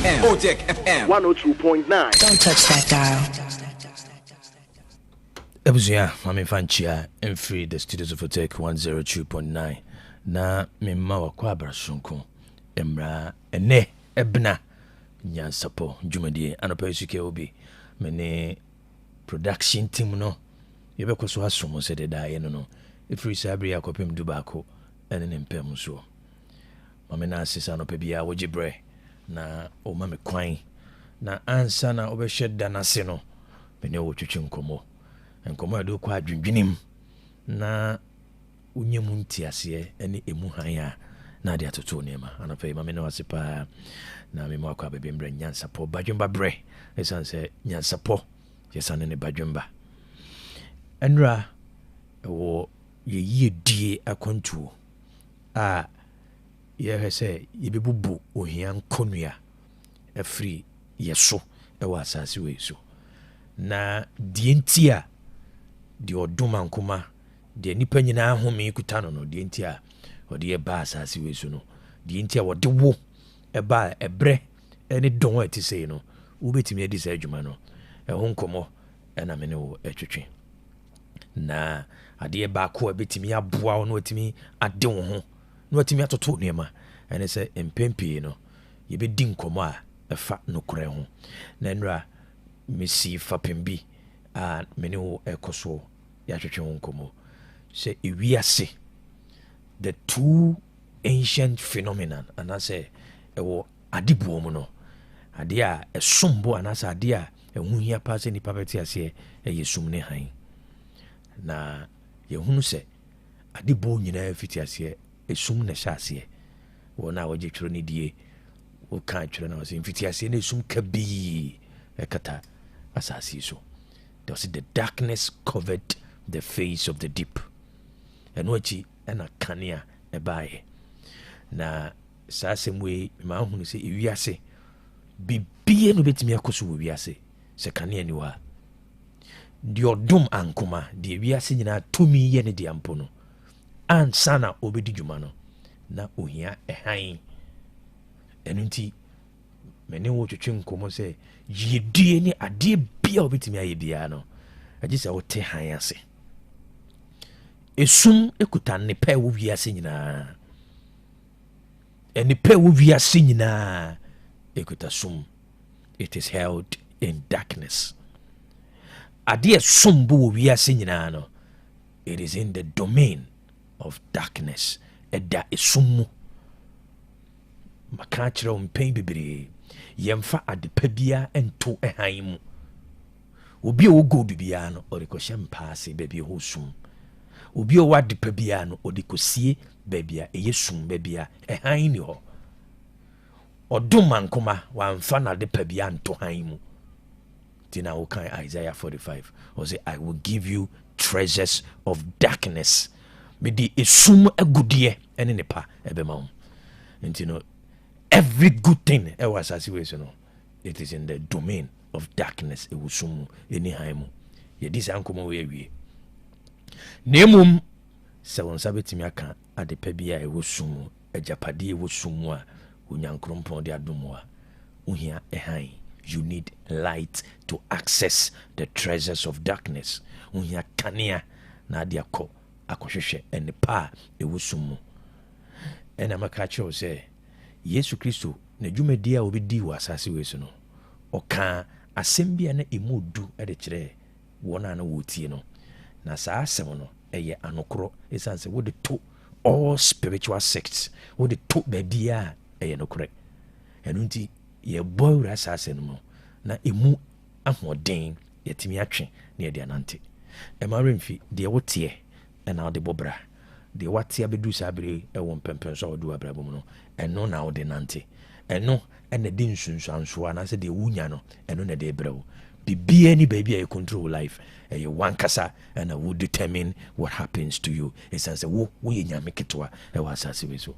Otec FM 102.9. Don't touch that dial. Ebusia, Mami Fanchia, and free the studios of Otec 102.9. Na mimma wakwa brasunku. Emra ene ebna Nyansapo Jumadi anopesike obi. Mene production team no. Yebeko so asomo se de dae no. Ifri sabri akopem dubako ene nempem so. Mame na asisa no pebia wogibre na o mame kwan na ansa na obehweda na se no. Mene wo twetwe nkomo. Nkomo ado kwa adwendwenim na unye mu ntiase ene emu han a na de atoto nema anope mame no asepa na me makwa bebe mbre Nyansapo badwemba bre esanse Nyansapo yesane ne badwemba enra wo ye die akontuo a ye hese yebebubu ohia nkonua afri yeso ewa asase we so na die ntia de oduma nkoma de nipa nyina home kuta no de ntia ode ba asase we so no de ntia wode wo eba ebre ene don ati sei no wo betimi adi sa adwuma no ho nkomo ena me ne wo etwetwe na ade ba ko betimi aboa wo no otimi ade wo ho no otimi atoto nema ene se empempi no ye be di nkomo a efa no kore ho na nra mesi fapembi a me ne wo ekoso ya twetwe ho nkomo se ewiase the two ancient phenomenon and I say ewo adibo mu no ade a esombo anasa ade a ehuhia pa se ni papeti ase eyesum ne han na yehunu se adibo nyina fiti ase esum ne hyase wona waje twero ne die wo kan twero na wase fiti ase ne esum kabi ekata asasi so there was the darkness covered the face of the deep and wachi ena kania ebaye na sasemwe ma hunu se ewiase bibie no betimi akoso wo wiase se kania ni wa di odum ankoma di wiase nyina tumi ye ne di ampo no ansana obedi dwuma no na ohia ehan enunti mene wo twetwe nkomo se yedie ni ade bia obetimi aye bia no agise wo te han ase esum ekuta ne pa wo wiase nyina eni pa wo wiase nyina ekuta sum it is held in darkness ade sum bo wo wiase nyina no it is in the domain of darkness eda esum maka kire mpɛn bebree yɛmfa adepa bia ento ɛhan mu obi a wo gold bia no ɔrekɔhyɛ mpaase baabi ho sum obi a wo adepa bia no ɔdekosie baabi a ɛyɛ sum baabi a ɛhan ni hɔ ɔdom ankoma wamfa na adepa bia nto han mu tina wo kan Isaiah 45 or say I will give you treasures of darkness me di esum agudie ɛne ne pa ɛbɛma wo nti no every good thing ewa asase we so no it is in the domain of darkness e wusum eni haimu ye disa ankomo we awie nemum se won sabetimi aka adepa bia e wusum ajapade e wusum a onyankrompon de adomo a uhia ehan you need light to access the treasures of darkness uhia kanea na ade akohwehwe ene pa e wusum ena maka cho se Yesu Kristo na dwumadi a obedi wa asase we so no oka asem bia na emodu e de kire wona na wotie no na saa asem no eye anokoro esanse wo de to all spiritual sects wo de to babia eye nokore enunti ye boyra asase no na emu ahoden yetimi atwe na ye de anante e ma remfi de wotie e na de bobra de watia bedu sabere e won pempen so odu abrabo mu no eno na wo de nante eno ene de nsunsuanso ana se de wunya no eno na de brewo bibia ni baby e control life e one kasa and will determine what happens to you it says wo ye nyame ketwa e wa asase we so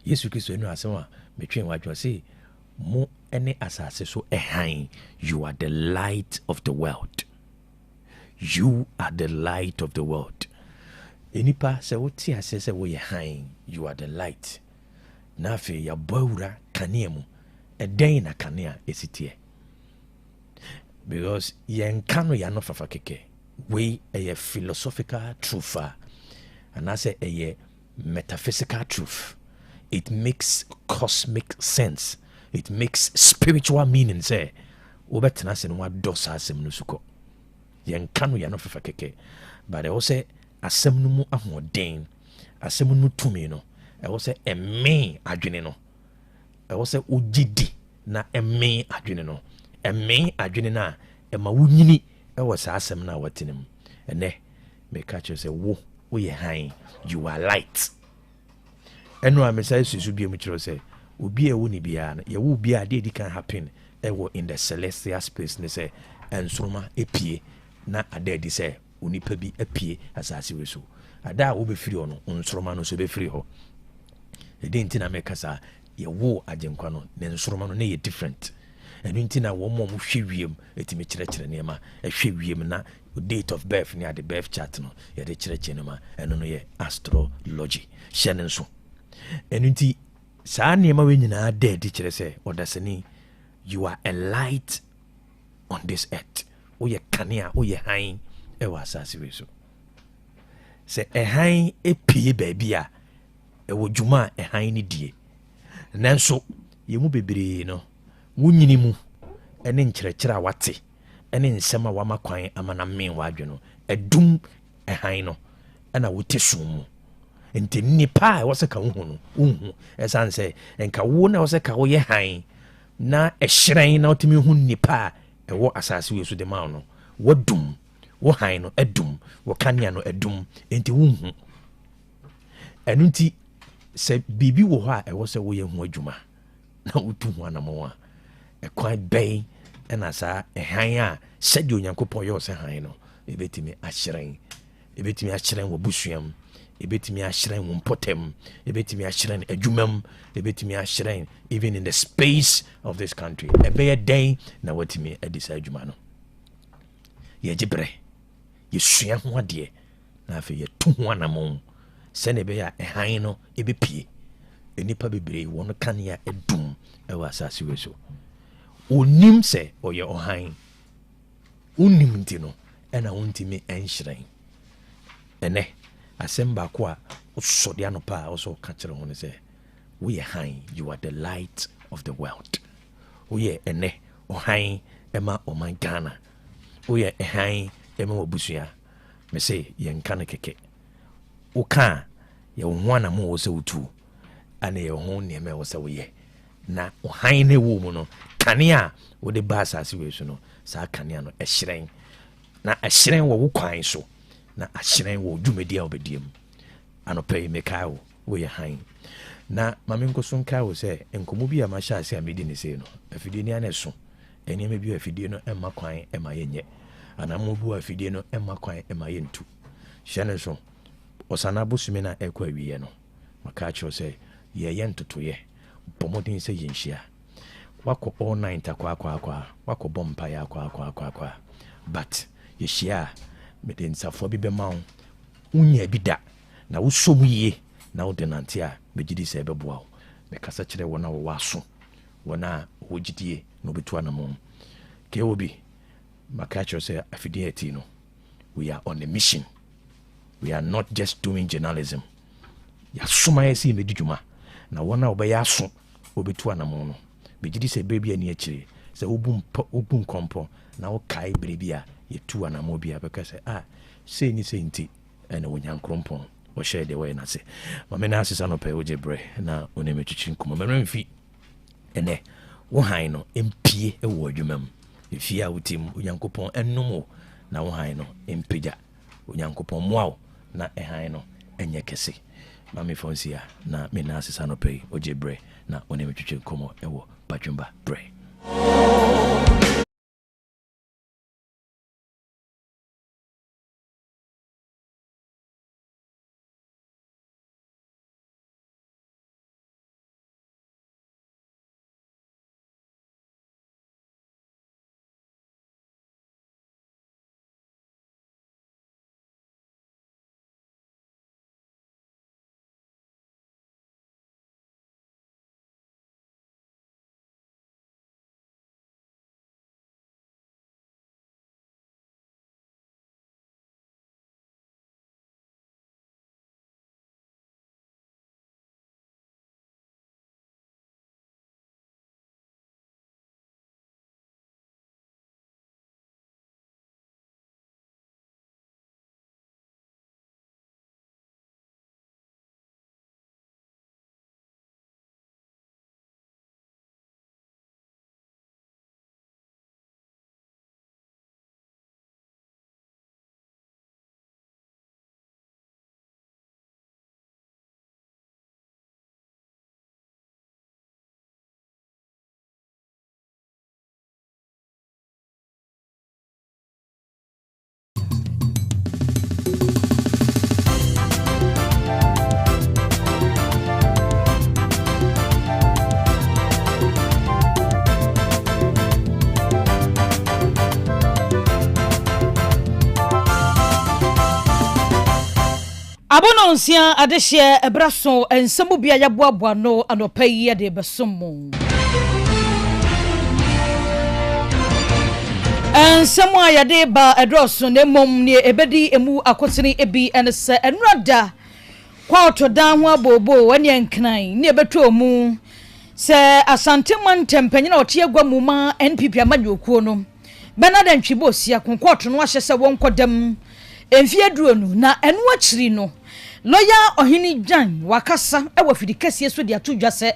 Yesu Kristo eno asema metwen wadwo se mo ene asase so ehan you are the light of the world you are the light of the world enipa se woti ase se wo ye han you are the light na fe ya bawura kanemu a day na kanea esitie because yen kano ya no fafa keke we a philosophical truth and I say a metaphysical truth. It makes cosmic sense. It makes spiritual meaning. Say, obetena se no adosa asem no suko. Yen kanu ya no fefa keke. But I say asem no mu ahoden. Asem no tumi no. I say eme adwene no. I say ugidi na eme adwene no. Eme adwene na ema wunyini e wo sa asem na watenem. Ene me catch you say wo ye han, you are light. Eno amesai susu bi mu kiro say obi e wo ni bia na ye wo bia de can happen e wo in the celestial space ne say ensroma epie na ade di say onipa bi epie asase we so ada wo be free ono nsroma no so be free ho e de ntina me kasa ye wo agenkwa no ne nsroma no ne ye different eno ntina wo mo hwe wiem etimi kire nema hwe wiem na date of birth near the birth chart no ye de kire nema eno no ye astrology hyene nso eno nti saa nema we nyina de kire se odasani you are a light on this earth oye kanea oye han e wa asase we so se han epie baabia e wo dwuma han ni die nanso ye mu bebre no wunyini mu ene nkyerɛkyerɛ a wate ene nsɛm a wama kwan amana men wadwe no edum han no ana wote sum mu nti nipa a wɔsɛ ka wo hu no unhu ɛsan sɛ enka wo na wɔsɛ ka wo yɛ han na ɛhyerɛn na wotimi hu nipa a ɛwɔ asase we so de ma no wadum wo han no edum wo kanea no edum nti wunhu ɛno nti sɛ bibi wo hɔ a ɛwɔ sɛ wo yɛ hu adwuma na wotu ho anamo a ɛkwan bɛn ɛna saa ɛhan a sɛdeɛ onyankopɔn yɛ ɔsɛ han no ɛbɛtumi ahyerɛn wɔ busuam ɛbɛtumi ahyerɛn wɔ mpɔtam ɛbɛtumi ahyerɛn adwumam ɛbɛtumi ahyerɛn even in the space of this country ɛbɛyɛ dɛn na watumi adi saa adwuma no yɛgye berɛ yɛsua ho adeɛ na afei yɛto ho anamo sɛne ɛbɛyɛ a ɛhan no ɛbɛpie nipa bebree wɔn kanea ɛdum ɛwɔ asase we so onim sɛ ɔyɛ ɔhan onim nti no ɛna wontimi ɛnhyerɛn ɛnɛ asɛm baako a wosɔde anopa a wɔsɛ ɔka kyerɛ ho no sɛ woyɛ han, you are the light of the world. Woyɛ ɛnɛ ɔhan ɛma ɔman Ghana, woyɛ ɛhan ɛma wabusua. Me sɛ yɛnka no kɛkɛ woka yɛ wo ho anamo wɔ sɛ wotu ana yɛ ho nneɛma wɔ sɛ woyɛ na ɔhan ne wɔ mu no kanea a wode ba asase wei so no saa kanea no ɛhyerɛn na ɛhyerɛn wɔ wo kwan so na ahyerɛn wɔ dwumadi a wobɛdiam anɔpɛ yi mekae wo woyɛ han na mame nko so nkae wo sɛ nkɔmmɔ bi a mahyɛ ase a medi ne sei no afidie ni ana ɛso ɛnneɛma bi a afidie no ɛma kwan ɛma yɛnyɛ anammɔ bi a afidie no ɛma kwan ɛma yɛntu hyɛ ne so ɔsana bosome no ɛkɔ awieɛ no maka kyerɛw sɛ yɛyɛ ntotoyɛ bɔ mmɔden sɛ yɛnhyia wakɔ all night akɔ wakɔ bɔ mpaeɛ akɔ but yɛhyia a mede nsafoɔ bi bɛma wo wonya bi da na wosɔ mu yie na wode nante a bɛgye di sɛ ɛbɛboa wo mekasa kyerɛ wɔn a wɔwɔ aso wɔn a wɔgyidie na wobɛtu anamɔ kɛɛ wɔ bi maka kyerɛ sɛ afidie ati no we are on a mission. We are not just doing journalism. Yasoma yɛsɛ yɛmɛdi dwuma na wɔn a wɔbɛyɛ aso wɔbɛtu anamɔ no bɛgye di sɛ baabi ani akyire sɛ wobu nkɔmpɔ na wokae bere bi a yɛtu anamɔ bi a bɛka sɛ sei ni sei nti ɛna wɔnya nkrompɔn wɔhyɛ deɛ wɔyɛ n'ase mame no asesa no pɛ wogye berɛ na ɔne matwitwi nkɔmmɔ mmerɛ mfi ɛnɛ wo han no mpie wɔ adwuma mu ɛfie a wotim onyankopɔn ɛnom wo na wo han no mpagya onyankopɔn mmoa wo na ɛhan no ɛnyɛ kɛse mame fɔnsi a na me na asesa no pɛ wogye berɛ na ɔne matwitwi nkɔmmɔ ɛwɔ badwumba berɛ Abono nsia adehye ebraso ensemu bia yaboaboa no anopai ye de besomo ensemu ayade ba edroso ne mom ne ebedi emu akotene ebi ense enrada kwa otodan ho abobo wani enkran ne ebeto mu se asante mantempanyina otie agwamu ma NPP amadwokuo no benada ntwibo sia konkoto no ahye se wonkodam enfie duonu na enu akiri no lawyer ohini Jan wakasa ewa fidikasi so dia to dwase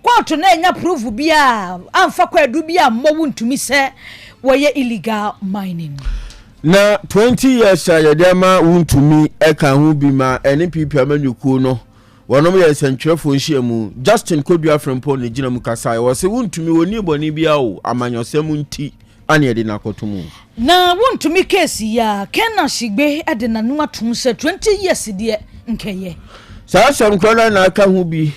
kwato na enya proof bia amfa kwadu bia mmowu ntumi se woye illegal mining na 20 years ayedema wuntumi eka hu bi ma NPP amanyuku no wonom ye sentwerefo nhyiamu Justin Kodua Frempo ne gina mu kasa wo se wuntumi woni boni bia o amanyosem nti ane ede na kotomu na wuntumi case ya Kena Shigbe ede na nu atum se 20 years de nkeye sa sam krona na aka hu bi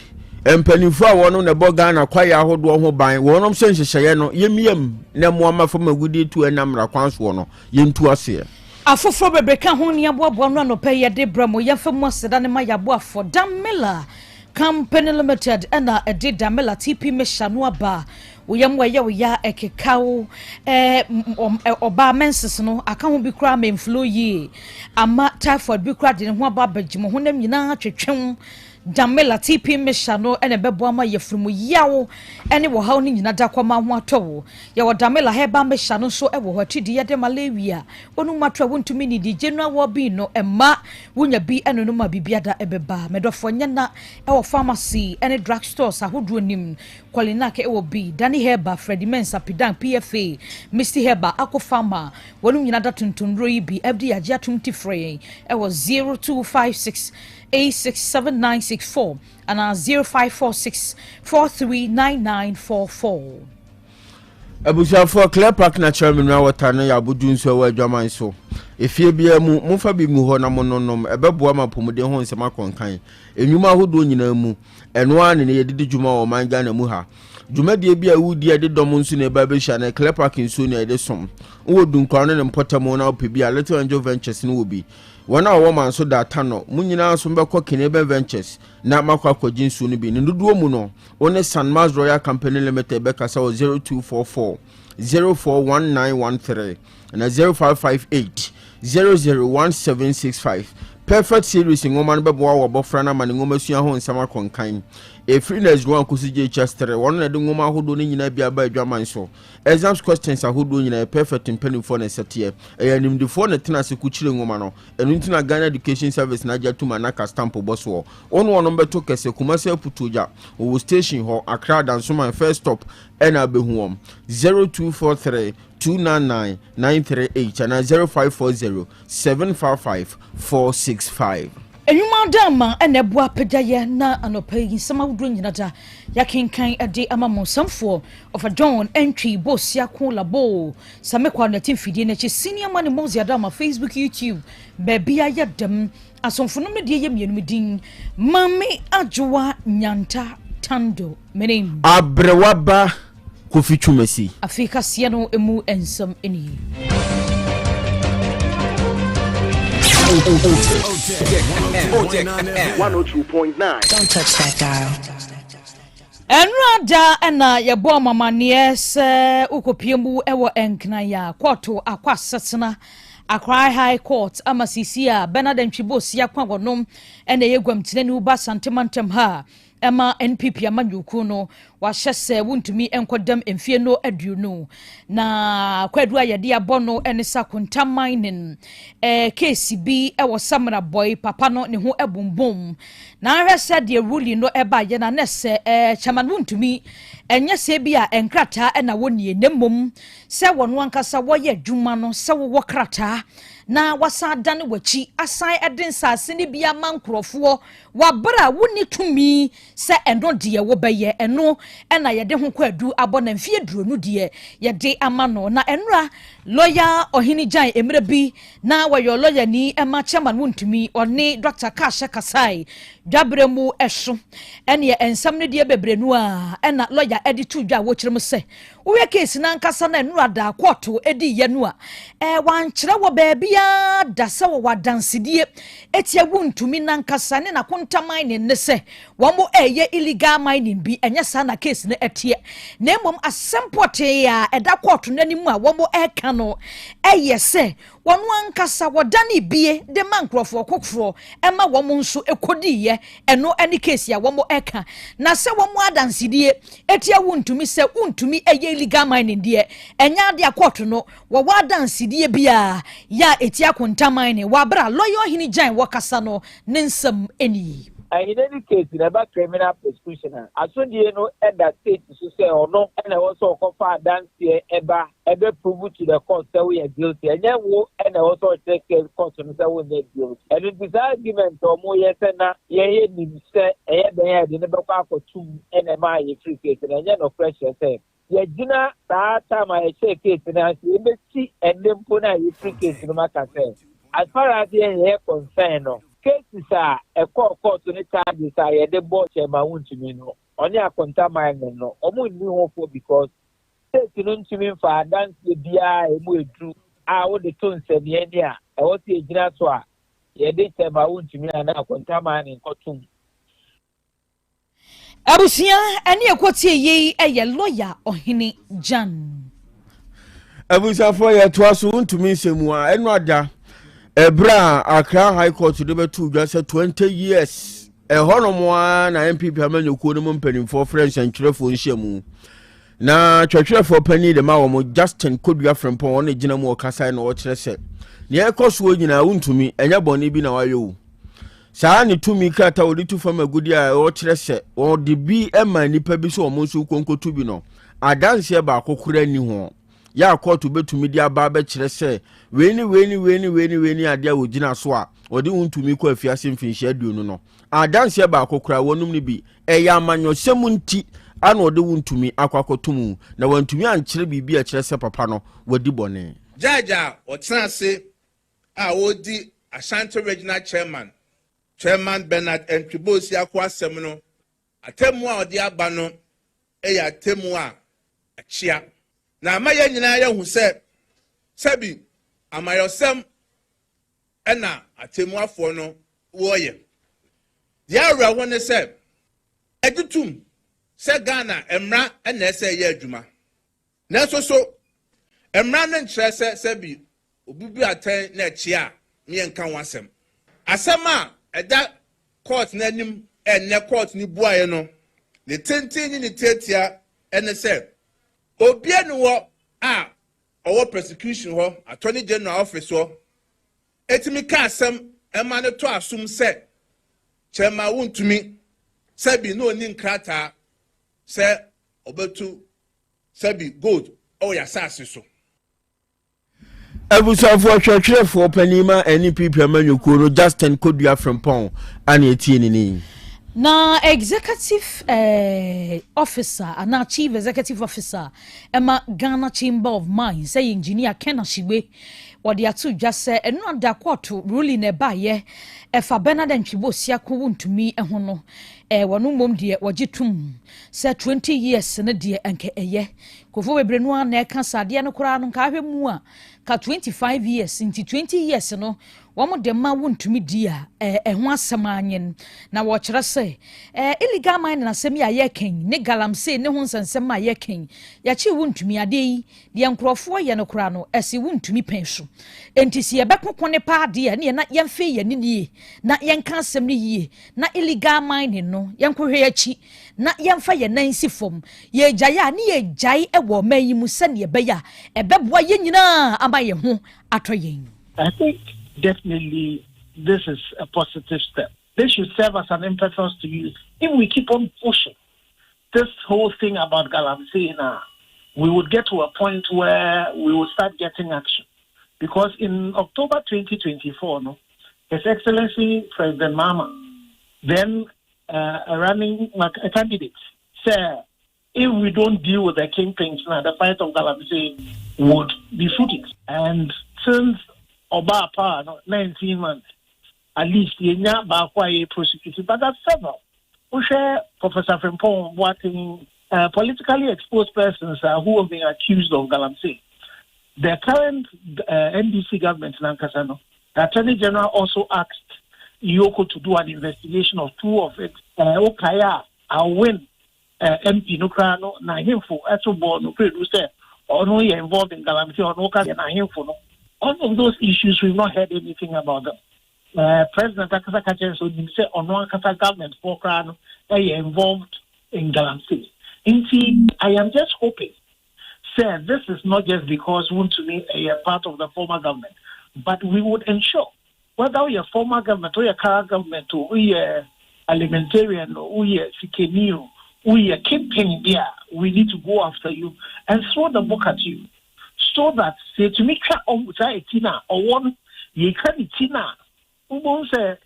empanifo a wono ne boga na kwaya ahodo ho ban wonom se nhyehyeye no yemiem na moama famagudi tu enamra kwanso no yentu ase afoforo bebreka ho ne aboabo no anopa ye de bramo yemfamu aseda ne ma yabo afo Damela Company Limited and edi Damela TP Meshanu aba uyamwa ya ekekawo oba menses no aka ho bi kra memflo yi ama typhoid bi kra de ho aba bagimo ho nam nyina twetwem Damela TP Meshanu ene bebo ama yefrumu yawo ene wo haw ni nyina da kwama ho atowo ye wo Damela heba Meshanu so ewo hwatidi ye de malaria onu matwa wontumi ni di general wo bi no emma wonya bi eno no ma bibiada ebeba medofo nyana ewo pharmacy ene drug stores ahodo nim kwalina ke ewo bi Dani Heba Freddy Mensa Pidan PFA Misty Heba Akofama wonu nyina da tuntunro yi bi FD Agia 20 free ewo 0256 867964 and 0546 439944. Abuja for Clear Park na chairman na watana ya budun so wa dwaman so efie bia mu mfa bi mu ho na mononom ebeboa mapomde ho nsema konkan enwuma hodo nyina mu eno ane ne yedidi dwuma o manga na mu ha dwuma de bia wudi ade dom nso na eba be hya na Clear Park nso na ede som wo dunkwa ne mpotamo na opebi a Little Angel Ventures ne obi wana wo man so data no munyina so mbekọ Keneben Ventures na makwa kwagin su no bi ne duduo mu no one Sanmas Royal Company Limited be kasa 0244 041913 na 0558 001765 perfect series ngoma no bebo wa bofra na mane ngoma sua ho nsama konkan e freeness go ankosi je chestere won na de ngoma hodo ne nyina bia ba adwaman so exams questions ahodo nyina perfect impenifo na setie e animdifo na tena se kuchire ngoma no enu ntina Ghana Education Service na jatuma na ka stamp boso ono wono beto kese kumase putoja o station ho Accra Dansoma first stop ena behuom 0243 299-938 and 0540 755 465. Enyuma dama ene bua pedaye na anopai sama wudro nyina da yakenkan ade amamo samfo of a John entry boss yakon labo samekwa na timfidie na che senior man mozi adama Facebook YouTube baby ayadam asomfonom ne de yemienu din mami ajwa nyanta tando menim abrewaba Kofi Chumesi Afrika siano emu ensam eni Otec 102.9. Don't touch that dial. Enrada ena yebo mamanie se ukopiemu ewo enkna ya kwoto akwasetsena Accra High Court amasisi a Bernard Ntwibosi yakwa wonom ena yegwamtine ne uba santimantem ha ema NPP amanyuku no wahyese wuntumi enkodam emfie no aduonu na kwadu ayede abono ene sakontam mining case bi ewo Samra boy papa no ne ho ebumbum na ahwese de ruli no eba ye na nese chairman wuntumi enya se bia enkrata na woni nemom se wono ankasa woye adwuma no se wo krata na wasa dane wachi asan eden sase ne bia mankrofo wabra woni tumi se eno de wo beye eno na yede ho kwadu abona mfie duronu de yede amano na enra lawyer ohini jan emre bi na wayo lawyer ni ema chairman wontumi oni Dr. Kasha Kasai dwabremu eso ene ensam ne de bebrenu a na lawyer editu dwa wo kirem se wo case na nkasa na enra da court edi ye no a wan kire wo baabia da se wo wadansedie etia wontumi na nkasa ne na kontaman ne se wo mo eye illegal mining bi enya sa na case ne etie na mom asempote ya eda court n'animu a wo mo eka no eye se wonu ankasa wodane bie de mankrofo kokfro ema wo mo nso ekodiye eno any case ya wo mo eka na se wo mo adansedie etia wontumi se wontumi eye illegal mining de enya de court no wo wadansedie bia ya etia kontaman ne wabra lawyer hini jan wakasa no nensam eni in any case, never criminal prosecution. As soon you know, at that state to say or no, and I also offer dance here ever prove to the court that we are guilty, and then and I also take a court and say we are guilty. And it is argument or more yes and na ye say the never for 2 NMI free case and then no pressure say. Ye dinner that time I check case and I see and then put a free case in the matter. As far as the concerned, no. Cases are a court to the charges I the boss and my own to me no. Only a contaminant no. Almost new hope because taking to me for dance the beer and we drew. I would the tone said the end I was the Ginaswa. Ye did say my own to me and now contaminant in Kotum. Abusia any a quote ye a lawyer or hini Jan. Abusia for ya twaso to me semua enwada. Ebra Accra High Court to the 20 years. A honomoa na MPP amanyo kuno mpeni for French and Trefo nshemu. Na chwechwe for penny de mawo Justin Kodua Frempon one gina mu okasa na wo kire se. Ne ekoso nyina untumi enya bone bi na wayo. Saa ne tumi kata odi tu fama gudi a wo kire se. Wo de bi ema nipa bi so omo nso konkotu bi no. Adanse ba akokura ni ho. Ya court betumi dia ba be kire se weni adia wogina so a odi untumi ko afiase mfinhye aduonu no adanse ba akokura wonum ni bi eya amanyosem nti ana odi untumi akwakotum na wantumi ankire bibi a kire se papa no wodi bone jaja otranse a wodi Ashanti regional chairman Bernard Entwibosi akwasem no atemu a odi aba no eya atemu a achia na amaye nyina ya hu se sabi amayosem ena atemuafo no woye ya awra woni se edutum se Ghana emra ena ese ye adwuma na so emra no nkyere se sabi obubu atan na achia me nka wasem asem a eda court na nim enne court ni buaye no ne tenten ni tetia ene se obianu wo a owo prosecution ho attorney general office ho etimi ka asem ema ne to asum se chema wuntumi sabi no ni nkrata se obetu sabi gold o ya sase so Abusafo chwechwefo panima NPP amanyokuo no Justin Kodua Frempon ani etie ni na executive officer and chief executive officer Emma Ghana Chamber of Mines say engineer Kena Shiwe wadi atu just say enu anda court ruling e ba ye efa Bernard Entwibosi akwo ntumi eho no wonu mom de wagitum say 20 years ne de enke eye kofo bebrenu na eka sade no kora no ka hwemu a ka 25 years into 20 years no womo de ma wontumi dia ho asem anyen na wo kire se illegal mining na asem ya yeken ne galamse ne ho nsensem ma yeken ya chi wontumi ade yi de nkrofo ye no kora no ese wontumi penso enti si ebekoko ne pa de ne na yemfe ye ne nie na yenka asem ne yie na illegal mining no yenkohwe ya chi na yemfa ye nansi fom ye gyae ne ye gyae ewo mayi mu se ne beya ebeboa ye nyina ama ye ho atoyen. I think definitely this is a positive step. This should serve as an impetus to you. If we keep on pushing this whole thing about Galamsey now, we would get to a point where we will start getting action. Because in October 2024, His Excellency President Mama, then running a candidate, said, if we don't deal with the kingpins now, the fight of Galamsey would be footed. And since Obapa, 19 months, at least, Yenya Bakwa prosecuted, but that's several. We share Professor Frimpong Boateng, politically exposed persons who have been accused of Galamsey. The current NDC government in Ankasano, the Attorney General also asked Yoko to do an investigation of two of it. Okaya, I'll win MP Nukrano, Nahimfo, Esobo, Nukruse, or no, you're involved in Galamsey, or no, Nahimfo. All of those issues, we've not heard anything about them. President Akasa Kachen so you say on one Kasa government for Krano involved in Galamsey. Indeed, I am just hoping, sir, this is not just because we want to be a part of the former government, but we would ensure whether we are former government or your current government or we are alimentarian or we are Sikeniu, we are keeping there, we need to go after you and throw the book at you. So that say to me tina or one ye can tina who say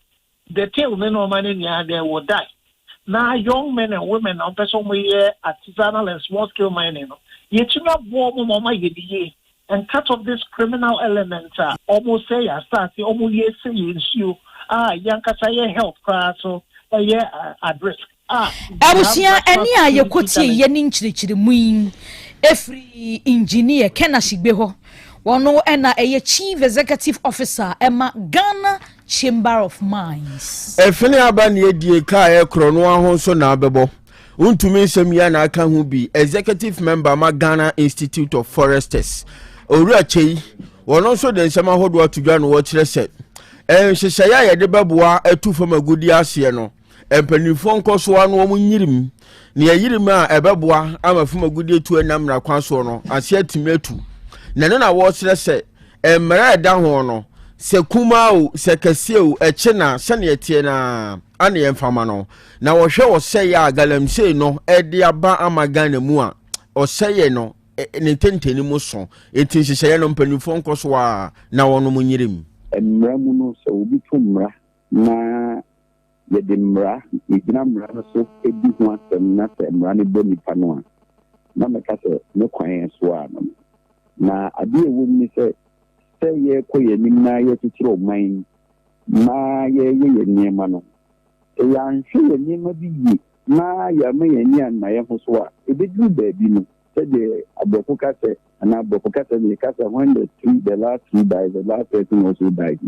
the tail men or man in there will die. Now young men and women on person we artisanal and small scale mining. Yet you not warm mama ye and cut off this criminal element almost say I start almost yes say you young kasa help class so at risk. Abusia any a yekoti yenin chiri muin every engineer Kenashigbeho wano ena a chief executive officer Emma Ghana Chamber of Mines. Efene abani edie ka e krono ahonso na abebo. Untumi nsem ya na aka hu bi executive member ma Ghana Institute of Foresters. Owura chei wono so de nsema hodo atudwa no wo kire se. Hyehyɛ ya ye de beboa atu fam agudi ase no. Empanifo nkoso anu omu nyirim. Ni ayirim a ebeboa amafum agudi etu enam na kwanso no ase atimetu. Na no na wo kire se emra eda ho no. Se kuma o se kase o eche na se ne etie na ane emfama no na wo hwe wo se ya Galamsey no e de aba amagana mu a o se ye no ne tenteni mu so enti hyehyɛ no mpanifo nkoso a na wono mu nyirim emra mu no se obi to mra na ye de mra igina mra no so ebi ho asem na se mra ne boni pa no a na meka se ne kwan so a no na ade ewo mi se ye koye nimna ye titiro main ma ye niema no ya nhwe ye niema bi yi na ya me ye ni an na ye ho so a ebedu baabi no se de aboko kase na aboko kase ni kase when the last three died the last person also died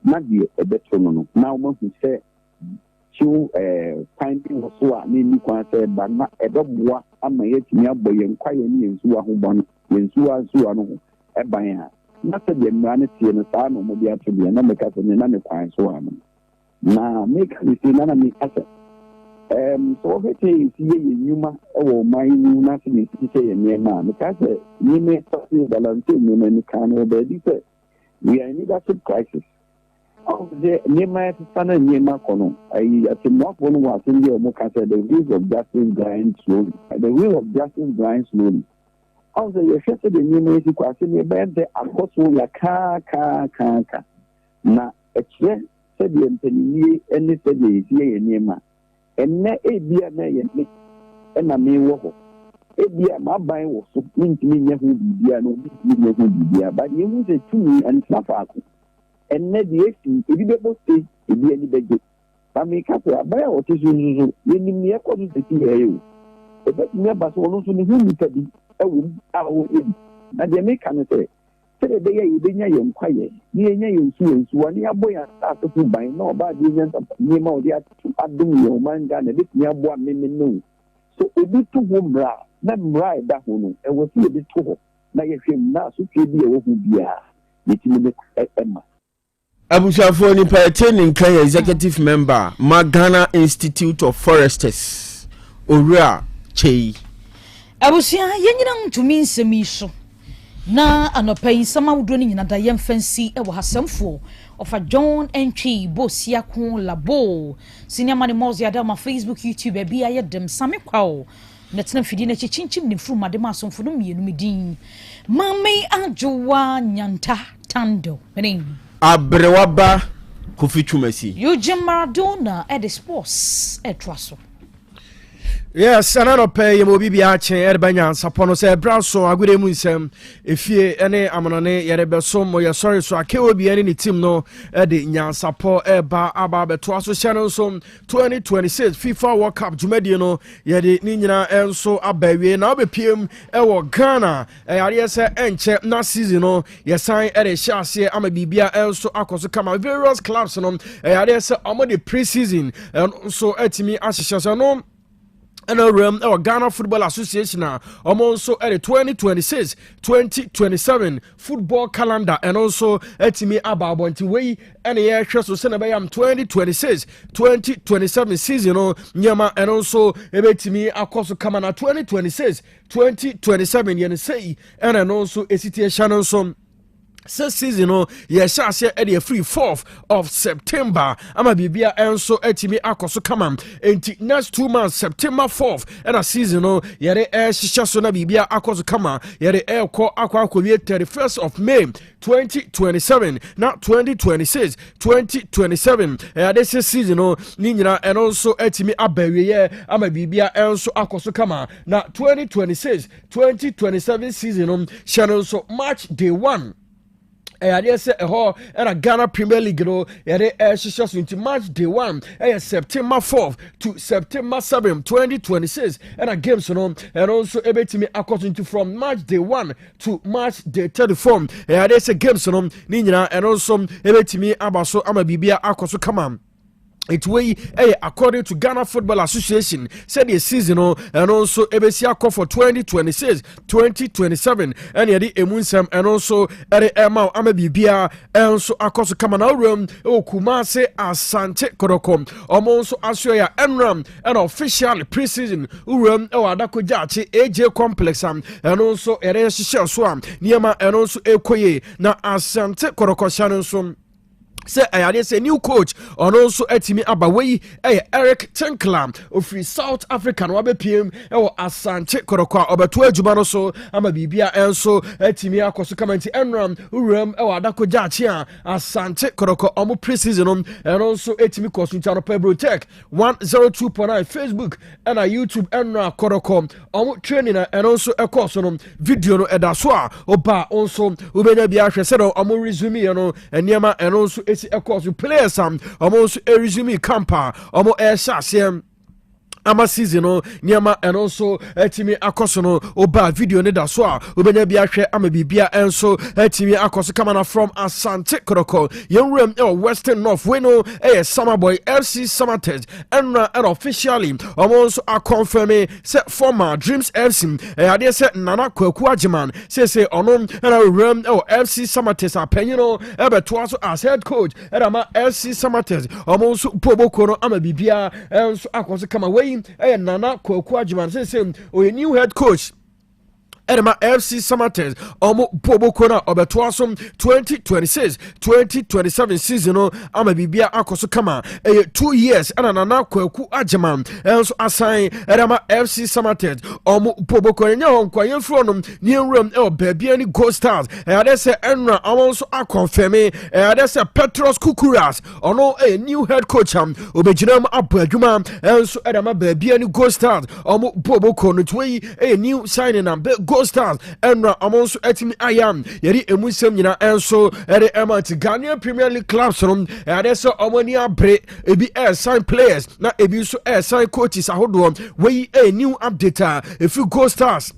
na die ebeto no na o mo se chiu finding so a ni kwa se ba na edoboa ama ye timi aboye nkwa ye ni ensu ahobon ensu azu no eban ha na se de mrane tie no sa no mo bia to bia na me ka se na me kwan so ano na me ka se na me ka se so hete si ye nyuma e wo mai ni na se ni se ye me na me ka se ni me so se balance ni me ni kan o be di se we are in leadership crisis of the ni ma sana ni ma kono ai ati mo ko no wa se ye mo ka se the wheels of justice grind slowly the wheel of justice grind slowly. Also, you should say the new music was in the bed, the apostle, la ka. Na, a chair said the Anthony, and they said the year near and na a dear may and a may walk. A dear, my buying was so mean to me, who be dear, no, who be dear, but you was a 2 and Safa. And na the 18, if you don't say, if you any beg. But make up a buyer or tissue, you need me according to you. But never so also the whom you said. Na de make can say the day you benya yem kwaye ni enya yensu ani aboya start to buy no ba de Nyansapo ni ma odi adum yo manga na bit ni aboa me no so obi to ho bra na mra da ho no e wo fi obi to ho na ye hwem na so twe bi e wo hu bia ni ti me ema Abushafo ni Paeteni kan executive member Ghana Institute of Foresters Owura Chei Abusia yenyina ntumi nsemi so na anopai sama wudro ni nyina da yemfansi e wo hasamfo of a John Entry Bosiakun Labo. Senior Money Mosi Adama Facebook, YouTube, a be dem Sami Kwao. Let's not feed in a chinchim in from Mademason for them, you medin. Mame Anjoa Nyanta Tando. Name Abrewaba Kufichumesi. You Jim Maradona at the sports at Trussell. Yes, another pay you be ache erbanya sapono say braso agure mu nsem efie ene amonone yerebeso mo ye sorry so akewo bi ene ni team no e de Nyansapo eba aba beto aso channel so 2026 FIFA World Cup jumedie no ye de ni nyina enso abawie na obepiem e wo Ghana e yare se enche na season no ye san e de hyaase ama bibia enso akoso kama various clubs no e yare se omo de pre-season so etimi ahyehyase no and our Ghana Football Association also at the 2026-2027 football calendar and also at me about way and the so send by 2026-2027 season nyama and also at me across come on 2026-2027 yen say and also a situation also season yes I say at the free 4th of September ama bibia enso etimi akoso kama enti next 2 months September 4th and a season yere shisha so na bibia akoso kama yere ko akwa 31st of May 2027 na 2026-2027 this season ni nyina and also etimi abawie ama bibia enso akoso kama na 2026-2027 season channel so March day 1 I say and a Ghana Premier League no yere shishas into March day 1 September 4th to September 7th 2026 and a games no and also ebetimi according to from March day 1 to March day 34 I say games no ni nyina and also ebetimi abaso ama bibia akoso kama. It way according to Ghana Football Association said the season and also Ebesia call for 2026-2027 and yadi emunsam and also Emma Amabibia and also akoso kamana room Kumase Asante Korokom also Australia Enram and official pre-season room Adako Jachi AJ Complex and also Ereshi Swam Niama and also Ekoye na Asante Koroko Shannon say I say new coach on also etimi abaway Eric Tenklam of South African wabe PM Asante Korokwa obeto adwuma no so ama bibia enso etimi akoso kamenti enram uram adako jachi Asante Korokwa omo pre-season and also etimi koso channel Otec 102.9 Facebook and YouTube enra Korokwa omo training and also course no video no edaso oba also ubenya bia hwese no omo resume no eniema and also of course, players almost a resume camper, almost a shashem. Ama season niama and also etimi akoso oba video ne da so a obenya bia hwe ama bibia enso etimi akoso kamana from Asante Koroko yenwem Western North we no Summer Boy FC Summertech and officially almost a confirm say former Dreams FC ade say Nana Kwaku Ajiman say onom and rem FC Summertech apenyino ebeto so as head coach ama FC Summertech almost poboko no ama bibia enso akoso kama we Nana Kwaku Ajiman say new head coach Edema FC Summertech omo Bobokona obetwasom 2026-2027 season ama bibia akoso kama 2 years ana Nana Kwaku Ajiman enso assign Edema FC Summertech omo Bobokona nya honkwa yemfro no nienwram babia ni Gold Stars ade se enra amonso akonfirm ade se Petros Kukuras ono new head coach obejinam abadwuma enso Edema babia ni Gold Stars omo Bobokona twey new signing am Gold Stars and amongst etimi ayam yeri emusem nyina enso ere emant Ghanaian Premier League clubs from ade so omani abre ebi sign players na ebi so sign coaches ahodo we new update if you Gold Stars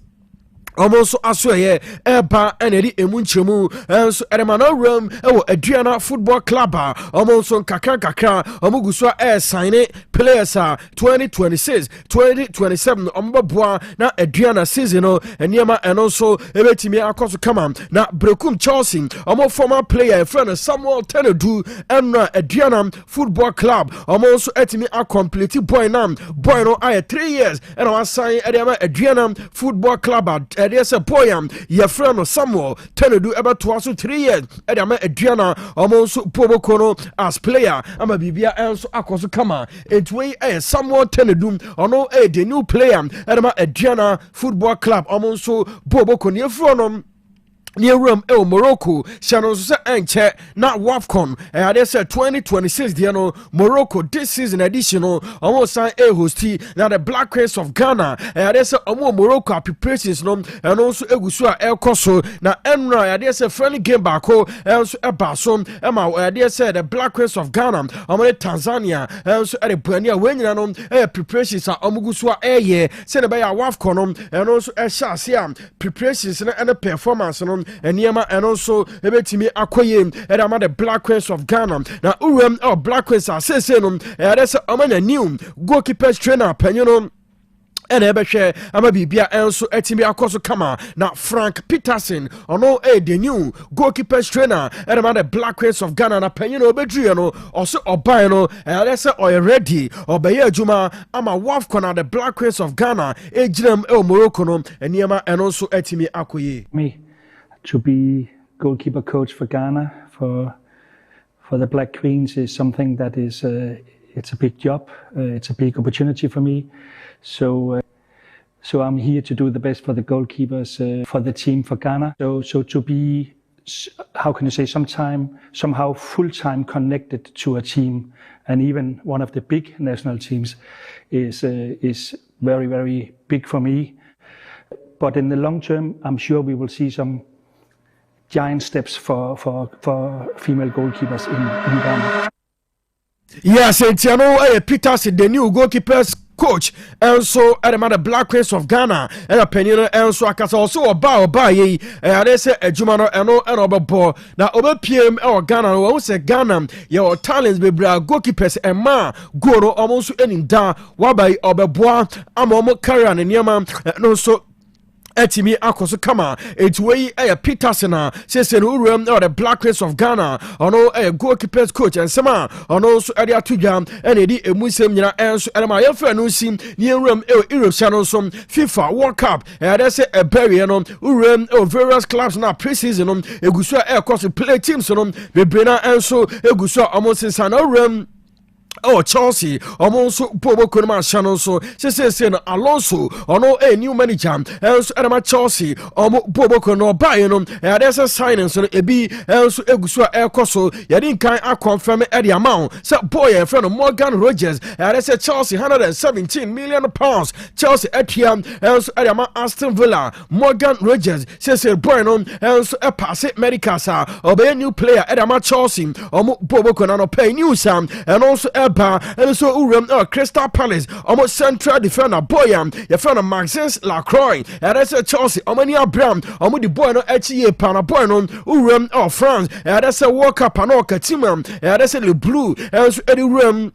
almost asweye eba enedi emunchemu enso eremana room Adriana Football Club almost kakra omuguso sign players 2026-2027 omboboa na Adriana season eniema and also ebetimi akoso kama na Brekum Chelsea former player friend Samuel Tenedu and Adriana Football Club almost etimi a complete boy no 3 years and I sign Adriana Football Club ɛdeɛ sɛ boy yɛfrɛ no Samuel Tenedu ɛbɛtoa so 3 years ɛde ama aduana ɔmo nso poboko no as player ama bibia ɛnso akɔ so kama ɛnti wei Samuel Tenedu ɔno the new player ɛde ma aduana football club ɔmo nso poboko ne yɛfrɛ no near room Morocco shano se enche na WAFCON they said 2026 no Morocco this season additional almost sign hosti now the Black Queens of Ghana they said Morocco preparations no and also egusu a koso na enra they said friendly game back also ebaso ema they said the Black Queens of Ghana Tanzania also at the Buenia when no preparations are omugusu ye say the WAFCON and also preparations and the performance no and Yama and also ebetimi akoye and I'm the Black Queens of Ghana. Now Uram Black Queens are saying that's a new goalkeepers trainer Penuno. And ebehwe ama bibia enso etimi akoso kama na Frank Peterson ono the new goalkeepers trainer and the Black Queens of Ghana na panyino obedru no also oban no let's say ready obeye adwuma ama WAFCON na the Black Queens of Ghana ejinam Morocco no eniema enso etimi akoye me to be goalkeeper coach for Ghana for the Black Queens is something that is it's a big job, it's a big opportunity for me. So I'm here to do the best for the goalkeepers for the team for Ghana. So to be, how can you say, somehow full-time connected to a team and even one of the big national teams is very, very big for me. But in the long term, I'm sure we will see some giant steps for female goalkeepers in Ghana. Yes, Etiano Peterson, the new goalkeepers coach, and so at the Black Queens of Ghana, and a penny, and so I can also about ye, and they say a Jumano and Obabo. Now, over PM or Ghana, or say Ghana, your talents be goalkeepers and ma, go almost any da, wabai Obabo, Amomo Karan and Yaman, and also. Etimi akoso kama etwei Peterson says no the Black Queens of Ghana ono goalkeepers coach and sama ono so ade atudwa and edi emusem nyina enso elema yefa no sim ne enram Europe channel som FIFA World Cup they say a bury no uram various clubs na pre-season no egusu e play teams no bebrena enso egusu almost since na uram Chelsea, almost Bobo Kunma Shannon, so she says, Alonso, or new manager, else at Chelsea, Bobo Kuno Bayern, and there's a signing, so it be else Egusua Air Coso, Yadin Kai I confirm at the amount. So, boy, a friend of Morgan Rogers, and there's a Chelsea £117 million. Chelsea at him, else at Aston Villa, Morgan Rogers, says, Boy, else a pass it Medicasa, or be a new player at Chelsea, or Bobo Kunano pay new Sam, and also and so Uram Crystal Palace almost central defender Boyam your friend of Maxence Lacroix and that's a Chelsea Omani Abraham the boy no HE Pana boy no Uram France and that's a World Cup and Katima and that's a Le Blue and so Eddie Uram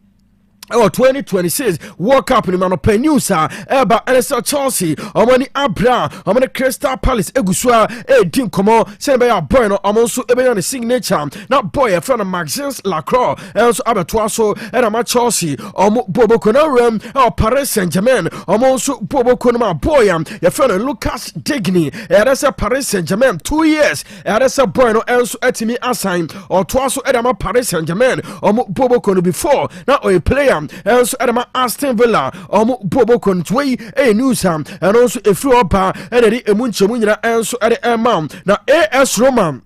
2026 World Cup in Manopenusa, Eba, and Chelsea, Omani Abra, Omani Crystal Palace, Egusua, Dim Como, sent by our boy, also on the signature, not boy, a friend of Maxence Lacroix, also Abatuaso, and I'm Chelsea, Bobo Conorum, or Paris Saint Germain, also Bobo Conoma Boyam, your friend Lucas Digny, and that's a Paris Saint Germain, 2 years, and that's a boy, also at me assigned, or Tuaso Edama Paris Saint Germain, or Bobo Cono before, now a player. And so Adama Aston Villa, Bobo Contway, Newsham, and also a few up and a Munchamunia, and so at the amount. Now, AS Roman.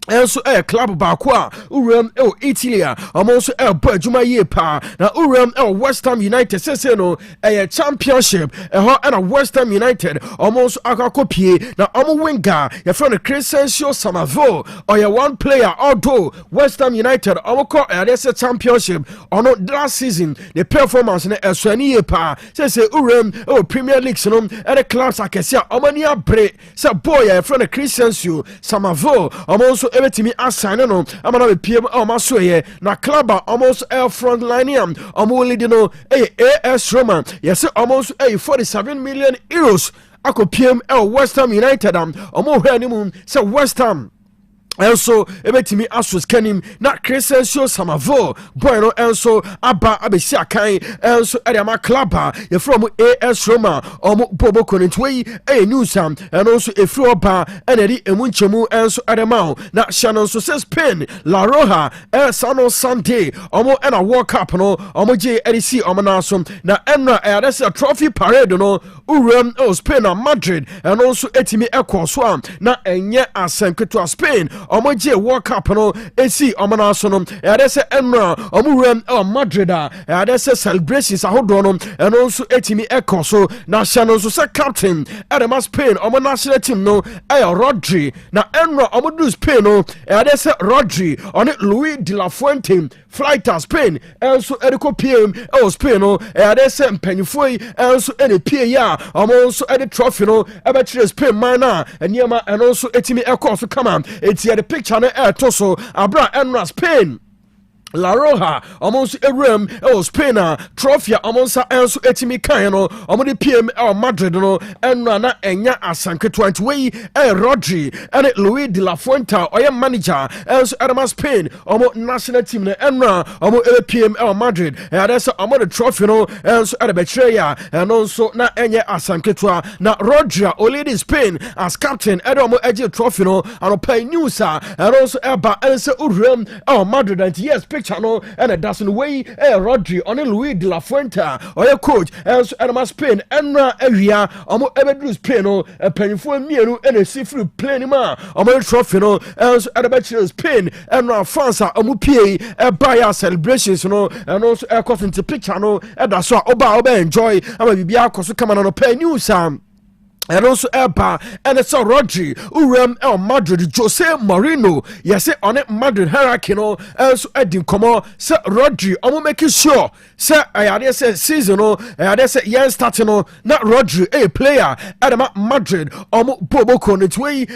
Also club bakwa Uram Italia also Juma Yepa na Uram West Ham United says no a championship and a West Ham United almost akakopie na winger your friend Crescencio Samavo or your one player although West Ham United there's a championship or not last season the performance na Eswani Yepa says Uram Premier League no and the clubs akesia omania bre say boy your friend Crescencio Samavo also everything assign no amana be PM almost here na club almost front line leading no AS Roma yes almost 47 million euros ako PM West Ham United hwe animum say West Ham also ebetimi asos kanim na Crescencio Samavo boy no also aba abesi akan also eriama clubber ye from AS Roma omo bobo konentwe news and also efri oba enedi emunchemu also eriama na Shannon so says Spain La Roja Sano Sunday omo na World Cup no omo je edisi omo na so na enra that's a trophy parade no urem Spain and Madrid and also etimi ekwo na enye asenketo Spain omoje World Cup no esi omana so no ya say enra omuram Madrid ya say celebrations ahodo no and also etimi ekoso na Shannon so say captain Adama Spain omo national team no Rodri na enra omodu Spain no ya say Rodri on Luis de la Fuente flight Spain also ediko PM Spain no ya say mpanyfo also ene PA ya omo so ede trophy no ebetire Spain mana eniema and also etimi ekoso come on eti the picture no toso abra enra Spain La Roja almost a room Spain trophy almost also etimi kan no almost PM Madrid no enra na enya asanke 20 way Rodri and Luis de la Fuente or manager also Adama Spain almost national team na enra almost PM Madrid and that's almost the trophy no also at the betrayal and also na enya asanke 20 na Rodri only Spain as captain and almost a trophy no and pay news and also eba and say urum Madrid and yes picture no and a dozen way Rodri on Luis de la Fuente or coach and Adama Spain enra area omo ebedru Spain no penifo mienu and a sifru plane ma omo trophy no and Adama Spain enra France omo PA buy celebrations no and also aircraft into picture no and that's why oba enjoy ama bibia akoso come on pay news and also Eba and it's a Rodri Urem Madrid Jose Mourinho yes on it Madrid hierarchy no also Edin Komo say Rodri omo making sure say I say season no I say yen starting no not Rodri a player at Madrid omo bobo konetwe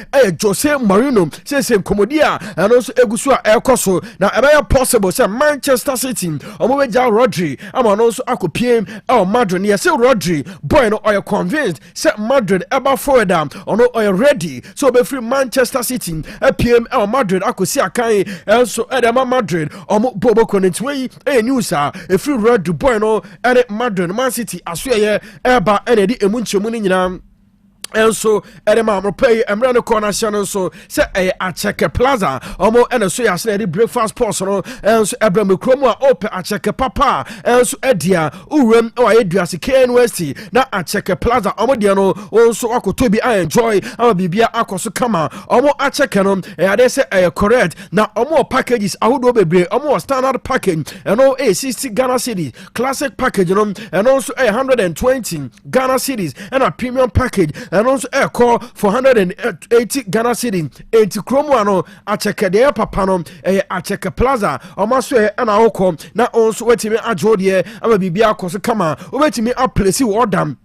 Jose Mourinho say komodia and also egusua ekoso na eba possible say Manchester City omo weja Rodri am also akopiem Madrid yes say Rodri boy no are convinced say Madrid ever forward ono are ready so be free Manchester City PM Madrid akosi akan also Edema Madrid omo bobo konetwe news free red boy no and Madrid Man City asue eba enedi emunchemu ni nyina also edema mo pay emrano corner channel so say Acheke Plaza omo and so ya say the breakfast post no also Abraham Kromo open Acheke Papa also edia urem o edua se KNWST na Acheke Plaza omo dia no also akotobi I enjoy ama bibia akoso kama omo Acheke no they say correct na omo packages ahodo bebre omo standard package and all 60 Ghana cedis classic package no and also 120 Ghana cedis and a premium package and also a call for 180 Ghana cedis 80 chromo no Acheke de papa no Acheke Plaza omaso and a hoko na also wetimi ajodie ama bibia akoso kama wetimi a place wordam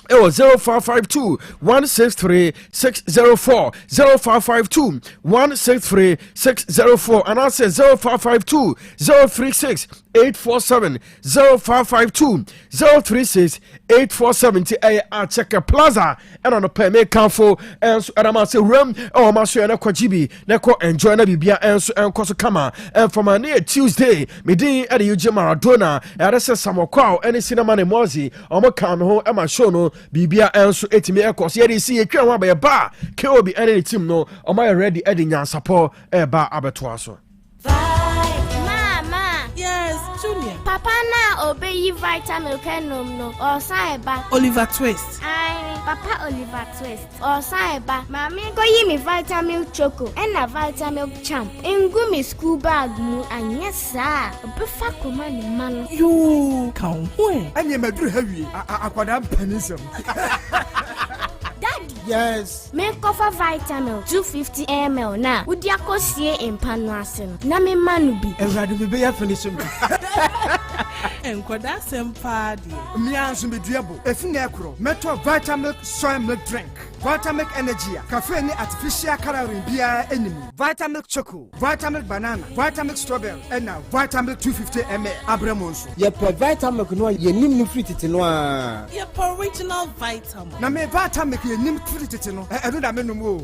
0552 163 604 0552 163 604 and I say 0552 036 847 0552 036 847 to Acheke Plaza and on the pay canfo and so Adama say rum oh my show na kwajibi na ko enjoy na bibia and so and koso kama and from a near Tuesday me din at the UJ Maradona and say samokwa any cinema ne mozi omo kan ho e ma show no bibia enso etimi ekos ye dey see etwa wa ba KOB any team no omo ready e dey Nyansapo e ba abeto aso. Mama. Yes, Junior. Papa na obey vitamin kenom no or saiba. Oliver Twist. Aye, Papa Oliver Twist. Or saiba. Mami go yi me vitamin choco and a vitamin champ. Engu me school bag mu anya sa. Obefa koma ni man. You kan ho. Anya maduru hawie. Akwada panisem. Daddy. Yes. Me cover vitamin 250 ml na. Udi akosie empano asem. Na me manu bi. Erade me be ya finishim. Enkwada sempa de. Me anso me duabo. Efi na ekro. Meto vitamin soy milk drink. Vitamilk Energy, cafe ne artificial coloring biya enemy. Vitamilk Choco, Vitamilk Banana, Vitamilk Strawberry, and now Vitamilk 250 ml. Abramonso. Yep, Vitamilk no ye nim no fruit it no. Yep, original Vitamilk. Na me Vitamilk ye nim fruit it no. E do da me no mo.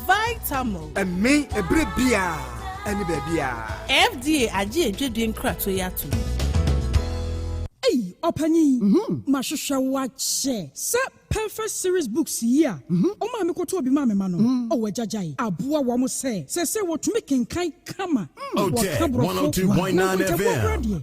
Vitamilk. E me e bre biya. Any baby. FDA aje edwedwe nkrato yato. Hey, Opani. Mashusha wache. Se perfect series books here. Oma me koto obi ma me ma no. O wejajai. Abua wa mo se wo tumi kenkan kama. Otec 102.9 FM.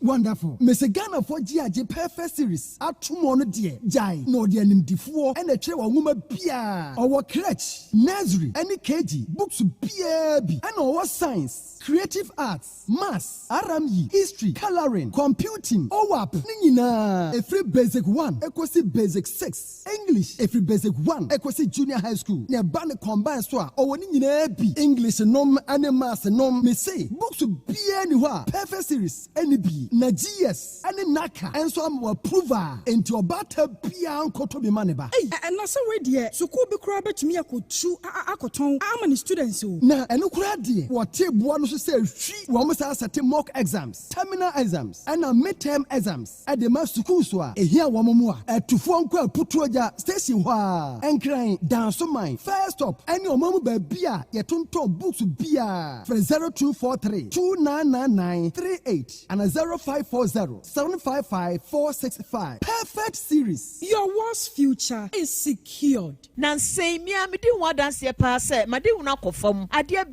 Wonderful. Mese Ghana for GAJ perfect series. Atumo no die. Jai. No die nimdifo. Ene tre wa nwoma bia. Owo crèche, nursery, any KG, books bia bi. Ene owo science, creative arts, maths, RME, history, coloring, computing, OWAP. Ni nyina. Every basic 1, ekosi basic 6. English, every basic 1, ekosi junior high school. Ne ba ne combine so a owo ni nyina bi. English nom, ane maths nom. Me say, books bia ni ho a perfect series. NB, na GS, ane naka, enso am approval enti obata bia nkoto bi maneba. Na se we de suku bi kura betumi akotu akoton ama ni students o. Na eno kura de wo table no so say hwi wo mo sa set mock exams, terminal exams, and midterm exams. At the mass school so a ehia wo mo a atufo nko aputu aja station ho a enkran dance mine first stop any omamu ba bia ye tonton books bia for 0243 299938 and 0540 755 465. Perfect series. Your world's future is secured. Nansei mi amidi wa dance pa se made una kofam ade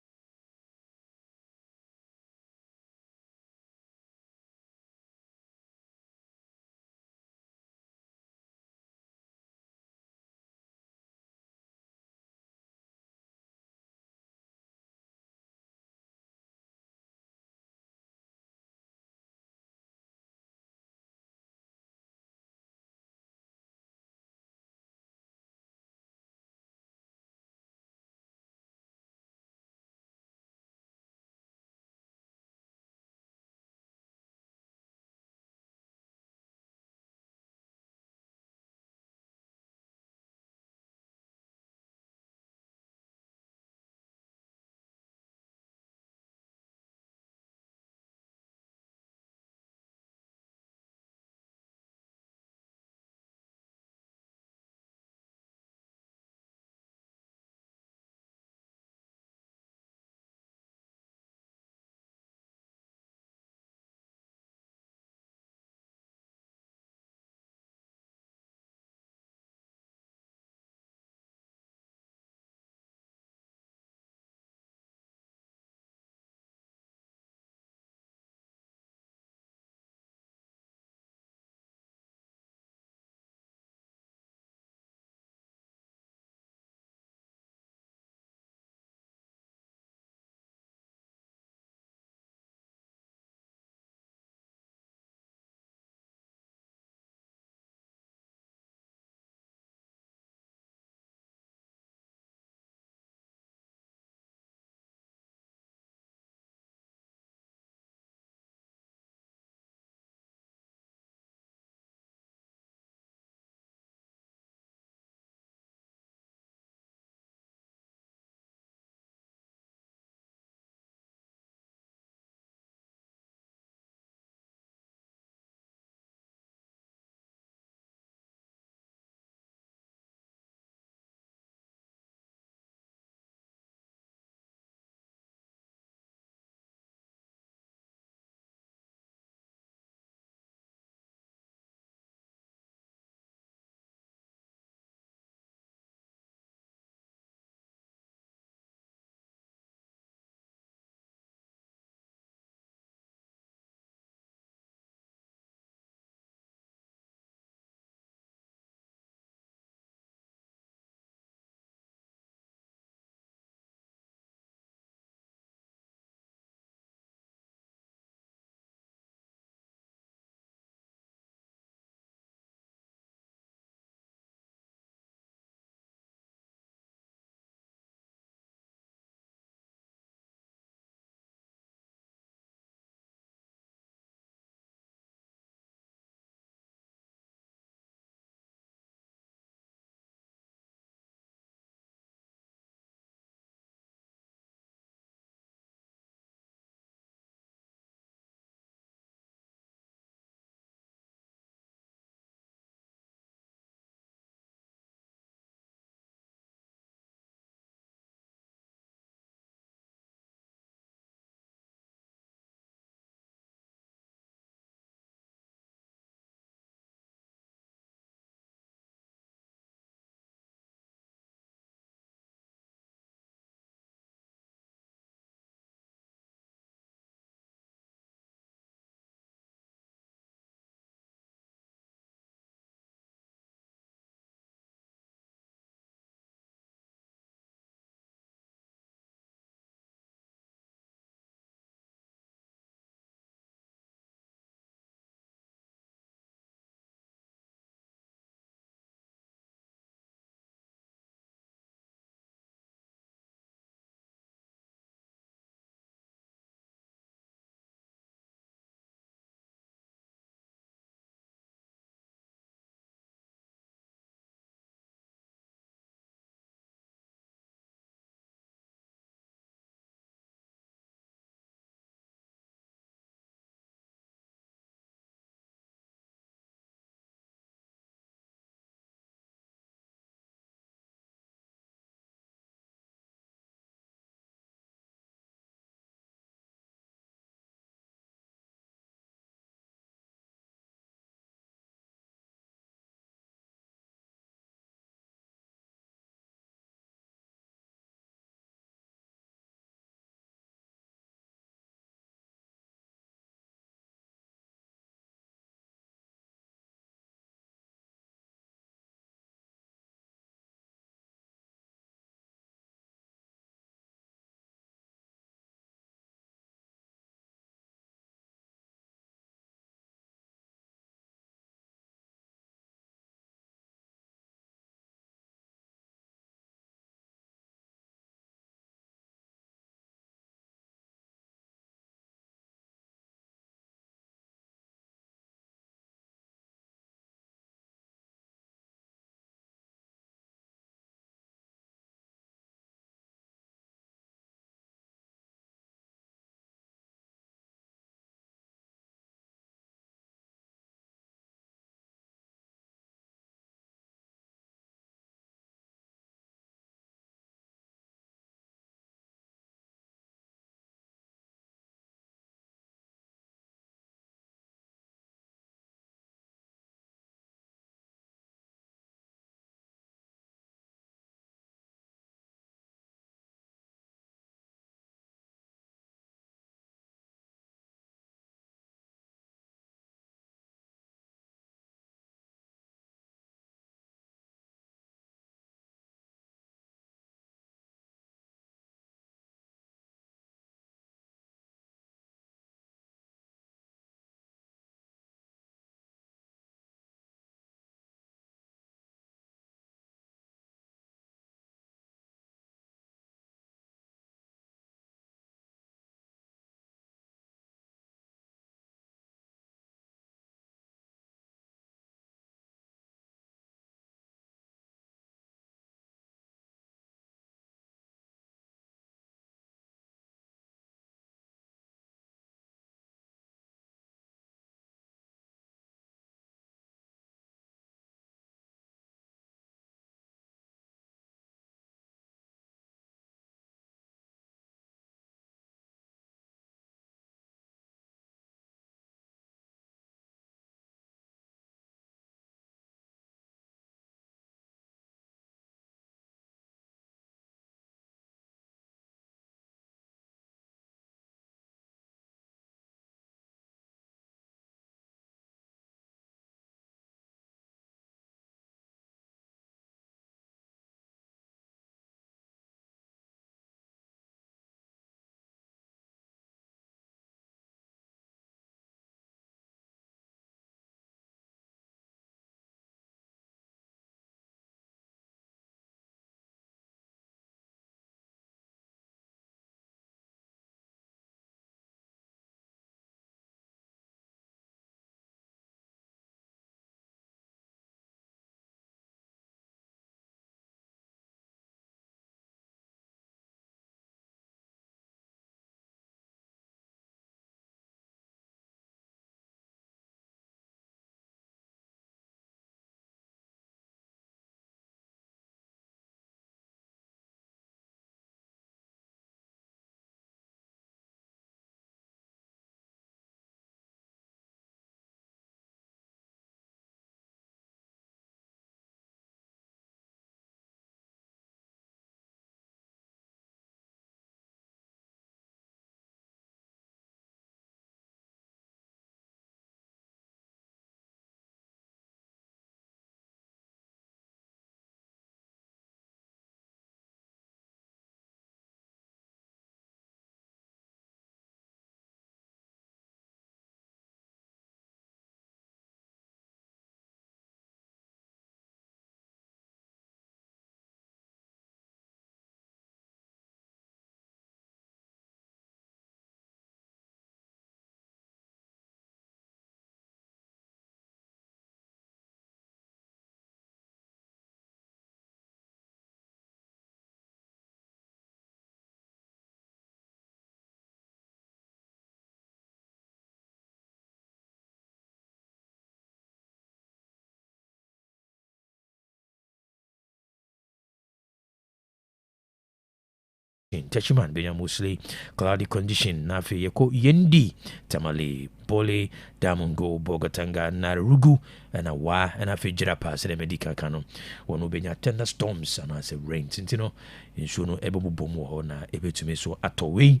Techiman benya mostly cloudy condition na afei yɛkɔ Yendi Tamale Pole Damungo Bogatanga Narugu and Awa and afei Jirapa sɛ dɛ mɛdi kaka no wɔn benya thunderstorms and as rain nti no nsuo no ɛbɛbɔ bom wɔ hɔ na ɛbɛtumi so atɔ wei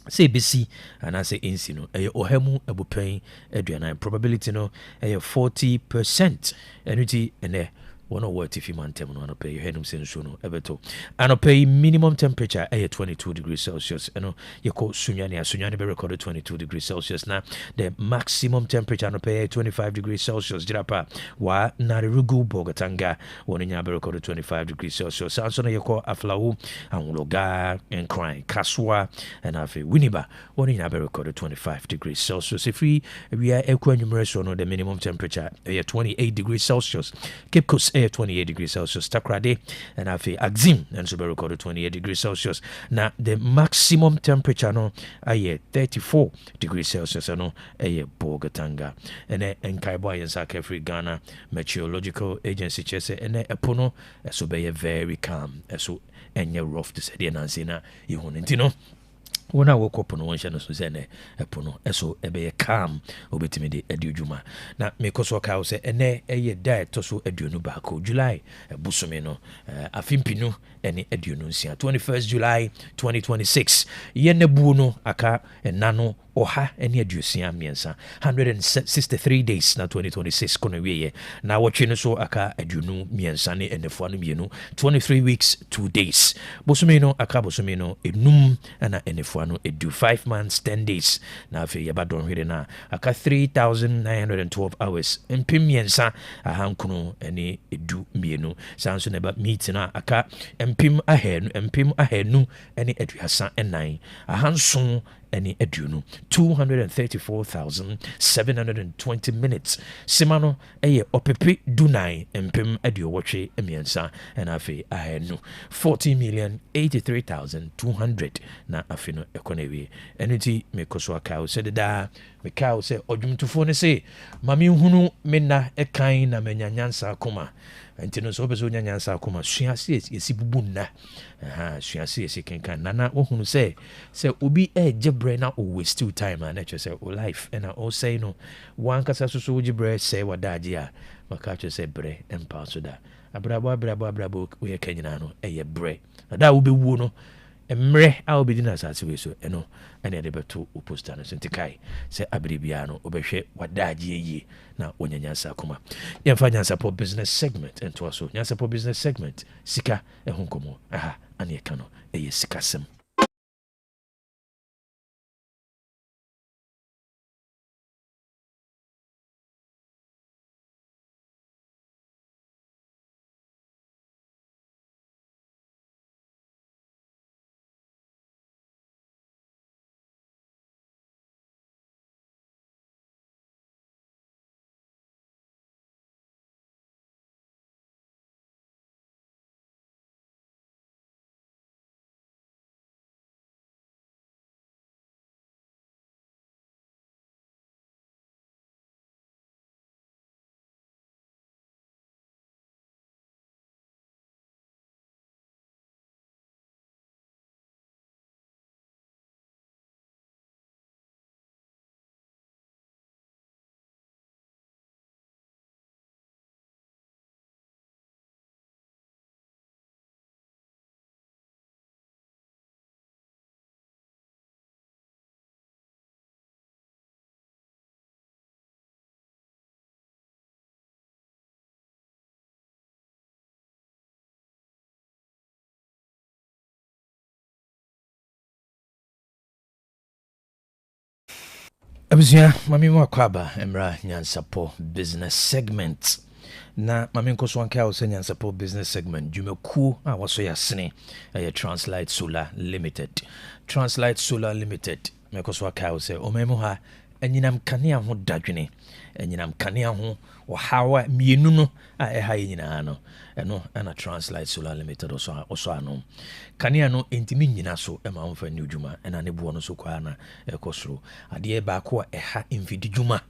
say BC and I say insi no ohemu ebupen aduana probability no 40% enuti ene one of what if you man tem no pay henum senso no ebeto and pay minimum temperature 22 degrees Celsius eno yeko sunyani be recorded 22 degrees Celsius na the maximum temperature no pay 25 degrees Celsius jirapa wa Narugu Bogatanga one nya be recorded 25 degrees Celsius so no yeko aflawo anloga and crying kaswa and afi winiba one nya be recorded 25 degrees Celsius if we are equanimous no the minimum temperature 28 degrees Celsius Cape Coast 28 degrees Celsius Takrade and afi Axim and so be recorded 28 degrees Celsius na the maximum temperature no 34 degrees Celsius no Bogatanga and Nkaibo yensa Kefri Ghana Meteorological Agency chese and epono so be very calm so enye rough to say the nancy na ihunentino when I woke up on one channel, so say epono eso ebe calm obetimi de adwuma na because waka say ene eye diet to so aduonu baako July busome no afimpinu ene aduonu nsia 21st July 2026 yene bu no aka enano oha ene aduosia miensa 163 days na 2026 kono wiye na watwe no so aka aduonu miensa ne enefo no mienu 23 weeks 2 days busome no aka busome no enum na enefo no edu 5 months 10 days na afi yabadon hwere na aka 3912 hours empimiensa ahankuno ene edu mienu sanso ne ba meet na aka empim ahenu ene eduasa enan ahanson any eduno 234,720 minutes simano eye opepe dunai empem edio watche emiensa and afi ahenu 40,083,200 na afino economy eniti mekoso akao said da mekao se odwumtufo ne se mami hunu menna ekan na menyanyansa akoma ntino so bezo nyanyansa akoma suase yesi bubunna suase yesi kenkan nana ohunu se obi ejebre na o waste time and nature say o life and I say no one kasa so ujibre say wadaji a makacho say bre empa so da abrabo we kanyina no eye bre da wo be wu no emre a obi dina asase we so eno ene de beto oposta no sentikai se abribia no obehwe wadaji yi na onyanyansa akoma yemfa Nyansapo business segment ento aso Nyansapo business segment sika ehunkomo ane ka no eye sikasem Abuzia mami mo akwaba emra Nyansapo business segment na mami nkoso anka o Nyansapo business segment dwumaku a waso yasene Translight Solar Limited mekoso aka o omemu ha enyinam kanea ho dadwene enyinam kanea ho hawa mienu no a eha nyina no eno ana Translight Solar Limited oso ano kanea no entimi nyina so ema ho fa ni udwuma ena ne bo no so kwa na ekosoro ade ba ko eha mfidi dwuma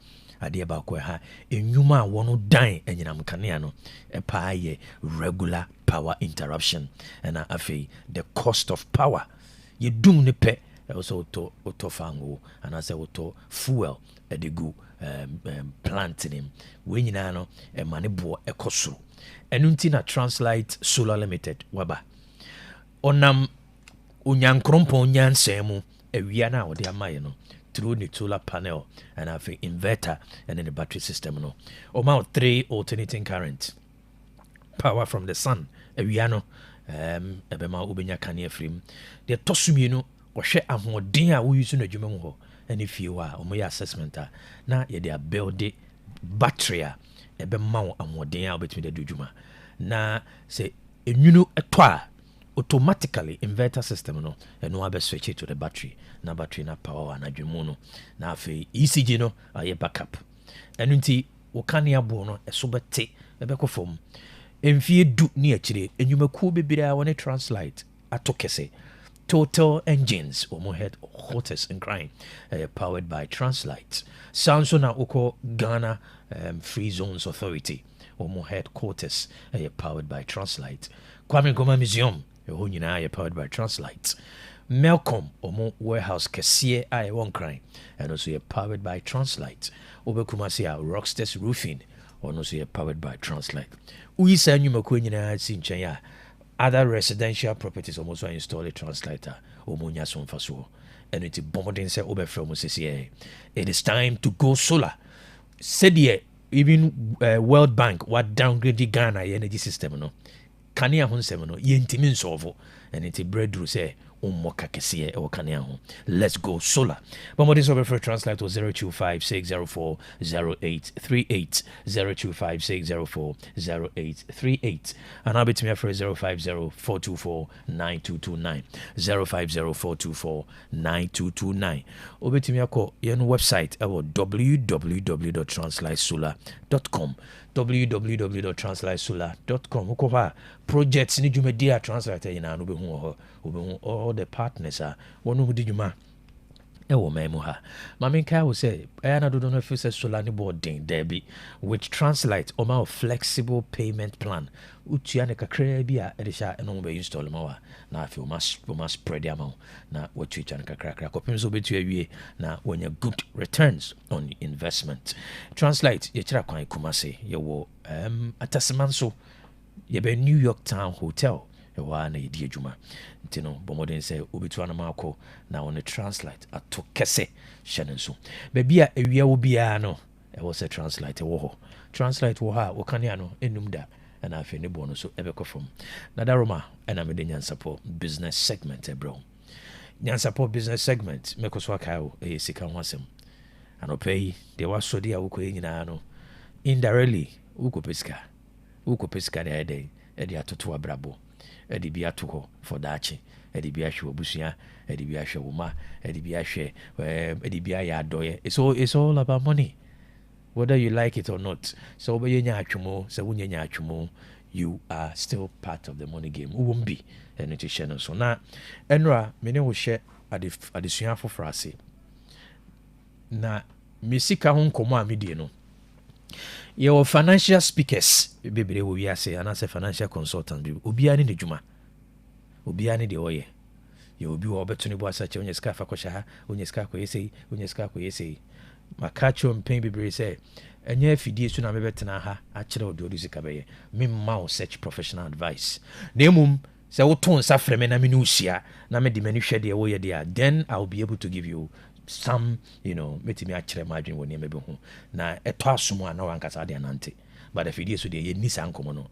adeɛ baako ha enwuma a wɔn dan enyinam kanea no ɛpaa yɛ regular power interruption ɛna afei the cost of power yɛ dum ne pɛ ɛwɔ sɛ wotɔ fango anaasɛ wotɔ fuel ɛde gu plant nim wei nyinaa no ɛma ne boɔ ɛkɔ soro ɛno nti na Translight Solar Limited waba ɔnam onyankrompɔn nyansɛn mu awia no a wɔde amayɛ no through the solar panel and have an inverter and then the battery system no about 3 alternating current power from the sun awia no ebema obenya kane afrim de tosumi no wɔhwɛ ahoɔden a woyi so no adwuma mu hɔ ɛne fie hɔ a ɔmo yɛ assessment a na yɛ de build battery a ɛbɛma wo ahoɔden a wobɛtumi de adwuma na sɛ enwunu ɛtɔ a automatically inverter system no and no abe switch it to the battery na battery na power na dwemu no na afei ECG no aye backup enu nti wo kane abo no eso bete ebekɔ fam emfie du ne akire enyumakuo bebira wone Translight atokese Total Engines omo head hottest and crying powered by Translight sounds na uko Ghana Free Zones Authority omo headquarters powered by Translight Kwame Nkrumah Museum who nyinaa powered by Translight Melcom omo warehouse kɛseɛ a ɛwɔ Nkran and also powered by Translight Obekumasi a Rockstars Roofing ɔno also powered by Translight uyisa nyumakuo nyinaa si nkyɛn a other residential properties almost are installed Translight omo nya so mfa so and it bombarding sɛ obɛfrɛ mo sɛsɛ it is time to go solar said even World Bank what downgrade Ghana energy system no kanea ho nsɛm no yɛntimi nsɔɔfo and it breadthrough say ummoka kɛseɛ ɛwɔ kanea ho let's go solar bɔmmɔden sɛ wobɛfrɛ Translight wɔ 0256040838 0256040838 anaa bɛtumi afrɛ 0504249229 0504249229 wobɛtumi akɔ yɛn website ɛwɔ www.translightsolar.com www.translightsolar.com wokɔ hɔ a projects ne dwumadi a Translight nyinaa no wobɛhu wɔ hɔ wobɛhu all the partners a wɔno mu di dwuma ɛwɔ man mu ha mamenka wo sɛ ɛyɛ na dodo no afiri sɛ solar ne boarding dabi with Translight ɔma flexible payment plan wotua ne kakraa bi a ɛde hyɛ ɛno mo install ma wa na afei woma spread ama na watuatwa ne kakrakra kɔpem sɛ wobɛtua awie na wɔnya good returns on investment Translight yɛkyerɛ kwan Kumase yɛwɔ Ataseman so yɛbɛ New York Town Hotel ɛwɔ na yɛdi adwuma nti no bɔmmɔden sɛ wobɛtua no ma akɔ na wɔne Translight ato kɛsɛ hyɛ no nso baabi a awia wo biara no ɛwɔ sɛ Translight ɛwɔ hɔ Translight wɔ hɔ a wɔkanea no ɛnum da ɛna afei ne boɔ no so ɛbɛkɔ fam na daroma ɛna mede Nyansapo business segment ɛbrɛ wo Nyansapo business segment mɛkɔ so akae wo ɛyɛ sika ho asɛm anɔpɛ yi deɛ wasɔde a wokɔyɛ nyinaa no indirectly wokɔpɛ sika de ɛdɛ ɛde atoto abrabɔ ɛde bi ato hɔ for daakye ɛde bi ahwɛ obusua ɛde bi ahwɛ wo ma ɛde bi ahwɛ ɛde bi ayɛ adɔyɛ it's all about money whether you like it or not so wobɛyɛ nya atwemo sɛ wonyɛ nya atwemo you are still part of the money game wowom bi ɛno to hyɛ no so na ɛnora mene wo hyɛ adesua foforɔ ase na me sika ho nkɔmmɔ a medie no yɛwɔ financial speakers bebree wɔ wiase anaasɛ financial consultant bi obiara ne dwuma obiara ne deɛ ɔyɛ yɛ obi wɔ ɔbɛto ne bo asa kyɛ onye sika fa kɔhyɛ ha onye sika kɔyɛ sei onye sika kɔyɛ sei maka kyerɛ mpɛn bebree sɛ ɛnyɛ afidie so na mebɛtena ha akyerɛ wo deɛ ɔde sika bɛyɛ memma wo search professional advice na mmom sɛ woto nsa frɛ me na me ne wohyia na mede m'ani hwɛ deɛ woyɛ deɛ a then I'll be able to give you some metimi akyerɛ ma adwene wɔ nneɛma bi ho na ɛtɔ asom a na wankasa de anante but afidie so deɛ yɛnni saa nkɔmmɔ no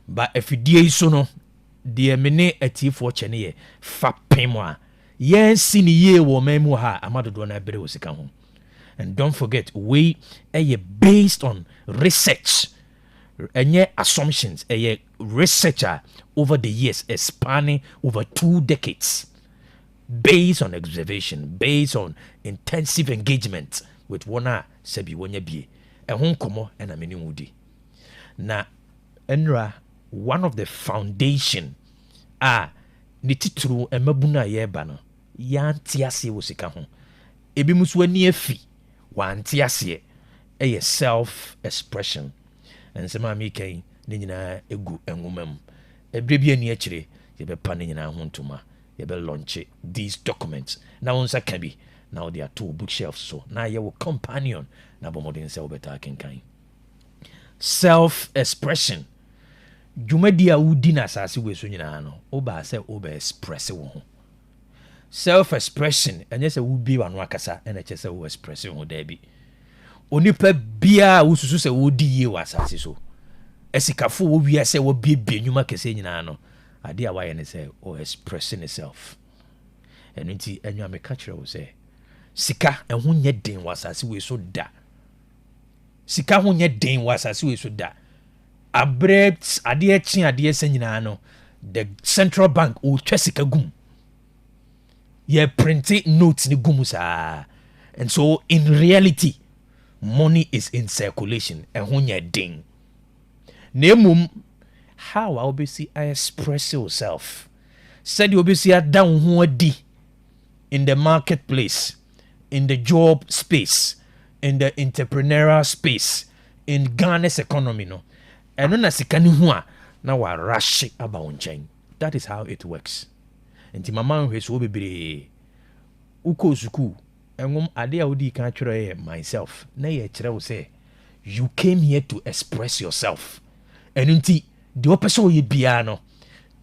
but afidie yi so no deɛ me ne atiefoɔ kyɛ ne yɛ fapem a yɛnsi ne yie wɔ man mu ha ama dodoɔ no abere wɔ sika ho and don't forget we ɛyɛ based on research ɛnyɛ assumptions ɛyɛ research over the years spanning over 2 decades based on observation, based on intensive engagement with one sebi wonya bie ɛho nkɔmmɔ ɛna mene wudi na ɛnra one of the foundation ne tituru ɛmabuna yɛba no yɛante aseɛ wɔ sika ho ebi mu so ani afi wante aseɛ ɛyɛ self expression nsɛm a meka ne nyinaa ɛgu nwoma mu ɛberɛ bi ani akyire yɛbɛpa ne nyinaa ho ntoma yɛbɛlɔnkye these documents na wo nsa ka bi na wode ato bookshelf so na yɛwo companion na bɔmmɔden sɛ wobɛtaa kenkan self expression dwumadi a wodi no asase wei so nyinaa no wobaa sɛ wobɛ express wo ho self expression ɛnyɛ sɛ wobie wano akasa ɛna kyɛ sɛ wo express wo ho daabi onipa biaa wosusu sɛ wodi yie wɔ asase so ɛsikafo wɔ wia sɛ wɔbiebie nnwuma kɛsɛ nyinaa no ade a wayɛ ne sɛ o expressing itself ɛno nti ɛnwa meka kyerɛ wo sɛ sika ɛho nyɛ den wɔ asase wei so da sika ho nyɛ den wɔ asase wei so da abrɛ adeɛ kye adeɛ sɛ nyinaa no the central bank ɔtwa sika gum yɛ printe note ne gum saa and so in reality money is in circulation ɛho nyɛ den na mmom how a wobɛsi express yourself sɛdeɛ wobɛsi ada wo ho adi in the marketplace in the job space in the entrepreneurial space in Ghana's economy no ɛno na sika ne ho a na warahye aba wo nkyɛn that is how it works nti mama nhwɛ so bebree ukɔ sukuu ɛngom ade a wodi ka kyerɛ yɛ myself na yɛ kyerɛ wo sɛ you came here to express yourself ɛno nti deɛ wopɛ sɛ woyɛ biara no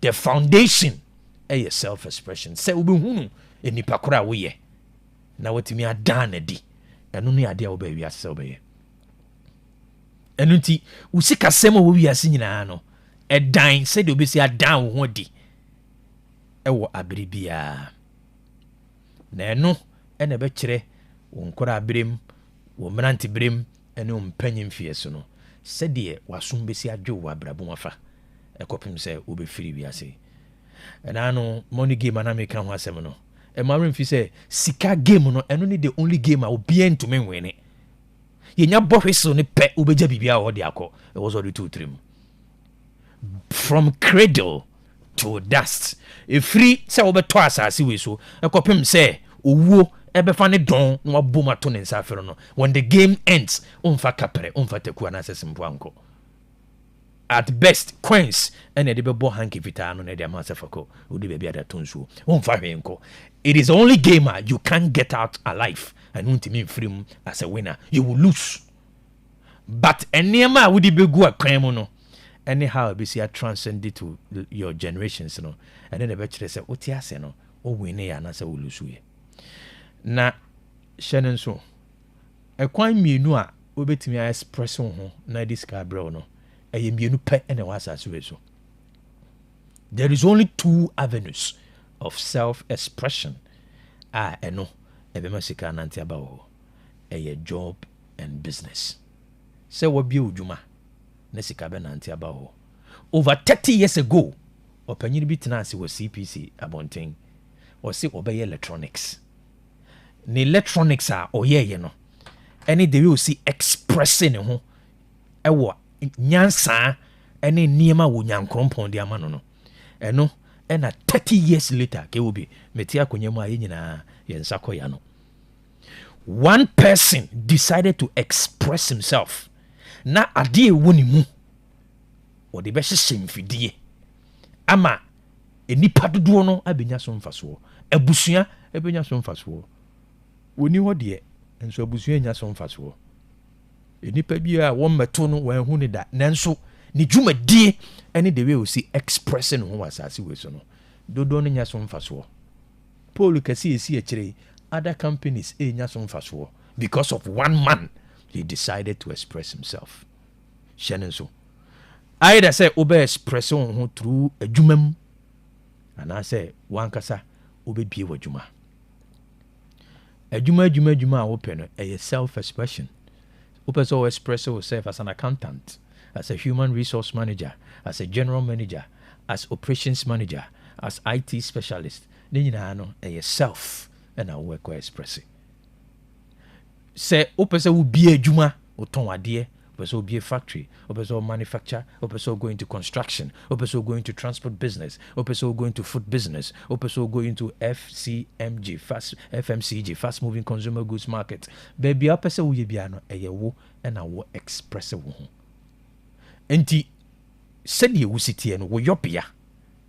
the foundation ɛyɛ self expression sɛ wobɛhunu nipa koro a woyɛ na watumi adan na di ɛno ne ade a wobɛ wiase sɛ wobɛyɛ ɛno nti wo sikasɛm a wɔ wiase nyinaa no ɛdan sɛdeɛ wobɛsi adan wo ho di ɛwɔ abere biara na ɛno ɛna ɛbɛkyerɛ wo nkɔrɔ aberem wo mmerante berem ɛne wo mpanyim fie so no sɛdeɛ wasom bɛsi adwo wɔ abrabɔ mu afa ɛkɔpem sɛ wobɛfiri wiase ɛna no money game ana meka ho asɛm no ɛma remfi sɛ sika game no ɛno ne the only game a obiara ntumi nwene yɛnya bɔhwe so ne pɛ wobɛgya biribia a wɔde akɔ ɛwɔ sɛ ɔde to tirim from cradle to dust ɛfiri sɛ wobɛtɔ asase wei so ɛkɔpem sɛ owuo ɛbɛfa ne dɔn na wabom ato ne nsa afɛro no when the game ends womfa kapɛrɛ womfa taku anaasɛ simpo ankɔ at best coins ɛna ɛde bɛbɔ hanky fitaa no na ɛde ama sɛ fakɔ wode baabi ada to nsuo womfa hwee nkɔ it is the only game you can't get out alive and wontimi mfiri mu as a winner you will lose but nneɛma a wode bɛgu akwan mu no anyhow ɛbɛsi a transcend to your generations no ɛne na ɛbɛkyerɛ sɛ wote ase no wowine yɛ anaasɛ wo lose yɛ na hyɛ no nso ɛkwan mmienu a wobɛtumi a express wo ho na ɛde sika brɛ wo no ɛyɛ mmienu pɛ ɛna ɛwɔ asase wei so there is only two avenues of self expression a ɛno ɛbɛma sika nante aba wɔ hɔ ɛyɛ job and business sɛ wabie wo dwuma na sika bɛnante aba wɔ hɔ over 30 years ago ɔpanyini bi tena ase wɔ CPC abɔnten ɔse ɔbɛyɛ electronics ne electronics a ɔyɛɛyɛ no ɛne the way ɔsi express ne ho ɛwɔ nyansaa ɛne nneɛma wɔ nyankoropɔn de ama no no ɛno ɛna 30 years later kɛwobi mete akonnwa mu a yɛ nyinaa yɛn nsa kɔ ya no one person decided to express himself na adeɛ ɛwɔ ne mu wɔde bɛhyehyɛ mfidie ama nipa dodoɔ no abɛnya so mfasoɔ abusua abɛnya so mfasoɔ wɔni hɔ deɛ nso abusua nya so mfasoɔ nipa bi a wɔn mɛto no wɔn ho ne da nanso ne dwumadie ɛne the way osi express no ho wɔ asase wei so no dodoɔ no nya so mfasoɔ paul kɛse esi akyire other companies nya so mfasoɔ because of one man he decided to express himself hyɛ no nso either sɛ wobɛ express wo ho through adwuma mu anaasɛ wankasa wobɛbie wɔ adwuma adwuma a wopɛ no ɛyɛ self expression wopɛ sɛ wo express yourself as an accountant, as a human resource manager, as a general manager, as operations manager, as IT specialist ne nyinaa no ɛyɛ self ɛna wowɛkɔ express sɛ wopɛ sɛ wobie adwuma wotɔn adeɛ wopɛ person be a factory, or person manufacture, or person go into construction, or person go into transport business, or person go into food business, or person go into FMCG, fast moving consumer goods market. Baby, a person will be an wo and I will express wo. Enti said you city and wo yopia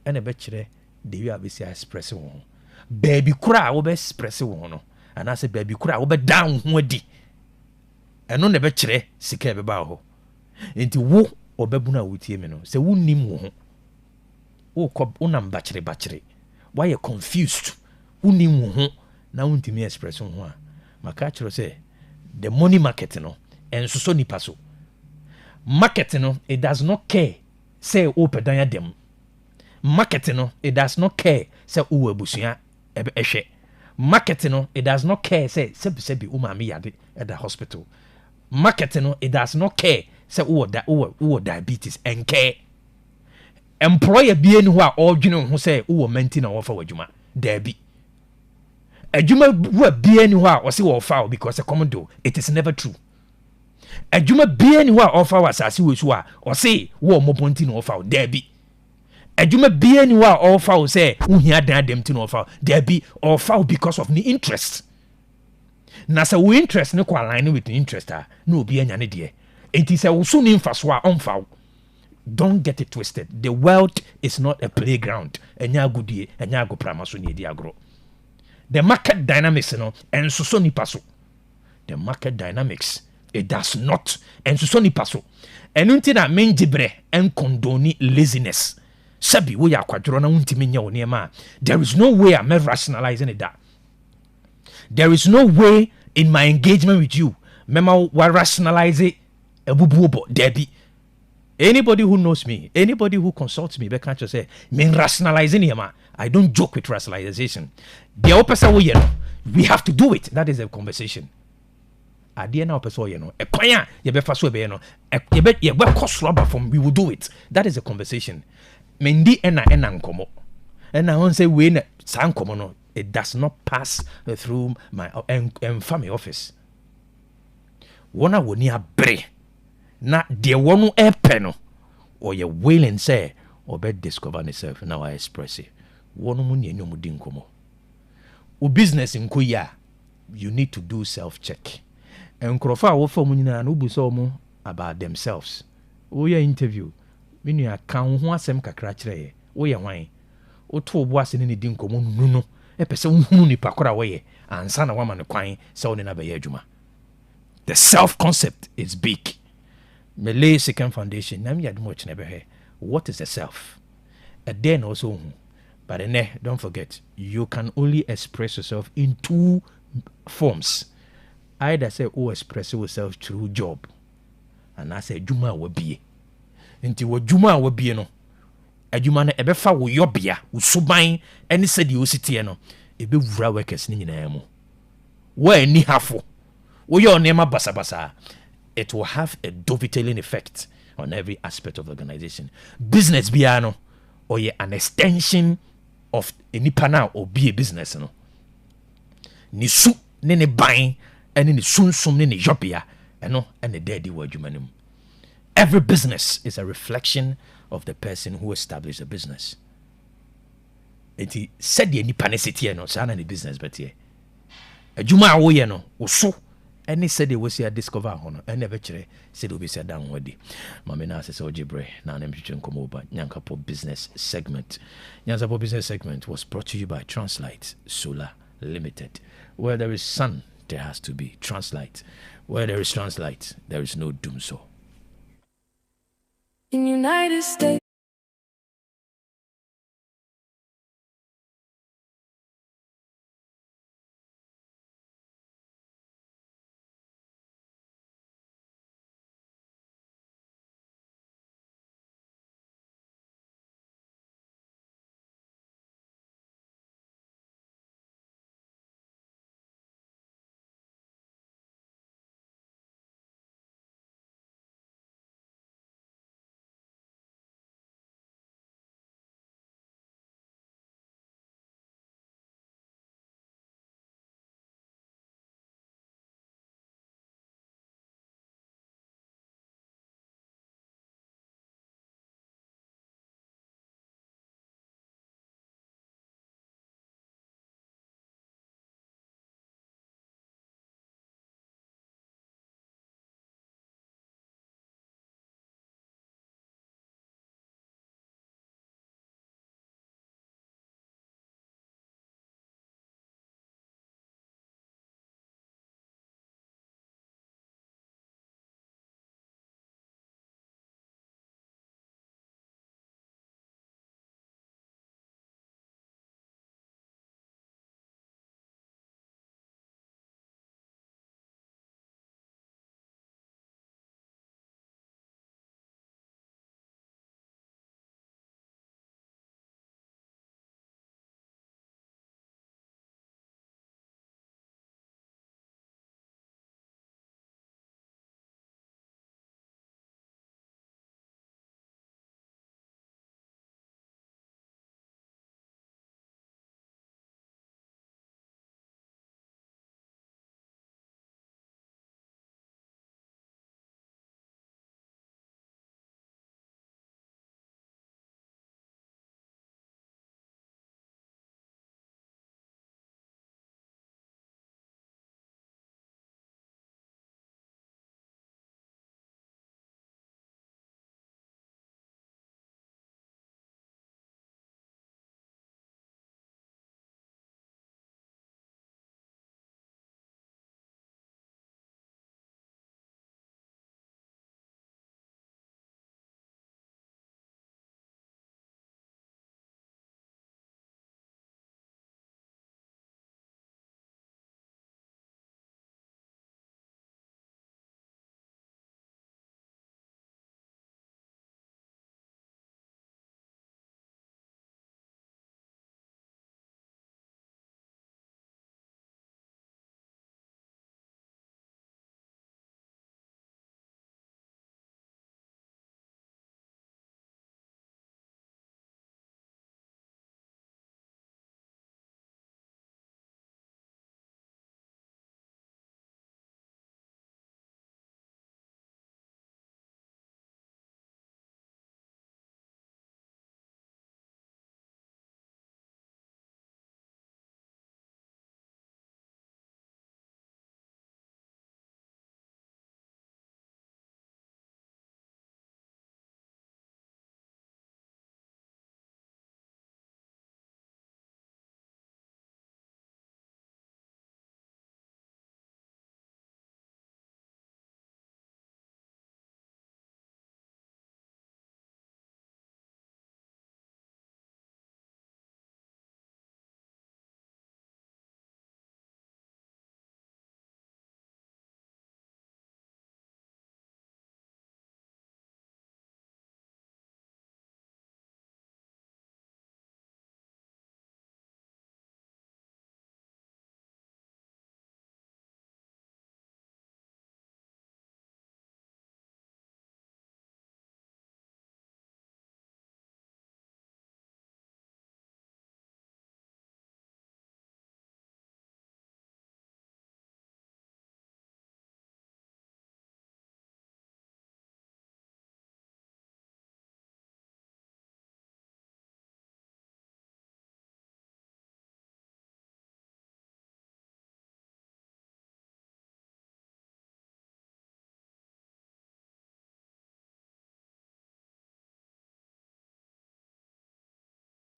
and a betchere de you have express wo. Baby kura wo be express wo no. And I say baby kura wo be down ho di. Eno ne betchere sika be ba ho. Enti wo obebuna wotie me no. Se wo nim wo ho. Wo ko unam bachere. Why you confused? Wo nim wo ho na wontimi express wo ho a. Maka chiro say the money market no enso so nipa so. Market no, it does not care say opedan dem. Market no, it does not care say uwabusua ehwe. Market no, it does not care say sebi umami yade at the hospital. Market no, it does not care say uwo diabetes and care. Employer bi eni ho a odwene ho say uwo maintain na wofa wadwuma. There be adwuma wo bi eni ho a o say wo fa because a commando, it is never true. Adwuma bia ni wa offer wa asase we so a o say wo mobonti no offer there be. Adwuma bia ni wa offer o say uhia dan dem ti no offer there be offer because of the interest. Na say we interest ne ko align with the interest no obi anya ne de. Enti say wo so ni mfa so a onfa. Don't get it twisted. The world is not a playground. Enya agudie, enya agoprama so ni di agro. The market dynamics no enso so nipa so. The market dynamics it does not. And so nipa so. And unti na menjibre and condone laziness. Sabi we are kwadro na untimi nya onema. There is no way I'm rationalizing it that. There is no way in my engagement with you. Mema wa rationalize it ebubuobo debi. Anybody who knows me, anybody who consults me, can't just say, me rationalizing him. I don't joke with rationalization. The opposite way, we have to do it. That is a conversation. Adia na opeso ye no ekwan ye be fa so be no ye be cost rubber from we will do it. That is a conversation. Mendi ena nkomo ena won say we na san nkomo no it does not pass through my family office. Wona woni abre na de wonu epe no or ye willing say or be discover yourself now I express it. Wonu mu ne nyomu di nkomo. O business nkoya you need to do self check. And Krofa wo for munyina no buso mu about themselves. Wo ya interview. Minu ya kan ho asem kakra kire ye. Wo ye hwan. Wo to obo ase ne di nkomo nunu. E pese hunu ni pakora wo ye. Ansa na wama ne kwan se wo ne na be ye adwuma. The self concept is big. Me lay second foundation. Na me yad much ne be he. What is the self? A then also but don't forget you can only express yourself in two forms. Either say express yourself through job and I say juma wo bie nti wo juma wo bie no adwuma no ebefa wo yobia wo suban ene se de ositie no ebe wura workers ni nyina mu wo ani hafo wo yo nema basabasa it will have a dovetailing effect on every aspect of the organization. Business bia no or ye an extension of enipa na or be a business no ni su ne ban and in the sunsum in the jobia and the daddy word humanum. Every business is a reflection of the person who established the business. It said the nipanicity no sana the business but here. A juma wo no so any said they was here discover hono and never chere said will be said down wadi. Mama na say ojibre na na mtwe nkomo ba Nyansapo business segment. Nyansapo business segment was brought to you by Translight Solar Limited. Where there is sun there has to be Translight. Where there is Translight, there is no doom so. In United States.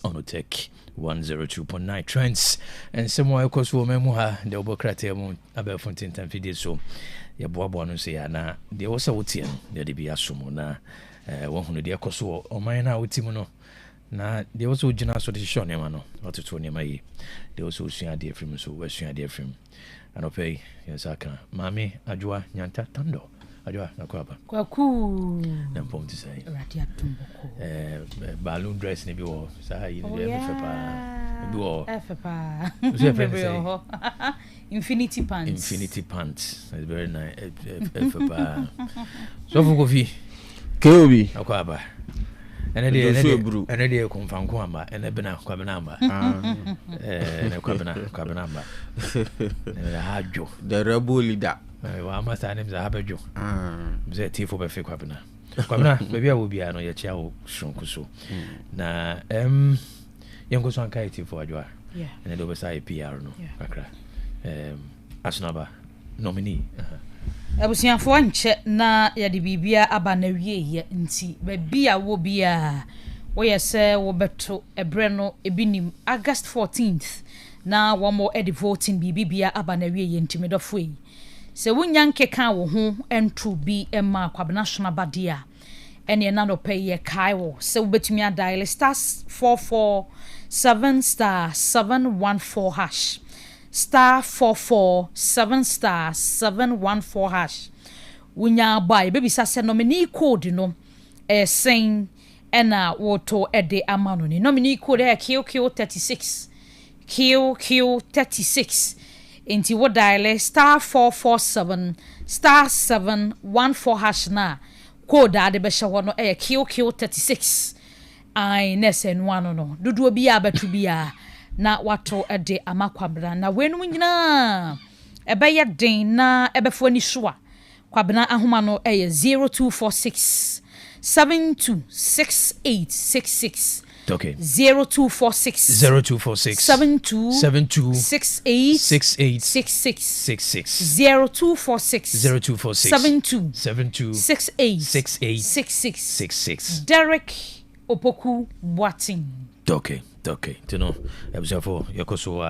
on Otec 102.9 Trends and somewhere across women ha the Obokrate about Fontaine and Video so ya boabo no say na de wo sa wotie no de bi asomo na wo hunu de akoso o man na wotie mu no na de wo so gina so de hwehwe ne ma no ototo ne ma yi de wo so sua de afrim so wa sua de afrim anopei yesaka mami adwoa nyanta tando adwoa na kwaba Kwaku na mpom ti sai radia tumboko balloon dress ne bi wo sa yi ne be fepa bi wo fepa Infinity pants. It's very nice. So for coffee. Kobi. Akwaba. Ene de konfanko amba ene bena kwabena amba. Ene kwabena amba. Hajo. The rebel leader. Wa amasa nem za habejo. Mze tifo be fe kwabena. Kwabena baby a wo bia no ye chia wo shonko so. Na yengo so anka tifo adwa. Yeah. Ene do be sai PR no. Akra. Asnaba nominee abusiafo nche na yade bibia aba na wie ye nti ba bia wo bia wo yese wo beto ebre no ebinim August 14th na wo mo edi voting bibia aba na wie ye nti medofo yi se wonya nkeka wo ho entru bi ema kwabena national badia ene na no pay ye kai wo se wo betumi dial *447*714# *447*714# wunya buy baby sase nominee code no sen ena woto ede amano ni nominee code QQ36 QQ36 enti wo dial *447*714# na code ade be hye wono QQ36 ai nesen wano no dudu obi abatu bia na wato ede amakwabra na wenu nyina ebeye den na ebefo ni soa kwabena ahoma no 0246 726866 okay 0246 72 6866 Derek Opoku Boateng. Okay. Tino ebusafo yakoso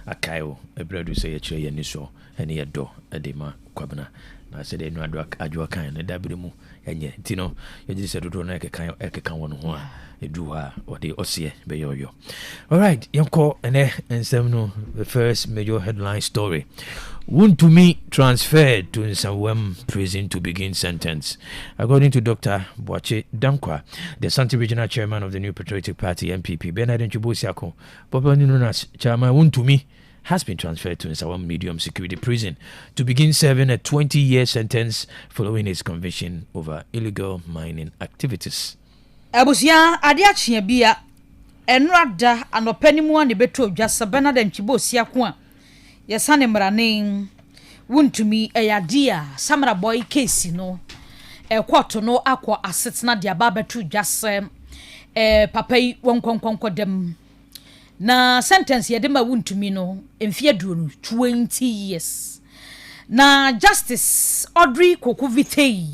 akayo ebredu say ye ye niso ene ye do edema kwabena na se de nu adwa kan na dabire mu enye tino ye ji se dodo na ekeka wono ho a edu ha ode osie be yoyo. All right, yanko ene ensem no the first major headline story. Wontumi transferred to Nsawam prison to begin sentence. According to Dr. Boache Dankwa, the Asante Regional Chairman of the New Patriotic Party, MPP, Bernard Nchibosiako, popularly known as Chairman Wontumi, has been transferred to Nsawam Medium Security Prison to begin serving a 20-year sentence following his conviction over illegal mining activities. Abusia adiachia bia enrada anopanimu ane beto dwasa Bernard Nchibosiako yesane mrane Wontumi eyadia samra boy case no kwato no akwa asetna dia babetu dwase papai wonkonkonko dem na sentence yede ma Wontumi no emfie duonu 20 years na Justice Audrey Kokuvitei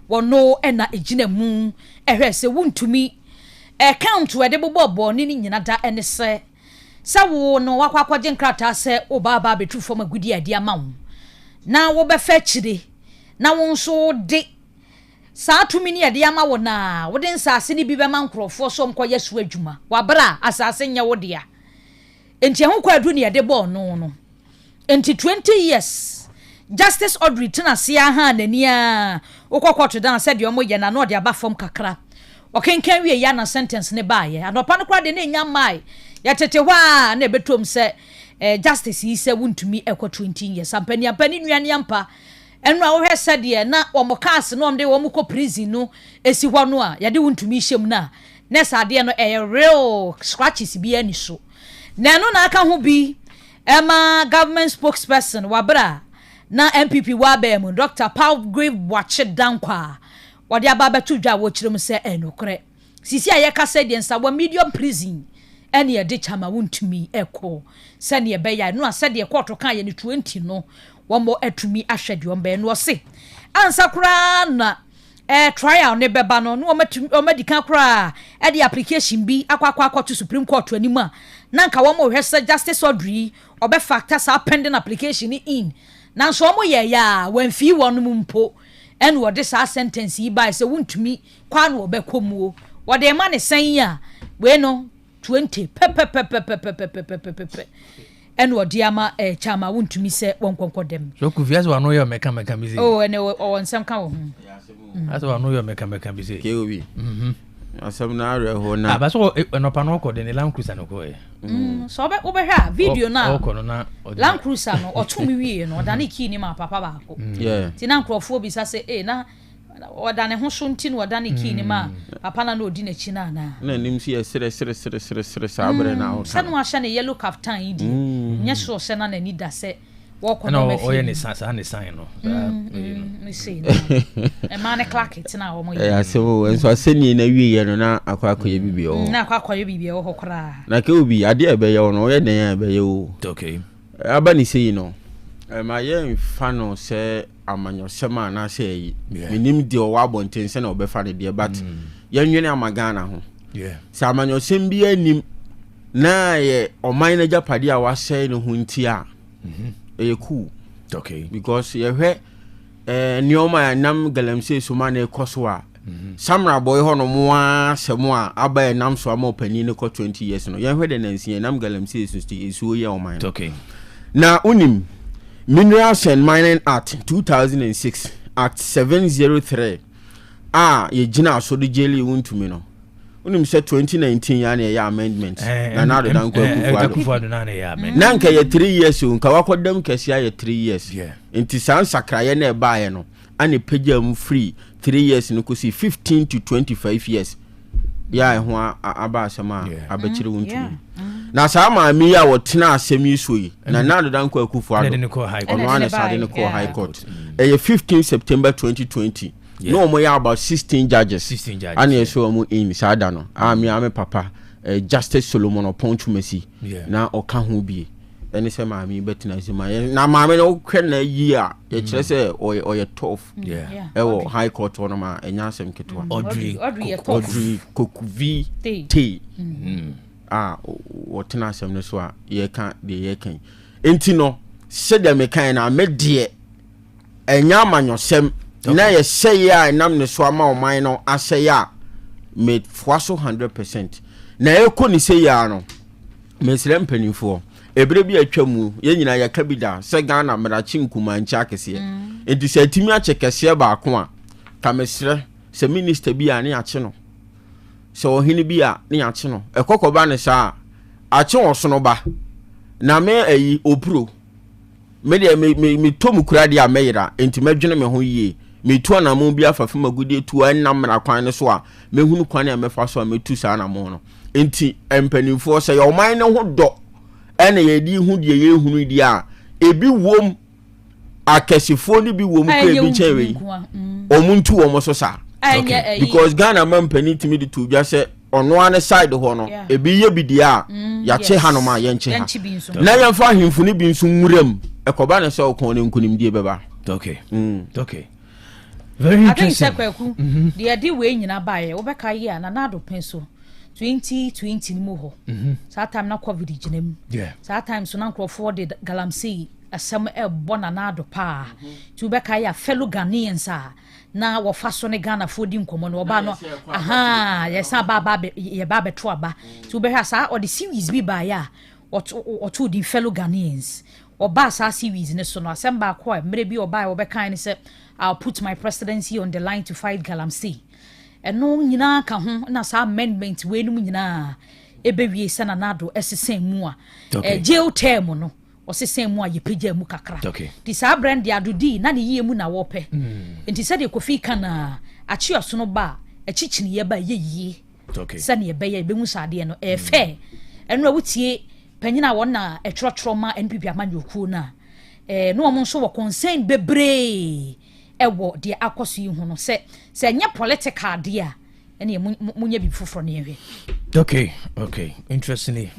wono ena ejina mu ehwese Wontumi count wede bobo ni nyina da ene se sawo no wakwakwaje nkrata se obaba betu fom agudi ade amawo na wo be fa chire na wo nso de saa tumi ni ade amawo na wo de nsase ni bi be mankrofo so mkoye so adwuma wabra asase nya wo de a enti ho kwa adu ni ade bo no enti 20 years Justice Audrey tenase ha nani a okwakoto dan se de omo ye na no de aba fom kakra okenkan wie ya na sentence ne baaye anopa no kwa de na nya mai ya tete wa na betom se Justice yi se Wontumi ekwa 20 years ampani nuane ampa enu a wo hwese de na omo case no omde wo ko prison no esi hɔ no a ya de Wontumi hyem na sa de no real scratches bi ani so na no na aka ho bi government spokesperson wabra na MPP wa ba mu Dr. Paul Grave Boache Dankwa wode ababetu dwa wo kirem se enokre sisi ayeka se de nsa wa medium prison ene ye de chama Wontumi eko se ne be ya no ase de court kan ye ne 20 no wo mo atumi ahwede wo be no se ansa kura na trial ne beba no no omedi kan kra the application bi akwa to Supreme Court anima na nka wo mo hwese Justice Audrey obe factor sa pending application in na so mo ye ya wan fi won mumpo en wo de sa sentence yi by se wuntumi kwa no obekomuo wo de ma ne san ya we no 20 pe en wo de ama chama wuntumi se wonkonko dem so ku fias wa no ye meka bi se oh ene wo nsem ka wo hu that's wa no ye meka bi se keobi asem na are ho na ba so no pa no ko de ne Land Cruiser no ko e so obe ha video na ko no na Land Cruiser no otumi wie no da ne ki ni ma papa ba ko ti na nkrofo bi sa se na oda ne ho so nti no oda ne ki ni ma papa na odi na chi na nim si sere sa bre na ho sa no ahye ne yellow kaftan idi nya so se na ni da se wo ko no mafi oye ne sa ne sign no me see e ma ne clock it na wo mo so enso aseni na wie no na akwa bibi o na akwa bibi o ho kra na ke obi ade e be ye no oye den e be ye o okay aba ni sei no ma ye fa no se amanyo sema na se yi minim de o wa bonten se na obefa ne de but ye nwene amagana ho se amanyo sem bi anim na ye oman na japade a wa se no hunti a cool okay because ye hwe nioma ya nam galamse so ma na ekoso a samra boy ho no mo a semo a aba nam so ama opani ne ko 20 years no ye hwe de nansi nam galamse so so ye oman okay na unim Minerals and Mining Act 2006 Act 703 ye jina so de jeli wuntumi no unim se 2019 ya na ya amendment na na do dan Kwaku na ya amendment na nka ye 3 years nka wakodam kasia ye 3 years enti san sakraye na e baaye no ane pagya mu free 3 years no kosi 15 to 25 years ya ho aba asema abachire wuntumi na sa ma mi ya wotena asemi so yi na na do dan Kwaku ono ane sade ne ko high court 15 September 2020 no mo ya about 16 judges and yes so mo in sada no me papa Justice Solomon Oponchumesi na oka ho bi ene se ma mi betina zima na ma me no kwen na yi a ye kire se oye tough wo high court ono ma enya asem ketwa Audrey Kokuvi T wotena asem no so a ye ka de ye kan enti no se de me kan na me de enya amanyosem na ye say ya nam ne so ama o man no asay ya me fwaso 100% na eko ni say ya no me sire mpanimfo ebre bi atwamu ye nyina ya kabida se Ghana mrachi nkuma ncha akese enti se timi achekese ba ko a ka me sire se minister bi a ne ache no se ohini bi a ne ache no ekokoba ne sa ache wosono ba na me ayi opro me de me tomu kura de a meyira enti medwene me ho yie me tu na mo bi afafa magudi tu anam na kwan ne so a me hunu kwan a mefa so a metu sa na mo no enti empanimfo se yo man ne ho do ene ye di hu de ye hunu di a ebi wom akesifo ni bi wom ko ebi chewe omuntu wo mo so sa because Ghana man pani timi di tu bia se ono ane side ho no ebi ye bi dia ya che hanoma ye nche ha na ye fa himfu ni bi nso nwuram ekoba ne se okon ne nkunim die beba okay okay very interesting. I think Kwaku the idea we nyina bae wo beka ye na na do penso 2020 ni mo ho sa time na covid ginem sa time so na nkrofo de galamsey asem ebo na do pa tu beka ye fellow Ghanaians na wo fa so ne Ghana fo di nkomo no oba no yes ba ye ba beto aba tu beka sa o the series bi ba ya o to di fellow Ghanaians oba sa series ne so no asem ba ko mre bi oba wo beka ni se I'll put my presidency on the line to fight galamsey eno nyina ka ho na sa amendment we nu nyina ebewie se na nado esesen mu a jail term no osesen mu a yepagya mu kakra di sa brand dia dodi na ne yie mu na wo pe enti se de kofi kana achi oso no ba achichini ye ba ye se ne ye be ye be mu sade no fair eno awutie panyina won na etrotro ma NPP amanyoku na no mo nso wo concern bebre ewo de akoso yi hu no se nya political dia ene munya bi foforo ne yehwe okay interestingly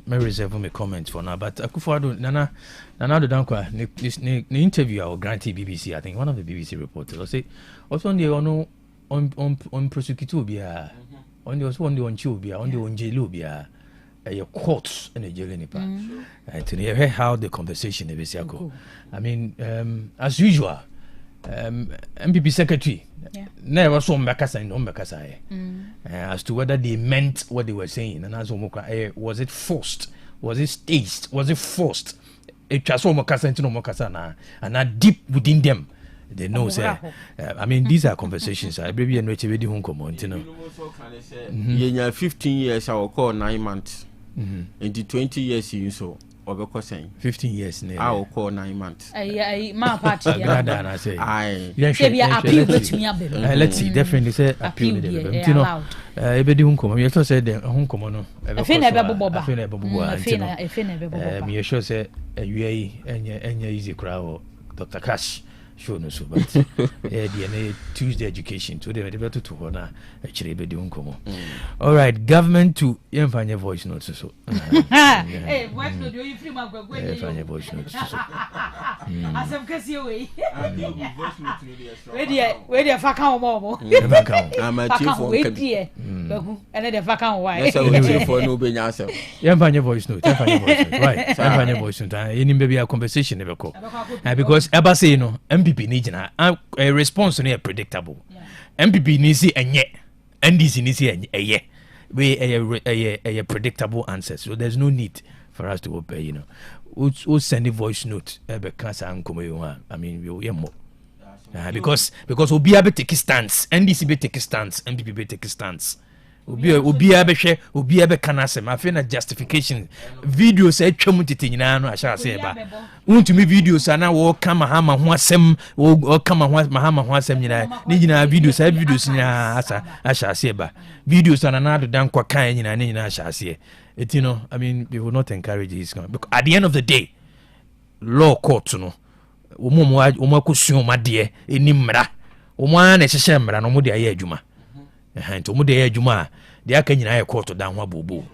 me reserve my comment for now but Akufo-Addo nana do dankwa ne interview our grantee BBC I think one of the BBC reporters say also on the ono on prosecute obia on the on chubia on the on jelubia a courts and a jail nipa to hear how the conversation is. I mean, as usual, MPP secretary never saw Mbakasa and Mbakasa as to whether they meant what they were saying, and as was it forced, was it staged, was it forced? It was Mbakasa into Mbakasa and not deep within them. They know, say, I mean, these are conversations. I believe you know it's already home common, you know. 15 years, I will call 9 months. Into 20 years, you so. 15 years. I will call 9 months. My party. I say, let's see, definitely say appeal. You know, everybody home common. You also said home common. I feel me sure say you easy crowd, Dr. Cash. Sure, no, so but DNA Tuesday education today we better to honor actually be doing come. All right, government to find voice notes so. Hey, voice note you free my go. Find voice notes so. As I'm kasi we. Where the fuck how more. I'm a chief for and the fuck how why. Yes, I will for no be yourself. You find your voice note, right? Find your voice note. Any maybe a conversation never go. Because ever say no MPP needs a response to predictable. MPP needs enye, NDC needs a we predictable answer. So there's no need for us to obey. You know, we'll send a voice note. I mean, we'll hear more because we'll be able to take a stance. NDC be take a stance. MPP be take a stance. Obi ebe kana se ma fe na justification videos e twam tetinyina no asha se ba untumi videos ana wo kama hama ho asem wo kama ho hama ho asem nyina ni nyina videos nyina asa asha se ba videos ana na do dan kwa kan nyina ni nyina asha se it, you know, I mean, we will not encourage this because at the end of the day law court no omo kusun ma de eni mra omo na hyehyɛ mra no mo de aye adwuma nti omo de aye adwuma de aka nyina aye court dan ho abobo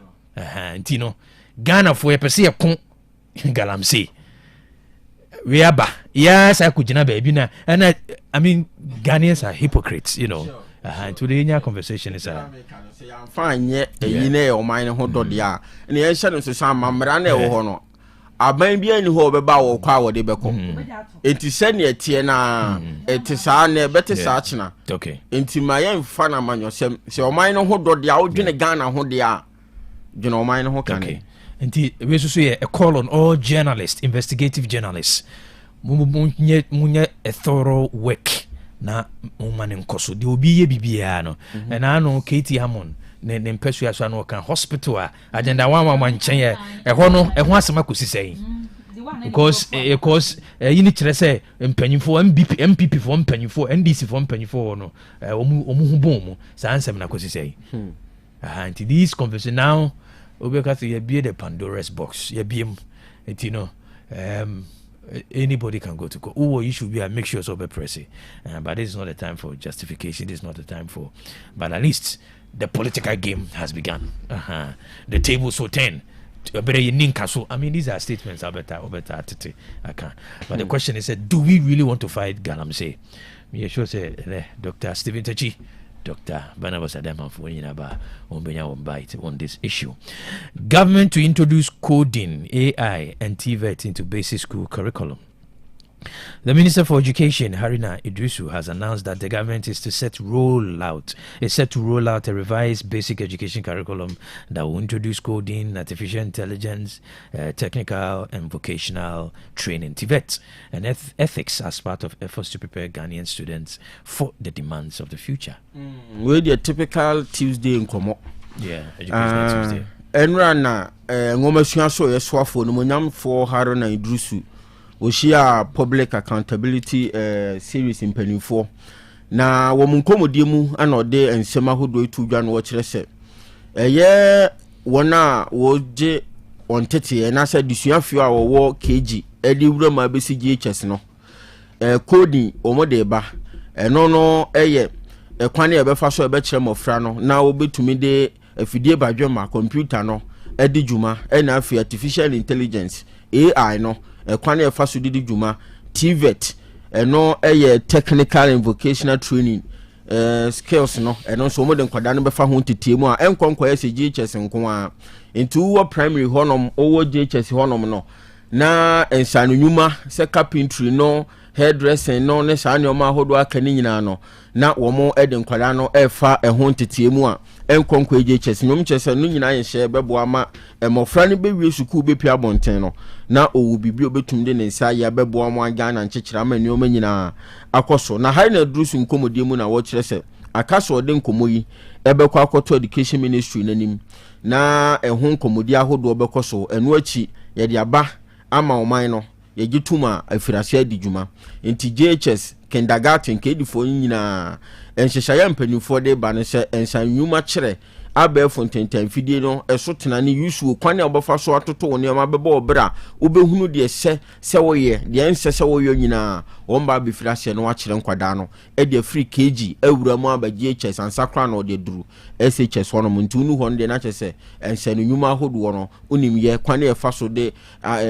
nti no Ghana for ye pese ye kon galamsey we aba yes I could baby na and I mean Ghanaians are hypocrites, you know. Today in your conversation is fine ye yine o mine ho dode a na ye hye no so san mamra na e wo no aban bia ni ho beba wo kwa wo de beko enti se ne tie na eti sa na bete sa china okay enti ma ye mfa na manyosem se o mine ho dode a wo dwene Ghana ho de a dwene o mine ho kan okay enti we so a call on all journalists, investigative journalists, munye a thorough work na umane nkoso de obi ye bibia no na no Katie Hammond ne mpɛso aso no kan hospital a agenda one nkyɛn ye ɛhɔ no ɛho asɛm akosi sɛn because yini kyerɛ sɛ mpanyimfo MPP for mpanyimfo NDC for mpanyimfo no omu hu bom mu saa nsɛm na akosi sɛn anti this conversation now obeka say ye be the Pandora's box ye be it, you know. Anybody can go to court. Oh, you should be make sure so be pressy. But this is not the time for justification. This is not the time for. But at least the political game has begun. The table so turn. I mean, these are statements. I can't. But the question is, do we really want to fight Galamsey? Me sure say Dr. Stephen Tachi, Dr. Barnabas Adama for on this issue. Government to introduce coding, AI, and TVET into basic school curriculum. The Minister for Education, Haruna Idrisu, has announced that the government is set to roll out a revised basic education curriculum that will introduce coding, artificial intelligence, technical and vocational training, TVET, and ethics as part of efforts to prepare Ghanaian students for the demands of the future. We're the typical Tuesday in Komo. Yeah, Education Tuesday. Enrana, Ngomasua so yeswafo no monyam for Haruna Idrisu. Oshia public accountability series in Penifo. Na womunkomodie mu ana ode ensema hodo etudwa no kire se. Eye wona woje ontete na sa disuafio a wo KG edi wura ma besi GHS no. Coding omode ba. No eye kwane e befa so e be kire mofra no na obetumi de afidie badwema computer no edi djuma na afi artificial intelligence AI no kwane e faso didi djuma TVET no technical and vocational training skills no eno so mo de nkwada no befa ho tetiemu a enkonkwa yesi GHS nko a ntu wo primary honom owo GHS honom no na ensanu nyuma se carpentry no hairdressing no ne saa ne oma hodo aka ni nyina no na wo mo ede nkwada no efa ho tetiemu a enkonkwa GHS nyom chese no nyina ye hye bebo ama emofra ne bewie suku bepia bonten no na owu bibi obetum de ne nsa ya bebo ama aga na nchechira ma ne oma nyina akoso na hai na drusu nkomodiemu na wo chese akaso de nkomoyi ebekwa akoto education ministry nanim na ehun nkomodi ahodo obekoso enu achi ye de aba ama oman no ye gituma afirase adijuma enti GHS kindergarten kedifo nyina enhyehya mpanifo de ba ne se ensanyuma kire abe fontentan fidie no eso tena ne yusu kwane obafa so atoto ne ma beba obra obehunu de se woye de ense se woye nyina womba be firase no akire nkwada no e de free kg awura mu abagie chess ansakra no de duru SHS wono muntu nu ho de na chese ensanu nyuma hodo no onim ye kwane e fa so de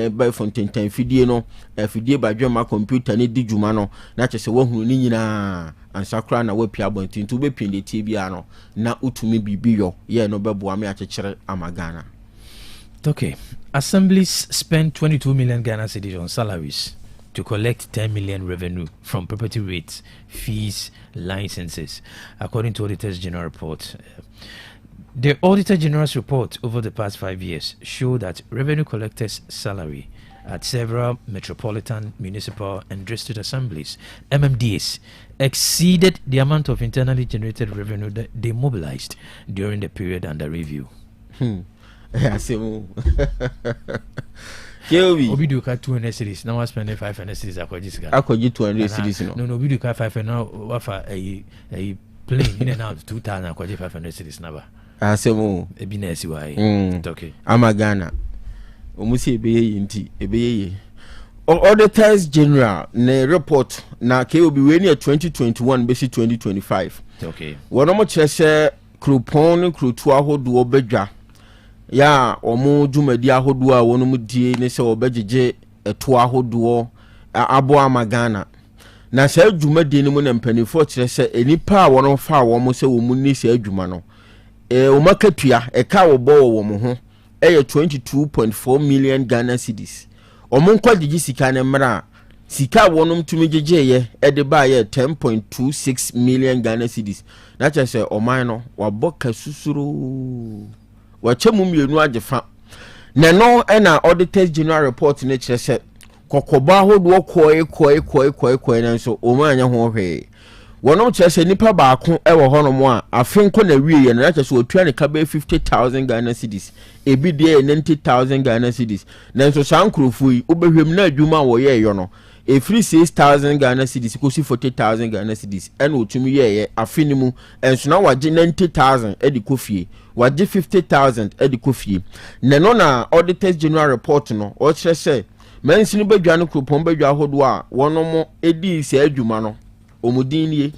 be fontentan fidie no fidie badwema computer ne dijuma no na chese wohunu ni nyina ansakra na wapia bontin tu be pinde tibia no na utumi bibiyo ye no bebo ame akekere amagana. Okay, assemblies spend 22 million Ghana cedis on salaries to collect 10 million revenue from property rates, fees, licenses, according to Auditor's General report. The Auditor General's report over the past 5 years showed that revenue collectors' salary at several metropolitan, municipal and district assemblies, MMDAs, exceeded the amount of internally generated revenue that they mobilized during the period under review. Obi do 200 cities. Now I spend 500 cities. Akoji 200 cities. No, Obi do 500 now. Wafa a plane in and out 2,000. Akoji 500 cities. Never. Asemu. Ebi na esi wai. Okay. Amagana. Omusi ebeye inti ebeye. Auditors General ne report na KOB we ni 2021 besi 2025. Okay. Wono mo kyerese krupon krutu ahodo obedwa ya omo dwumadi ahodo a wono mu die ne se obegege eto ahodo abo amagana na se dwumadi ne mu na mpanifo kyerese enipa a wono fa wo mo se wo mu ni se adwuma no o makatua ka wo bo wo mo ho 22.4 million Ghana cedis. Omon kwa digi sika ne mra sika wonum tumi gege de ba ye 10.26 million Ghana cedis. Na cha se oman no waboka susuru wachemu mienu ajefa na no na Auditors General report ne kire se kokoba hodo koi na so oman anya ho hwe wonom kire se nipa baako wo honom a afenko na wiye na cha se otua ne ka be 50,000 Ghana cedis ebi de 90,000 Ghana cedis na so sankrofo yi obehwem na adwuma wo ye yo no e free 6,000 Ghana cedis ko si 40,000 Ghana cedis en otumi ye afinimu enso na waje 90,000 edi kofie waje 50,000 edi kofie na no na Auditors General report no o kire se mansini badwa no kropon badwa hodo a wonom edi se adwuma no omudinnie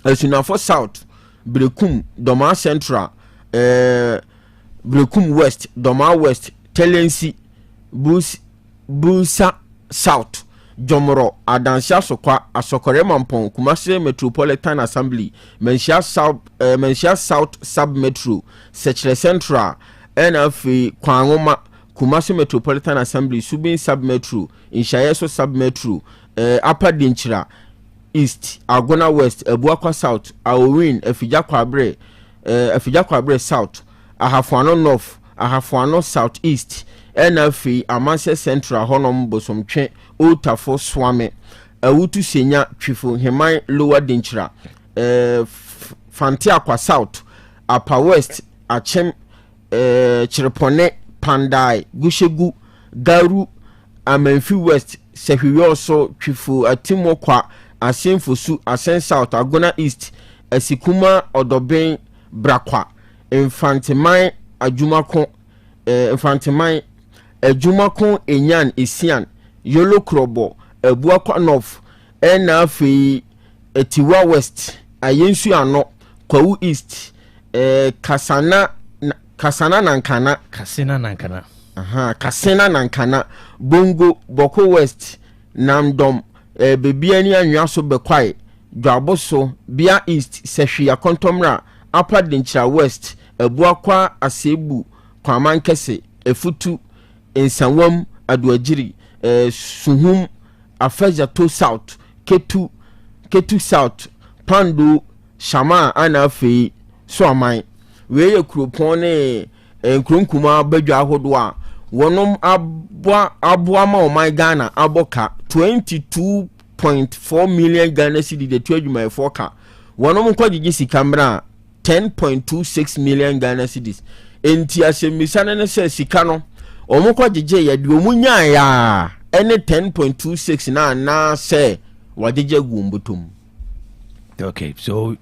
esunafo south Brekum Doma Central Brekum West Doma West Telensi Busa South Jomoro Adansia Sokwa Asokore Mampon Kumasi Metropolitan Assembly Mensia South Sub Metro Sechere Central NF Kwangoma Kumasi Metropolitan Assembly Subin Sub Metro Inshayeso Sub Metro Upper Dinchira East Agona West Ebuakwa South Awin Efijakwabre South Ahafuano North Ahafuano South East NF Amanse Central Honom Bosomtwe Otafo Swame Awutu Senya Twifo Hemai Lower Dinchira Fantiakwa South Upper West Achem Chirepone Pandai Gushegu Garu Amenfi West Sehwiyoso Twifo Atimokwa Asenfosu Asen South Agona East Esikuma Odoben Brakwa Infantimai Ajumako Ajumako Enyan Isian Yolo Krobo Ebuakwa North Enafi Etiwa West Ayensu Ano Kwawu East Kasana Nankana Kasena Nankana Bongo Boko West Namdom Bebiani anwa so bekwai Dwaboso Bia East Sehwia Kontomra Upper Dinchira West Ebuakwa Asebu Kwaman Kese Efutu Ensanwam Aduajiri Suhum Afeja to South Ketu South Pandu Shama Anafe Swamai Weye Krupone Nkrunkuma Bedwa Hodwa Wonom Abuama o my Ghana Aboka 22.4 million Ghana cedi the 12 my foka wonom kwagigi sikamra 10.26 million Ghana cedis enti asemisa ne se sika no omo kwagigi ya de omunya ya ene 10.26 na se wadije gumbutum. Okay, so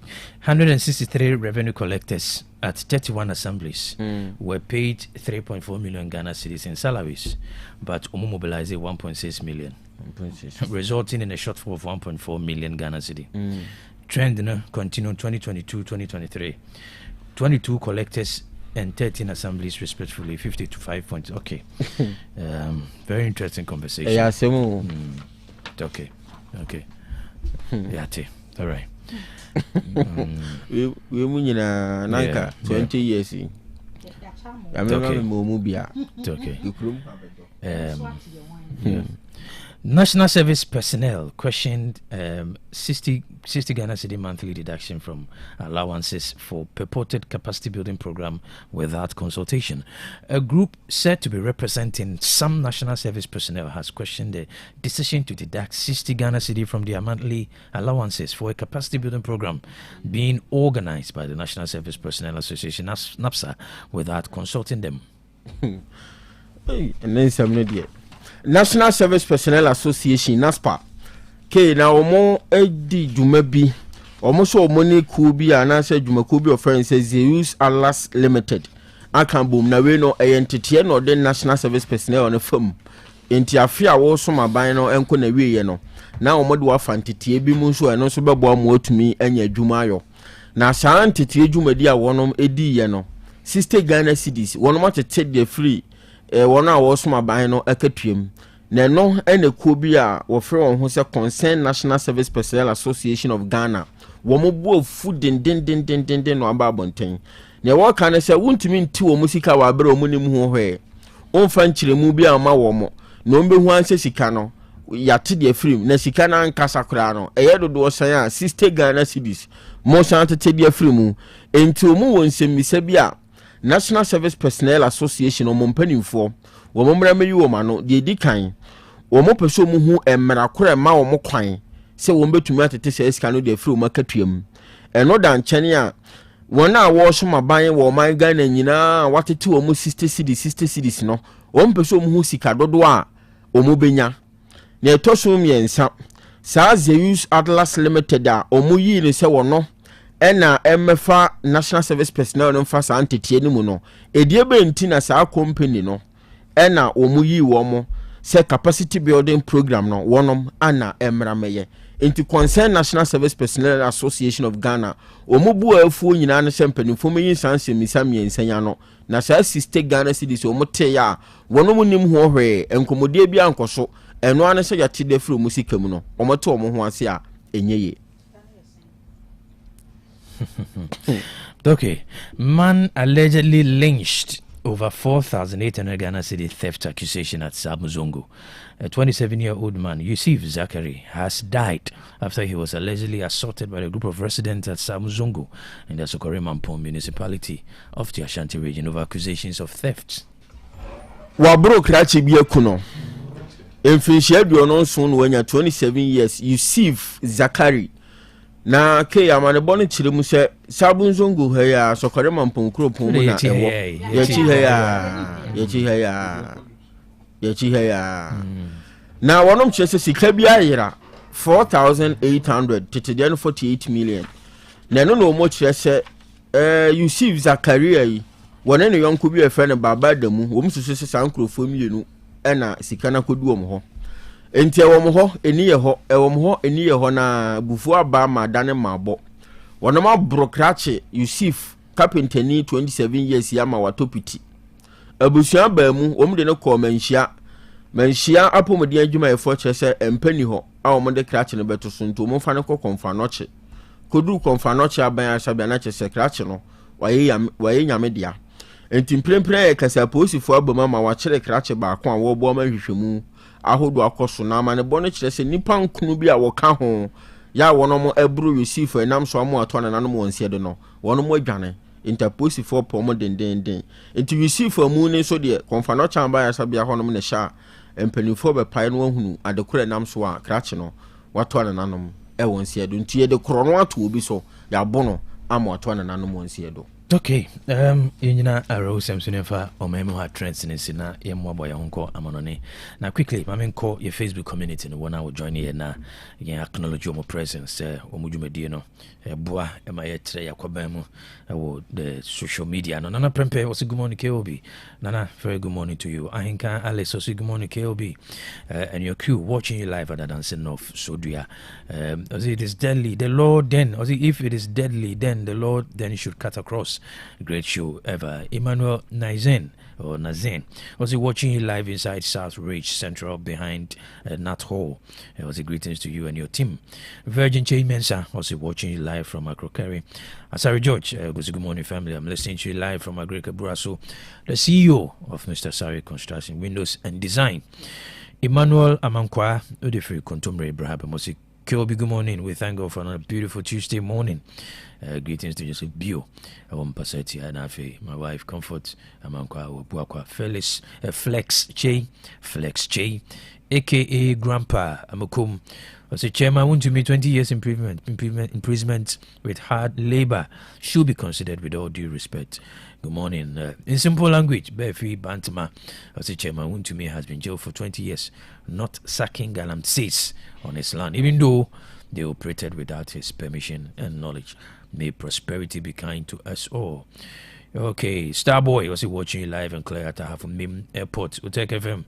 163 revenue collectors at 31 assemblies were paid 3.4 million Ghana cedis in salaries, but mobilized 1.6 million, resulting in a shortfall of 1.4 million Ghana cedi. Trend continued 2022-2023. 22 collectors and 13 assemblies respectively, 50 to 5 points. Okay. Very interesting conversation. Yeah, okay. Yeah, all right. We munyina nanka 20 years. Okay. National service personnel questioned 60 Ghana cedi monthly deduction from allowances for purported capacity building program without consultation. A group said to be representing some national service personnel has questioned the decision to deduct 60 Ghana cedi from their monthly allowances for a capacity building program being organized by the National Service Personnel Association NAPSA without consulting them. And then some idiot. National Service Personnel Association NASPA ke na omo edi jumabi omo so money kubi anase jumakubi of friends Zeus Alas Limited akan boom na we no entity no the National Service Personnel on the firm enti afia wo so maban no enko na we ye no na omo de wa fantiti bi mu so eno so bebo amu atumi anya adwuma ayo na saa ntiti adwumadi a wonom edi ye no 60 Ghana cedis wonom atete de free wona wo so maban no akatuem na no ene kubi a wo frɛ won ho sɛ Concerned National Service Personnel Association of Ghana wo mo bo fu den no aba bonten na wo ka ne sɛ wontumi nti wo musika wa abere wo nim ho hwe onfa nkyeremu bi a ma wo mo na ombe hu anse sika no yate de afrim na sika na nkasa kra no eye dodo san a 60 Ghana cedis mo san tete de afrimu enti omu won semisa bi a National Service Personnel Association o mompanimfo wo momra meyi wo ma no de di kan wo mo peso mu hu emra kora ma wo mo kwan se wo betumi atete se sika no de afiri wo makatuam eno da nkyene a wona wo so maban wo man Ghana nyina watete wo mu 60 cedis no wo peso mu hu sika dodo a wo mo benya na etoso miensa saa Zeus Atlas Limited a wo mu yi ne se wo no ena emefa National Service Personnel no fa sa antetie ni mu no edie be nti na saa company no ena omu yi wo mo se capacity building program no wonom ana emra meye enti Concerned National Service Personnel Association of Ghana omu bu afu nyina ne sempanifo meyi sanse misam yensanya no na saa 60 Ghana cedis omu te ya wonom nim ho hwe enkomodie bia nkoso eno ane se yate de firi musika mu no omoto omo ho ase a enyeye. Okay, man allegedly lynched over 4,800 Ghana cedi theft accusation at Sabuzongo. A 27-year-old man, Yusuf Zakari, has died after he was allegedly assaulted by a group of residents at Sabuzongo in the Sokoremampong municipality of the Ashanti region over accusations of theft. Wabro krachi bia kuno. Emfinshia duonon son wenya 27 years, Yusuf Zakari. Na ke amane boni chire mu se Sabunzongo he ya Sokoremampong kropon mu na ewo yachi he ya na wonom chire se sika bia yira 4,800 tete 48 million na no mo chire se Yusuf Zakaria yi wona ne yonko bi efe ne baba damu wo msusu se sankrofo mienu ena sika na kodu wo mo ho enti ewom ho eni ye ho na bufu aba ma dane mabo wonoma brokrache Yusuf carpenteri 27 years ya ma watopiti abusuan ba mu omde ne ko manhia apomodi adwuma efo chese empani ho a mo de krache no beto so nto mo fa ne ko konfa no che kodu konfa no che aban asabia na che se krache no waye nyame dia enti mprempren e kasa posifo aboma ma wa kire krache ba ko a wo bo ma hwehwemu ahodo akoso na ma ne bo no kire se nipa nkunu bi a wo ka ho ya wono mo ebru receive enam so mo ato na nanom wonse de no wono mo adwane interposi for pomo den enti receive mu ne so de konfa no chamba ya sabia honom ne sha empanifo be pai no hunu adekore nam so a krache no wato na nanom e wonse de nti ye de kro no ato obi so ya bono amo ato na nanom wonse do. Okay, yina aro Samson fa omemo ha trends in sina ye mwabo ya honko amanone. Na quickly mamenko your Facebook community no one I will join here na ye acknowledge your presence omudwumadi no boa ema ye tre yakoba mu the social media no nana prempe was good morning KOB. Nana, very good morning to you. Ahinka Alice was good morning KOB. And your crew watching you live at the dancing of Sodria. It is deadly. The Lord then, if it is deadly, then the Lord then should cut across. Great show ever. Emmanuel Nazen was watching you live inside South Ridge Central behind Nat Hall. It was a greetings to you and your team. Virgin Chain Mensa was watching you live from Akrokeri. Asari George was good morning family. I'm listening to you live from Agrika Buraso, the CEO of Mr. Sari Construction Windows and Design. Emmanuel Amankwa Odefri Kontumre Ibrahim Mosi Kyobi, good morning. We thank God for another beautiful Tuesday morning. Greetings to Joseph Bio, Paseti Anafe, my wife Comfort Amankwa Buakwa Flex J, aka Grandpa Amakum. As a chairman, want to me 20 years imprisonment with hard labor should be considered with all due respect. Good morning. In simple language, Befi Bantama, as a chairman, want to me has been jailed for 20 years, not sacking galamsees on his land, even though they operated without his permission and knowledge. May prosperity be kind to us all. Okay, Starboy was watching you live and clear at Mim Airport, Otec FM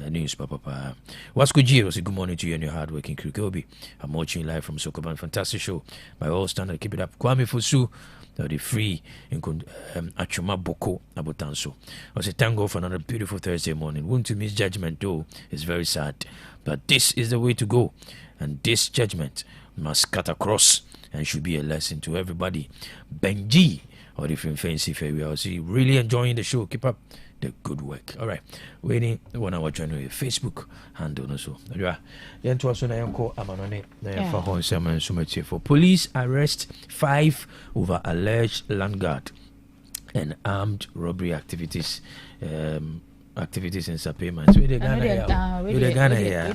News, Papa. Wasco G was a good morning to you and your hardworking crew. Kobe, I'm watching you live from Sokoban. Fantastic show. By all standards, keep it up. Kwame Fosu, the free in Achuma Boko Abotanso. Was a tango for another beautiful Thursday morning. Won't to miss judgment, though, is very sad. But this is the way to go. And this judgment must cut across and should be a lesson to everybody. Benji, or different fancy fair, we are really enjoying the show. Keep up the good work. All right, waiting 1 hour journey with Facebook handle also. For police arrest 5 over alleged land guard and armed robbery activities. Activities in payments. We the Ghana here.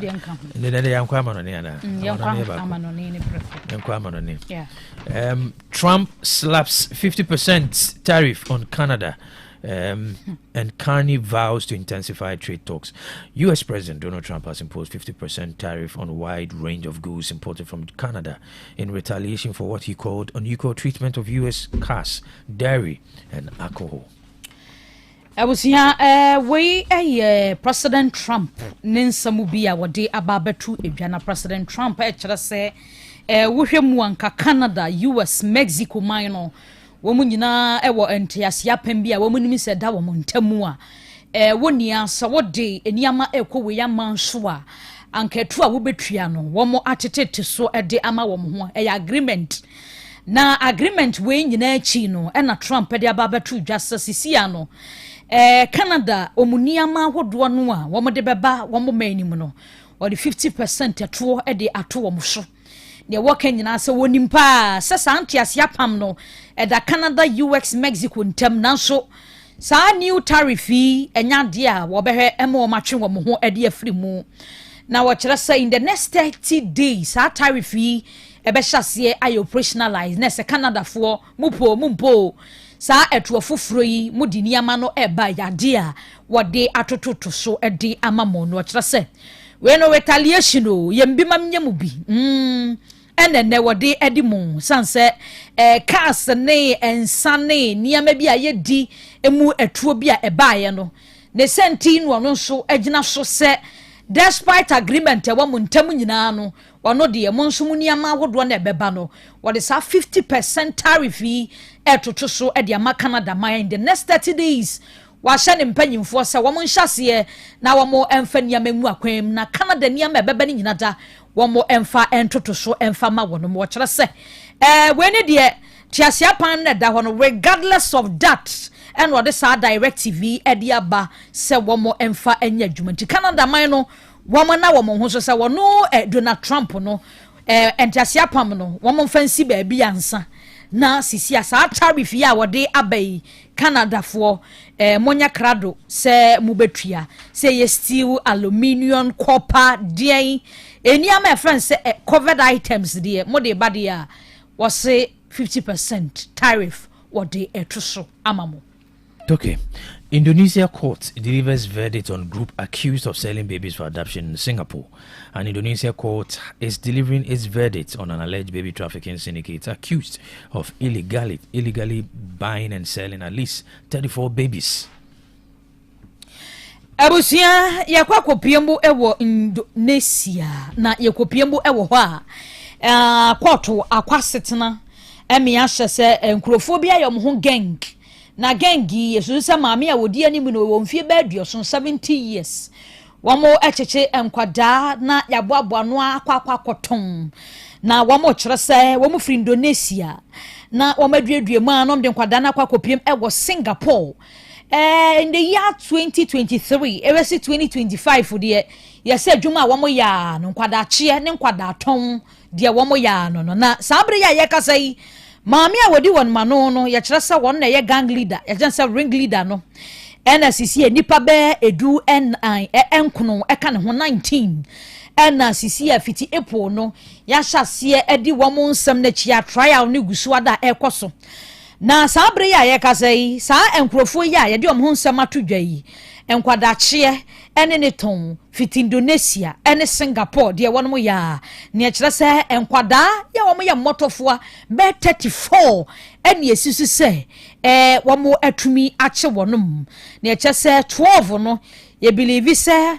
Trump slaps 50% tariff on Canada. And Carney vows to intensify trade talks. U.S. President Donald Trump has imposed 50% tariff on a wide range of goods imported from Canada in retaliation for what he called unequal treatment of U.S. cars, dairy, and alcohol. I was here, President Trump, Ninsa Mubia, what day about Edjana President Trump, say, Wuhemuanka, Canada, US, Mexico, minor, woman, ewa entiasia pembia, woman, Mr. Dawamontemua, 1 year, so what day, and Yama Eko, Yaman Shua, Anke Tua Wubetriano, one more attitude to so a de ama woman, a agreement. Na agreement weighing in Chino, and a Trump, Edia Babatu, Justice Siciano. Canada omuniama hodwanua womo de beba womo manimu no or the 50% atuo e de atuo muso ne woka nyina se wonimpa sesa antiasia pam no e da Canada US Mexico ntem nanso sa new tariff enya de a wo behwe ema wo matwe wo ho e de afri mu na wo kire say in the next 30 days sa tariff e be hyase ay operationalize na se Canada fo mumpo sa etuo foforo yi mudi niama no eba yade a wode atototo so ede amamo no kire se we no retaliation o yembi mamnyam bi enene wode edi mu sanse cars ne ensane niama bi ayedi emu etuo bi a eba ye no ne senti no no so agina so se despite agreement e wo muntam nyina no ono de e monso muniama hodo na ebeba no wode sa 50% tariff etoto so e de ama Canada in the next 30 days wa hye ne mpanyimfo se wo mo nhyase na wo mo emfa niamemu akwam na Canada niam beba ni nyina da wo mo emfa entoto so emfa ma wo no mo kire se we ne de tiasia pan na da ho no regardless of that and what this direct TV ediaba se wo mo emfa enya adwuma nti Canada man no wo mo na wo mo ho so se wo no Donald Trump no entiasia pam no wo mo fancy ba bi ansa na sisi asa tariff ya wo de abai Canada for monya krado se mubetua se ye steel aluminium copper dia eni ama friends se covered items dia mo de ba dia was say 50% tariff what they etroso amamo. Okay. Indonesia court delivers verdict on group accused of selling babies for adoption in Singapore. And Indonesia court is delivering its verdict on an alleged baby trafficking syndicate accused of illegally buying and selling at least 34 babies. Abusia yakwa kopiembu ewo Indonesia na yakopiembu ewo ho a court akwasetena emi ahye se enkrofobia yom ho gang na gangi yesu se maame a wodi anim no wo mfie ba duoso 70 years wamo echeche enkwada na yaboabo no akwa koton na wamo kire se wamo fri Indonesia na wamaduadue mu anom de nkwada na akwa kopiem ewo Singapore in the year 2023 ever see 2025 de yesa adwuma wamo ya no nkwada chie ne nkwada ton de wamo ya no na sabre ya yekasai maami a wodi won mano no ye kire se won na ye gang leader ye jense ring leader no NCC nipa be edu enkono eka ne ho 19 NCC afiti epo no ya hyase edi wo mo nsam na chia trial ne gusu ada ekoso na sabre ya yekasai sa enkrofo ya ye de om ho nsam atodwa yi enkwadache ene ne ton fit Indonesia ene Singapore de wono ya ne kire se enkwada ya wo ya motofoa be 34 ene esisu se wo mo atumi ache wonom ne kire se 12 no ye believe se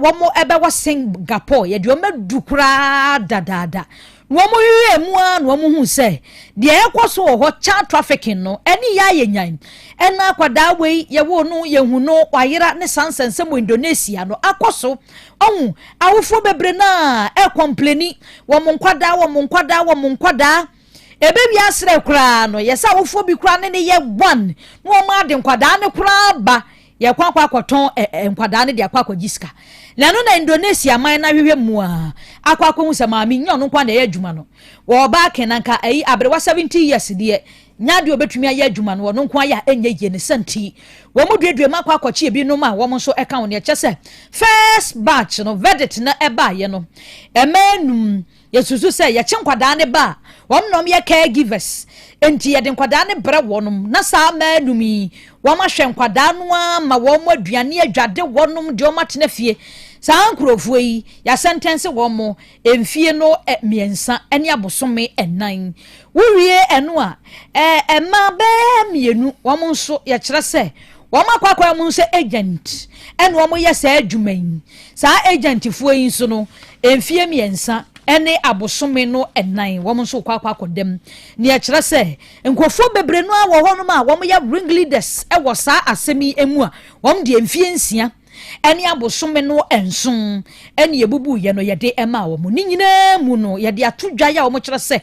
wo mo ebe wa Singapore ye de o madukura dadada womo yue mu an womo hu se de ekoso ho child trafficking no eni ya yenyan ena akwada we ye wo no ye hu no wayera ne sansense mo Indonesia no akoso ohun awofo bebre na complaini womo nkwada ebe bi asre kura no yesa awofo bi kura ne ye one no ma ade nkwada ne kura ba ye kwakwa akoton nkwada ne de akwakwa jiska lanu na Indonesia man na hwehwe mu a akwakwa hu se maami nya no kwa na ye adwuma no wo ba kenanka ayi abrewa 70 years de nya de obetumi aye adwuma no no kwa ya enye ye ne santi wo mu duedue makwa chi ebi no ma wo mo so eka wo ne chese first batch no verdict na eba ye no emanum yesusu se ye chenkwada ne ba wo nom ye caregivers enti ye de nkwada ne bre wonom na sa manumi wo ma hwe nkwada no ma wo mo aduane adwade wonom de o ma tena fie sa nkrofo yi ya sentence wo mo emfie no miensa ene abosome enan wuwie eno a ema be mienu wo mo nso ye kire se wo ma kwakwa mo nso agent ene wo mo ye sa adwuman sa agent fo yi nso no emfie miensa ene abosome no enan wo mo nso kwakwa kodem ne ye kire se nkofo bebre no a wo ho no ma wo mo ye ring leaders e wo sa asemi emu a wo mo de emfie nsia eni abosome no enson eni ebubu ye no ye de ema wo mu ni nyina mu no ye de atodwa ya wo mo kire se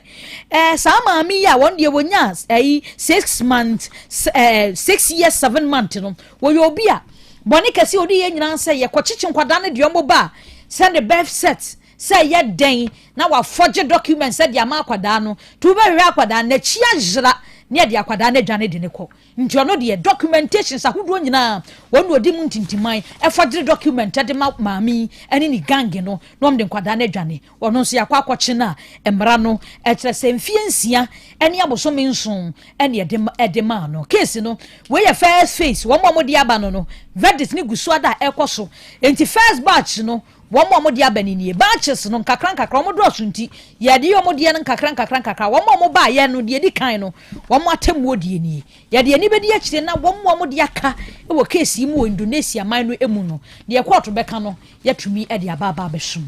sa maami ya won de wonya 6 months 6 years 7 months no wo yo obi a boni kase odi ye nyina se ye kochichi nkwada ne de omo ba send the birth set say ye den na wa forge documents said ya ma akwada no to be hwe akwada na chia jira ne de akwada na dwane de ne ko nti ono de documentations ahodo nyina wonu odi mu ntintimai e forge document de ma maami ene ni gang no no de akwada na dwane ono so yakwa akwache na emra no e kire se mfie nsia ene abosom nson ene de ma no case no we ye first face wo mo de aba no verdict ni gusu ada ekoso enti first batch no wo mo de abani nie batches no nkakran mo do asunti ye de yo mo de no nkakran wo mo ba ye no de di kan no wo mo atemwo de nie ye de ni be de akire na wo mo de aka e wo case mu Indonesia man no emu no de court beka no yatumi e de ababa besum.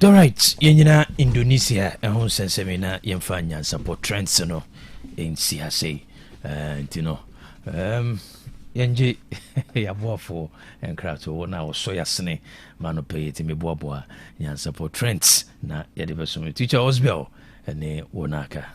All right, yenyina Indonesia ehon sensemina yemfa Nyansapo trends no en siase ntino Yenji Yabuafo and Krato na Soya Sne Mano Pay Timmy Boboa Nyansapo Trent na Yadivasumi teacher Osbel and ne Wonaka.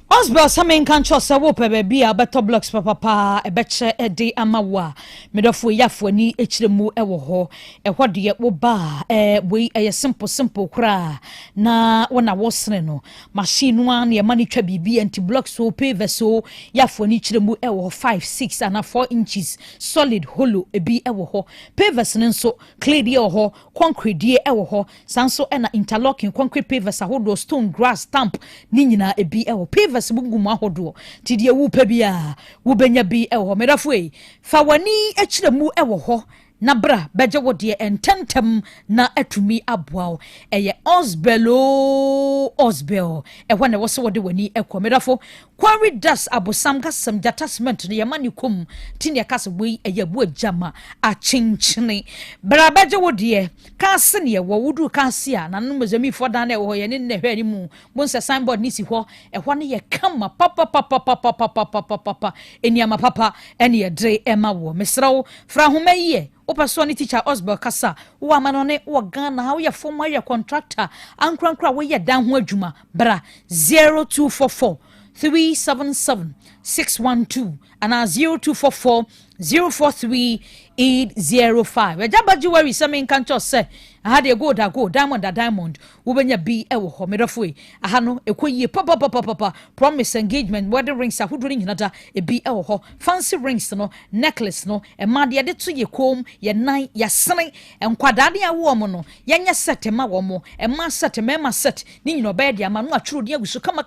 Osbel samen kancho sa wo pe be a beto blocks papa e beche e de amawa medofo yafo ni echiremu e wo ho e hode wo ba we e simple kra na wona wo sene no machine one ye mani twa bibi anti blocks so pave so yafo ni echiremu e wo 5 6 and 4 inches solid hollow e bi e wo ho pavers nso clay de ho concrete de e wo ho sanso e na interlocking concrete pavers ahodo stone grass stamp ni nyina e bi e wo pavers bugum ahodo ti de wu pa bia wo benya bi e wo medafo e fa wani echiremu e wo ho na bra beje wo de ententem na atumi aboa eye Osbel e wane wo se wo de wani ekomedafo quarry das abosam kasam jatasment ne yamani kum tinia kase we eye bu ajama a chinchini bra beje wo de kase ne wo wudu kase a nanu mezami foda na wo ye ne ne hwani mu bonse signboard ni si ho e ho ne ye kama papa eniama papa ene ye dre ema wo mesrawo fra homa ye Opasoni teacher Osbel Kasa, wa manone wa Ghana, how ya former ya contractor, ankra we ya down ho adwuma, bra 0244 377 612 and 0244 043 805. Ejabaji wari samen kancho se had a go diamond wobenya bi e wo ho medofo e aha no ekoyie papa promise engagement wedding rings ahuduri nyinada e bi e wo ho fancy rings no necklace no e ma de to ye kom ye nan ya sene enkwadade awo mo no yenya set ma wo mo e ma set ni nyino be de ama no atwuro de agusu kama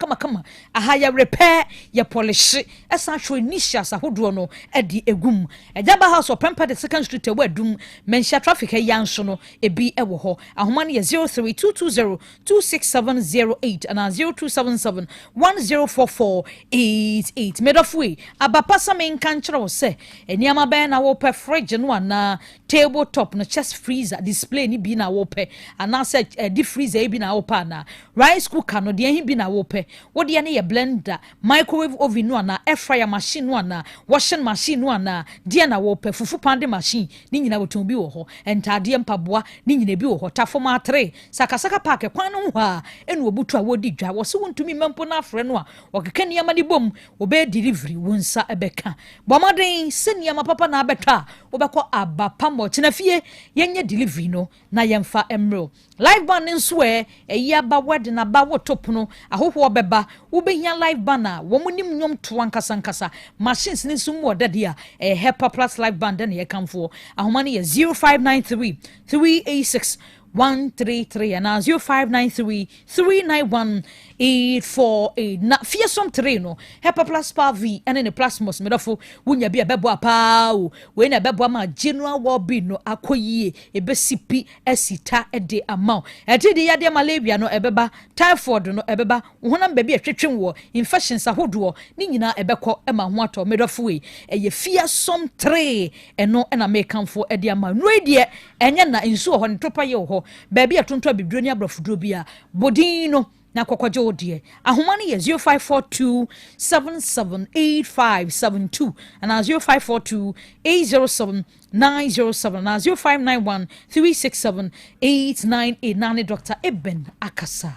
aha ya repair ya polish esa hwo initials ahuduro no e di egum ejaba house of pamper the second street e wadum menhia traffic e yanso no e bi wo ho ahoma ne 0322026708 and 0277104488 medofwe abapasa men kanchira wo se eniama ben na wo pe fridge no na tabletop no chest freezer display ni bi na wo pe ana se deep freezer e bi na wo pa na rice cooker no de hin bi na wo pe wo de ne ye blender microwave oven no na air fryer machine no na washing machine no na de na wo pe fufu pande machine ni nyina wo ton bi wo ho entade mpaboa ni nyina bi wo ho tafoma 3 sakasaka park kwan no ho a enu obutu a wodi dwa wo se wontumi mempo na afre no a okeka niam de bom obe delivery wonsa ebeka bomaden se niam papa na abetwa obekọ abapamo tenafie yenye delivery no na yemfa emro live band nso eyi aba wed na ba wotop no ahoho obeba wobehia live banner wo munim nyom to ankasa machines ni sum wodade a Hepa Plus live band na ye kamfo ahoma ne 0593 386 133 and 0593 391 848 na fearsome train no Hepa Plus V and in the plasmos medofo wunya bia bebo apa o we na bebo ma general wobi no akoyie ebesipi esita ede amount etidi yade malaria no ebeba typhoid no ebeba honam ba bia twetwen wo infections ahodo ni nyina ebekọ ema ho ato medofo e ye fearsome train eno na mekanfo ede amount no edie enye na nsu ho ntopa ye ho ba bia tonto bibiro ni abrafuduro bia bodino na kokwajo die ahoma ne 0542778572 and 0542807907 na 0591367898 Dr. Eben Akasa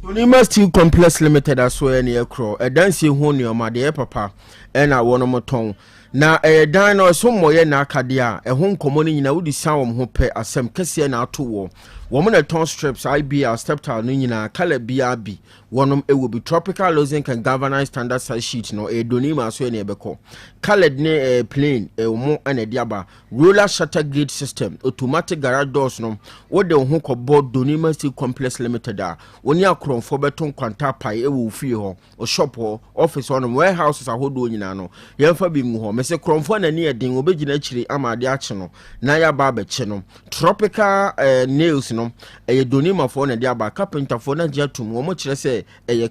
Tonima Steel Complex Limited aswe ne ekro edansi hu ne oma de papa na wono moton na dan no so moye na akade a ho nkomo ne nyina wodi san wo ho pe asem kese na ato wo wo na ton strips IBR step tile no nyina kala BRB wonom ewo bi tropical losing can galvanize standard size sheet no donima so ne ebeko colored ne plain mo na diaba roller shutter gate system automatic garage doors no wo de ho ko board Donima Steel Complex Limited a woni akronfo beton kwanta pai ewo fie ho o shop ho office ho warehouses ahodo nyina no yemfa bi mu ho mese kronfo na ne yedin obegina akiri amade ache no na ya ba beche no tropical nails no Donima fo na diaba carpenter fo na jatum wo mo kire se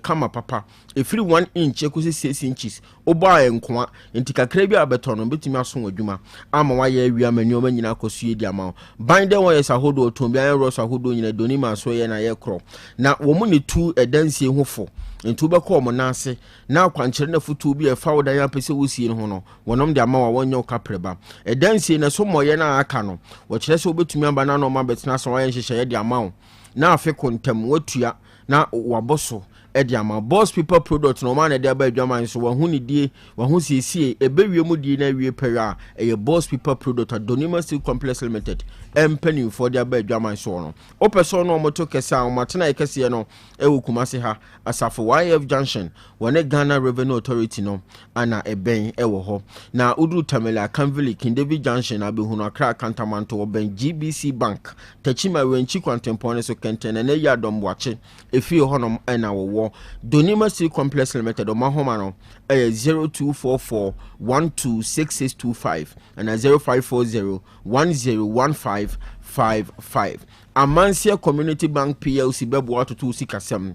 kama papa efiri 1 inch ekusi 6 inches oba enkoa enti kakra bi abeto no betimi aso adwuma ama waye awia manyo nyina akosue di ama ban de won yes ahodo otombi an ros ahodo nyina doni ma so ye na ye kro na wo mu ne tu edansie hofo ntu be ko mo na ase na akwankyere na futu bi e fa wodan ya pese wosie ho no wonom de ama wa wonyo kapreba edansie na so moye na aka no wo kire se obetumi aba na no ma betena so wa ye hyehyɛ de ama wo na afi kontam watua na waboso ediama boss people product no man dey aba adwaman so wa hu ni die wa hu siesie ebewie mu die na wie pera e boss people product Adonima Steel Complex Limited empany for the aba adwaman so no o person no moto kesa o matena e kese no e wokumase ha asafo YF Junction wone Ghana Revenue Authority no ana eben e wo ho na udru Tamela Canville King David Junction abehu no Accra Cantonment wo ben GBC Bank tachima wenchi kwantempone so kenten na ya domwache efi honom na wo Donima Steel Complex Limited ma homa no 0244 126625 and 0540 101555 Amansia Community Bank PLC bebo atoto sikasem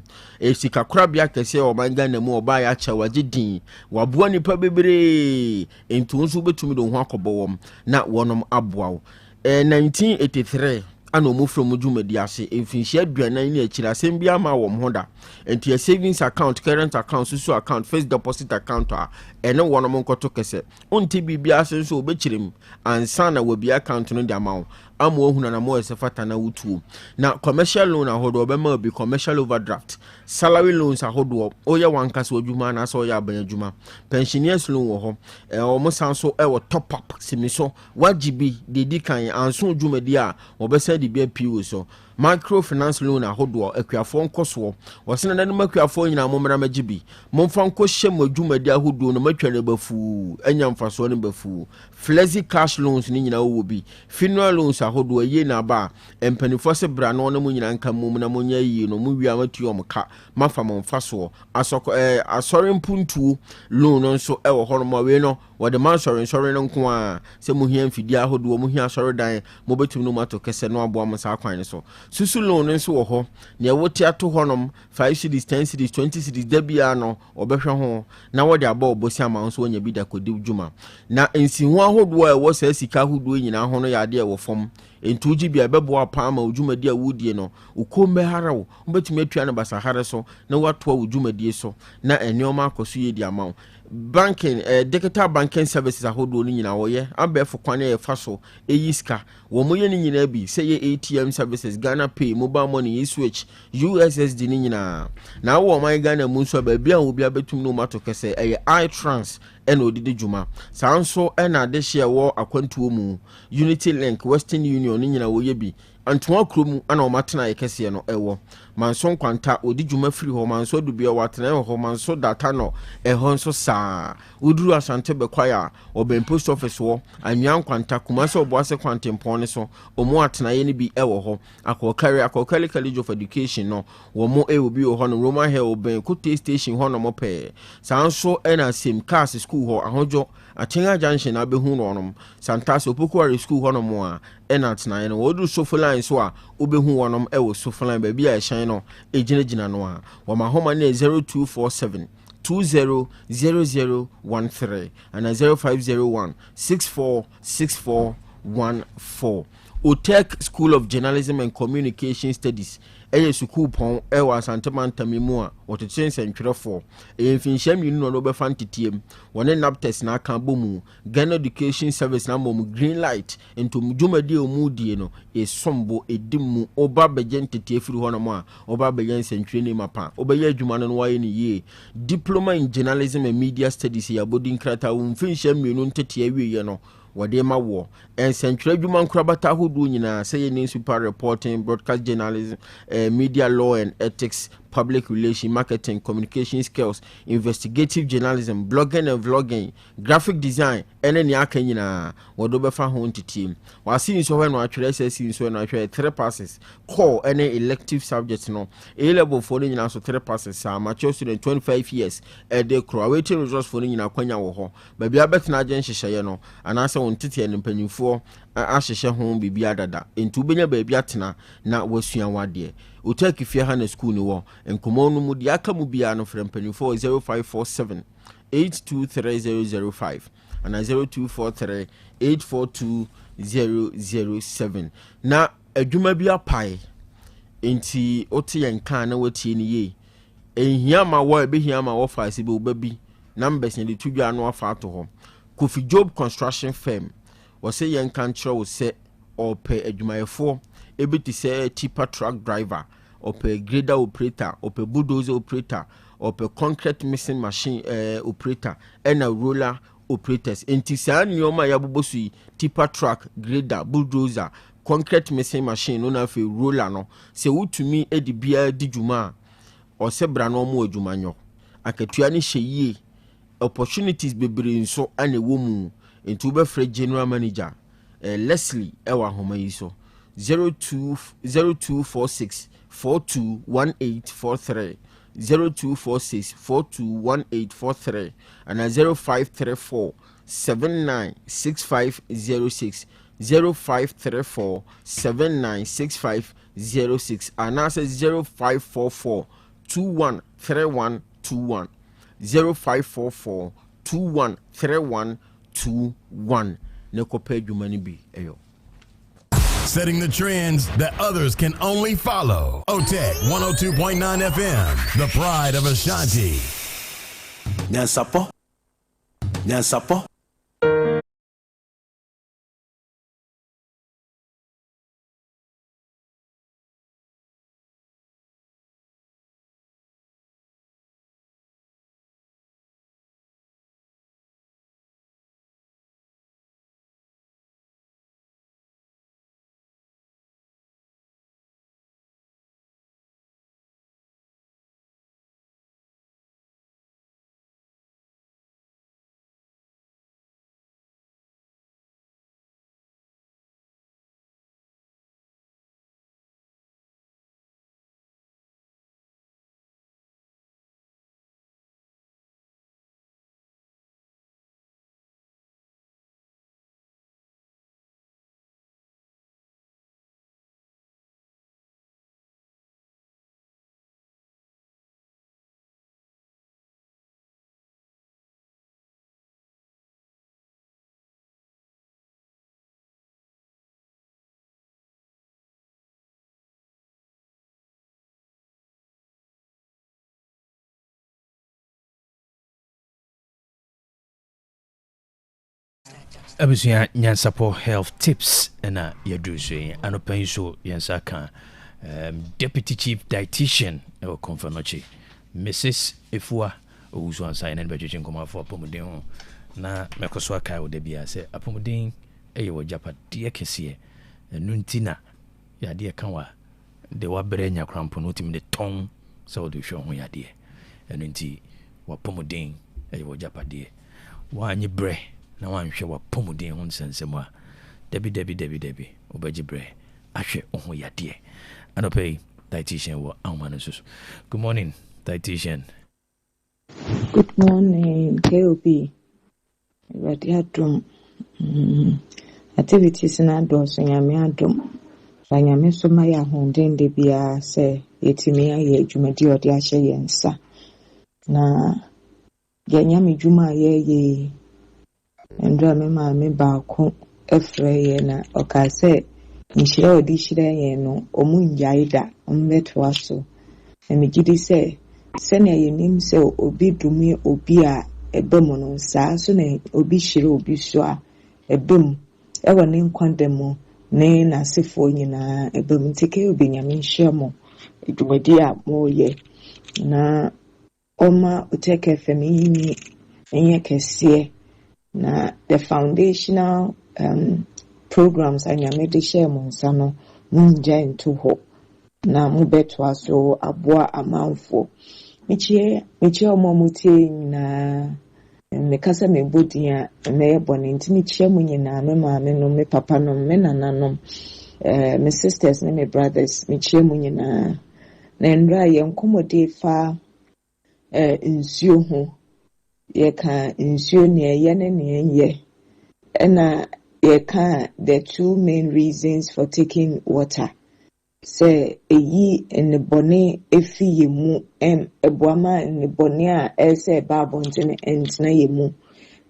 sika korabia kese o manga na mu oba ya cha wagedin waboa nipa bebre entu nso betumi do ho akobowom na wonom aboawo 1983 ano mu from dwumadi ase emfinhia aduanan ni akira asem bia ma wo hoda enti savings account current account so account fixed deposit account ene wonom nkoto kese onti bibia ase so obekirem ansa na wabi account no de amawo amo ohuna na mo esefata na wutuo na commercial loan ahodo obema bi commercial overdraft salary loans ahodo oye wankasa odwuma na so oye abanyadwuma pensioners loan wo ho omo sanso e wo top up simiso wajibi dedi kan anso odwumadi a obesa di bia piwo so microfinance loan ahodo akuafo nkoso wosena na makuafo nyina momra magibi momfa nkɔhye modwumadi ahodo no matwane bafu anya mfaso no bafu flexi cash loans ni nyina wo bi funeral loans ahodo ye na ba empanifo se bra no mu nyina nka mum na monya yi no mu wia matuo mka mafa momfaso asɔre mpuntu loan nso e wo horo ma we no wode man sɔre no nko a se mu hia mfidi ahodo mu hia sɔre dan mo betum no mato kese no aboa mo sa kwan so susu loan nso wo ho ne wote ato honom 5 cities 10 cities 20 cities dabia no obehwe ho na wode aba obosi ama nso onya bi da kodi dwuma na ensihu ahodo a wo sa sika ahodo nyina ho no yade e wo fom entuji bia bebo apa ama dwumadi a wodie no ukombe harawo mbetumi atua na basahare so na watoa dwumadi so na enioma akoso ye di ama banking digital banking services ahodo ni nyina wo ye abefo kwane ye faso eyiska wo moye ni nyina bi say ye ATM services Ghana Pay mobile money switch USSD ni nyina na wo man Ghana mu so ba bia obi abetum no mato kese iTrans eno odidi dwuma sanso ena de hye wo akwantuo mu Unity Link Western Union ni nyina wo ye bi antoa kromu ana o matena ye kese no ewo manso kwanta odi dwuma firi ho manso dubia watena ho manso data no ho nso saa uduru asante bekwaya oben post office wo anwan kwanta kumase oboase kwantempon ne so omo atena ye ne bi ewo ho akokari college of education no wo mo obi ho no Roman Hill oben Kote station ho no mo pe sanso ena sim cars school ho ahojo Achenga Junction abehu no nom Santas Opokuari school ho no mo a ena atena ye no wodu sofoline so a obehu wonom ewo sofoline ba bia ehyan no ejinagina no a wo ma homa na 0247 200013 and 0501 646414 Otec School of Journalism and Communication Studies sukuu pon ewa Santamanta mimu a wotete ntwerefo finhyam yinu no be fantitiem wone naptest na aka bomu Ghana Education Service na mom green light into dwumadi omudie no sombo edimu oba begentete afiri ho no mo a oba begense ntwere ni mapa obeye adwuma no waye ni ye diploma in journalism and media studies ya bodin krata finhyam yinu ntete awie no wade ma wo ensentre dwuma nkrabata hodo nyina say ni super reporting broadcast journalism media law and ethics public relations marketing communication skills investigative journalism blogging and vlogging graphic design any aka nyina wodo be fa ho ntiti wasi so when atwere sesi so na atwere 3 passes core any elective subjects no A level for nyina so 3 passes mature student 25 years de cro awaiting results for nyina kwanya wo ho ba bia betena agen hyehyeye no anase won tete ne mpanyimfo ahyehye ho bibia dada entu benya ba bia tena na wasua wade Otec fie ha na school ni wo enkomo no mu dia aka mu bia no frem mpanyimfo 0547 02438230005 and 0243842007. Na adwuma bi apae enti ote yen kan na watie ni ye. Ehia ma wo ebehia ma wo fa ase be obabi numbers ne de tudwa no afa ato ho. Kofi Job Construction Firm was say yen kan kire wo se ope adwumayefo ebiti se tipper truck driver, ope grader operator, ope bulldozer operator, ope concrete mixing machine operator, and a roller operators. Enti saa nyoma ya bobosu tipper truck, grader, bulldozer, concrete mixing machine no na fe roller no. Se wutumi edi bia di dwuma o se bra no mo adwuma nyo. Akatua ni hye opportunities bebre nso ane wo mu. Enti ube free general manager Leslie ewa homa yi so 0246 421843 0246 421843 and 0534 796506 0534 796506 and also 0544 213121 0544 213121 Nekope Jumani B. Ayo. Setting the trends that others can only follow. Otec 102.9 FM, the pride of Ashanti. Nyansapo. Nyansapo. Abusia Nyansapo health tips na yadrusu anopan so yansaka deputy chief dietitian e confirmachi Mrs. Efua Owusu ansa na bejeje nkoma for apomuden ho na mekoso aka wo da bia se apomuden eye wo japa de kese enu ntina ya de kanwa de wa bere nya krampo no tim de ton so de hwe ho ya de enu nti wa apomuden eye wo japa de wa anyi bre na wanhwe wa pomuden ho nsensem a debi obajibre ahwe ho yade anope dietitian wo amana so. Good morning dietitian. Good morning KOP. But ya drum activities na do so nyame adom nyame so ma ya honden de bia se etimi aye adwumadi ode ahye yensa na nyame dwuma ye ndra me ma me baako efreye na okase nhyira odi hyira ye no omunjaida ombeto aso emigidi se na yenim se obi dumi obi a ebem no saa so na obi hyira obi so a ebem ewo ne nkwandemo ne na sefo nyina ebem ntike obi nyame hyiamo edumadi a mo ye na oma Otec FM yini enye kese na the foundational programs anyame de share mo nsano munja into ho na mubeto aso aboa amanfo michie omomutie na mekasa mebudia na yebone ntimi chie munyina me maame no me papa no me nananom me sisters ne me brothers michie munyina na ndra ye nkomode fa nsuo ho ye ka nsuo ne ye ne ye na ye ka the two main reasons for taking water se eyi ne bone efi yemu ebuama ne bone a ese babonte entina yemu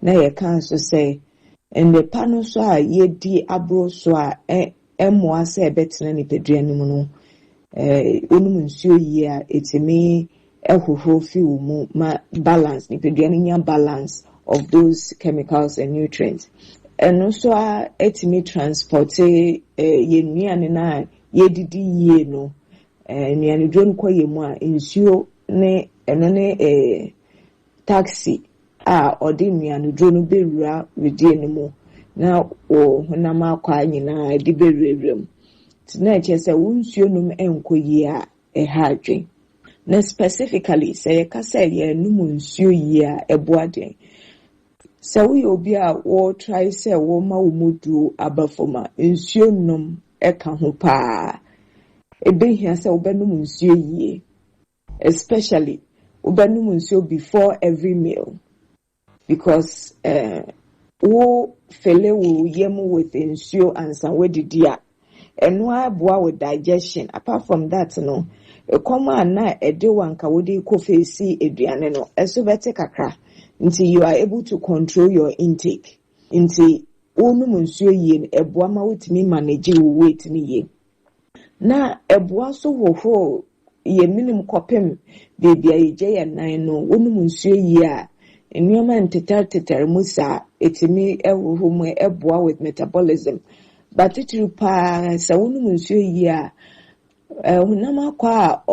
na ye kan so se ende pano so a yedi abro so a emmoa se betina ni pedua ni mu no onum nsuo yi a etimi ehoho fi wo mu ma balance ni pedua ni nya balance of those chemicals and nutrients eno so a etimi transport yenuane na yedidi yie no nuane dron kwa yemu a nsuo ne eno ne taxi a odi nuane dron bewura wedie ne mu na o honam akwa nyina di bewurem tina chese nsuo num enkoyi a ehadwen na specifically say yakasa ye num nsuo yi a eboaden so we obi a wo try say wo ma wo mudu abafoma nsuo num eka ho pa ebehia say wo benum nsuo yi especially wo benum nsuo before every meal because wo fele wo yemu with nsuo ansa wedidi a eno aboa with digestion apart from that no ekoma na ede wanka wodi ko face eduane no eso bete kakra until you are able to control your intake until onum nsuo yie eboa ma wotimi manage wo weight ni ye na eboa so hoho ye minim kopem bebia yeje ye nan no onum nsuo yie a enuama ntetar musa etimi ehoho mu eboa with metabolism but pa sa onum nsuo yie a hunama kwa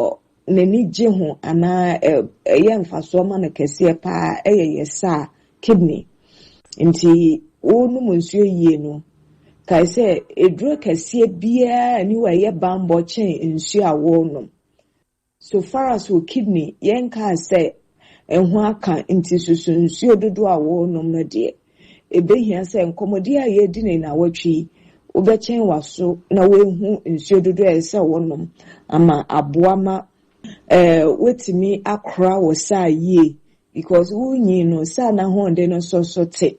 nani je ho ana ye mfaso ma na kese pa yesa kidney nti onum nsuo yie no kai se eduro kese bia ni wa ye bambo chen nsuo awo so far as wo kidney yen ka se enho aka nti susu nsuo dodo awo na de ebehia se nkomodi a ye di na watwi obechen waso na wehu nsuo dodo esa wonom ama aboama wetimi akra wo sa ye because wunyi no sa na honde no so te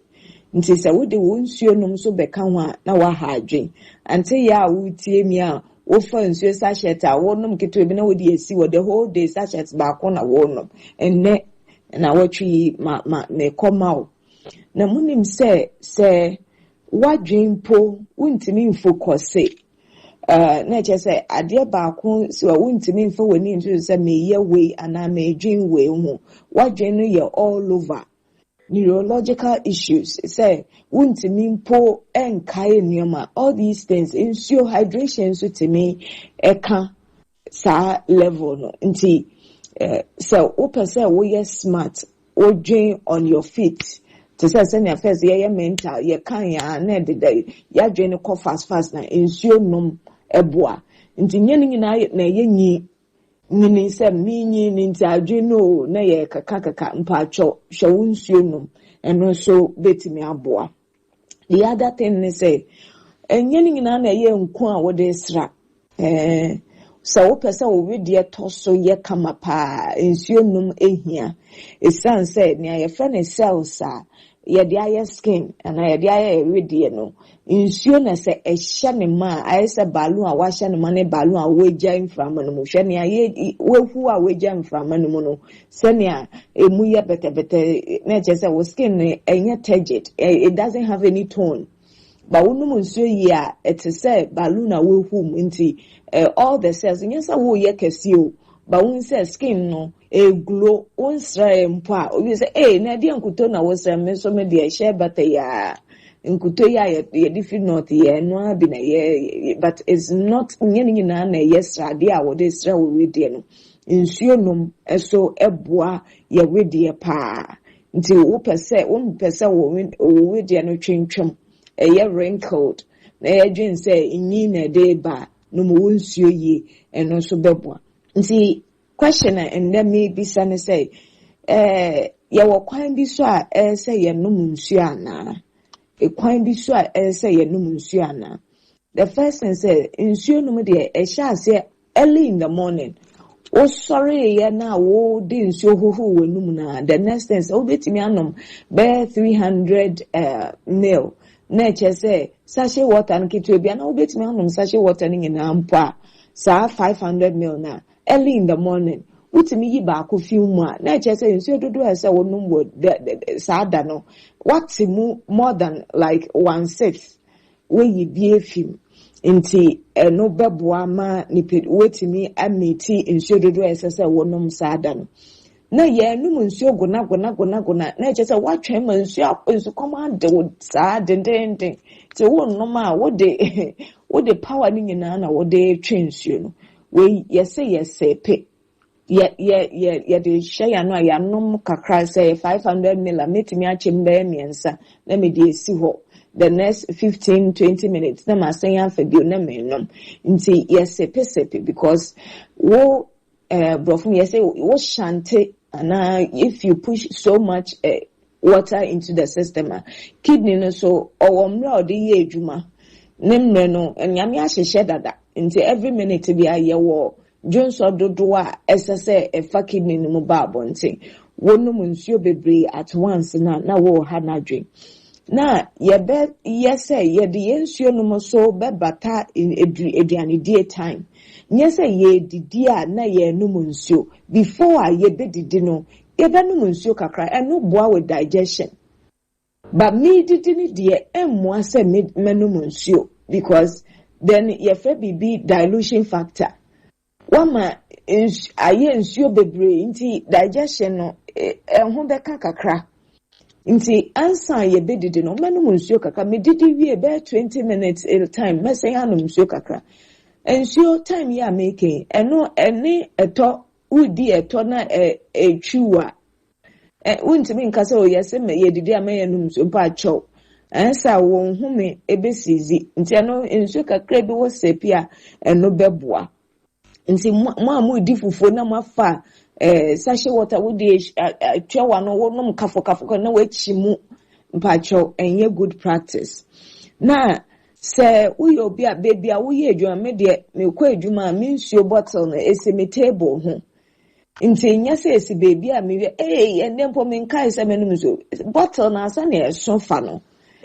nti se wode wo nsuo nom so beka ho a na wa ha adwen ante ya wutie mi a wo fa nsuo sachet a wonom keto bi na wode esi wo the whole day sachet ba ko na wonom enne na watwi ma me komao na munim se wadwen po wuntimi mfokose na chese ade baako so wuntimi mfo wani ntu se meye we ana medwen we ho wadwen no ye all over neurological issues say wuntimi mpo enkae nioma all these things ensure hydration so timi eka sa level no nti so open say we smart o dwen on your feet to say senior first ye mental ye kan ya na de ya dwen ko fast na ensuo nom eboa nti nyeni na ye nyini se minyi ni nti adwen no na ye kaka mpacho hwe nsuo nom eno so betimi aboa the other thing is say nyeni na ye nku a wo de sra so wo pese wo wedie toso ye kama pa ensuo nom ehia esan say ne ye friend cells a ye de aye skin ana ye de aye wedie no nsuo na se ehye ne ma aye se balloon a wahye ne ma ne balloon a wegya inframa no mu hwe ne aye wehu a wegya inframa no mu no se ne emu ye bete na che se wo skin ne enye turgid it doesn't have any tone ba wonum nsuo yi a it say balloon a wehu nti all the cells nyesa wo ye kesi o ba won say skin no glow on sra mpo a obi say na de nkuto na wo sra me so me de share bata ya nkuto ya ye different not ye no abi na ye but it's not nyeni na na ye sra de a wo de sra wo we de no nsuo nom eso eboa ye we de pa nti wo pese wo we de no twentwem ye wrinkled na ye dwen say nyi na de ba no mo nsuo yi eno so beboa nti question and let me be sana say ye wo kwan bi so a say ye nom nsuo ana e kwan bi so a say ye nom nsuo ana the first thing say nsuo nom de e sha say early in the morning o sorry ye na wo de nsuo hoho wanum na the next thing say obetimi anom be 300 ml na che say sachet water nkito bia na obetimi anom sachet water ni na mpo a saa 500 ml na early in the morning utimi yi ba ko few mu a na che say nsuo dodo ese wonum wo saa da no what more than like 1/6 we yi bie fim nti no beboa ma nipe wetimi ameti nsuo dodo ese say wonum saa da no na ye num nsuo gona na che say watwen ma nsuo command saa dendende ti wonum a wo de power ni nyina na wo de twen nsuo no we yese pe ye de share no ya nom kakra say 500 ml metimi achembe miensa na me de esi ho the next 15-20 minutes na ma san ya fadio na me nom nti yesepe because wo brofum yese wo shante and if you push so much water into the system kidney no so owomra odi ye adwuma nemre no nyame ahyehye dada nti every minute bi ayewo Johnson dodoa esese efa kidney no mu ba abonte wonum nsuo bebre at once na wo ha na dwen na yebe yese yede yensuo no so be bata eduane die time nyese ye didi a na ye num nsuo before ye be didi no yebe num nsuo kakra eno boa with digestion but me didi ni die emu ase menum nsuo because then ye fe bibi dilution factor wama aye nsuo bebre nti digestion no ho beka kakra nti ansa ye bedidi no manum nsuo kakra medidi wie be 20 minutes time mesen anum nsuo kakra nsuo time ya making eno ene eto udi eto na etwiwa untimi nkasa o yese me ye didi amaye num nsuo pa acho ansa wo hume ebesizi nti eno nsuo kakra bi wo sepia eno beboa nti mu di fufuo na mafa sachet water wo de twa no wo nom kafo na wo chimu mpacho enye good practice na se uyo bi a baby a wo ye adwuma me de me kwa adwuma me nsuo bottle na esi me table ho nti nya se esi baby a me enempo me nkai se me num so bottle na asa na eso fa no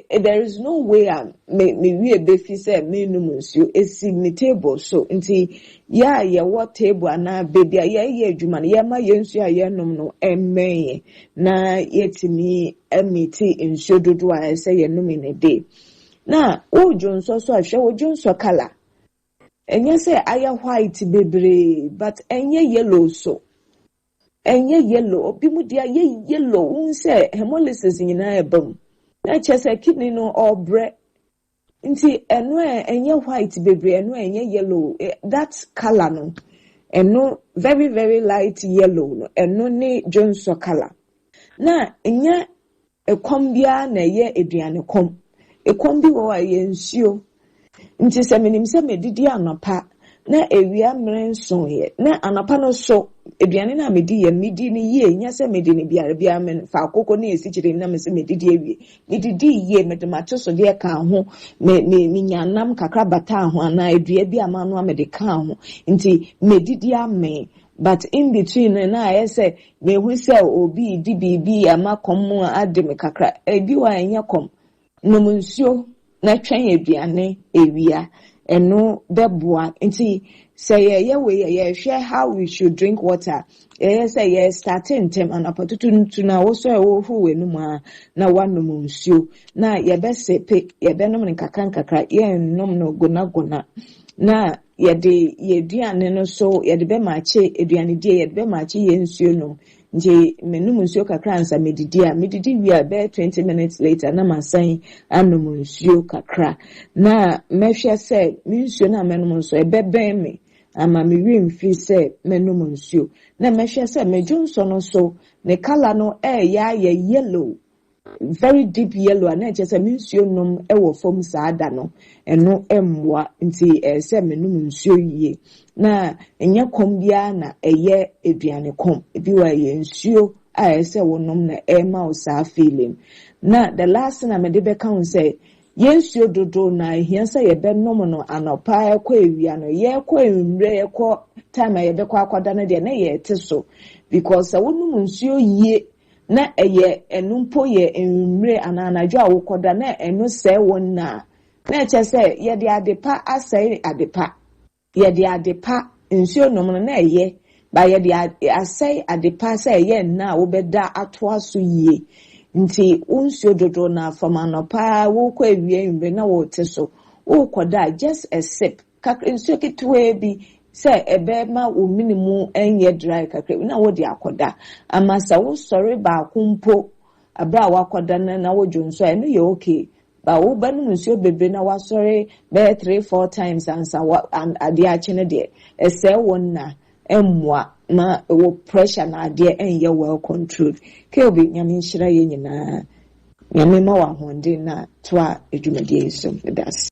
there is no way me we be fi say me num nsuo esi me table so nti ya what table ana baby ye adwuma na ye ma ye nsuo a ye num no emmeye na yetimi emiti nsuo dodo a ese ye num in a day na ojo nso so ahwe ojo nso kala enye say aya white bebre but enye yellow so enye yellow obi mu dia ye yellow unse hemolysis nyina ebam na chese kidney no obre nti eno enye white bebre eno enye yellow that color no eno very very light yellow no eno ni jonso color na enye ekombia na ye eduane kom ekombi wo aye nsuo nti se menim se medidi anapa na ewia mrenso ye na anapa no so eduane na medi ni ye nya se medi ni bia men fa akoko na esikire na me se medidi ewie medidi ye medemato so de ka ho me nyanam kakra bata ho na edua bi amano amede ka ho nti medidi ame but in between na I say me hu se obi di bibi amakom ade me kakra ebi wa enya kom no nsuo na twen aduane ewia eno beboa nti say ye hwe how we should drink water say ye starting tem and apatutu na wo so wo hu wenum a na wanom nsuo na ye be sepe ye be nom nkakra ye nom no gona na ye de ye aduane no so ye de be maache aduane die ye de be maache ye nsuo no nje menum nsuo kakra ansa medidi wi a be 20 minutes later na masan anum nsuo kakra na mehwe se mi nsuo na menum nso ebeben me ama me wi mfi se menum nsuo na mehwe se medwonso no so ne color no ya yellow very deep yellow na chese mi nsuo nom ewo fom saada no eno emwa nti se menum nsuo yie na enye kombia na eye eduane kom ebi wa ye nsuo a ese wonom na ema o sa feeling na the last na me de be kan say ye nsuo dodo na hiansa ye be nom no anopa ekwa ewia no ye kwa enwure ye kwa time ye be kwa akwada na de na ye teso because wonum nsuo yie na eye enumpo ye enwure ananadwo awokoda na eno se won na eche se ye de adepa asai adepa ye de adepa nsuo nom no na eye ba ye de asai adepa say ye na wo beda ato aso yie nti unsuo dodo na fama no pa wo kwa ewie mbe na wo te so wo koda just a sip kakra nsuo kitwe bi say ebe ma wo minimum enye dry kakra na wo de akoda amasa wo sorry ba kumpo abra wa akoda na wo jonso e no ye okay ba wo ba no nsuo bebre na wa sorry be 3-4 times ansa ade a chene de ese won na emwa na wo pressure na ade enye well controlled ke obi nyame nhira ye nyina nyame ma wa honde na to a edwumade so das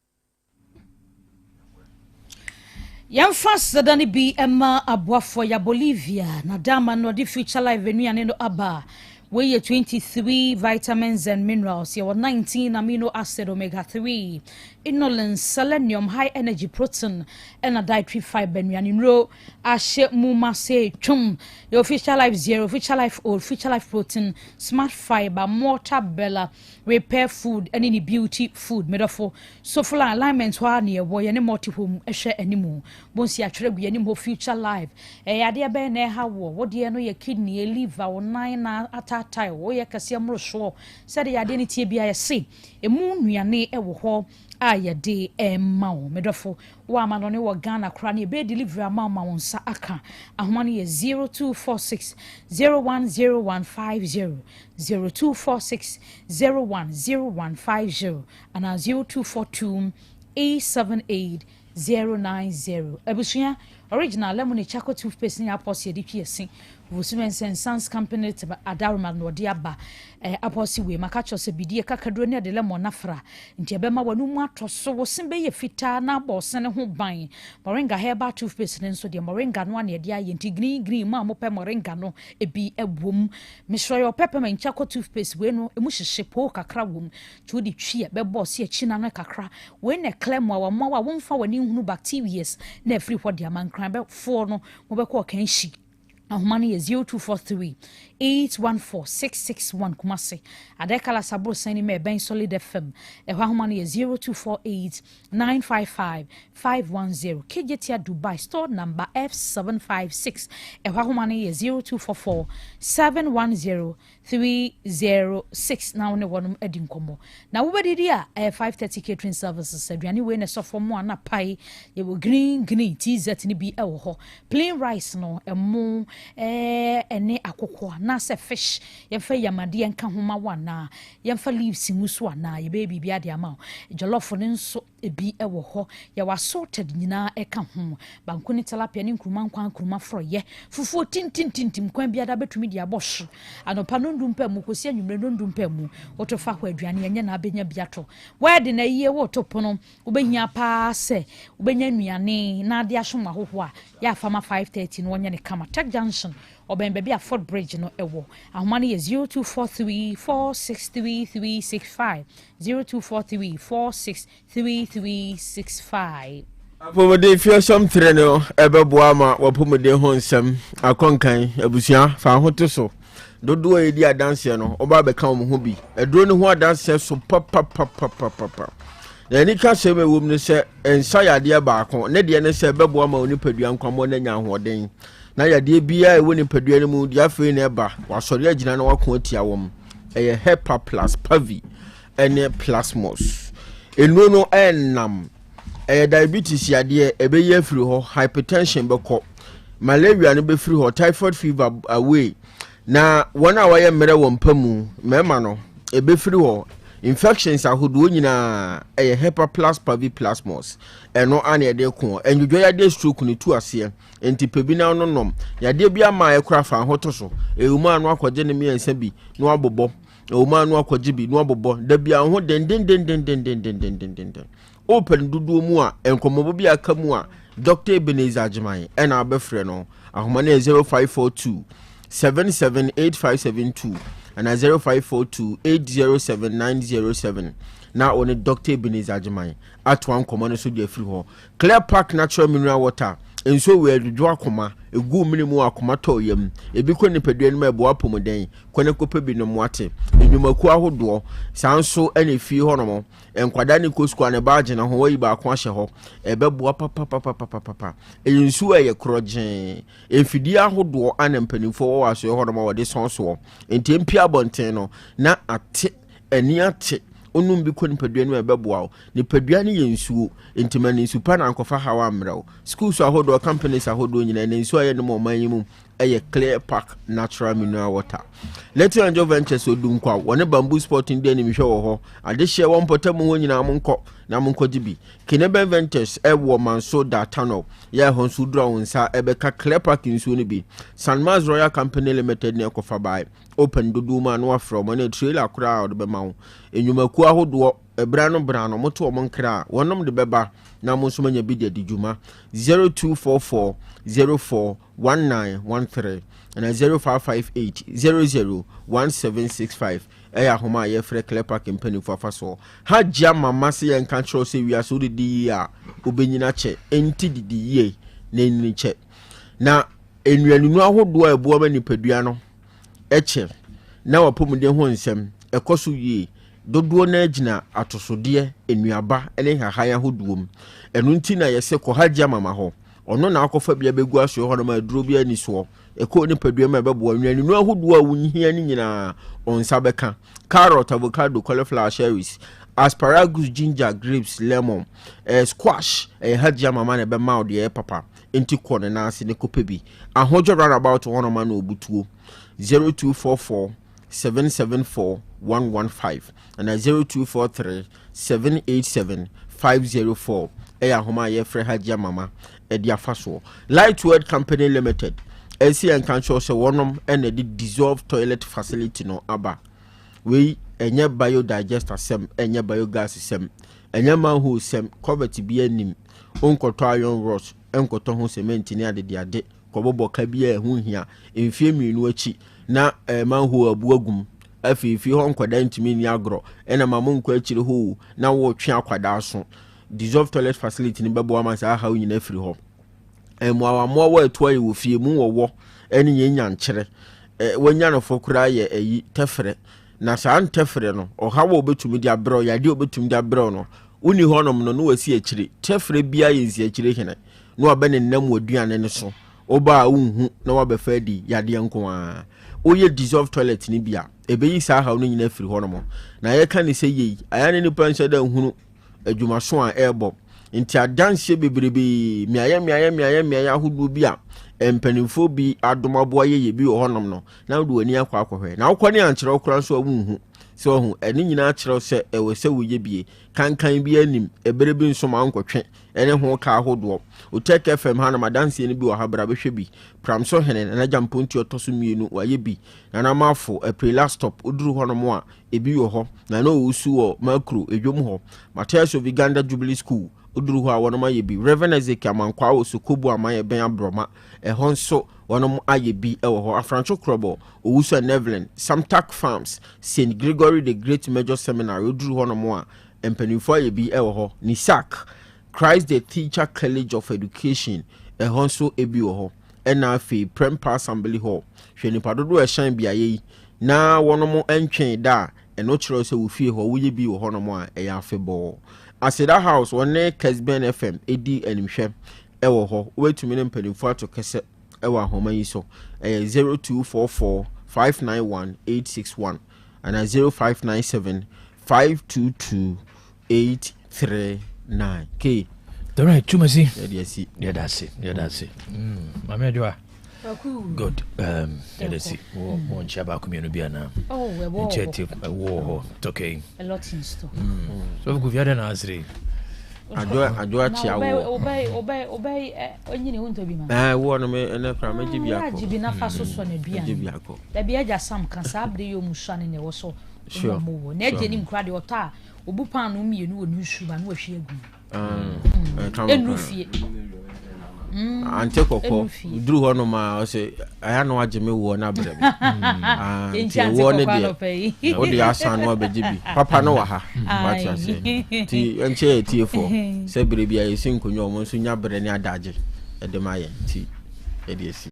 Yamfa sadani bi emma aboafo ya Bolivia na dama no di future life enuane no aba we 23 vitamins and minerals you 19 amino acid omega 3 inulin selenium high energy protein and a dietary fiber enuane no ahye muma say twum your future life zero future life old future life protein smart fiber mortar bella repair food and any beauty food made of so full alignment wa na ye ne multi-home ehwe animu bonsi atwere gu anim ho future life ade be na ha wo de no ye kidney liver wo nine na atatai wo ye kase amroso said ya de ne tie bia ye se emu nuane e wo ho ayade emma medofo wa ma no ne wo Ghana kra ne be delivery ama won sa aka ahoma ne ye 0246 010150 0246 010150 and 0242 878 090 Ebusuya original lemon charcoal toothpaste ni aposi editwi ese Vusumen Sans Company to Adarma no diaba aposi we makacho se bidie kakadro ne de lemon nafra nti ebema wanu mu atoso wo sembe ye fita na boss ne ho ban moringa herbal toothpaste ne so de moringa no ane de aye nti green ma mo pe moringa no ebi ebom misho yo peppermint charcoal toothpaste we no emu hyehye po kakra wom ti odi twi be boss ye chi na no kakra we ne clem wa wo mfa wani hunu bacteria na free for de amankran be fo no mo be ko kan shi Ahumani is 0243 814 661 Kumasi. Adekala Sabro Sani me Ben Solid FM. Ahumani is 0248 955 510. Kijetia Dubai store number F756. Ahumani is 0244 710 306. Now ne one edin komo. Now we did here 530 catering services. Adriani we ne so for mo na pai. You will green TZ ni bi ewo. Plain rice no emo ene akokɔ na se fish yemfa yamade enka homa wana yemfa leaves nguso wana ye baby bia de ama jollof ne nso ebi ewo hɔ ya wasorted nyina eka ho banko ne tilapia ne nkruma nkwan nkruma froye fufuo tintintintim kwan bia da betumi de abɔhye anopa no ndumpa mu kosi anwumre no ndumpa mu wotofa hɔ aduane enye na abenya biato wede na yie wo topono wobehia pa se wobenya nuane na de ahwoma hoho a ya fama 5:30 no onye ne kama Tech Junction oben baby a Fort Bridge no ewo ahomani is 0243 463365 0243 463365 Apomode fio som treno ebeboa ma wapomode ho nsem akonkan abusua fa hoto so dodo edi adanse no oba be kan mo ho bi eduro ne ho adanse so papa na ni ka se me wom ne se ensa yade ba ko ne de ne se ebeboa ma oni padua nkwamo na nya hoden na yade bia ewo ni padua ne mu dia fe na eba wasori agina na wako atia wom eye hepa plus pavi ene plasmos enu no enam diabetes yade ebeye afiri ho hypertension beko malaria no be free ho typhoid fever away na wona waye mere wompamu mema no ebe free ho infections ahodo nyina hepa plus pavi plasmos eno ane ede ko enjodwo yade stroke ni tu ase enti pebi na no nom yade bia ma ekura fa hoto so ewuma anu akwaje ne me ensa bi no abobo ewuma anu akwaje bi no abobo da bia ho den open dudu mu a enkomobo bi aka mu a Dr. Ebenezer Ajiman ena abefre no ahoma na 0542 778572 and 0542 807907 na one Dr. Ebenezer Ajiman atwan komo no so de free ho Clear Park Natural Mineral Water enso we adwo akoma egu minimu akoma to yam ebi ko nipadua no mebo apomoden kone kope bi no moate enwumaku ahodo sanso ene fie honomo enkwada ne kosku ane baage na ho wayi ba ko ahye ho ebebo papa ensu eye krogen enfidi ahodo ane mpanimfo wo aso honomo wode sonso enti empia abonten no na ate ani ate onum bi ko nipadua no ebeboa nipadua ne yensuo entimani nsu pa na ankofa hawa amrawo schools ahodo companies ahodo nyina ne nsu aye no mo manyimu eye clear park natural mineral water Letty and Joe Ventures odum kwa wone bamboo sporting day ni mihwe wo ho ade hye won potamu ho nyina monko na monko dibi Keneben Ventures ewo manso da tunnel ya ho nsu dura wonsa ebeka clear park nsu ni bi Sanmaz Royal Company Limited ne kofa bai open doduma no afro mo na trailer kura od be mawo enwumaku ahodo brano moto mo nkra wonom de beba na mo nsoma nya bi de djuma 0244 041913 and 0558 001765 eya homa ye free clear park company for faso hajja mama se yan control se wi aso di ya obenyina che enti didi ye na ni che na ennuanu ahodo ebuo ma nipadua no eche na wapomde ho nsem ekoso yi dodo na agina atosode ennuaba ene hahaya hoduom enu nti na yese ko hajja mama ho ono na akofa bia begu aso ho no ma duro bia ni so eko ni padua ma bebo anwanu ahodo a wunhia ni nyina onsa beka carrot avocado cauliflower cherries asparagus ginger grapes lemon squash hajja mama na be ma de papa enti ko na ase ne kopebi ahojo run about one man obutuo 0244 774 115 and 0243 787 504 eya homa ye free hajia mama edia faso Lightweight Company Limited AC and control se wonom and the dissolved toilet facility no aba we enye biodigester sem enye biogas sem enye manhole sem covet bi anim onkoto iron rods enkoto ho cement ni ade kobobo ka bi ehun hia emfie mienu achi na manhole abuagum afifi ho nkwada ntimi ni agro ena mamonko achire ho na wo twe akwada aso dissolved toilet facility ni bebo amasa ha nyina afiri ho emwa wa eto ayi wo fie mu wo eni nyenya nkyere wanya no fokura ye eyi tefre na saa ntefre no oha wo betumi dia bro ya de obetumi dia bro no uni honom no wasi achire tefre bia yensi achire hene no abene nam waduane ne so oba unhu na wabefa di yade nko a oye dissolved toilet ni bia ebeyi saa ha no nyina afiri honom na ye ka ni se yi ayane ni panse da hunu adwumaso a airbob nti adanse bebrebe miaya ahodo bi a empanimfo bi adomabo ye bi honom no na do ani akwa akohwe na wokɔ ne ankyerɛ okura so awunhu se ohu eni nyina akyerɛ se ewese woye bie kankan bi anim eberebe nso ma nkɔtwe ene ho ka ahodo Otec FM ha na madanse ni bi wɔ habra behwe bi pramso hene na jamponti otoso mienu waye bi na na mafo april stop oduru honom a ebi wɔ hɔ na na owusu wɔ makro edwom hɔ Mateus of Uganda Jubilee School oduru hɔ a wɔnom aye bi Reverend Ezekiel Kwaku Owusu amaye ben abroma ɛhɔ nso wɔnom aye bi ɛwɔ hɔ Afrancho Krobo Owusu Nevelin Samtak Farms St Gregory the Great Major Seminary oduru honom a empanimfo aye bi ɛwɔ hɔ Nisak Christ the Teacher College of Education ɛhɔ nso ebi wɔ hɔ ɛna afi Prempa Assembly Hall hwɛ nipa dodo ɛhyɛn bi aye na wɔnom ɛntwɛn da ɛno kyerɛ sɛ wo fie hɔ woyɛ bi wɔ honom a ɛyɛ afebɔ Aseda House one Kesben FM edi animhwɛ ɛwɔ hɔ wetumi ne mpanimfo ato kɛsɛ ɛwɔ ahoma yi so ɛyɛ 0244 591 861 and 0597 522 839 K. All right, Chumasi. Yeah, that's it. Mama Joa. Good. Let's see. One chaba community biana. Oh, we war. Okay. A lot in store. So go via na asri. Adwa chiawo. Obey onyine wonto bi ma. Wo no me na kra ma jibi akọ. Jibi na fa so ne bia. Jibi akọ. Da bia ja sam kan sa abre yo musuane ne wo so. Sure. Na je nim kra de ota obu pan no mienu wo nusu ba na wo hwe agu. Enufie. Ante koko duru ho no ma o se aya no agye me wo na bere bi wo ne de o de asan no abejibi papa no wa ha what you say ti enche tie fo se bere bi ayi sin konyo mo nso nya bere ne adaje Edemaye ti EDC.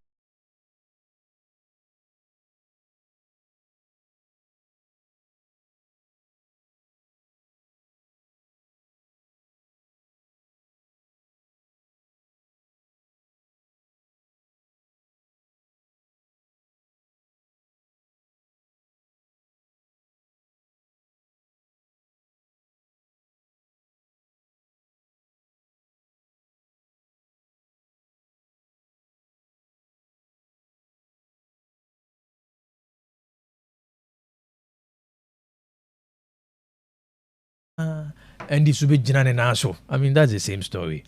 And this will be Jinan Naso. I mean, that's the same story.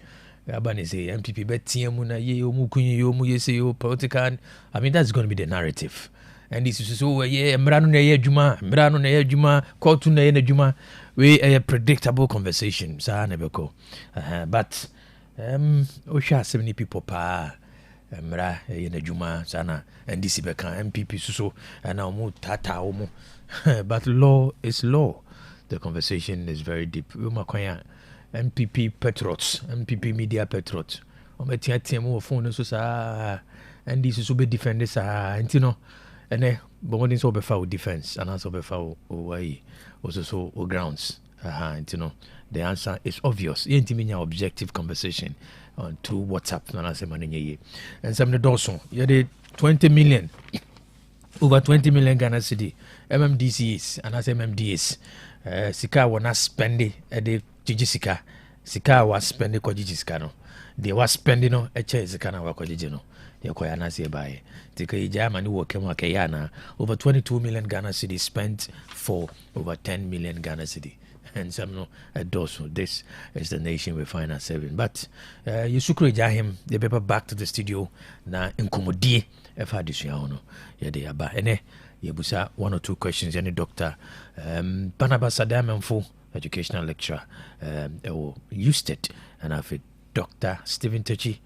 Abani say MPP Betiamuna ye omukunyi yomu ye say political. I mean, that's going to be the narrative. And this is so yeah, Mrano na juma, Kotu na juma. We a predictable conversation. Sa nebeko. But Osha 70 people pa Mra na juma sana and this beka MPP so and now tata omu. But law is law. The conversation is very deep. MPP Patriots, MPP Media Patriots. On phone so and this is be defenders and you know and but what is over foul defense and also be foul away also so grounds. And you know the answer is obvious. You ain't objective conversation on through WhatsApp and some the Dawson. You did 20 million. Over 20 million Ghana cedi MMDCs and as MMDs. Sika wana spend de jiji sika was spend ko jiji sika no de was spend no eche sika na wa ko jiji no ye ko ya na se bae tika ijama ni wo kemo akaya over 22 million Ghana cedi spent for over 10 million Ghana cedi and some no so this is the nation we find ourselves in. But you sukre him the paper back to the studio na inkomodie efa disua hono ye de aba ene yebusa one or two questions any doctor Barnabas Adamemfo educational lecturer used it and I've Dr. Stephen Techi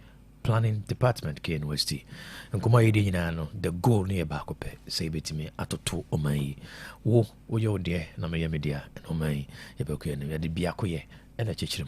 planning department K University nkoma yedi nyina no the goal ne ba ko pe say betimi atoto oman wo yo de na me media oman ye be ko ye ne de bia ko ye e na chechire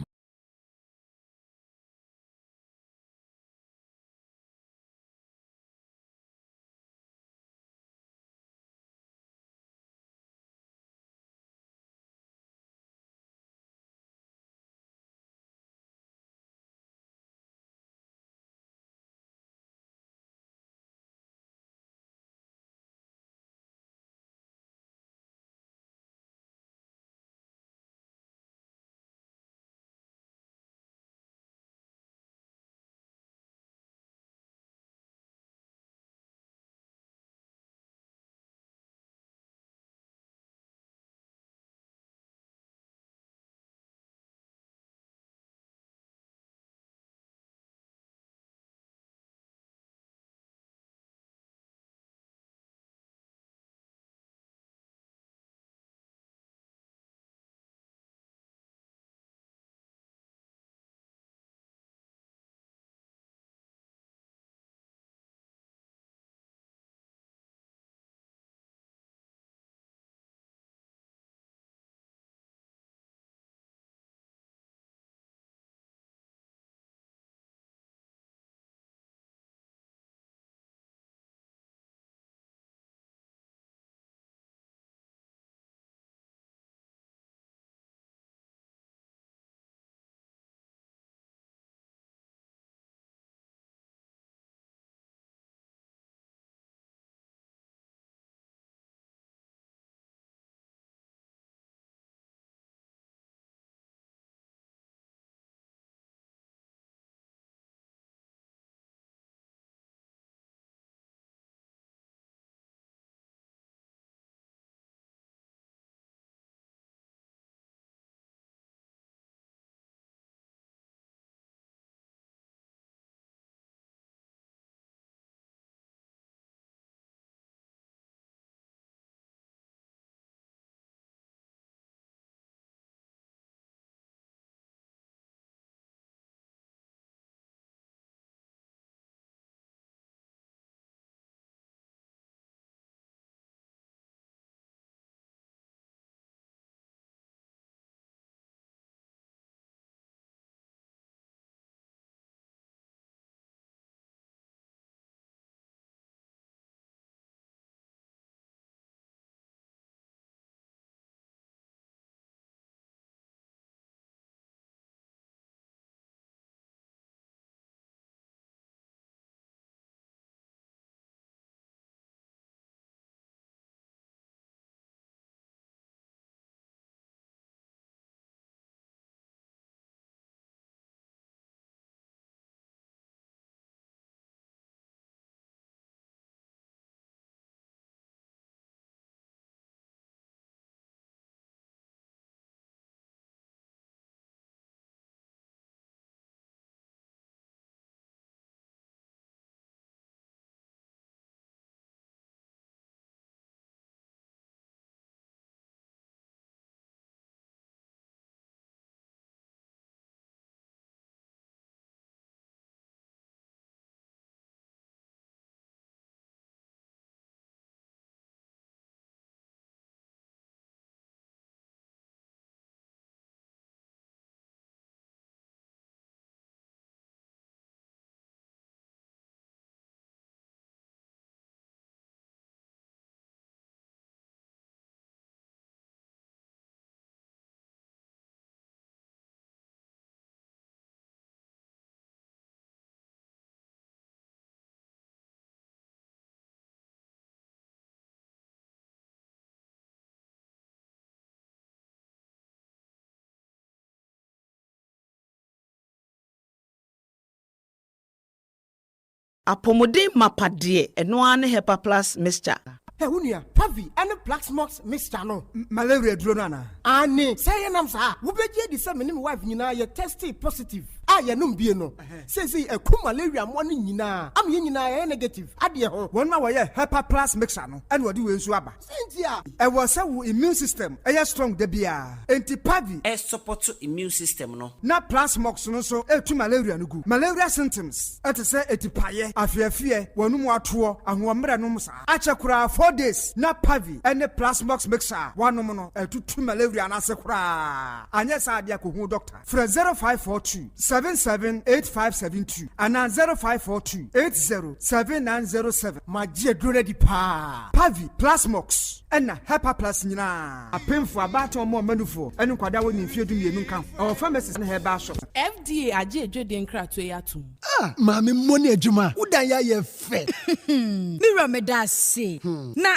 apomode mapade eno ane Hepa Plus mixture. Hey, unia, Pavi, and the Plaxmox mixture no. Malaria dronana. Ane, say an answer. Ubeje the same wife, you tested positive. Ya no be no. Say a coup malaria morning yina. I'm yina negative. Adia ho. One hour Hepa Plus mixer no. And what do you swaba? Cynthia. I was a immune system. I strong the beer. Anti-pavi. A support immune system no. Na plasmox no so to malaria no go. Malaria symptoms. At say etipaye. Afia one more tour and one numsa. Achakura 4 days. Na pavi and the plasmox mixer. One no to malaria and asakura. And yes, I diaku doctor. From 0542 778572 and 0542 807907. My dear Grady Pa Pavi Plasmox and Hepa Plus Nina. A painful about or more manufo and Quadawan in Field Nunca. Our pharmacist and her shop. FDA aje Jodin Kratoyatu. Ah, Mammy Money Juma. Udaya ye fe. Mira me da say. Na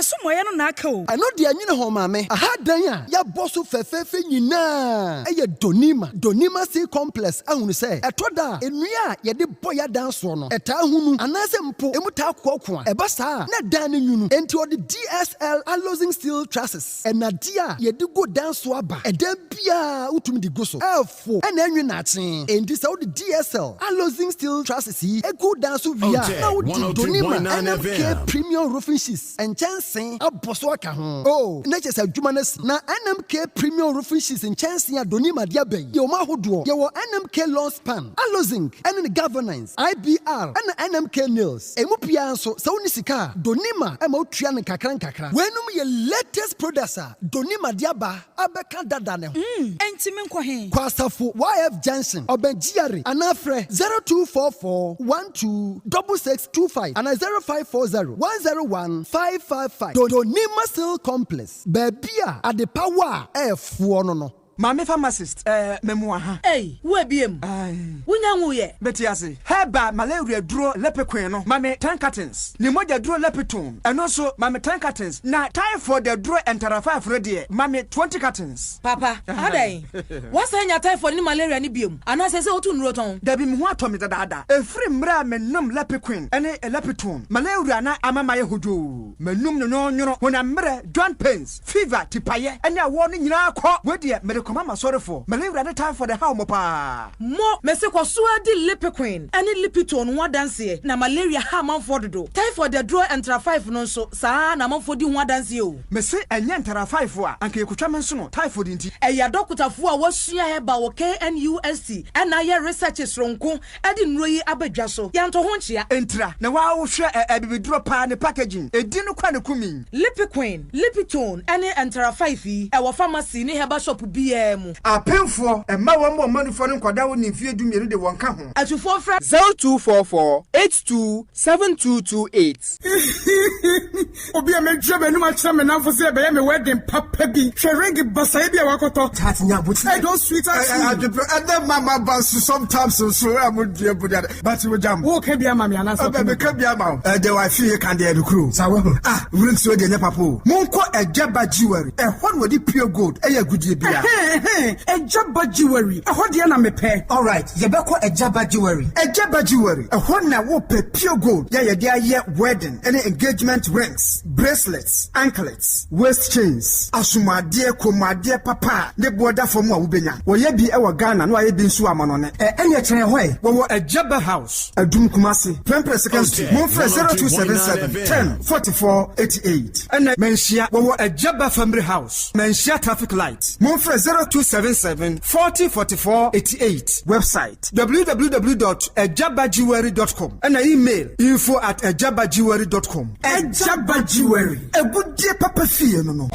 somewhere no nako. I know the anina home mame. Aha danya ya bosso fefe nyina. Eye Donima C complex ahunu say. Etoda enua ye de boya dance no. Eta hunu anase mpo emuta kwakwa. Eba saa na dan nyunu. Enti o the DSL alloying steel trusses. Enadia ye de go dance aba. Eda bia utumi di go so. Efo ena enwe na aten. Enti say o the DSL alloying steel trusses yi e go dance via. Na o di Donima NMK premium roofing sheets. Enchansen aboso aka ho. Oh, na chese adwuma na NMK premium roofing sheets enchansen a Donima dia ben. Ye o ma hodo. Ye wo NMK long span, Alozinc, and the governance, IBR, and NMK nails. Emupia so Saunisika, Donima, Emotrian kakra. When your latest producer, Donima Diaba, Abeka Dadane. Entimen Kwahe. Kwasafu, YF Johnson, Obenjiari, Anafre 0244 126625 and 0540 101 555. Donima Steel Complex, Babia at the power F no. Mame pharmacist, memoir. Hey, where be him? Wunyangu ye. Betiasi. Heba malaria draw lepequeno. No. Mame 10 cartons. Nimoja draw lepetone. And also mame 10 cartons. Na time for the draw and tarafa ready. Mame 20 cartons. Papa, adai. What's the time for ni malaria ni bium? And I say so to roton. Debi mwa tomi dada. A free mra menum lepequin. And a lepetone. Malaria na amamaye huju. Menum no when I'm joint pains, fever, tipaye, and ya warning na ko. Where dear Mama sorry for malaria the time for the how mopa mo mese kwa suadi lipiquin any lipitone one dance na malaria ha man for do time for the draw and 5 no so sa na man for di one dance o mese enye ntara 5 a anka ekutwa menso no typhoid nti eya dokutafo a wasua heba wo KNUST and aye researches ronko e di nroyi abadwa so yanto ho nchia entra na wa wo hwe ebibidro pa ne packaging edi no kwa ne kumi lipiquin lipitone any ntara 5 e wo pharmacy ni heba shop bi apemfo emma wo manufo ne nkwada wo ne fie dumie de won ka ho atufo fra 0244 827228 obi amedwe benu ma kire me nanfo se be me wedding papa bi hwering basai bia wakoto tatnya buti I don't sweet as and mama bas sometimes so amudie budia but we jam wo ka bia mama ana so be ka bia ma de wa fie kan de edukru sawo wurin so de nya papo monko ejaba jewelry e hon wodi pure gold e ya gudie bia Ejaba jewelry. Ahodia na mepe. All right. Yebeko Ejaba jewelry. Ejaba jewelry. Na wo pe pure gold. Ya ye wedding, any engagement rings, bracelets, anklets, waist chains. Asumade komade papa. Ne boda for mo ubenya. Wo ye bi e wo Ghana no aye bi nsu amono ne. Ene kire hoy. Wo Ejaba house. Adum Kumasi. Prempre second street. Mon frère 0277 10 44 88. Ene menhia wo Ejaba family house. Menhia traffic light. Mon frère 0277 40 44 88. Website www.ejabajewelry.com and email info@ejabajewelry.com. Ejaba Jewelry. A good day papa fee no.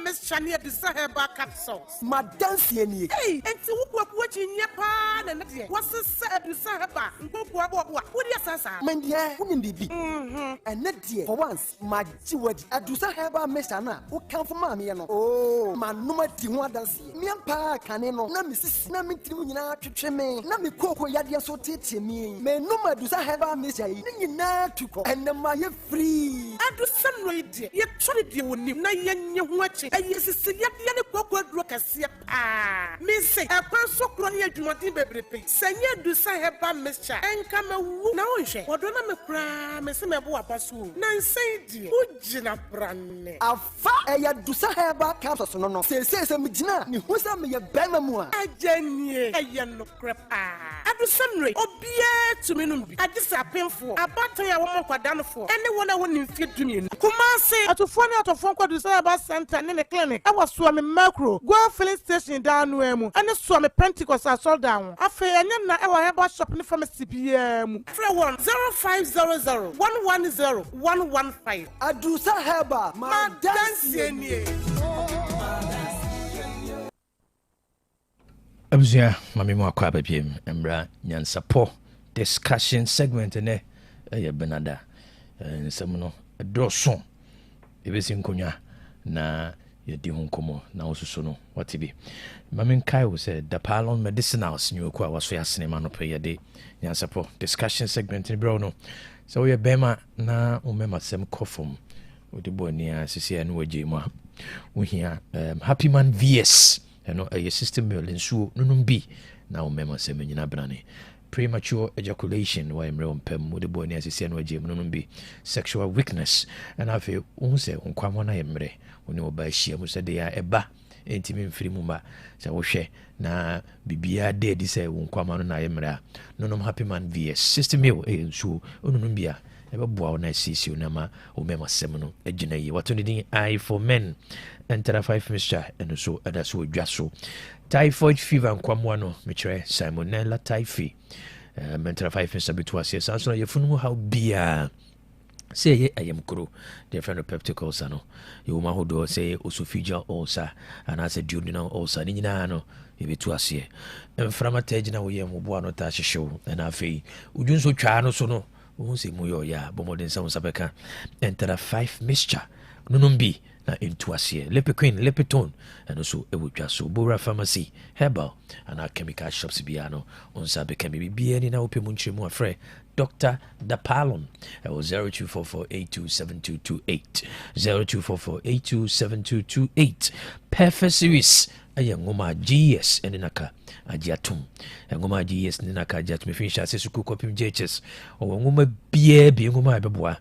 Miss Chania the Sahaba capsules. Madam Sieni. Hey, and to what in Japan and what's the said to Sahaba? What is Sasa? Mandia, wouldn't be. And not dear, for once, my jewelry at Dusahaba Messana, who come from Mammy. Oh, my number Tiwadansi. Miampa Caneno, Namis, Namina to Cheme, Nami Coco Yadia so teach me. May number Dusahaba Messa, Nina to and the Maya free. adu sam no ide ye tore de wonim na ye nye ho achi ayesisi ye de ne kwakwa duro kase pa me say ekwan so kro ne adwumaden bebrepe sanye du sa heba mixture enka mawu na onhwe wodo na me kra me se me bo abaso na nsai die ugina branne afa eya du sa heba capsules no se me gina ni hu sa me ye bema mu a ajanie eye no krepa adu sam no obia tumi no bi adisa penfo abatan ya wo mokwadanfo ene wona woni mfie dumie Kumasi atufo ne atofo kwadu sa heba center ne clinic awa so me macro go filling station down mu ene so me Pentecost asol down afa enye na ewa heba shop ne pharmacy bia mu free 0500 110 115 adusa heba ma dance nie Abuzia mami mo akwa babiem embra Nyansapo discussion segment ne benada nsem no edoso ebesi nkonya na yedi honkomo na osuso no watibi mami kai wo say the Palon medicinals new kwa waso ya cinema no pe yede Nyansapo discussion segment ni bro no so we bema na umema sem kofom odi bonia sisi anu waje mu a wo hia happy man vs eno a system meal nsuo nunum bi na umema sem nyina brane premature ejaculation wa emre ompem odi bonia sisi anu waje mu nunum bi sexual weakness and afi unse onkwamo na emre oni oba hia mu se de ya eba entimi mfiri mu ma se wo hwe na bibia de di se onkwamo na emre nunum happy man vs system meal nsuo onunum bia ebeboa na sisi onama omema sem no agina yi wato din I for men enter 5 mixture and so adaso odwaso typhoid fever nkwamwa no mekere salmonella typhi enter 5 mixture betwase sanso na yefunu how bia say ye ayam kro the friend of peptic ulcer no you ma hodo say esophageal ulcer and as a duodenal ulcer ni nyina no ebetu ase inflammatory na wo ye mo no ta hyehyew na afei udwunso twa no so no wo se mu yo ya bomodin sa sabeka enter 5 mixture nunumbi na intuasie lepequin lepetone and also ewudwa so bora pharmacy herbal and our chemical shops biano on sabe kemi bia ni na opemu nchemu afre Dr. Dapalon 0244827228 0244827228 perfect series ayangoma GS enaka agiatum ngoma GS ninaka agiatum finisha sesuku kopim JHS o ngoma bia bi ngoma beboa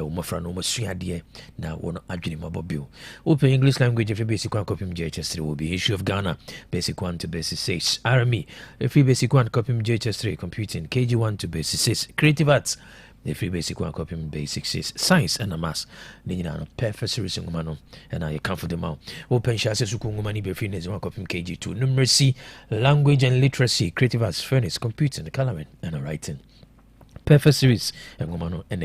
o mafra no masuade na wono adwene mabobio open English language if basic one kopim JHS 3 will be issue of Ghana basic 1 to basic 6 RME if basic 1 kopim JHS 3 computing KG 1 to basic 6 creative arts the free basic one copy basic science and a mass nina no perfect series ngoma no and I come for them out open chassis su ngoma ni be free one copy KG2 numeracy language and literacy creative arts furnace computing coloring and writing perfect series ngoma no and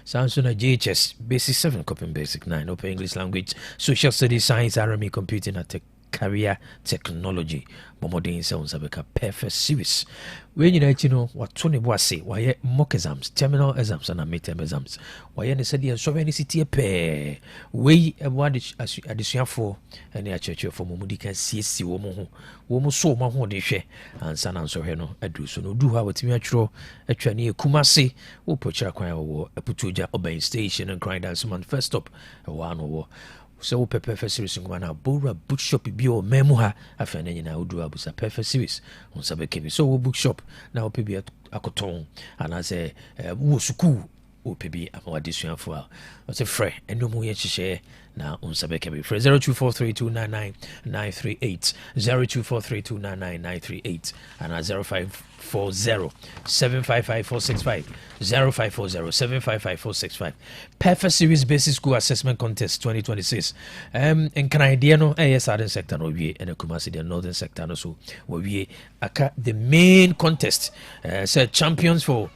Samsung JHS basic 7 copy basic 9 open English language social studies science RME computing and career technology bomodin sounds abeka perfect series we nyina chi no wato ne boase waye mock exams terminal exams and midterm exams waye ne said so many city pe we ewade adesuafo ene achechefo momudi kan siesi wo mo ho wo mo so mo ho de hwe ansa na nso hwe no adu so no du ha watimi atwro atwa ne Kumase wo pochira kwan wo aputuja oben station and grind dance man first stop wa no wo so perfect series ngoma na bora bookshop bi o memu ha afana nyina odu abusa perfect series on sabe kemi so wo bookshop na o pebi akoton ana se wo suku o pebi amadisuafo a o se frɛ eno mu ye hyehyɛ na on sabe kemi 0243299938 0243299938 ana 0540755465 0540755465 perfect series basic school assessment contest 2026 in Canada no southern sector no wie and Kumasi the northern sector no so we aka the main contest said champions for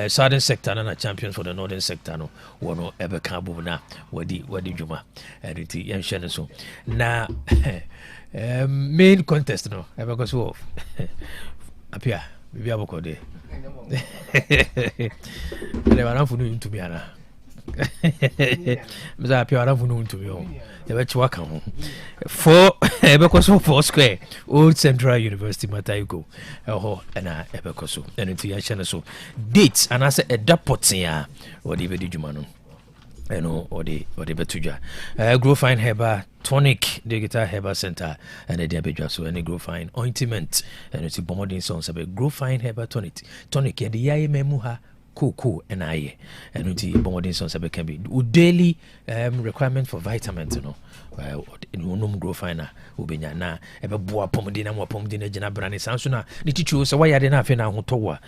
southern sector and champions for the northern sector no wono ebe kabu na wadi juma editi yan shene so na main contest no ebe go so apia bibi aboko de le banafu no ntumi ana mza apia banafu no ntumi o ebe chiwa kan ho for ebe ko so for square Old Central University Matayuko ho na ebe ko so enti yan shene so dates and I say a dapotia wadi be di juma no ɛno ɔde bɛto dwa grow fine herba tonic digital herba center ɛne de abɛdwa so ɛne grow fine ointment ɛno ti bɔmmɔden sɛ sɛ bɛ grow fine herba tonic yɛde yɛayɛ ma mu ha cool ɛna ayɛ ɛno nti bɔmmɔden sɛ sɛ bɛka bi wo daily requirement for vitamin no wonom grow fine a wobɛnya na ɛbɛboa apɔmden na moapɔmden no agyina brane saa nso no ne titwio sɛ woayɛde no afei no ahotɔ wo a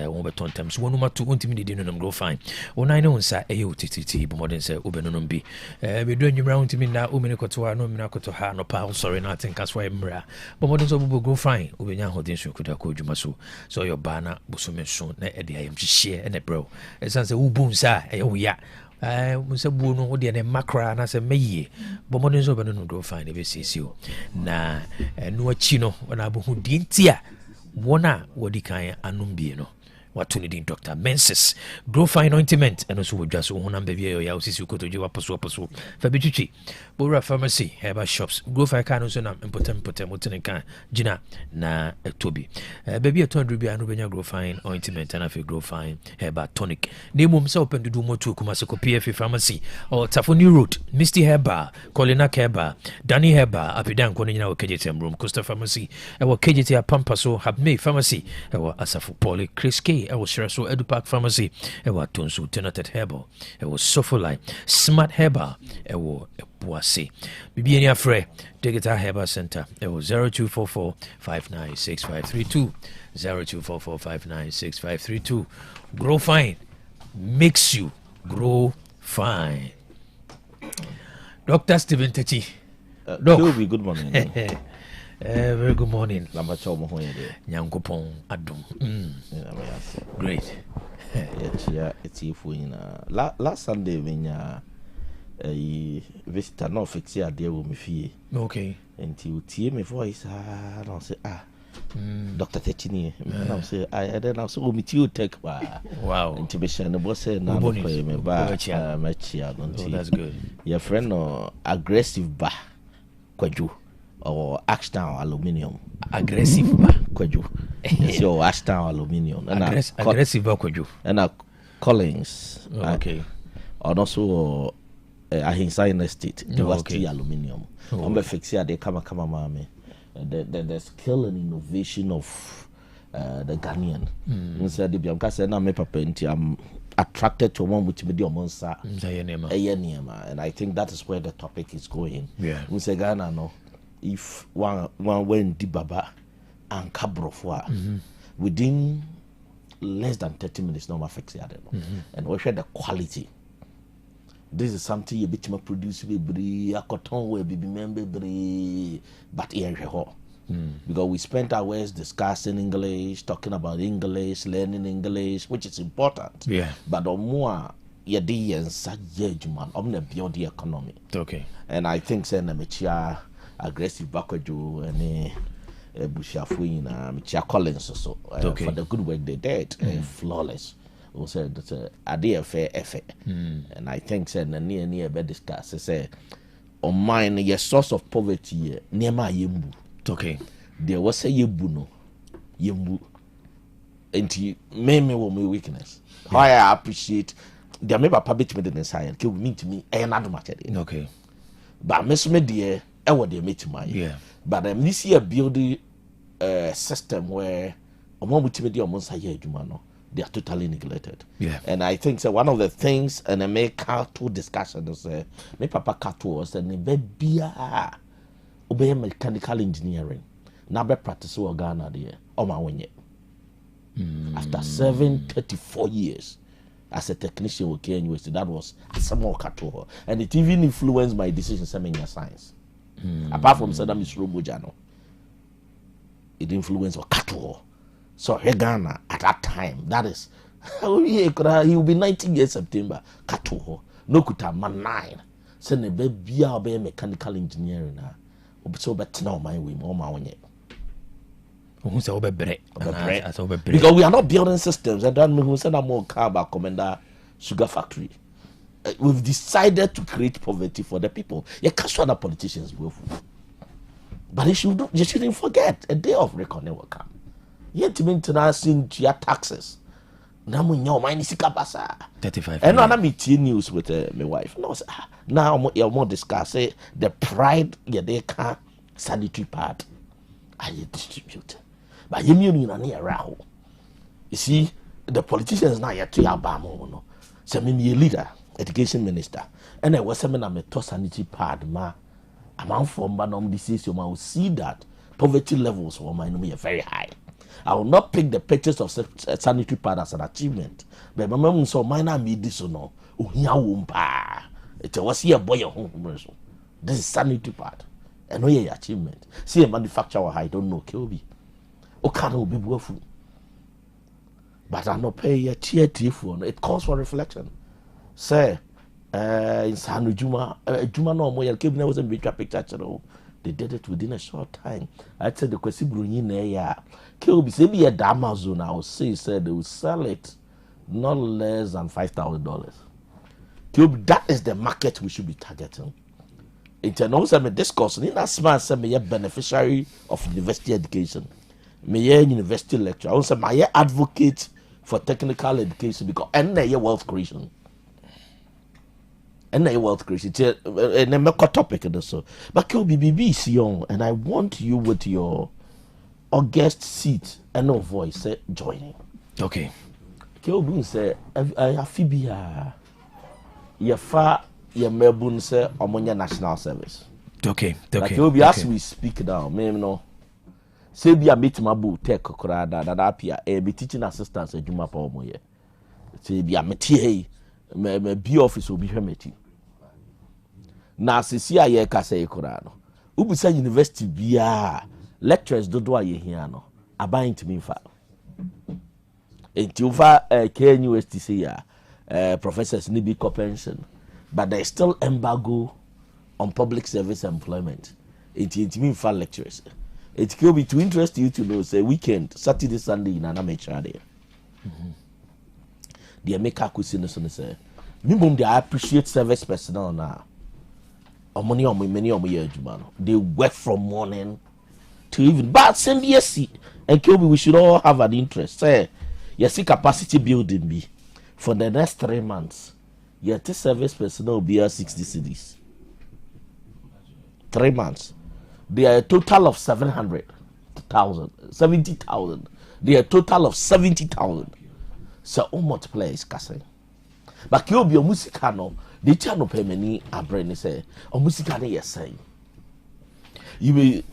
wɔbɛtɔ ntam so wɔnom ato wontimi dedi nonom grow fine wo nan ne wo nsa ɛyɛ wo tititi bɔmmɔden sɛ wobɛnonom bi bɛdu anwummerɛ a wontimi nna womene kɔto a na womene akɔtɔ ha nɔpa wosɔre no atenka so ayɛ mmerɛ a bɔmmɔden sɛ wobɛbɔ grow fine wobɛnya ahoɔden so kuda kɔ adwuma so sɛ ɔyɛ ɔbaa na bosome so na ɛde ayamhyehyeɛ ɛne brɛw ɛsiane sɛ wobu nsa a ɛyɛ wo ya sɛ buo no wodeɛ ne mma koraa anaasɛ mɛyie bɔmmɔden nso wobɛno no grow fine ɛbɛsiesie o na ɛno akyi no ɔna abɛhu deɛ nti a wɔn a wɔdi kan anom bie no wato ne din Dr. Menses grow fine ointment ɛno nso wɔdwa so honam baabi a ɛyɛ wosisi wokɔtɔgye waposo fa bɛtwitwi bowura pharmacy herba shops grow fine ka no nso nam mpɔtɛm wotene ka gyina na ɛtɔ bi baabi a ɛtɔndoro bi a no bɛnya grow fine ointment ana afei grow fine herba tonic na mmom sɛ wopɛ dodo mɔtuo kuma sɛ kɔ PFA pharmacy Tafoni Road Misty herba Colinac herba Danny herba apida nkɔ no nyina wɔ KGT room Costa pharmacy ɛwɔ KGT Pampa so Habme pharmacy ɛwɔ Asafo Poly Chris K ɛwɔ Shreso Edu Park pharmacy ɛwɔ Atonso Tenated herbal ɛwɔ Sofoli Smart herbal ɛwɔ Ebuase bibi ani afrɛ Digital Herbal Center ɛwɔ 0244 596532 0244 596532 grow fine makes you grow fine. Dr. Stephen Techi Doc, good morning. Very good morning. Nyankopon adom. Great. Last Sunday when a visitor no fix ya dear with me fee. Okay. And you hear my voice, I don't say Dr. Techini, I say I don't know so meet you take wow. Intimation the boss said no me ba matchia don't that's good. Your friend no aggressive ba kwaju. Or Ashtown aluminium. Aggressive ba kwaju. So Ashtown aluminium. And aggressive ba kwaju. And Collins. Okay. And also Ahinside Estate. The okay. Aluminium. I'm be fix here they come mama. The skill and innovation of the Ghanaian. Instead the biamka say na me papa nti I'm attracted to one which media monster. And I think that is where the topic is going. Yeah. Mr. Ghana no. If one went di baba and cabrofwa within less than 30 minutes, no more fix it. And we share the quality. This is something you bit more produce a cotton will be member but here because we spent hours discussing English, talking about English, learning English, which is important. Yeah. But on more yadi and such judgment on the build the economy. Okay. And I think saying the aggressive backwajo and Bushafu Michia Collins also for the good work they did, flawless. Who said that a dear fair effort, and I think said near bed discuss. Say on mine your source of poverty near my yimbu. Okay, there was a yibuno yimbu, and he made me with my weakness. How I appreciate there may be public meeting inside, kill me to me, and not much. Okay, but Miss Media. What they meet my but this year building a system where they are totally neglected. And I think so one of the things and I make cartoon discussion is me papa cartoon was and be obey mechanical engineering now be practice Ghana there my way after 34 years as a technician with university that was a small cartoon and it even influenced my decisions in science. Apart from Saddam Robojano, it influenced Okato. So Ghana at that time, that is, he will be 90 years September. Kato, no kuta man 9. Send a baby mechanical engineering. So better now my way, more my way. Because we are not building systems. I don't know who said I'm more car back commander sugar factory. We've decided to create poverty for the people. You can't show other politicians will. But you shouldn't forget a day of reckoning will come. Yet to international your taxes. Namu nyo mine sika basa. 35. And now me tea news with my wife. No, now you more discuss the pride they can sanitary pad. I distribute. But you mean in a raho. You see, the politicians now yet to Alabama. No, so me a leader, education minister, and I was seminar me to sanitary pad ma. Amount from banum disease, you will see that poverty levels for mine are very high. I will not pick the pictures of sanitary pad as an achievement. But my mom saw mine and me this or no. It was here boy home. This is sanitary pad. And no achievement. See a manufacturer I don't know, Kilby. Okano be worthful. But I no pay a tier for it calls for reflection. Say in Sanu Juma no more Kilby was a picture. They did it within a short time. I said the Kwesi ya Kilby say be a Amazon. I would say said they will sell it not less than $5,000. Kilby, that is the market we should be targeting. It's an also a discourse. In that smart say me a beneficiary of university education. Me a university lecturer. Also my advocate for technical education because and wealth creation. And wealth creation. It's a topic in so. But BBB is young, and I want you with your august seat and no voice joining. Okay. Kilby say I feel your far your Melbourne say Omonia National Service. Okay. Like Kilby as we speak now, me no. Say be a meet my boo tech krada that appear be teaching assistants at Juma pa omo ye. Say be a metie me B office will be hermeti. Na sisi aye ka say kora no. Ubusa university bia lecturers dodo aye hia no. Aban ntimi fa. Enti over KNUST say ya professors need be pension, but there is still embargo on public service employment. Enti fa lecturers. It could be to interest you to know say weekend Saturday Sunday in an amateur there. The America question say minimum they appreciate service personnel now. Or money on many on my they work from morning to even but send BSc and Kilby we should all have an interest. Say you see capacity building be for the next 3 months. Your service personnel will be 60 cities. 3 months. They are a total of 70,000. They are a total of 70,000. So, multiply is casting. But you be a musicano, the channel pay many a brain say, or musicano, yes, say. You will.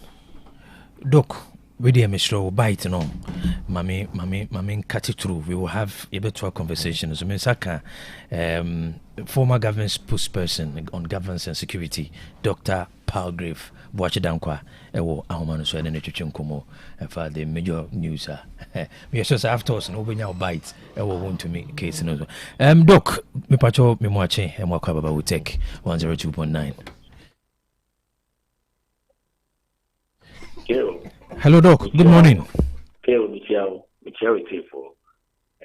Doc, we dear Mr. Bite, no. Mammy, cut it through. We will have a better conversation. So, Misaka, former government spokesperson on governance and security, Dr. Palgrave. Watch it down kwa ewo ahoma no so ene twetwe nkomo for the major news we just after us no benya bite ewo want to me case no doc me pacho me moache e mo akwa baba Otec 102.9. Hello doc, good morning.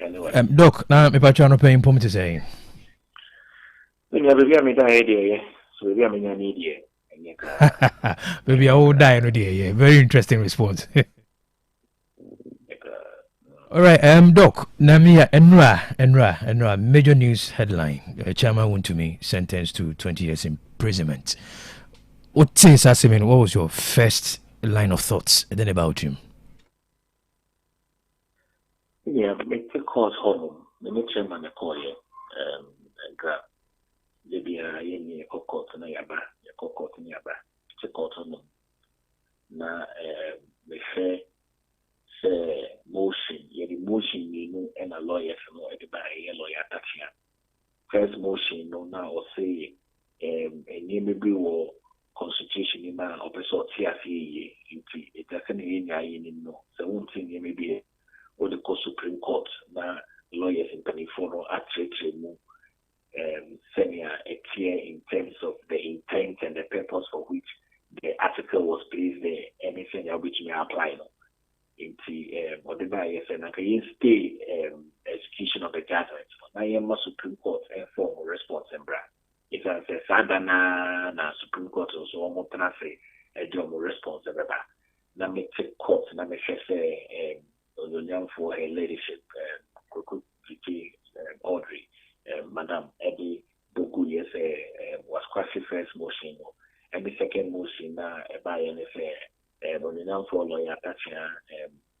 Anyway. Doc na me pacho no pay impom to say so need Baby, I will die no day. Yeah, very interesting response. All right, Doc. Namia Enra. Major news headline: Chairman Wontumi sentenced to 20 years imprisonment. What was your first line of thoughts then about him? Yeah, make the court home. The chairman call you. Maybe a court na yaba. Court in Yaba, check out on them. Now, the motion, the motion, and a lawyer from a lawyer touching. First motion, no now, or say, a name war constitution in my opposite TFE, it doesn't mean no. So, one thing maybe or the Supreme Court, now lawyers in California are treating senior clear in terms of the intent and the purpose for which the article was placed there, anything which may apply into whatever yes, and I can stay execution of the judgment. Now, you must Supreme Court and form a response and brand. If I say Sadana, na Supreme Court also almost say a job response and brand. Now, make the court, now make say for a leadership. Vicky Audrey, Madam Eddie Bogu, yes, was Kwasi first motion, and the second motion by NFA, when you now for lawyer Tachia,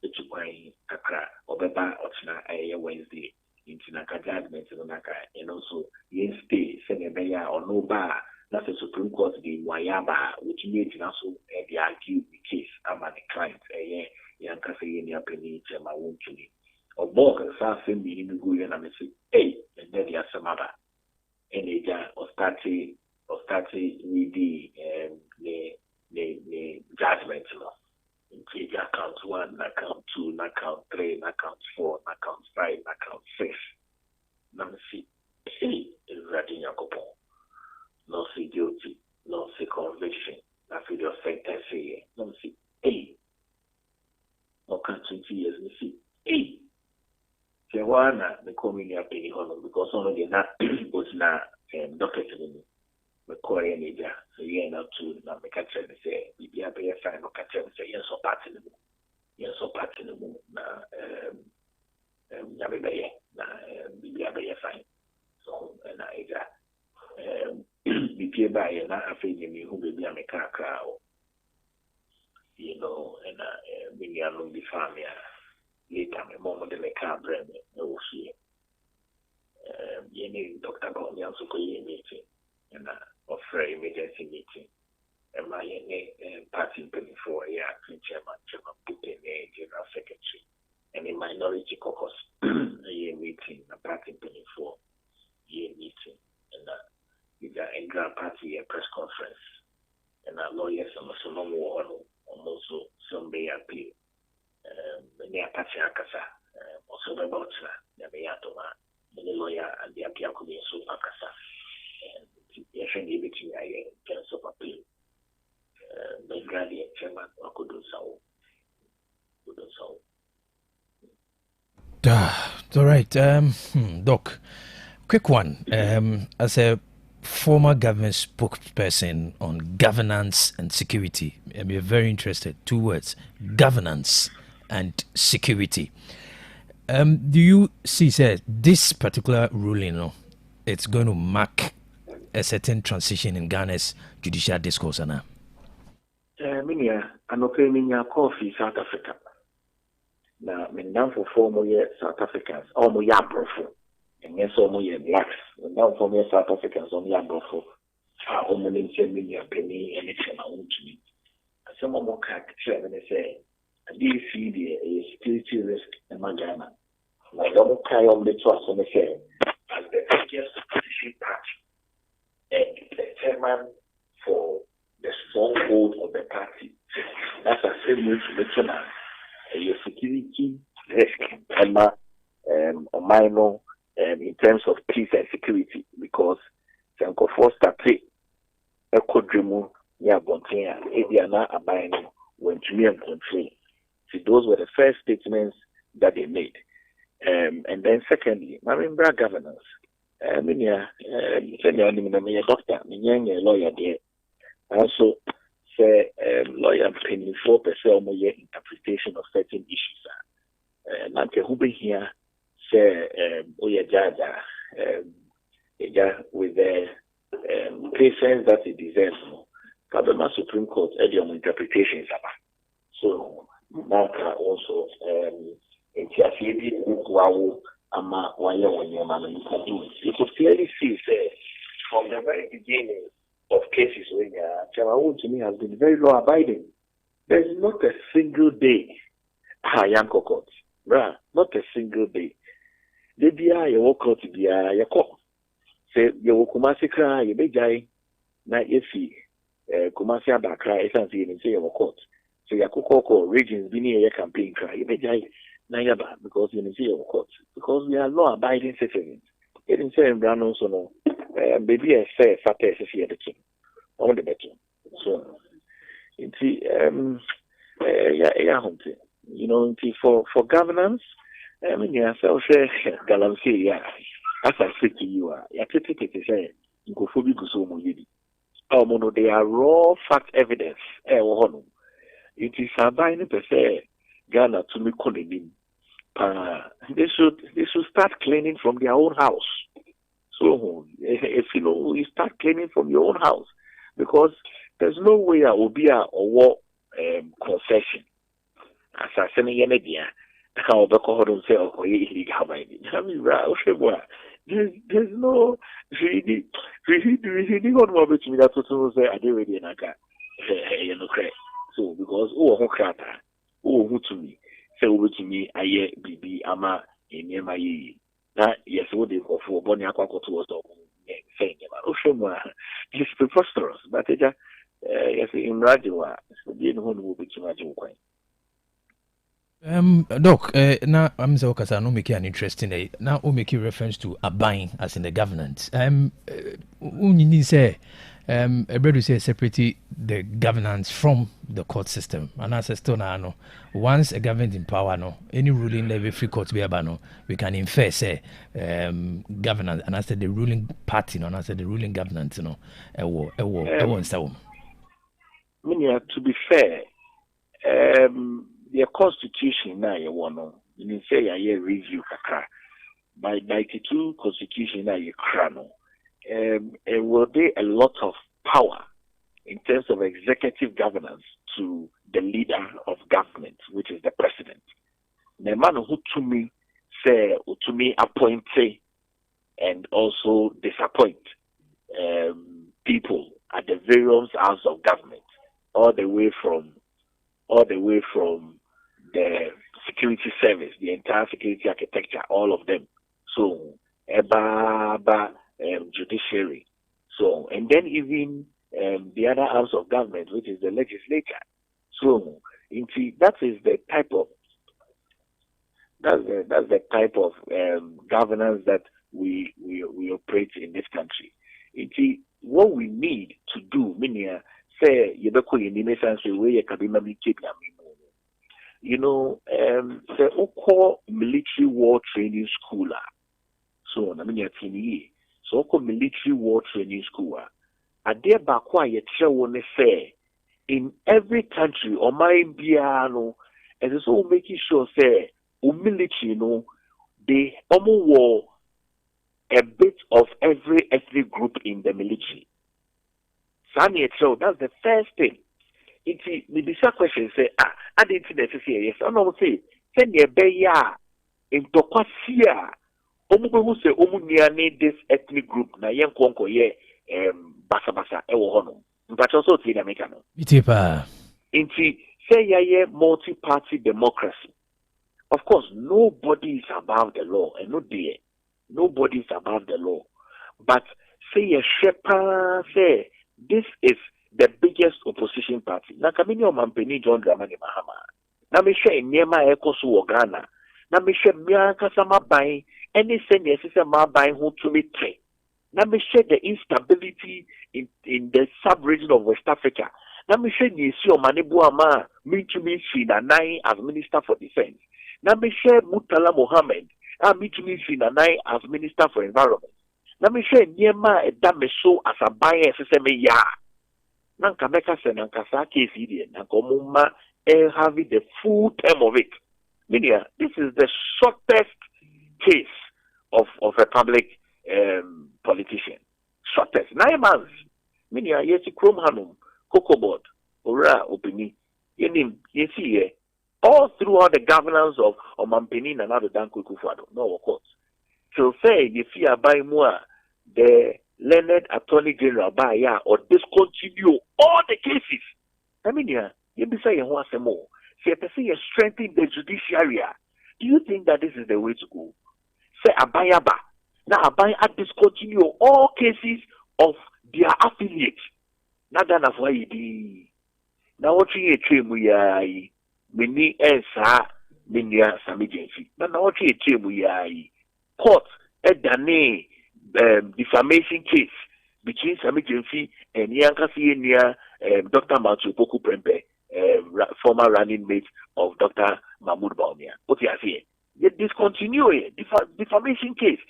it's why Kakra, Obeba, Ochna, Wednesday, into Naka judgment in Naka, and also yen stay, Senebeya or no bar, that's the Supreme Court, the Wayaba, which made also the argued the case, I'm the client, Yankasi in your penny, my own killing. Or more can say me in good and I say, hey, and then there's some other. And they or starting with the judgment law. In account 1, account 2, account 3, account 4, account 5, account 6. Now see, hey, is writing your coupon. No see guilty, no see conviction. I feel your sentence here. No see, hey, no can 20 years, and see, hey. Tijuana, the community of Penny Honor, because only that was not doctor to me. The Korean media, so you know, to not make a trend say, be a bear sign or catch and say, yes, or part in the moon. Yes, or part in the moon. Yabby, be a bear sign. So, and I be peer by and not a feeling who will be a car crowd. You know, and when you are on the farm, later, my mom and the car brand, no fear. You need Dr. Nyansapo meeting and offer emergency meeting. And my party penny for a chairman, Putin, general secretary, and a minority caucus meeting, a party penny for a meeting, and with a grand party a press conference, and our lawyers and also no more, also some may appeal. Near Pachiakasa, also about Yamayatoma, the lawyer and the appeal could be so Akasa. And the friendly between I terms of appeal. The granny chairman could do so. All right, Doc, quick one. As a former government spokesperson on governance and security, I'm very interested. 2 words: governance and security. Do you see, this particular ruling, it's going to mark a certain transition in Ghana's judicial discourse? Anna? I'm okay, coffee South Africa. Now, I'm for 4 more years South Africans, almost Yabrofo, and yes, almost blacks. Now, for me, South Africans on Yabrofo, our home and penny, and it's my own to me. Some more character, and they say, this is security risk in Ghana. My double carry on the trust on the same as the biggest opposition party and the chairman for the stronghold of the party. That's a same way to the chairman. Your security risk and minor in terms of peace and security, because Sanko Foster play a quadrimu near Bontea, Ediana Abino went to me and country. Those were the first statements that they made. And then secondly, Marimbra governance. I'm a doctor, I'm a lawyer there. Also, say lawyer penny 4% more interpretation of certain issues. Nanke Hube here say Oya Jaja with the patience that it deserves. Kabema Supreme Court interpretations. So now also you could clearly see from the very beginning of cases when Chamawu to me has been very law abiding. There's not a single day Yanko court. Not a single day. The dia you walk out to dia you call. Say you will Kumasi cry, you be jai na yefi Kumasi Abakra, it's and say you court. So Yakoko regions be near your campaign cry, you be jai Nayaba, because you see your court. Because we are law abiding citizens. It didn't say in Brown also no baby I say Saturday is here the king. On the better. So you know, for governance, I mean yourself say Galamsey, as I say to you, you say go for big so moyidi. Mono they are raw fact evidence. It is abiding per se Ghana to me calling They should start cleaning from their own house. So if you start cleaning from your own house, because there's no way I will be a war concession. As I say, how the court will say, "Oh, illegal mining." I mean, there's no really on what which me that to say I do already naka so because who krata who to me say who to me aye bibi ama enyema yi na yes what they go for boni akwa to us say nyema it's preposterous but yes in radio so be no who be too much kwan. Doc, now I'm so because I know make an interesting. Now we make reference to Abain as in the governance. You say, everybody say separate the governance from the court system. And as a stone, no, once a government in power, no, any ruling level free court be abano, we can infer say governance. And I said the ruling party, no, and I said the ruling governance, no, to be fair, the constitution now you want to say a review kakra by 92 constitution now you crano it will be a lot of power in terms of executive governance to the leader of government, which is the president. The man who to me say to me appoint and also disappoint people at the various house of government all the way from the security service, the entire security architecture, all of them. So, judiciary. So, and then even the other arms of government, which is the legislature. So, that is the type of governance that we operate in this country. What we need to do, meaning say the Oko military war training school. So, so Oko military war training school. Ade bakwa ye one say in every country or my biano, and it's all making sure say military they war a bit of every ethnic group in the military. That's the first thing. Maybe some question say, I didn't say yes. I don't say, send your beya in Tokasia. Omu say, Omu this ethnic group, na yen konko ye, basa, ewo hono. But also, Tina Mekano. Itipa. Say, ye multi-party democracy. Of course, nobody is above the law, and no dear. Nobody is above the law. But say, ye shepa, say, this is the biggest opposition party. Na kamini o mampeni John Dramani Mahama. Na me share nyema ekoso wo Ghana. Na me share mianka sama ban any senior system ma ban who to me tre. Na me share the instability in the sub-region of West Africa. Na me share Nisi o Manibu Ama me to me na nine as Minister for Defense. Na me share Murtala Mohammed me to me na nine as Minister for Environment. Na me share nyema edame so as a ban system ya. Nanka meka se nanka sa case here nanka omuma having the full term of it. Meaning, this is the shortest case of a public politician. Shortest 9 months. Meaning, yes, Chrome Hanum, Cocoa Board, Ora Opini, Yenim, Yesi, all throughout the governance of Mampeni and other Danko Kufado. No, of course. So say, if you are buying more, the learned attorney general by or discontinue all the cases. I mean, you be saying once more. Say, you strengthen the judiciary. Do you think that this is the way to go? Say, Abayaba. Now, Abaya discontinue all cases of their affiliates. Not that of why you be. Now, what you train we are, many answer, many some agency. Now, what you train we are, court, Edane. Defamation case between Sami Jenfi and Yankasi near Dr. Matsupoku Prempe, former running mate of Dr. Mahmoud Baumia. What you are saying? They discontinue defamation case.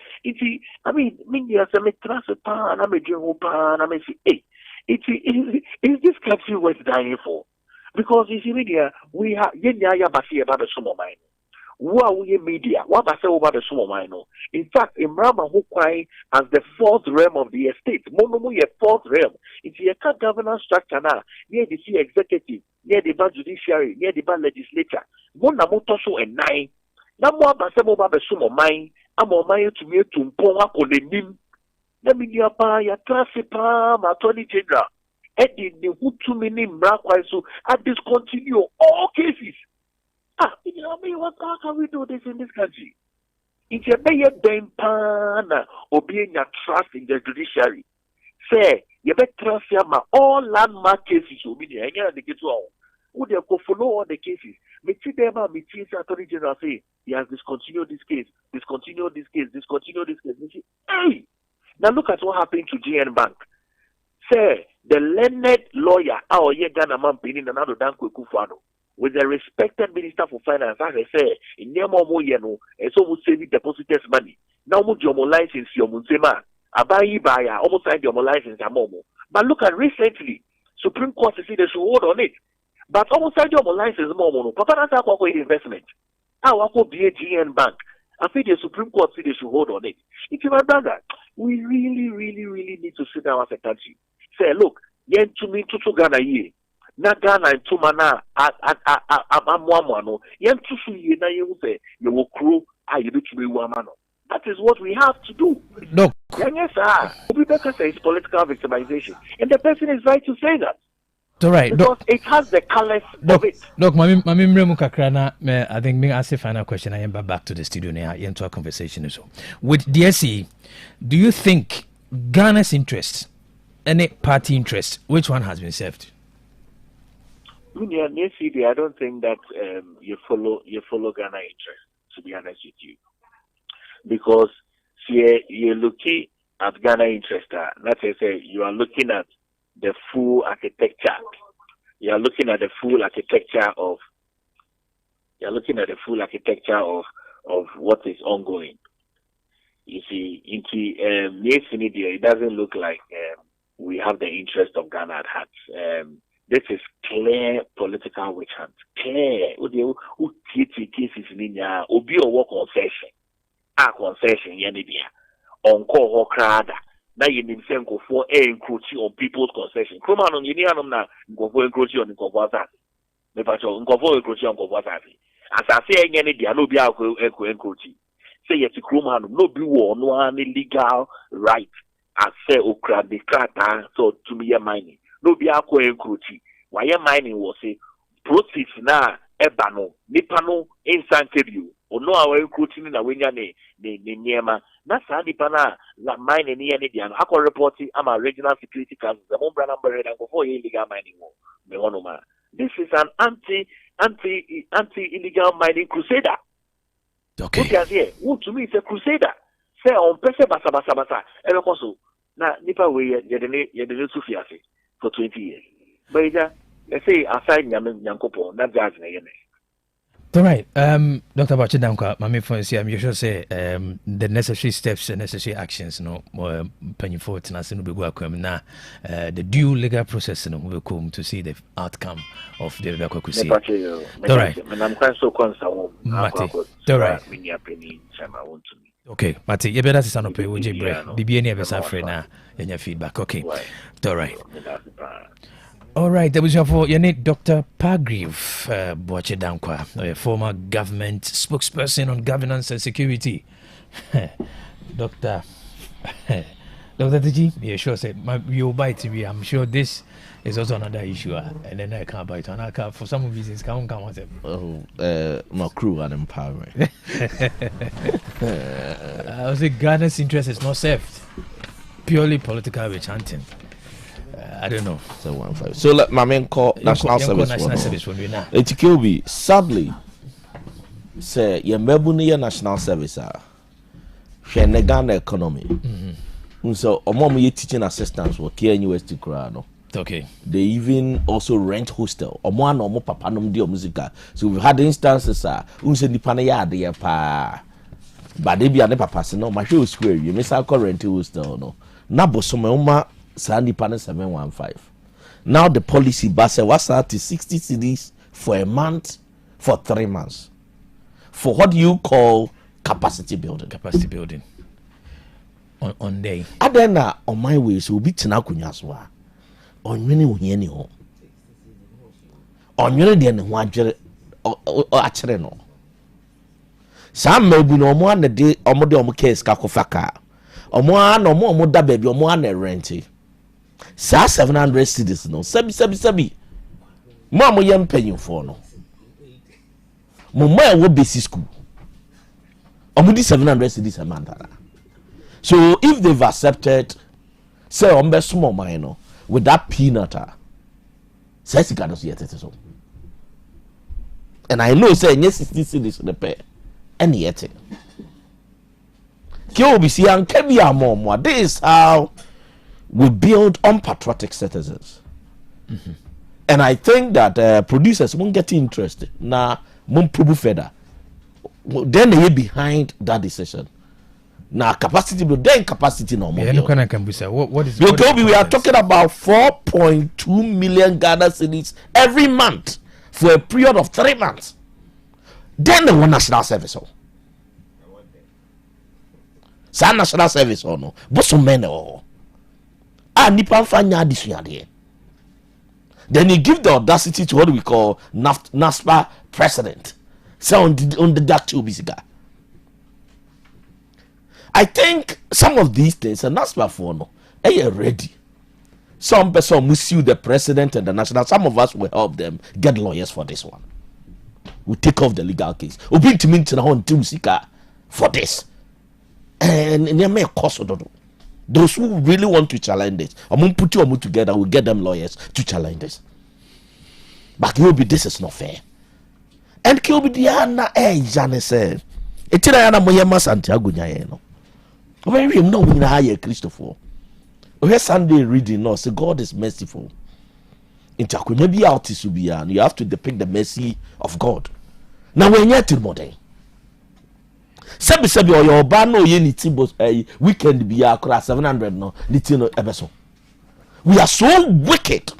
I mean, there's a metrasa and I'm a general pan. I'm a say, is this country worth dying for? Because you see, media we have Yenya Basi about the summer mine. we media, what I say over the small minor. In fact, in Rama who cry as the fourth realm of the estate, Monomu ye fourth realm. It's a governance structure now, near the C executive, near the bad judiciary, near the bad legislature. Mona Motoso and nine. Namwa Basemo Baba Sumo mine, I'm on my to me to Poma Polenim. Let me near ya classipa, my attorney general. Eddie, the Hutu minim Brakwaiso, I discontinue all cases. You know me, how can we do this in this country? It's a better than pana obeying your trust in the judiciary. Say, you better trust my all landmark cases will be there. And they get wrong. Would they go follow all the cases? Me see them, me see the attorney general say, he has discontinued this case, discontinue this case, discontinue this case. See, hey! Now look at what happened to GN Bank. Say, the learned lawyer, our Ghana man, Benin, and Ado Dan Kwaku Owusu, with the respected Minister for Finance, as I say, in Nemo Yeno, and so would save depositors money. Now, would your license, your Munsema, Abayi Baya, almost signed your license, Amomo. But look at recently, Supreme Court said they should hold on it. But almost signed your license, Momo, Papa Nasa Kwako investment. I want to be a GN Bank. I think the Supreme Court said they should hold on it. If you have done that, we really need to sit down as a country. Say, look, yen to me to Ghana ye. Na Ghana and to mana amwamano. Yen to su ye na ye say you will crew you do to be wamano. That is what we have to do. Look. Yes, sir. Because it's political victimization. And the person is right to say that. All right. Because it has the colors of it. Look, Mami Mremu Kakrana, I think me ask a final question. I am back to the studio now into our conversation. So, with DSE, do you think Ghana's interest, any party interest, which one has been served? I don't think that you follow Ghana interest, to be honest with you. Because you're looking at Ghana interest, not to say you are looking at the full architecture. You are looking at the full architecture of what is ongoing. You see, it doesn't look like we have the interest of Ghana at heart. This is clear political witch hunt. Clear. Who cases in Obi or work concession. Concession, Yanidia. On call or crowder. Now you need to go for encroaching on people's concession. Come on, you need to go for encroaching on the Kovasa. The patrol, go for encroaching on Kovasa. As I say, Yanidia, no be encroaching. Say, yes, Kruman, no be war, no any legal right. I say, Okra, the Krata, so to me, mining. No be encroaching. Why mining was say, proceeds now, Ebano, Nipano, Insantebu, or no, our encroaching in a winyane, the Niema. That's how the pana la mine in the end. I can report I'm a regional security council. The home brand number and go for illegal mining. This is an anti-illegal mining crusader. Okay. Who to me is a crusader. Say on pese basa. And also now nipa we yedene sufiase for 20 years. But let's say aside Nyansapo, not judge na yene. All right, Dr. Bachidankwa, I'm sure say the necessary steps and necessary actions, penny forward and be welcome now. The due legal process, will come to see the outcome of the Kwaku. All right, and I'm quite so concerned. All right. Okay, Mati, you better say no pay. Would you be any of us afraid now? And your feedback, okay? All right. All right, that was for your name, Dr. Pagriv Boateng, a former government spokesperson on governance and security. Dr. Tiji, yeah, sure, say, you bite me. I'm sure this is also another issue, and then I can't bite on. I can't, for some reasons, can't come with them. My crew and empowerment. I would say Ghana's interest is not served. Purely political witch hunting. I don't know. So let my man call national service. It could be sadly say your Melbourne national service share the Ghana economy. So mom teaching assistants work here in University Krano. Okay. They even also rent hostel. Omo no papa no di musica. So we've had instances unse ni pana ya de pa. But they be an papa no my show square you miss our rent hostel no. Na bosoma Sandy Panel 715. Now the policy base was at 60 cedis for a month for 3 months. for what you call capacity building. Capacity building. On day. Adena on my way so be tinakunyaswa. On many uhini ho. On many den wajere or actually no. Some may be no more than the day or more than case kakofaka. Or more no more da baby or more than renty. Sa 700 cities no. Sabi. Mama yam paying for no. Mama will be school. Omudi 700 cities a month. So if they've accepted, say on small minor with that peanut, says he cannot see it so. And I know say yes 60 cities in the pair. And yet KOBC and Kebia more. This is how we build unpatriotic citizens. Mm-hmm. And I think that producers won't get interested. Now, Mumpubu Feda. Then they behind that decision. Now, capacity, but then capacity no more. What is we are talking about 4.2 million Ghana cedis every month for a period of 3 months. Then the one national service. Sa national service or no. But so many or. Nipan fanya addition. Then you give the audacity to what we call NASPA president. So on the that will be I think some of these things are NASPA for no. Are ready? Some person will sue the president and the national. Some of us will help them get lawyers for this one. We take off the legal case. We bring to me for this. And they may cost those who really want to challenge this, I'm going to put you together, we'll get them lawyers to challenge this. But this is not fair. And Diana Jane said, it's Moyama Santiago Nyano. When we know we hire Christopher. We Sunday reading no, say God is merciful. In maybe out is you have to depict the mercy of God. Now when you're till modern. Sebi or your bano ye nitibos weekend be akra 700 no nitino ebeso. We are so wicked.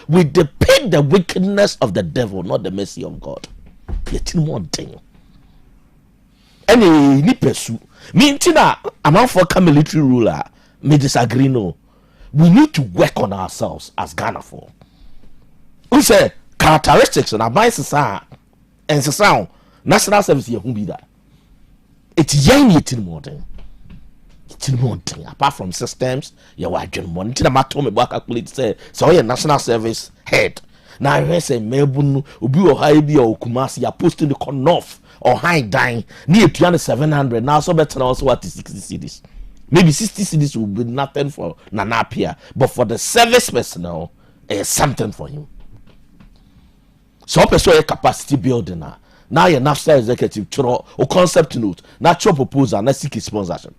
We depict the wickedness of the devil, not the mercy of God. Yet in one thing. Any ni pesu. Mintina among for military ruler may disagree no. We need to work on ourselves as Ghana for. We say characteristics and advice and the sound national service here won't be that. It's young yet more thing. It's more thing. Apart from systems, you are doing one. Until I told me back calculate say so your national service head. Now I say Melbourne Ubi or Haibi or Kumasi are posting the north or high dying near 700. Now so better also what is 60 cities. Maybe 60 cities will be nothing for Nanapia, but for the service personnel, it's something for him. So person a capacity building now your national executive throw or concept note natural proposal na seek sponsorship.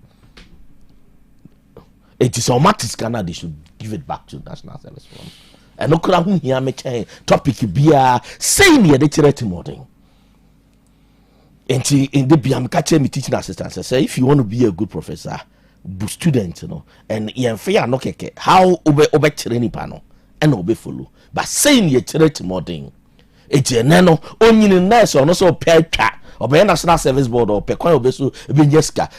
It is automatic Ghana they should give it back to national service fund. And no kura hu here make topic bia say near the charity modern. And in the biam catch me teaching assistant say if you want to be a good professor, student and you fair no keke how obe training panel and obe follow. But saying near charity modern it's a nano only nice or no so pay or by national service board or pay or besu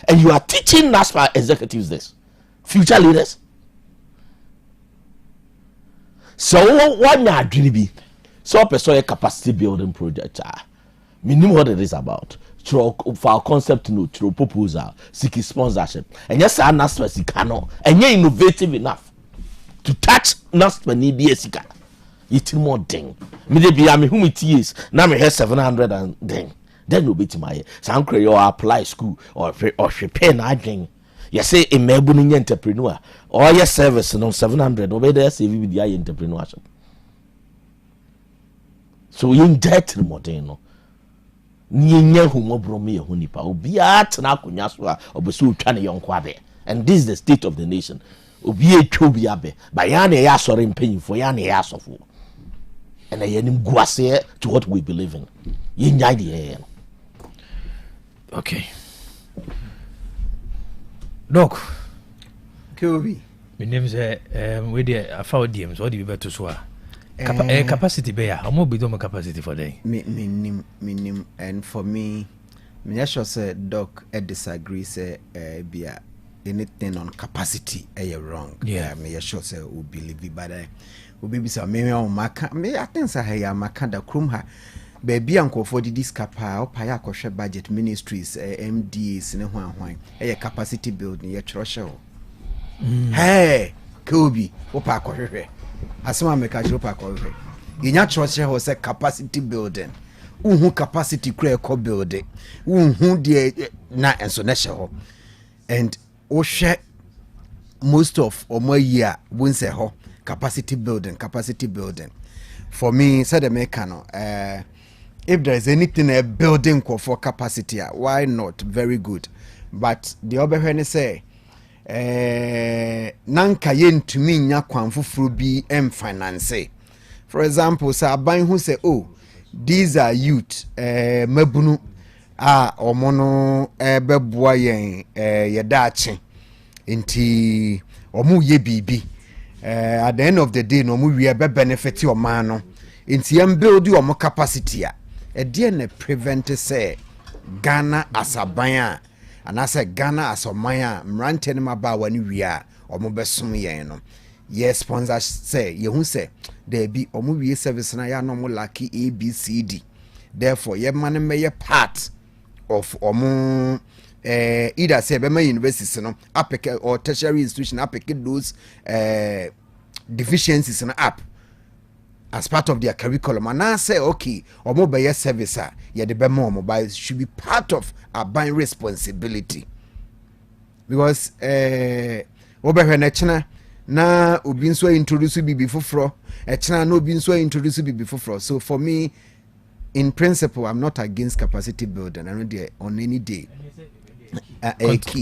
and you are teaching NASPA executives this future leaders. So what not really be so person a capacity building project meaning what it is about through for our concept note through proposal seeking sponsorship and yes our NASPA cannot and you're innovative enough to touch NASPA need the it's more ding. Me be am whom it is. Now me have 700 and then no bit my some create or apply school or prepare na ding. You say a Melbourne entrepreneur or your service no 700 obey there say we the entrepreneurship. So you debt more thing no. Nye hu mo bro me hu nipa obi at na akonya so a obeso twa ne yonkwa be. And this is the state of the nation. Obi etwa obi abe. Ba ya na ya sori mpanyin for ya na ya sofo. And I am guase to what we believe in. Okay. Doc. Kobe. My name is we I found DMs. What do you better so? Capacity be how more be do capacity for day. Minim, and for me, me sure say doc disagree say be anything on capacity wrong. Yeah, me sure say we believe but we be say me on maka me I think say ya maka da krum ha baby anko for the discapa o pa ya kohwe budget ministries MDs ne hwan capacity building ye chro hey Kobe o pa kohwe asema me ka chro pa kohwe inya chro ho say capacity building uhu capacity kra ko building uhu de na enso na ho and o hwe most of omo year won say ho capacity building for me said the mechano if there is anything a building for capacity why not very good but the other when say nanka yentumi nya kwan fufuru bi finance for example say aban who say oh these are youth mabunu omono beboa yen yedaache nti omu ye bibi at the end of the day no mu wi be benefit your man no nti yam build your capacity a dear ne prevent say Ghana as a banya and as a Ghana as a maya mrante ne maba wani wi a omo besom yen no yes sponsor say ye hu say there be omo wi service na ya no mo lucky ABCD therefore ye man me part of omo either say be my universities no apeke or tertiary institution apeke those deficiencies in app as part of their curriculum and I say okay or mobile service yeah the be more mobile should be part of our buying responsibility because obehwe na china na obi nso introduce bibi foforo china na obi nso introduce bibi foforo so for me in principle I'm not against capacity building and on any day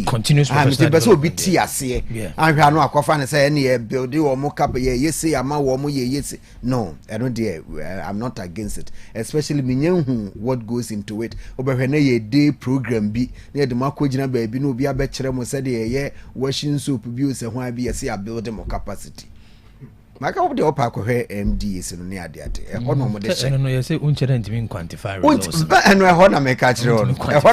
continuous professional be ase and no akofa ne say any build or mo cap ye say ama wo mo ye yes no I don't there I'm not against it especially minyen what goes into it obehwe na ye day program bi na de makogina ba bi no obi abekere mo say de ye washing soap bi o say ho abi ye say a build more capacity maka wo de opa kohwe MDs no ne ade ho no mo de she no ye say unchere ntimi quantify results no ho na me ka kire ho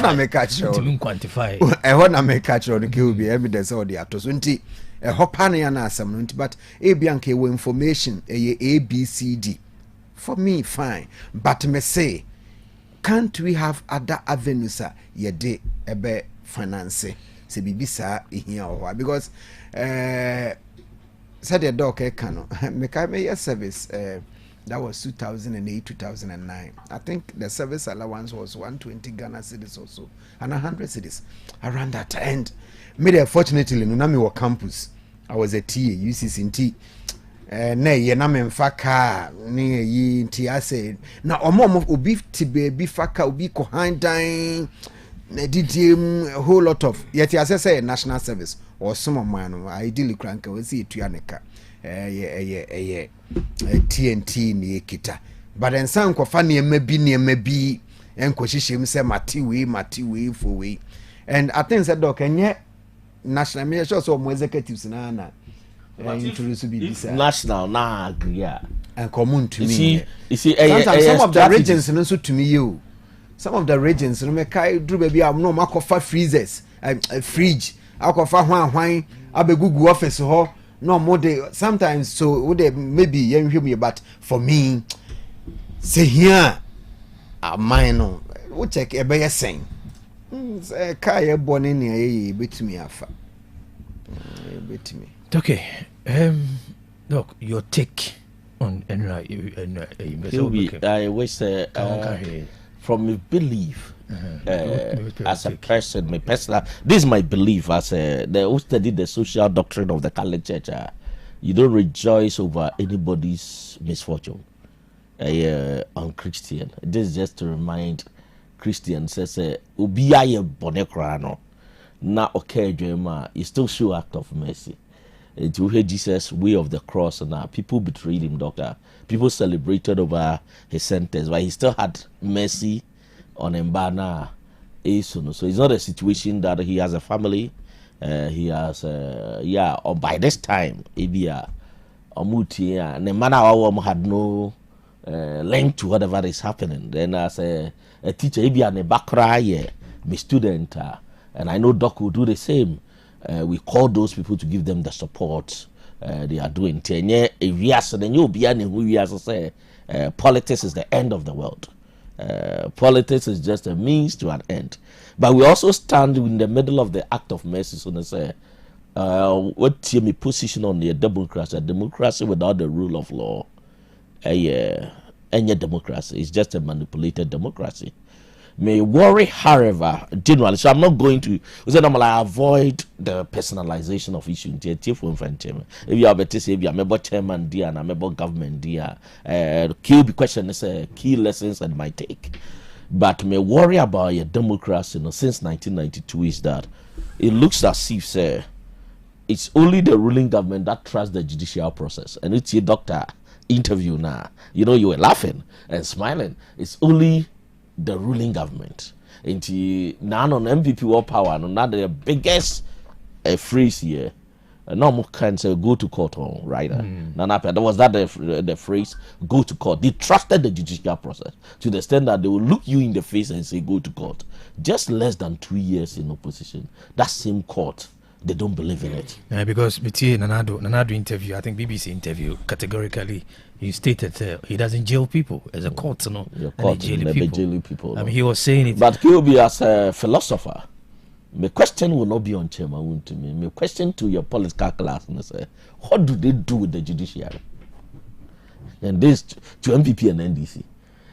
na me ka kire ntimi quantify ho na me ka kire no ke obi evidence o de ato so nti ho pa na ya na asam no nti but e bia nke wo information e ABCD for me fine but me say can't we have other avenues ye de ebe finance se bibisa ehia ho because said the dog cano me service that was 2008-2009 I think the service allowance was 120 Ghana cedis or so and 100 cedis around that end made fortunately no me were campus I was a TA UCC na ye na me mfaka ni yi nti ase na omo obi tibe bi faka obi ko handan na didim a whole lot of yet as say national service or some man ideally crank we see tuaneka TNT ni kita but en san ko fa ne mabi en ko hihim say mati we for we and I think said doc enye national minister so mo executives na introduce BBC national na agree and common to me you see some of the regions no so to me you some of the regions no me kai dru baby am no makofa freezers fridge akofa hwan abegugu office ho no more dey sometimes so would maybe you hear me but for me say here mine no we check e be sen kai e boni ne ye betimi afa betimi okay look your take on and I wish from a belief as a person, my personal, this is my belief as who studied the social doctrine of the Catholic Church. You don't rejoice over anybody's misfortune. Unchristian. This is just to remind Christians, Ubiya bonekrano na okay jema. You still show act of mercy. To hear Jesus' way of the cross, and people betrayed him, doctor. People celebrated over his sentence, but he still had mercy on Mbana. So it's not a situation that he has a family. He has, or by this time, Omutia, and the man our had no link to whatever is happening. Then as a teacher, maybe an bakra my student, and I know Doc will do the same. We call those people to give them the support they are doing. Politics is the end of the world. Politics is just a means to an end. But we also stand in the middle of the act of mercy. So they say, what my position on the democracy? A democracy without the rule of law, any democracy is just a manipulated democracy. May worry, however, generally. So I'm not going to avoid the personalization of issues. If you are better say, if you are member chairman dear and a member government dear, key question is key lessons and my take. But may worry about your democracy since 1992 is that it looks as if say it's only the ruling government that trusts the judicial process. And it's your doctor interview now. You know, you were laughing and smiling. It's only the ruling government. Into none on MPP or power, no, not the biggest phrase here. No more can say go to court on right. That was that the phrase go to court. They trusted the judicial process to the extent that they will look you in the face and say go to court. Just less than 2 years in opposition, that same court, they don't believe in it. Because Miti Nanado interview, I think BBC interview, categorically he stated he doesn't jail people as a court, you know. Jail people. I mean, he was saying it. But he'll be as a philosopher. My question will not be on chairman to me. My question to your political class and say, what do they do with the judiciary? And this to MPP and NDC.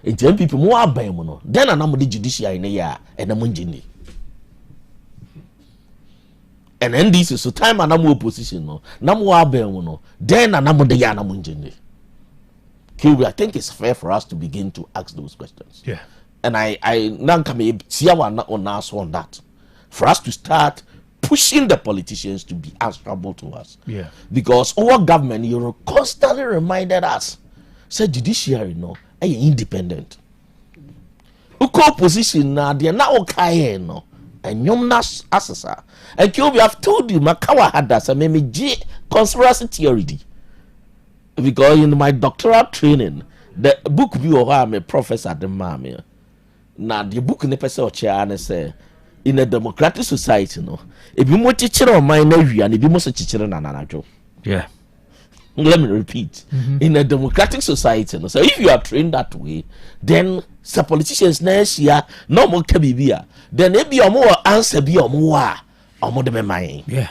And to MPP more by mono. Then I'm the judiciary in a year and I'm in and NDC so time and I'm opposition no. Namu abe no. Then I'm the yana munjini. I think it's fair for us to begin to ask those questions. Yeah. And I nankame siawa on us on that. For us to start pushing the politicians to be answerable to us. Yeah. Because our government, you constantly reminded us, say judiciary no, are independent. Uko opposition na they na okay no, and nyomna asasa. And we have told you, Makawa had that, and maybe conspiracy theory. Because in my doctoral training, the book view of I'm a professor at the Mammy. Now the book in the person chair say in a democratic society, no, if you want teacher on my navy and if you must teacher an anajo. Yeah. Let me repeat. In a democratic society, no, so if you are trained that way, then some politicians next year no more kabibia. Then maybe a more answer be a more mind. Yeah.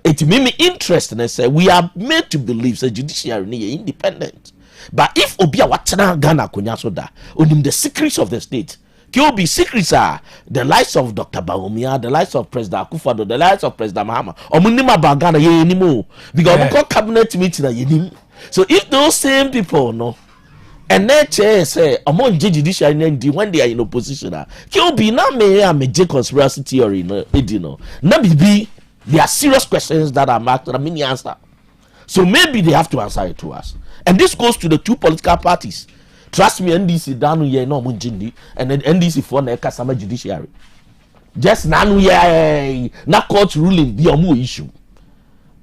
It made me interested and say we are made to believe the judiciary is independent. But if Obia Watana Ghana Kunyasoda, on the secrets of the state, be secrets are the lives of Dr. Baumia, the lives of President Akufo-Addo, the lives of President Mahama, or Munima Bagana ye anymore. Because we got cabinet meeting. So if those same people no and then say among judiciary when they are in opposition, be na me a major conspiracy theory no edino. Na be there are serious questions that are marked that many answer. So maybe they have to answer it to us. And this goes to the two political parties. Trust me, NDC danu ye no munjindi and then NDC for na kasama judiciary. Just nanu ye na court ruling be a more issue.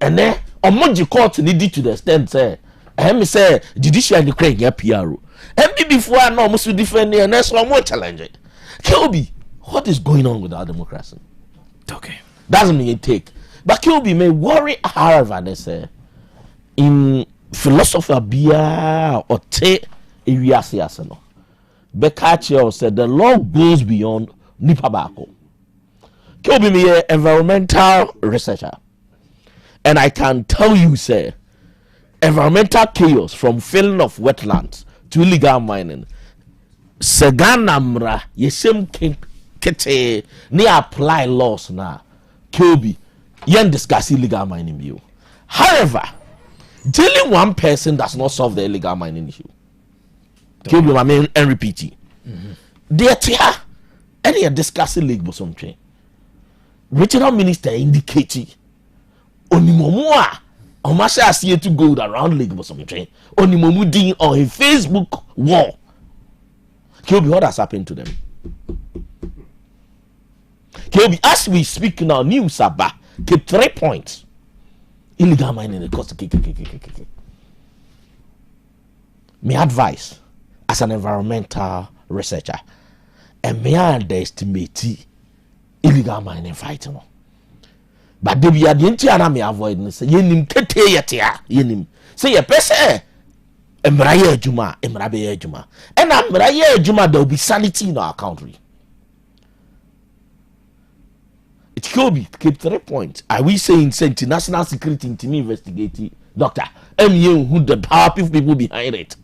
And then omoji court need to the extent say me say judiciary create ya PRO. And before I know must defend and that's one more challenge. Kilby, what is going on with our democracy? Okay. Doesn't mean it take. But Kilby may worry, however, they say in philosophy bia or te iriasiasano. Becaccio said the law goes beyond nipabako. Kilby me an environmental researcher. And I can tell you, say, environmental chaos from filling of wetlands to illegal mining. Seganamra yesem kete ni apply laws now. Kilby, yen discuss illegal mining bill. However, jailing one person does not solve the illegal mining issue. Kilby, I mean, and repeat it. There, any discussing league or something. Regional minister indicating onimomoa omasha see to go around league or something. Onimomu din on a Facebook wall. Kilby, what has happened to them? Kilby, as we speak now, news about keep 3 points. illegal mining it cost me advice as an environmental researcher and me underestimate illegal mining fight no but they be at the entire me avoid me say yenim kete yetia yenim say ye pese emraye adwuma emrabe adwuma and emraye adwuma there will be sanity in our country. It could be keep 3 points. Are we saying national security into me investigate doctor MU who the powerful people behind it?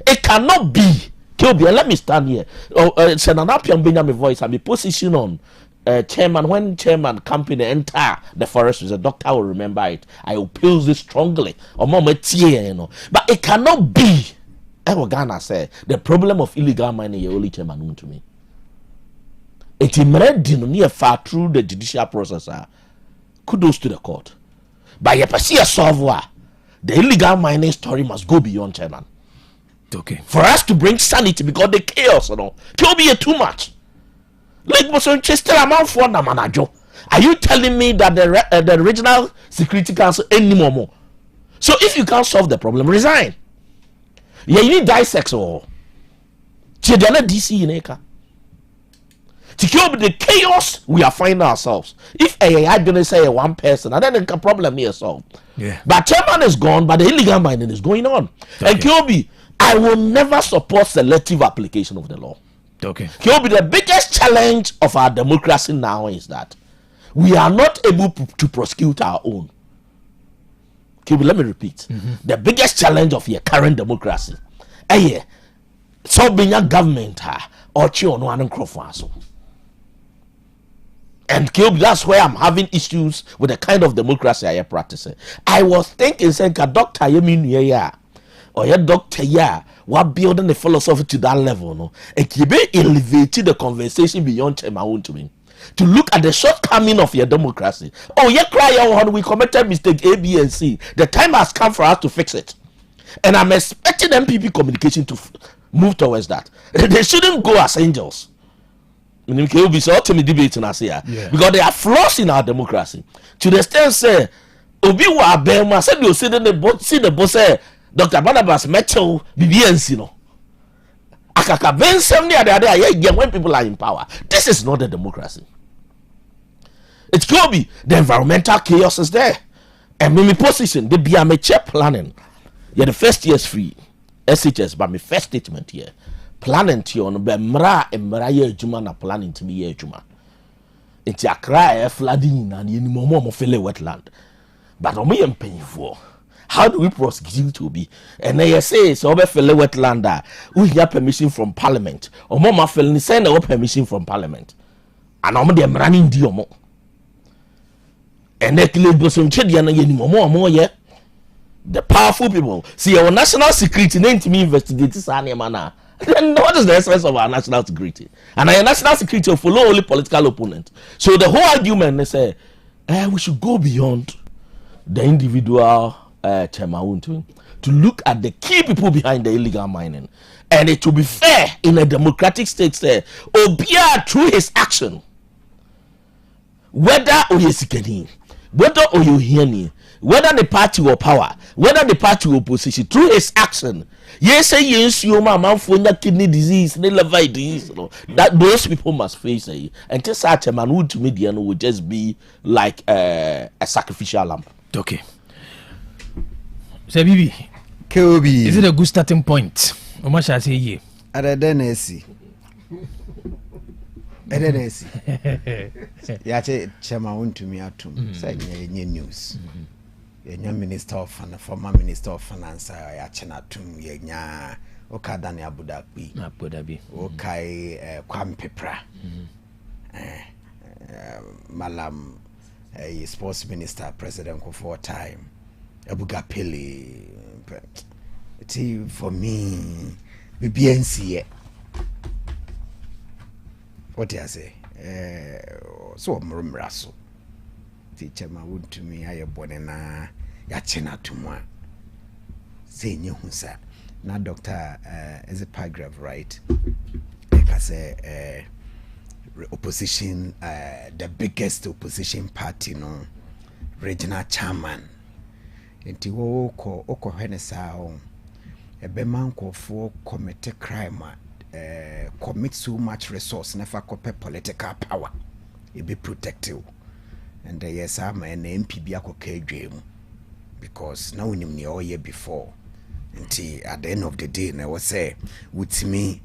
It cannot be. Kilby, let me stand here. It's an Anapian Benjamin voice. I'm a position on chairman. When chairman company enter the forest, the doctor will remember it. I oppose this strongly. Or more but it cannot be. Ghana said the problem of illegal mining. You only chairman to me. It emerged near far through the judicial process. Kudos to the court. But you perceive a solver. The illegal mining story must go beyond chairman. Okay. For us to bring sanity because the chaos, can be too much. Like Chester amount for the manager. Are you telling me that the regional security council anymore? So if you can't solve the problem, resign. Yeah, you need dissect or DC in Eka. To cure the chaos we are finding ourselves. If I didn't say one person, and then the problem here solved. Yeah. But chairman is gone, but the illegal mining is going on. Okay. And Kyobi, I will never support selective application of the law. Okay. Kyobi, the biggest challenge of our democracy now is that we are not able to prosecute our own. Kyobi, let me repeat. The biggest challenge of your current democracy, so being a government or no one crofo. And Kyobi, that's where I'm having issues with the kind of democracy I am practicing. I was thinking, saying, doctor, you mean or your doctor, what building the philosophy to that level, no? And keep elevating the conversation beyond my own to me. To look at the shortcoming of your democracy. Oh, you cry on we committed mistake A, B, and C. The time has come for us to fix it. And I'm expecting MPP communication to move towards that. They shouldn't go as angels. Will be so ultimate debate in us here because there are flaws in our democracy. To the extent say, Obi wa Bema said you see the boss say Dr. Barnabas Metal BBNC no. Akaka Ben 70 other when people are in power. This is not a democracy. It could be the environmental chaos is there. And my position, the BMH planning. Yeah, the first year is free. SHS, but my first statement here. Planning to on be mra ye adwuma na planning to be ye adwuma. Enti akra flooding na ni mo fele wetland. But o me mpanyfo. How do we prosecute to be? And they say so be fele wetland we hear permission from parliament. O mo ma fele ni say na permission from parliament. And o mo de mra ni ndi o mo. And they kill bosom chedi na ye ni mo ye. The powerful people. See our national security name to me investigate this animal. Then what is the essence of our national security? And our national security will follow only political opponent. So the whole argument they say, we should go beyond the individual chairman to look at the key people behind the illegal mining. And it will be fair in a democratic state say, Obia through his action, whether or you whether or you hear me, whether the party or power, whether the party or opposition, through his action, yes, you man for kidney disease, liver disease, that those people must face it. And just such a man who to media would just be like a sacrificial lamb. Okay. So, Bibi, Kobe, is it a good starting point? How much I say ye? Yache chema unto me atum say nye news. Yenya minister of finance, former minister of finance yache na tum yenya okadani Abudabi. Okay Kwampepra. Malam sports minister president for time. Ebugapele. For me BBNC. What do I say? So mraso. Teacher ma would to me I born na yachena to moi. Say new hunsa. Now doctor is a paragraph right. Like I say opposition the biggest opposition party no regional chairman nti wo ko hene saa on ebema nkofo commit crime commit so much resource never copy political power it be protective and yes am an MP bi akoka adwam because now unim ne oye before nti at the end of the day na we say with me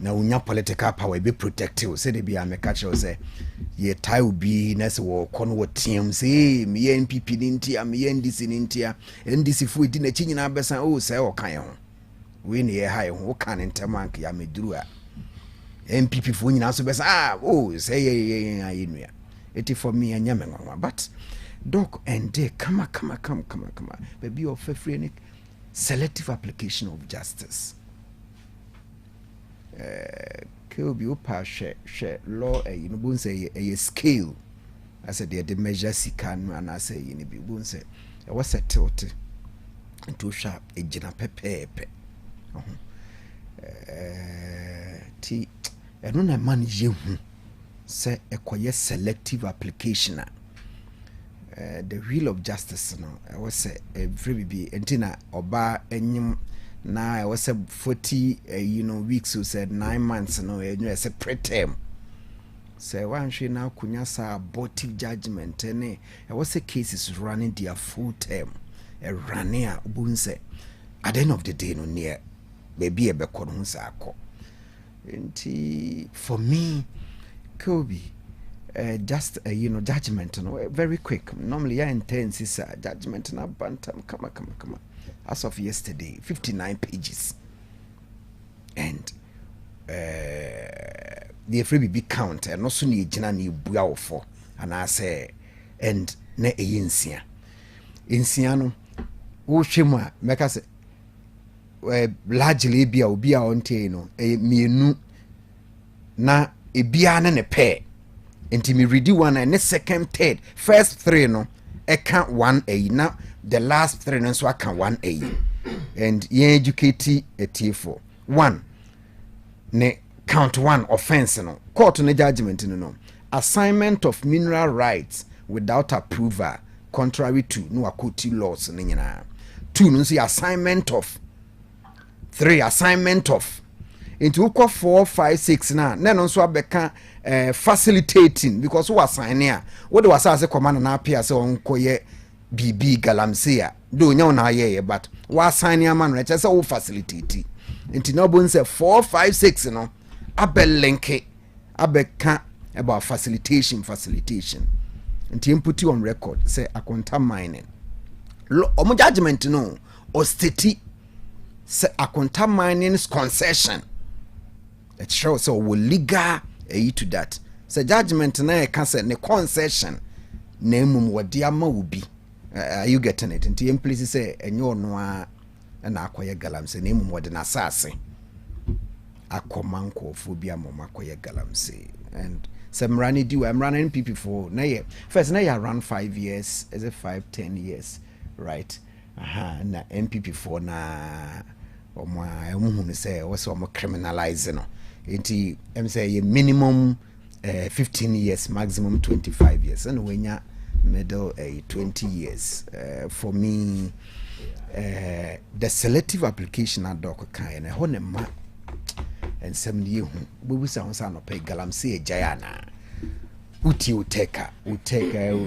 na unya political power be protective say they be ameka che say ye tie obi na se wo kono wo team say me NPP ninti am ye NDC ninti a NDC fu di na chi nyina besa o say o kan ho we ne ye ha ye ho kan ntemank ya meduru a NPP fu nyina so besa say ye nua eti for me anya me nwa but doc and they come baby of free selective application of justice could be upa share law you know bun say a scale I said the measure sikan and I say you know bun say I was settled into sharp a jina pepe ti I don't manage you say a quiet selective application the wheel of justice no I was say every baby entina oba enyim na I was 40 weeks who said 9 months no you say preterm say one she now kunya sa abortive judgment and I was say cases running their full term a running ubunse at the end of the day no near baby e be ko no sa akọ nti for me Kobe just judgment very quick normally I intense is judgment na bantam come as of yesterday 59 pages and the free big count and also ni gina ni bua ofo and I say and na eyinsia no wo hwema meka say largely bia obi a onte no mienu na ebia na ne pe enti me ready one and the second third first three no I count 1A now the last three no so I count 1A and ye educate a T4 one ne count one offense no court no judgment no assignment of mineral rights without approval contrary to no akoti laws no nyina two no see assignment of three assignment of into 4 5 6 na no so abeka facilitating because who assign here what was say command na appear say onkoye BB galamsey do nya na ye but we assign here man say who facilitate into no bon say 4 5 6 no abelenke abeka about facilitation into input on record say akonta mining omo judgment no or state say akonta mining's concession it shows so we legal to that so judgment na can say ne concession na emum wodi ama obi are you getting it into implicit say enyo no a na akoye galamse na emum wodi na sase akomanko phobia mom akoye galamse and some running do I'm running people for na ye first na ya run 5 years is it 5-10 years right na MPP for na omo emuhunu say also omo criminalize no enti em say a minimum 15 years maximum 25 years and when ya middle 20 years for me the selective application at doc kan na ho ne ma and some ye hu we sound no pay galamsey jayana uti uteka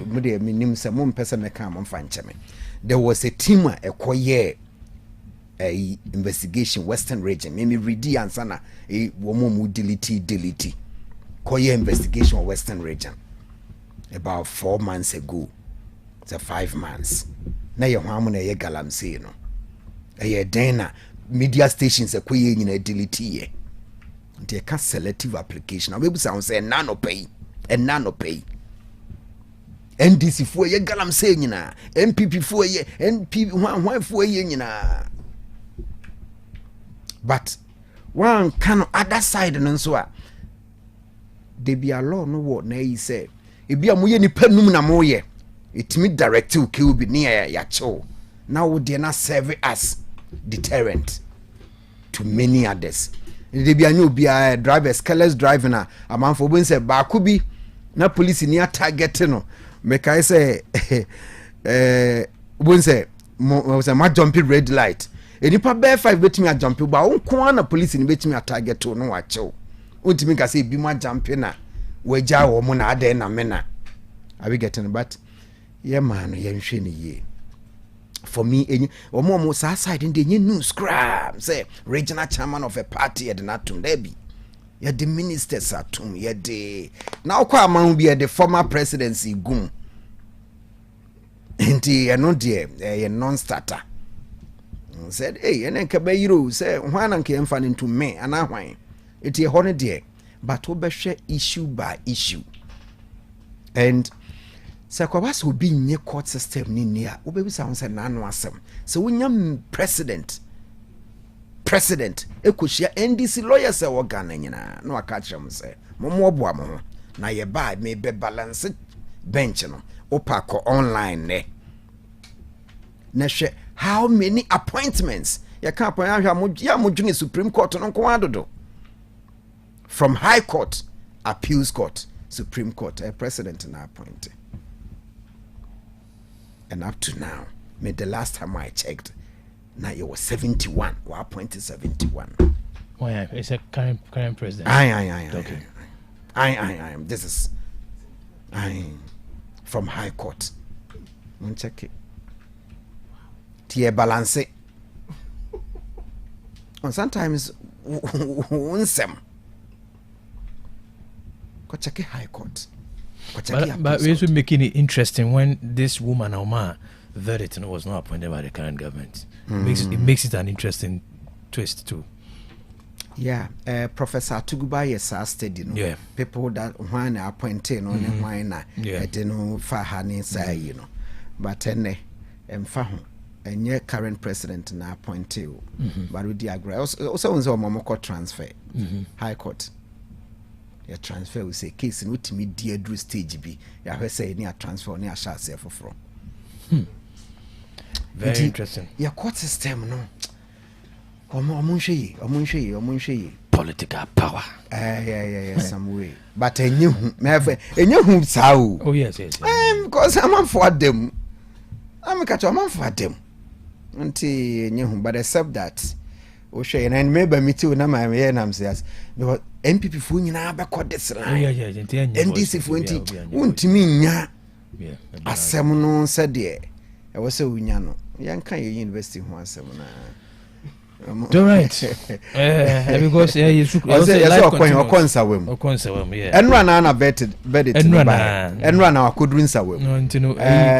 me de minim se mo mpesa me kan mo fancheme there was a team ekoye a investigation Western region maybe ready answer na womo delete koye investigation Western region about 4 months ago so 5 months na ye hwamu na ye galamsey no ye den media stations ekoye nyina delete ye nti ka selective application abebu sound say nano pay NDC fu ye galamsey nyina MPP fu ye NP hwan fu ye nyina but one can other side no so a de bia law no wo na yi say e bia mo ye nipa num na mo ye itimi directive ke obi ne ya chew now wo de na serve as deterrent to many others de bia nyu bia drivers careless driving na amanfo bo nse ba ko bi na police ni target no make I say won say my jumping red light enipa bear 5 betimi a jump ba wonko na police ni betimi a target to no wachew untimi ka say bi ma jump na waja wo mo na ade na mena are we getting but yeah man ye nhwe ni ye for me any omo sa side ndi nye news scram say regional chairman of a party at natum debi ye the ministers atum ye de na kwa man bi the former presidency gum enti eno de ye non starter said hey enen ka bayiro say hwana nke emfa into me ana hwan eti ye hone de but wo behwe issue by issue and so kwa basi obi nye court system ni nia wo be sa won na anu asem so wonya president ekohia NDC lawyers e wo Ghana nyina na waka kyerem say momo oboa mo na ye ba me be balance bench no opako online ne na hwe how many appointments ya ka appoint ya modwene Supreme Court no nko adodo from High Court, Appeals Court, Supreme Court, a president na appointed. And up to now, the last time I checked, now it was 71. We appointed 71. Oh yeah, it's a current president. Okay. I. This is from High Court. Don't check it. Tie balance. And sometimes unsem. Check High Court. But we also making it interesting when this woman Oma verdict was not appointed by the current government. It makes it an interesting twist too. Yeah, Professor Tuguba yes study no. Yeah. People that when appointed no why na didn't fahani say you know. But ene emfa enye current president na appointed. But we agree. Also unzo momoko transfer. High Court. Your transfer we say case in ultimate dear drew stage be ya say near transfer near shall say for very interesting. Your court system no omunshi political power yeah some way but enye sao oh yes because I'm for them I'm catch am for them until enye but except that Oshe and maybe me too na my am says because MPP fu nyina be kɔ this line NDC fu nti untimi nya asɛm no sɛ de e wo sɛ unya no yanka ye university ho asɛm na right because you should also like okonsawem enra na vetted enra na akodru nsawem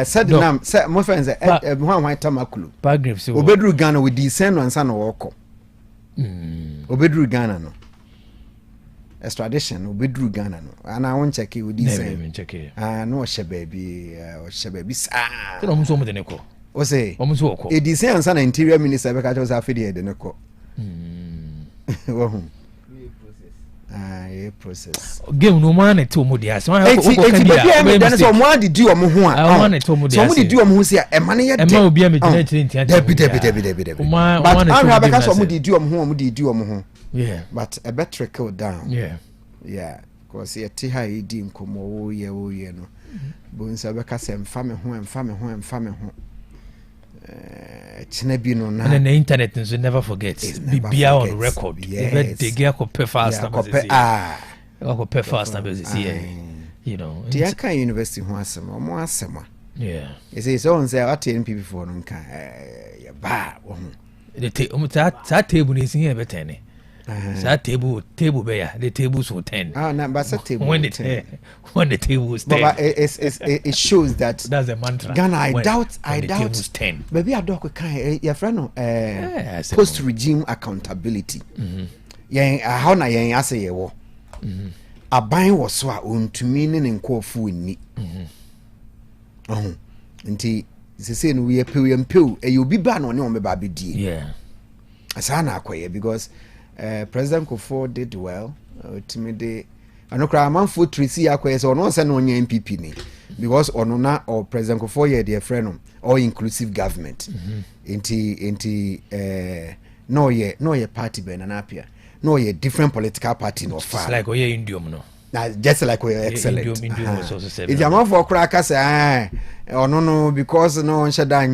said nam say mo friends hwan tamakulu obedru Ghana with the send one san woko obedru Ghana no extradition obedru Ghana no ana won check with this no she baby sa no mo so mo de neko o say e di say ansa na interior minister be ka cho say afide de neko process game no man to mo dia so mo adi di o mo ho a so mo di o mo ho say e ma ne ye de obi a me gina ntia debi but I'm have ka so mo di o mo ho yeah but a better trickle down yeah because ye ti ha di nkomo wo ye no bo nsa be ka se mfa me ho Chinabi no na and the internet is never forget be on record they get ko fast you know the aka university ho asem o mo asema yeah is so on say at NPP for no nka ya ba wo the table is here better ne that table be ya the tables for 10 na but that table when the table is 10 but it shows that that's a mantra Ghana I doubt tables 10 maybe I don't kind your friend post regime accountability yen how na yen ase ye wo aban wo so a ontumi ne nkofo ni nti sese no we pew e obi ba no ne o me ba be die yeah asa na akoye because President Kofo did well ultimately anokra manfo Tracy akoye so no se no nya MPP ni because ono na or President Kofo ye their friend or inclusive government inti no ye party be na apia no ye different political party no far like oye indium no just like we're excellent. It's a man for crackers, no, because no shada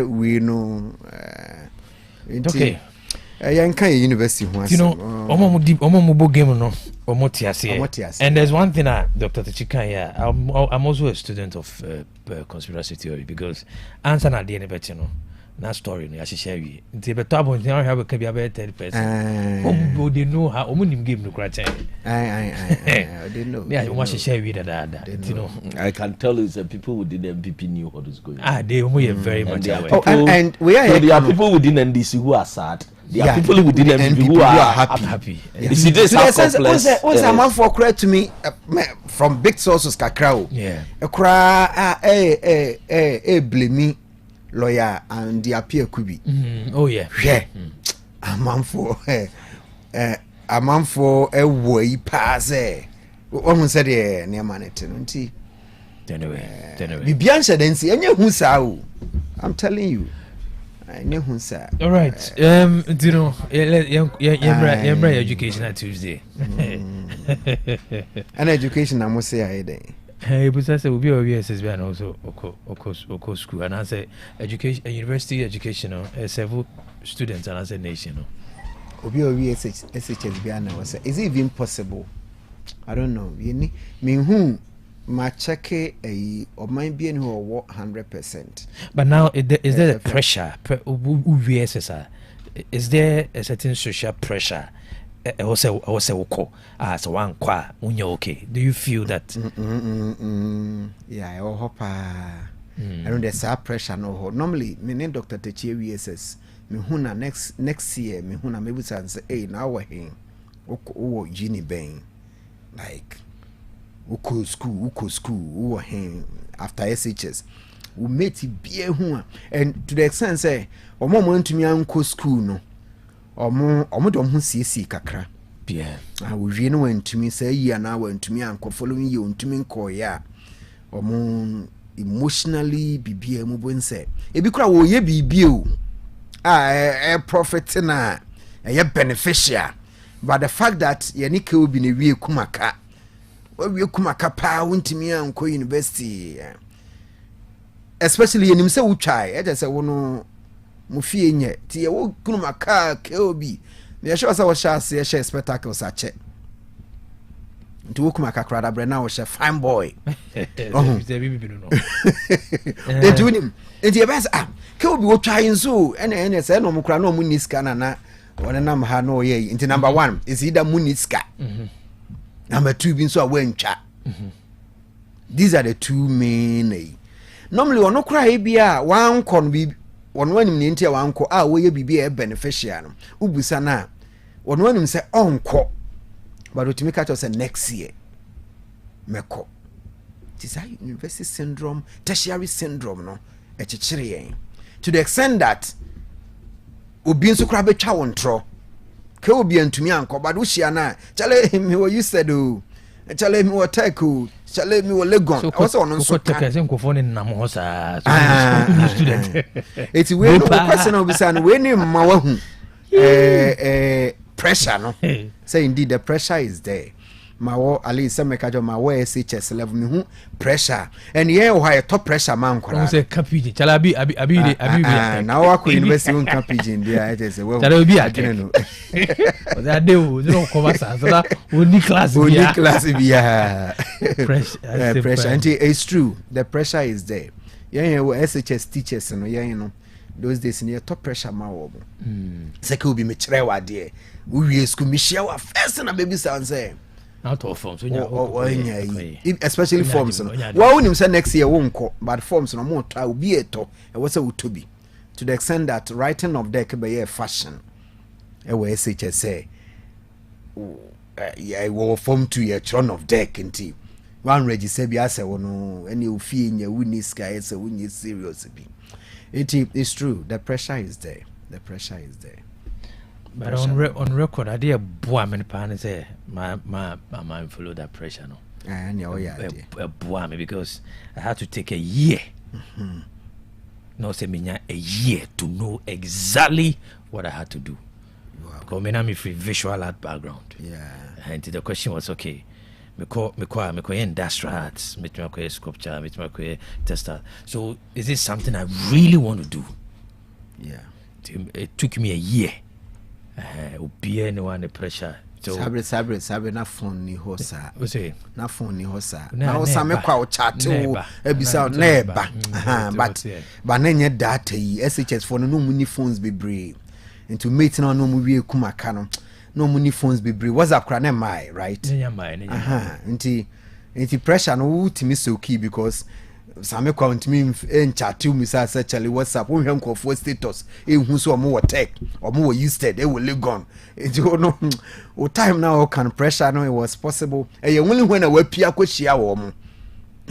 we know. Okay. Yanka university once. You know, omo game no, and there's one thing Dr. Tichika here. I'm also a student of conspiracy theory because answer na the better no. Na story no yasi share wi. Nti beto abon tin have can be about 30%. They know how omo game no krachen. They know. Yeah, you want to share with that. You know. I can tell you that people within the MPP knew what was going on. They are very much aware. And we are there are people within NDC who are sad. There are people within MPP who are happy. You see, this is complex. What's a man for credit to me from big sources kakrao. Yeah. Blame me. Lawyer and the appear could be. Oh yeah. Yeah. A man for a way pass. Almost said near management. Anyway. Bibian then see any who saw. I'm telling you. I know who saw. All right. You know, education at Tuesday. An education I must say I day. Hey, but I said, we be OVSSB and also Oko school, and I say education, university education, several students, and I say nation. Obi OVSSB and I say, is it even possible? I don't know. You mean who? My check or might be who 100%. But now, is there a pressure? UVSSR, is there a certain social pressure? Also, as one qua okay. Do you feel that? Yeah, I hope. I know there's a pressure no. Normally, me name Dr. Techie VSS. Me huna next year. Me huna maybe say, hey, now we're here. Oko Gini Bang, like Oko school. Here after SHS. We made it be a hua, and to the extent say, or more went to me uncle school no. Omo dom ho siesie kakra yeah we wie no went me say year na went to me anko following year on to me ko ya omo emotionally bibia mu bon say e bi kura wo ye bibia o profit na e beneficial but the fact that ye ni ka obi na wie kumaka we kumaka pa wontimi anko university especially yenim say wo twai e just say wo no mufie nye ti wo kunu maka keobi me sure say wo sha se share spectacles ache nti wo kuma kakra da bre na wo she fine boy nti unim nti e bas keobi wo twa nso ene se no mukra no mu niska na wona nam ha no ye nti number 1 is either mu niska number 2 bi nso a wantwa these are the two main normally ono kra e bia wan kon bi one wanim ne ntia wanko wo ye bibia beneficial no ubusa na one wanim say onko but otimi catch us next year meko this is university syndrome tertiary syndrome no echichire yen to the extent that obi nso kra betwa wontro ke obi antumi anko but wo hia na chale me what you said chale me what take chale me wo legon also ono nso ka se nkofo ne nam ho saa student eti we no question of bisa no we ni ma wa hu pressure no say indeed the pressure is there ma wo ali se me ka jo ma wo SHS level me hu pressure and here why top pressure man kwara say kapiji chala abi na wa ko university on kapiji ndia it is we chala obi akene no oda de o no ko basa so that only class bia pressure and it's true the pressure is there SHS teachers no you know those days near top pressure ma wo say ko bi me kire wa de we school me share wa first na baby sound say out of forms especially forms no wa unim say next year wonko but forms no mo try obi eto e wo say utobi to the extent that writing of deck be a fashion e we SHS say yeah wo form 2 year chron of deck nti one register bi ase wo no any ofie nya wuni sky say wuni serious bi it's true the pressure is there but on record I did boy me pan say my follow that pressure no boy me because I had to take a year no say me a year to know exactly what I had to do because me na me free visual art background and the question was okay me industrial arts, me sculpture, me tester. So is this something I really want to do? Yeah. It took me a year. Be anyone the pressure. So sabre na phone ni hosa. What's it? Na phone ni hosa. Na hosa me kwa chat o ebisa neba. But nenye data yi SHS phone no mu ni phones bebre. Into mate na no mu wie kumaka no. No mu ni phones bebre. WhatsApp kra na mai, right? Nenya mai. Nti pressure no ultimi so key because Same kwa ntimi en chat you misa say Charlie WhatsApp wo hwem kofo status ehun so omo Otec omo used e will gone you know o time now can pressure no it was possible e only when we pia kwhia wo mo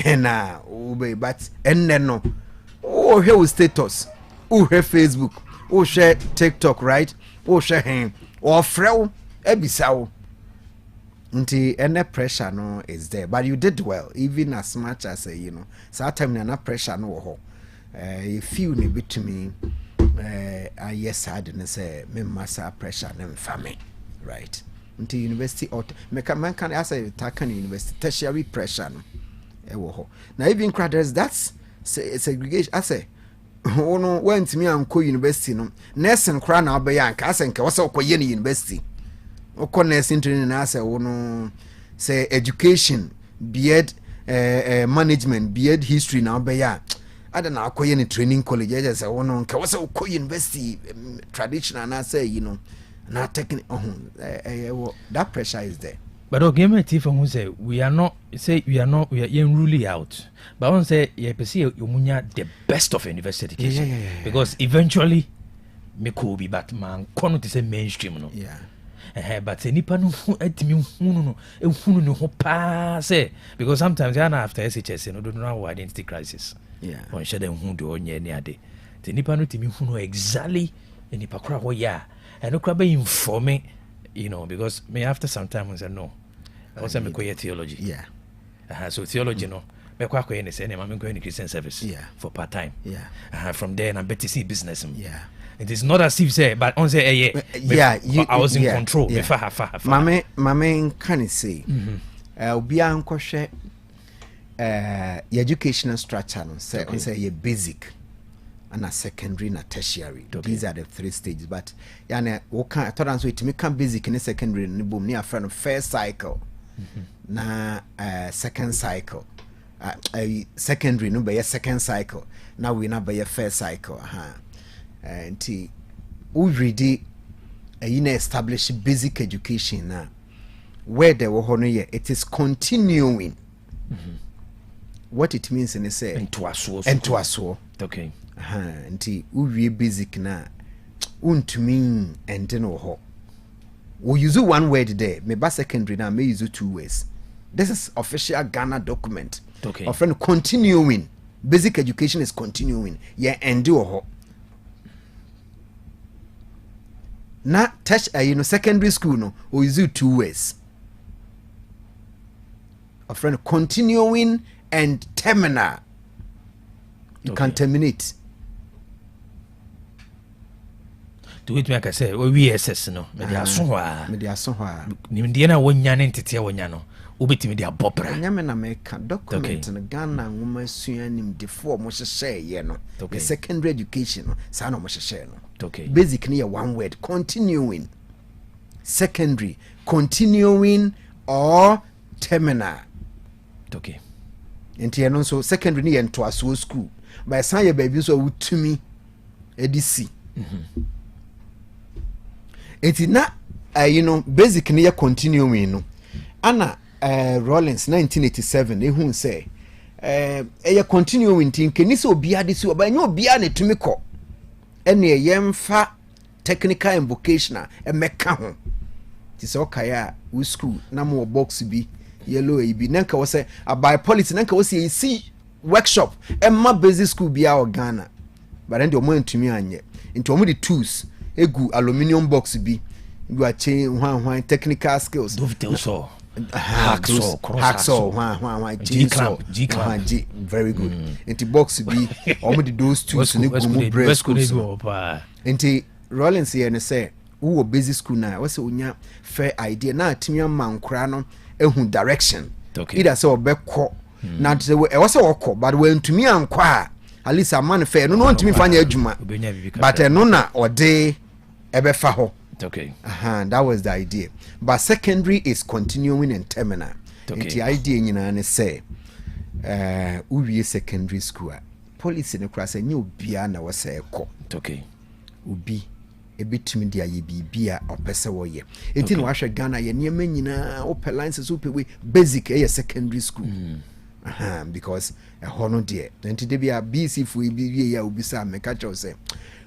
na o but enne no o hwe status o hwe Facebook o share TikTok right o share hen o frew ebisa wo nti any pressure no is there but you did well even as much as you know so that time na pressure no ho you feel ne betumi yes I didn't say me massa pressure na mfame right nti university or me can I say takan university tertiary pressure no e wo ho now even cradles that's segregation I say ono went me anko university no nursing kra na obeya anka asenke wo se okoye ni university okoness training na say wono say education beard management beard history na obeya ada na akoye ni training college just say wono nke wo say okoye university traditional na say you know na technical that pressure is there. But okay, me tif who say we are really out. But one say you perceive you munya the best of university education. Yeah. Because eventually me could be but man kono to say mainstream no. Yeah. But nipa no etimi hunu no ho pa say because sometimes after SHS no don't know identity crisis. Yeah. On share dem hu do onye ni ade. The nipa no timi hunu exactly nipa kra ho ya. And no kra be informe, you know, because me after some time I said no. I was me koye theology. Yeah. So theology no me kwa koye ne say na me koye Christian service. Yeah. For part time. Yeah. From there na BTC business. Yeah. It is not as if say, but on say, I was in control. Yeah. Mame can say, Obia Nkoshe, educational structure, say, ye basic, and a secondary, and a tertiary. These are the three stages. But, I thought I was to make basic in a secondary, and boom, near friend of first cycle, na second cycle, secondary, no, by a second cycle. Now we not by a first cycle, and already establish basic education now where they were honor it is continuing. What it means in say entwaso okay nti we basic na untumi and no ho we use one word there me ba secondary now me use two words. This is official Ghana document of friend continuing basic education is continuing endure ho na touch secondary school no we use two words a friend continuing and terminal. You can terminate. To it make I say we SS no me dia so hwa ni ndie na wonya ne ntete wonya no obetimi dia bobra nyame na make document no Ghana ngoma sua nim de for mo hye ye no the secondary education no sa no mo hye no. Okay. Basic near one word continuing, secondary continuing or terminal. Okay. And so secondary near into a school by sign baby so to me edc. It's not basic near continuing no Anna Rollins 1987 who say continuing thing can so be this by no be an to me call any yemfa technical and vocational and meka ho tis okaya we school na mo box bi yellow bi nanka wo say by policy nanka wo say see workshop and ma basic school bi a Ghana but then the mo ntumi anye into mo the tools egu aluminium box bi you are chain one technical skills so hacksaw G very good into box B almost those tools in the breast school into Rollins here and say who basic school now what's unya fair idea na timi man kra no ehu direction either so obekọ na say e was okọ but when to me ankwa at least a man fair no ntumi fanya adwuma but no na ode ebefa ho that was the idea but secondary is continuing in terminal the idea nyina ne say uwie secondary school policy ne kra say nye obia na wo say ekọ obi ebetumi dia ye bibia opese wo ye enti no ahwe Ghana ye niam nyina open license opewe basic ye secondary school because a hono de enti de bia BC fu bi ya obisa meka cho say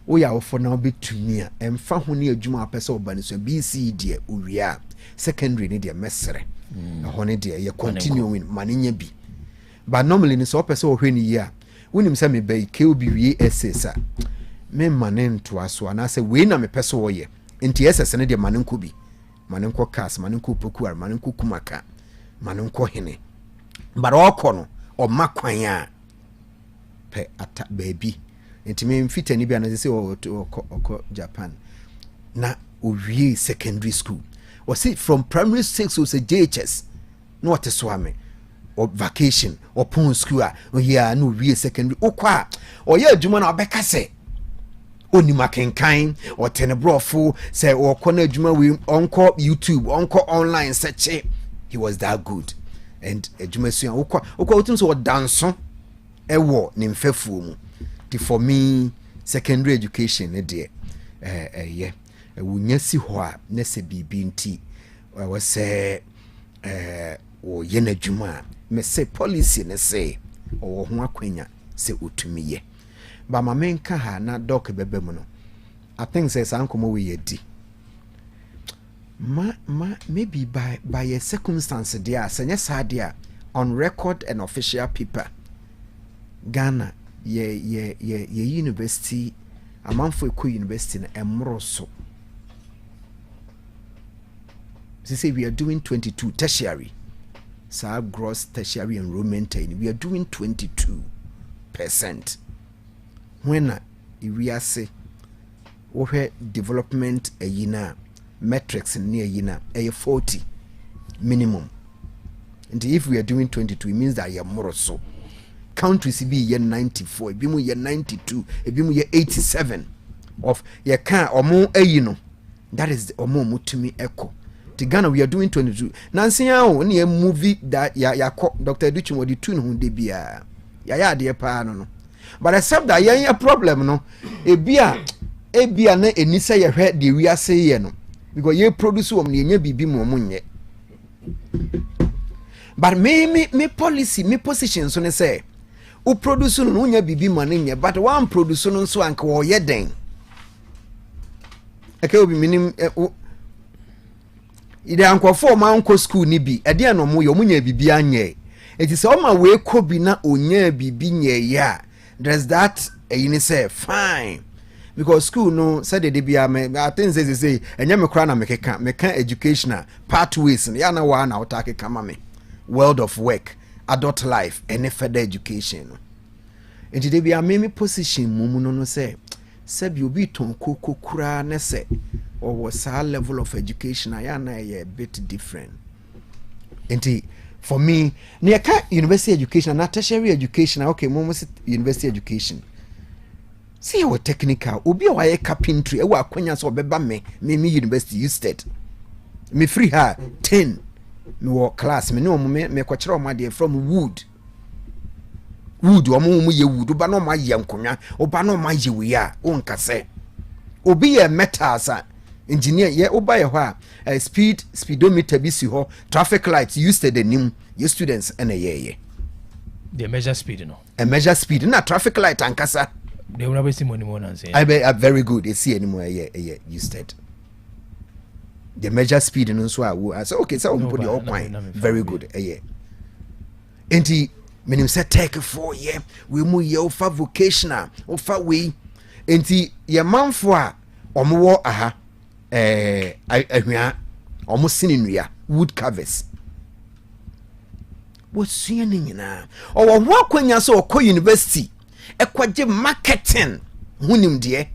wo ya ofo na obetumi a emfa ho ne adwuma opese oba ne so BC de owia secondary ne de mesere hono de ye continuing manenya bi but normally ne so opese wo hwe ne ye a wonim say me bai ke obi wie SS me manen to aso na say we na me pese wo ye enti SS ne de manen ko bi manen ko kas manen ko pokuar manen ko kumaka manen ko hene bara okọ no o makwan a pe ata baby enti me mfitani bia na say okọ Japan na owie secondary school o see from primary 6 o say JHS no what so ame or vacation or pon school o here no owie secondary okwa o ye adwuma na obeka say oni makenkan or tenebrofo say o kọ na adwuma we onko YouTube onko online search he was that good and adwuma so okwa otum so danso ewo ne mfafuo mu for me secondary education de wunya si ho a na se bibi nti we say o ye na adwuma me say policy ne say o ho akwanya se otumi ye ba ma menka ha na doc bebe mu no I think say sankomo we ye di maybe by a circumstance there senya sadia on record and official paper Ghana ye university amanfo eko university na emro so say we are doing 22 tertiary so gross tertiary enrollment we are doing 22%. When we are say we development yina metrics near yina 40 minimum, and if we are doing 22 it means that you are more so countries be year 94 e bi mu year 92 e bi mu year 87 of ye can omo ayino that is the omo mutumi echo to Ghana we are doing 22 nansi ya o ne movie that ya Dr. Educhim wodi tune hu de bia ya de pa no but except that ya problem no ebia na enisa ye hwe de wi ase ye no because ye produce wom ne nya bibi mu nye but me policy me position so ne say o produce no nya bibi manenya but one produce no so anka wo ye den eke obi minim ide anko for ma anko school ni bi ede no mo yo munya bibi anye eti se o ma we ko bi na onya bibi nye ya there's that you say fine because school no said the bia me I think say enye me kra na me ka educational pathways ya na wa na utake kama me world of work adult life and further education and today be a me position mumu no say bi obi ton kokokura na say or was a level of education I na a bit different and for me near university education na tertiary education okay mumu university education see what technical obi wa ye carpentry e wa akwanya so obeba me university used me free her 10 me wo class me no me kwakere o ma de from wood o mo ye wood ba no ma ye nkonwa o ba no ma ye wi a o nkase obi ye metals a engineer ye oba ye ho a speedometer bi si ho traffic lights used the nim your students and ye they measure speed no a measure speed na traffic light ankasa they will never see money more than say I very good they see anymore used the measure speed no so I say okay so we put the all point very good enti menim say take 4 year we mu ye ofa vocational ofa we enti ye manfo a omo aha ahua omo sininua wood covers what sua ni nyina o wo ho akwanya so okọ university ekwaje marketing hunim de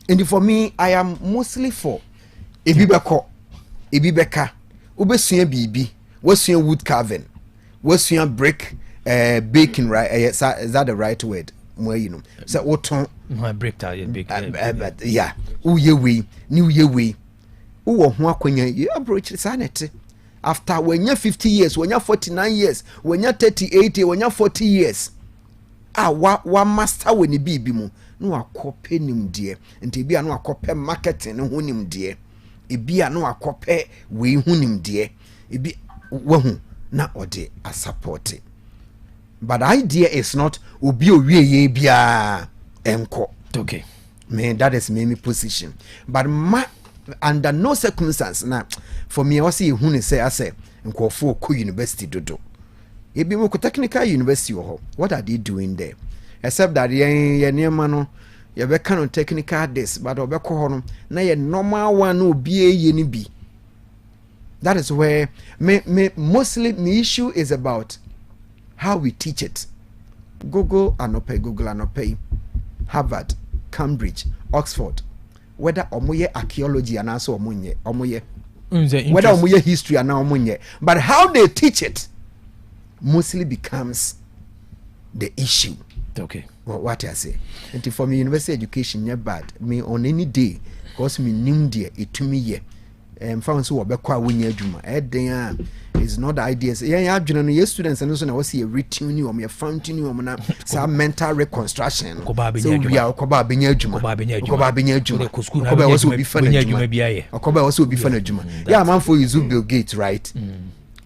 and for me I am mostly for ebibeko ebi bɛka wobɛsua biribi wasua wood carving wasua brick baking, right? Is that the right word? More you know. So what brick tile, big. Yeah. Uye we, new year we. Uwo mwakwenya you approach sanity. After when you're 50 years, when you're 49 years, when you're 38, when you're 40 years. Wa master when you be mu. No akope nim die. Nti bia no akope marketing ho nim die. Ebia no akope we hu nim die. Ebi wahu na ode a support it. But the idea is not obi owie bia enko. Okay. Man, that is my position. But under no circumstance now for me I see who say I say nkofo ko university dodo. Ebi mo technical university ho. What are they doing there? Except that ye niema no ye be kan technical this but obekọ ho no na ye normal one obi ye ni bi. That is where mostly my issue is about how we teach it. Google Anope, Harvard, Cambridge, Oxford. Whether omoye archaeology and also omoye. Whether omoye history and omoye. But how they teach it mostly becomes the issue. Okay. Well, what I say. And for me, university education yeah bad. Me on any day, cause me nim dear it to me yeah. Found so obekwa wunya adwuma is not the ideas yeah adwuna no yes students and so na was here retuning or me fountain or na some mental reconstruction so we are okoba benya adwuma okoba was obi fa na adwuma okoba was obi fa na adwuma yeah man for use Bill Gates right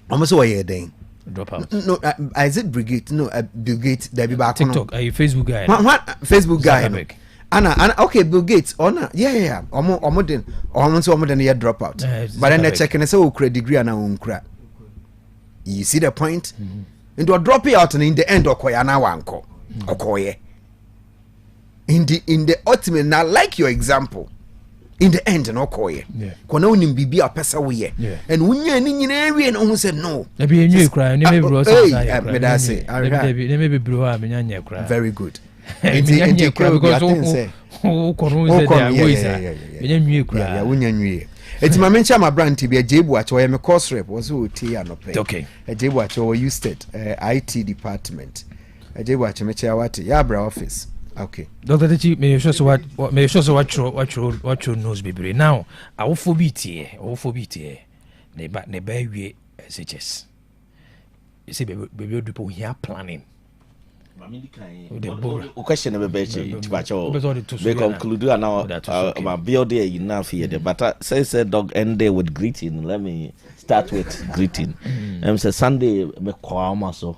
almost so here then drop out no is it Brigade no Bill Gates there be back TikTok are you Facebook guy what Facebook guy Anna, okay, Bill Gates, yeah, almost then you drop out. But then they check and say, credit degree and I crack. You see the point? And do drop it out and in the end, Okoyana wanko, Okoye. In the ultimate, now like your example, in the end, and Okoye. Kono nim bibi a pesa we. And when you're in area and almost said no. Maybe a new cry, maybe bros. Maybe bro, very good. It's my mention my brand to be a Jebu at where my course rep was who tea and pay. Okay. A Jebu at your used it IT department. A Jebu at Mechawati Yabra office. Okay. Dr. Tichi, may you show what your nose be now. I will forbid here. Ne baby SHS. You see, baby, people here planning. O question never be they conclude now my build there enough here but say dog end day with greeting. Let me start with greeting. Say Sunday me kwa amaso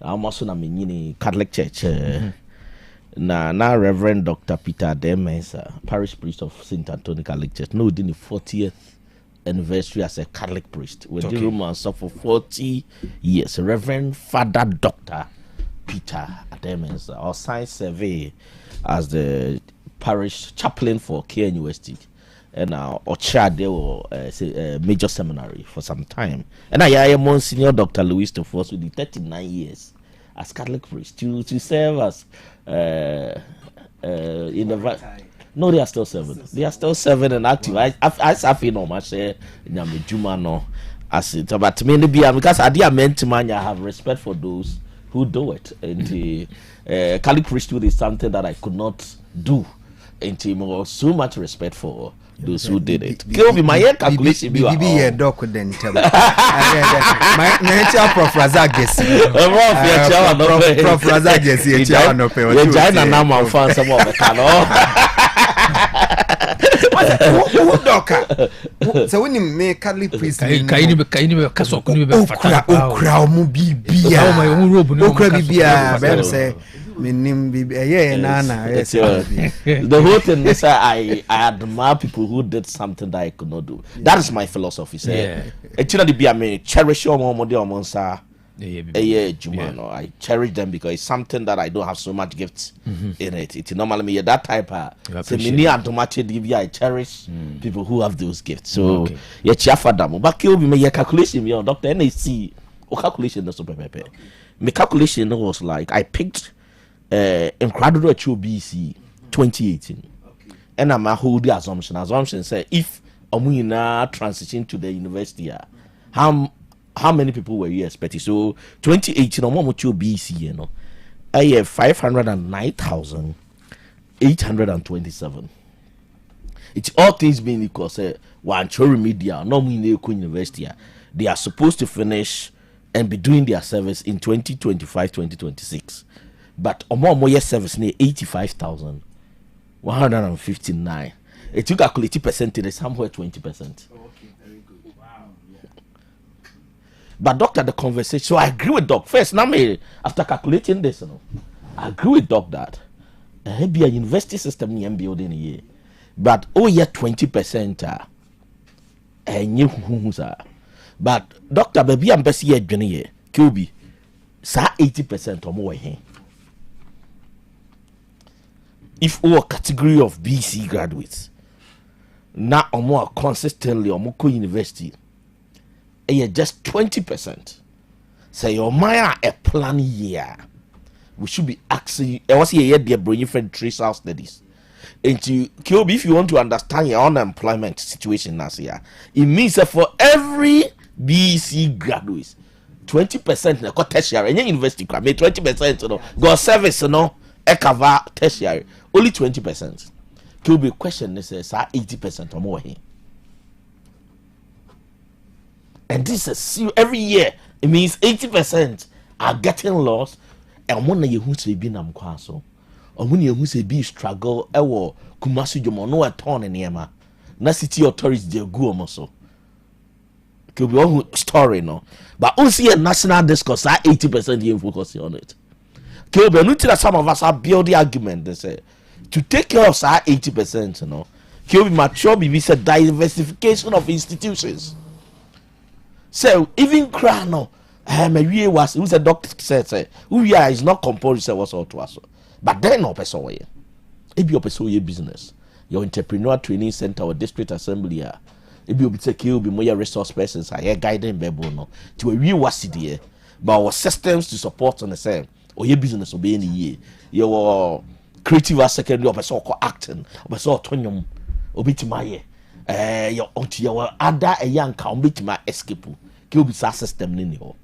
na me Catholic Church na Reverend Dr. Peter Demes, parish priest of St. Anthony Catholic Church, no in the 40th anniversary as a Catholic priest with the Romans for 40 years. Reverend Father Dr. Peter Ademens or science survey as the parish chaplain for KNUST and or chair there were major seminary for some time. And I am Monsignor Dr. Louis the First with the 39 years as Catholic priest to serve as in the no, they are still serving. They are still serving and active. I feel no much say Juma no as it but me because I dear meant to man I have respect for those who do it. And the Catholic priesthood is something that I could not do. And so much respect for those who did it. Give me my calculation. Bibi doc then tell me. My nature Prof Razak gets. Prof Razak gets. You join a number of fans some of the who docker? So when you make Catholic priest, okra mu bibia. Okra bibia. Better say. The whole thing is I admire people who did something that I could not do. That is my philosophy. I cherish your mom. I cherish them because it's something that I don't have so much gifts in it. It's normally me that type of I cherish people who have those gifts. So but kill me your calculation me on Dr. NAC calculation my calculation was like I picked incredible BC 2018 and I'm a hold the assumption say if Omuna transition to the university. How many people were you expecting? So 2018, Omomucho BC, you know, I have 509,827. It's all things being equal. Say one Chori Media, no university. They are supposed to finish and be doing their service in 2025-2026. But Omo service near 85,159. It took calculate percentage somewhere 20%. Okay, very good. Wow. Yeah. But doctor, the conversation. So I agree with Doc. First, now me after calculating this, I agree with Doc that be a university system in building here. But 20%. But doctor, baby, I'm best here, Johnny. QB, sa 80% or more here. If our category of BC graduates now or more consistently or more university, just 20%. Say your Maya a plan year. We should be asking. I was here dear bringing friend trace house studies. Into QB, if you want to understand your unemployment situation last year, it means that for every BC graduates, 20% na tertiary, any university can make 20%, go service, cover tertiary, only 20%. Could be question is 80% or more here. And this is every year, it means 80% are getting lost. And one year who say be nam kwaso, or when you who say be struggle, Kumasi Jomo no a ton in Yama, na city authorities they go almost. Could be all story, no. But also a national discourse, 80% you focus on it. Could be that some of us are build the argument, they say, to take care of 80%, you know. Could be mature, be said diversification of institutions. So even Krano, we was who's a doctor said, who are is not compulsory was all to us. But then no person way. If you pursue your business, your entrepreneur training center or district assembly, if you take you be more resource persons, I guiding bebo to a real wasidi, but our systems to support on the same or your business will be any year. Your creative secondary of a so called acting of a sort of obitimaye. Your onto your other a young can be my escape. Kill be system in your.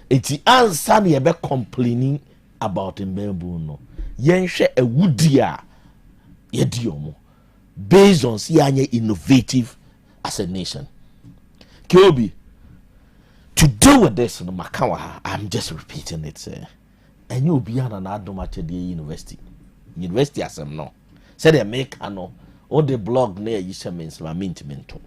It's the answer you be complaining about in Bembo no. Yen share a woodia yediomo based on sianye innovative as a nation. Kyobi, to deal with this no makawa, I'm just repeating it, sir. And you'll be an adomated university. University as no. Said they make no all the blog near Yishamins my mintimento.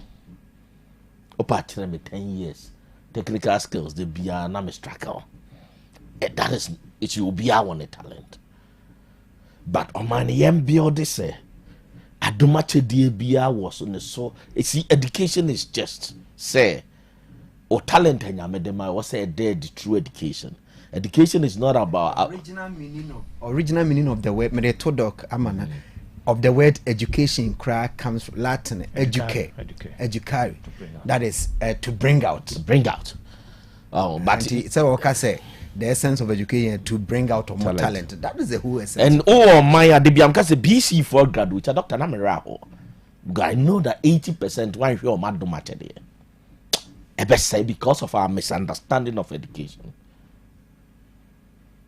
Opa me 10 years. Technical skills, they be a name struggle. That is, it will be our one talent. But on my name, build this, I do much a DBA was on the so. See, education is just say, or talent, and I made them. I was say, dead true education. Education is not about original meaning of the word. Me to doc amana of the word education. Crack comes from Latin educare. That is to bring out. Oh, but it's a worker say. The essence of education to bring out more talent. That is the whole essence. And my Adibiam because BC for graduate, Dr. Namera. I know that 80% why you are mad do matter there. I best say because of our misunderstanding of education.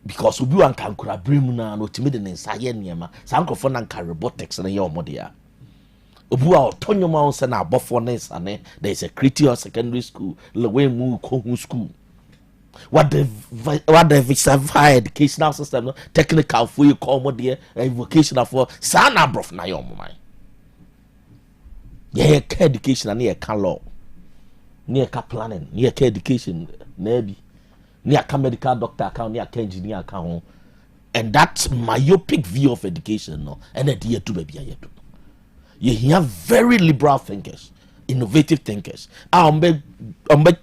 Because we want to bring na no timid and science niema. Sankrofon and robotics and your modia. Obu a Tonyo Mounts and our buffones and there is a critical secondary school, Lewe Mu Kohun school. What the educational system, technical for you call more dear, vocational for Sana Brof na your mind. Yeah, education and near law, near planning, near education, maybe near medical doctor account, near engineer account, and that's myopic view of education, no, and a dear to baby. You have very liberal thinkers. Innovative thinkers. I'm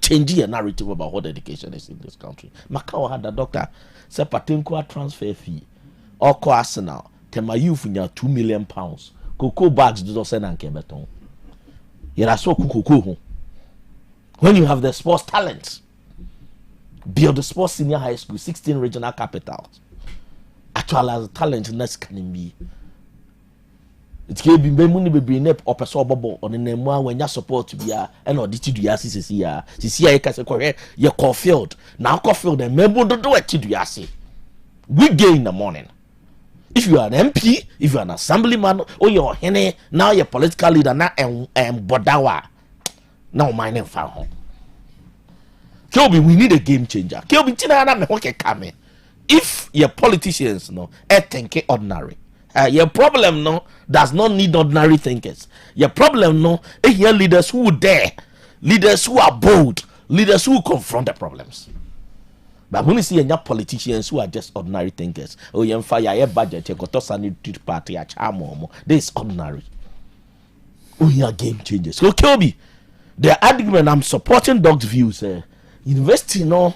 changing a narrative about what education is in this country. Macau had a doctor say Patenko transfer fee or co arsenal. Tema youth in your £2 million. Cocoa bags do not send and kebeton. You're so cuckoo. When you have the sports talent, build the sports senior high school, 16 regional capitals. Actualize talent next can be. it can be many be nep or person bubble on the name when you support to be and or did you see I can say your Caulfield now Caulfield and member don't do it to you see we gain in the morning. If you are an MP, if you are an assemblyman, or you're hene, now you're political leader now and bodawa now my name found home. Kelby, we need a game changer. Kelby, tina na me hoke kame. If your politicians no think ordinary. Your problem no does not need ordinary thinkers. Your problem no here leaders who dare, leaders who are bold, leaders who confront the problems. But when you see any politicians who are just ordinary thinkers, oh you fire your budget, you got to sanity party a charm, this is ordinary. Oh yeah, game changers. So Kelby, the argument I'm supporting Doc's views. University no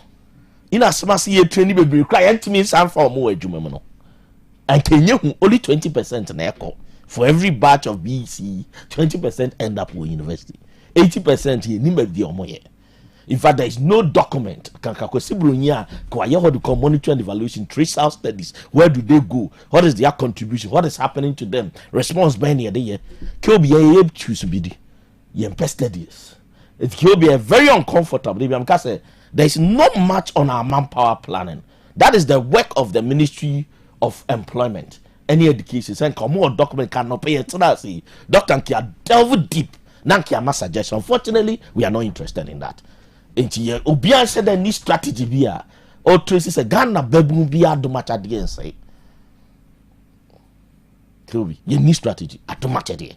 in as much as training be required to me some for more education. And can you only 20% na echo for every batch of BC, 20% end up with university. 80% here nimbe di omoye. In fact, there is no document. Monitor and evaluation, trace out studies. Where do they go? What is their contribution? What is happening to them? Response by any day. Can be able to choose be the studies. It will be a very uncomfortable because there is not much on our manpower planning. That is the work of the Ministry of Employment. Any education and come more document cannot pay it. Doctor can delve deep. Nanki a suggestion. Unfortunately, we are not interested in that. Into Obian said any strategy bia or traces a Ghana babu bia do much at the end say. Kilby, you need strategy. I do much at the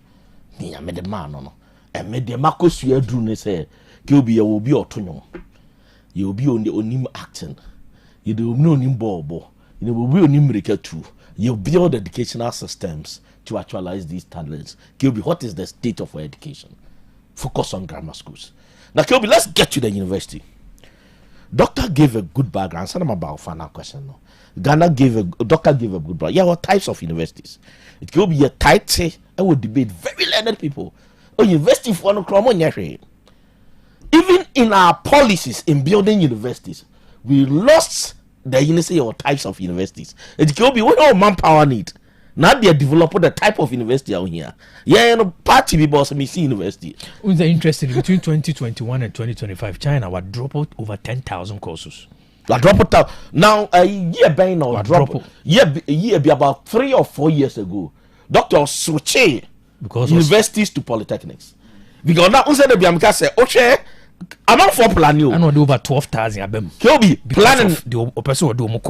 end. I made the man no. And made the Marcos you drew ne say Kilby you will be autonomous. You will be on the onim acting. You do no nim bobo. You will be on America too. You build educational systems to actualize these talents. Kilby, what is the state of our education? Focus on grammar schools. Now, Kilby, let's get to the university. Doctor gave a good background. Send them about final question. No, Doctor gave a good background. Yeah, what types of universities? It could be a tight say. I would debate very learned people. Oh, university for no crime. Even in our policies in building universities, we lost the university or types of universities. It could be what all manpower need. Now they are developing the type of university out here. Yeah, you know, party people also see university. Who's interested between 2021 and 2025? China would drop out over 10,000 courses. La drop out now a year by now drop. Year be about 3 or 4 years ago. Doctor switch because universities to polytechnics. Because now unse de biamka say okay I'm not for plan you. I know over 12,000 abem. Kilby planning the person will do more.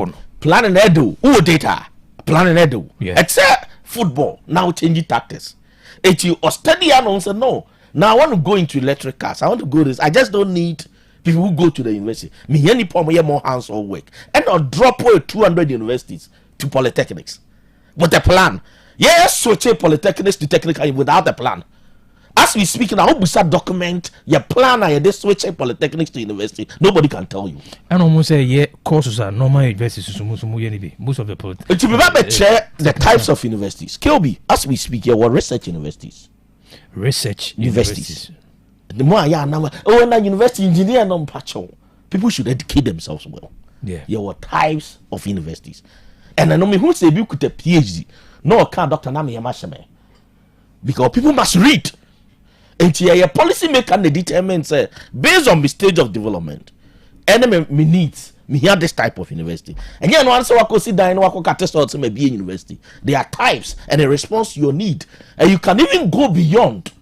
Planning edu who data. Planning edu. Yeah. Except football now changing tactics. If you study and say no. Now I want to go into electric cars. I want to go this. I just don't need people who go to the university. Me any more hands-on work. And I'll drop away 200 universities to polytechnics. With a plan. Yes, switch polytechnics to technical without a plan. As we speak now, we start document your plan and you switch polytechnics to university. Nobody can tell you. And almost say yeah, courses are normal universities. Most of the it will be check the types of universities. Kilby, as we speak here, what research universities? Research universities. The more I now, oh, and university engineer non patcho. People should educate themselves well. Yeah. Your types of universities. And I know me who say you could a PhD. No, can't Dr. Nami Yamashame. Because people must read. And your policy maker they determine say based on the stage of development, and me needs me here this type of university. And you know answer what sit down what test also may be a university. There are types and a response to your need. And you can even go beyond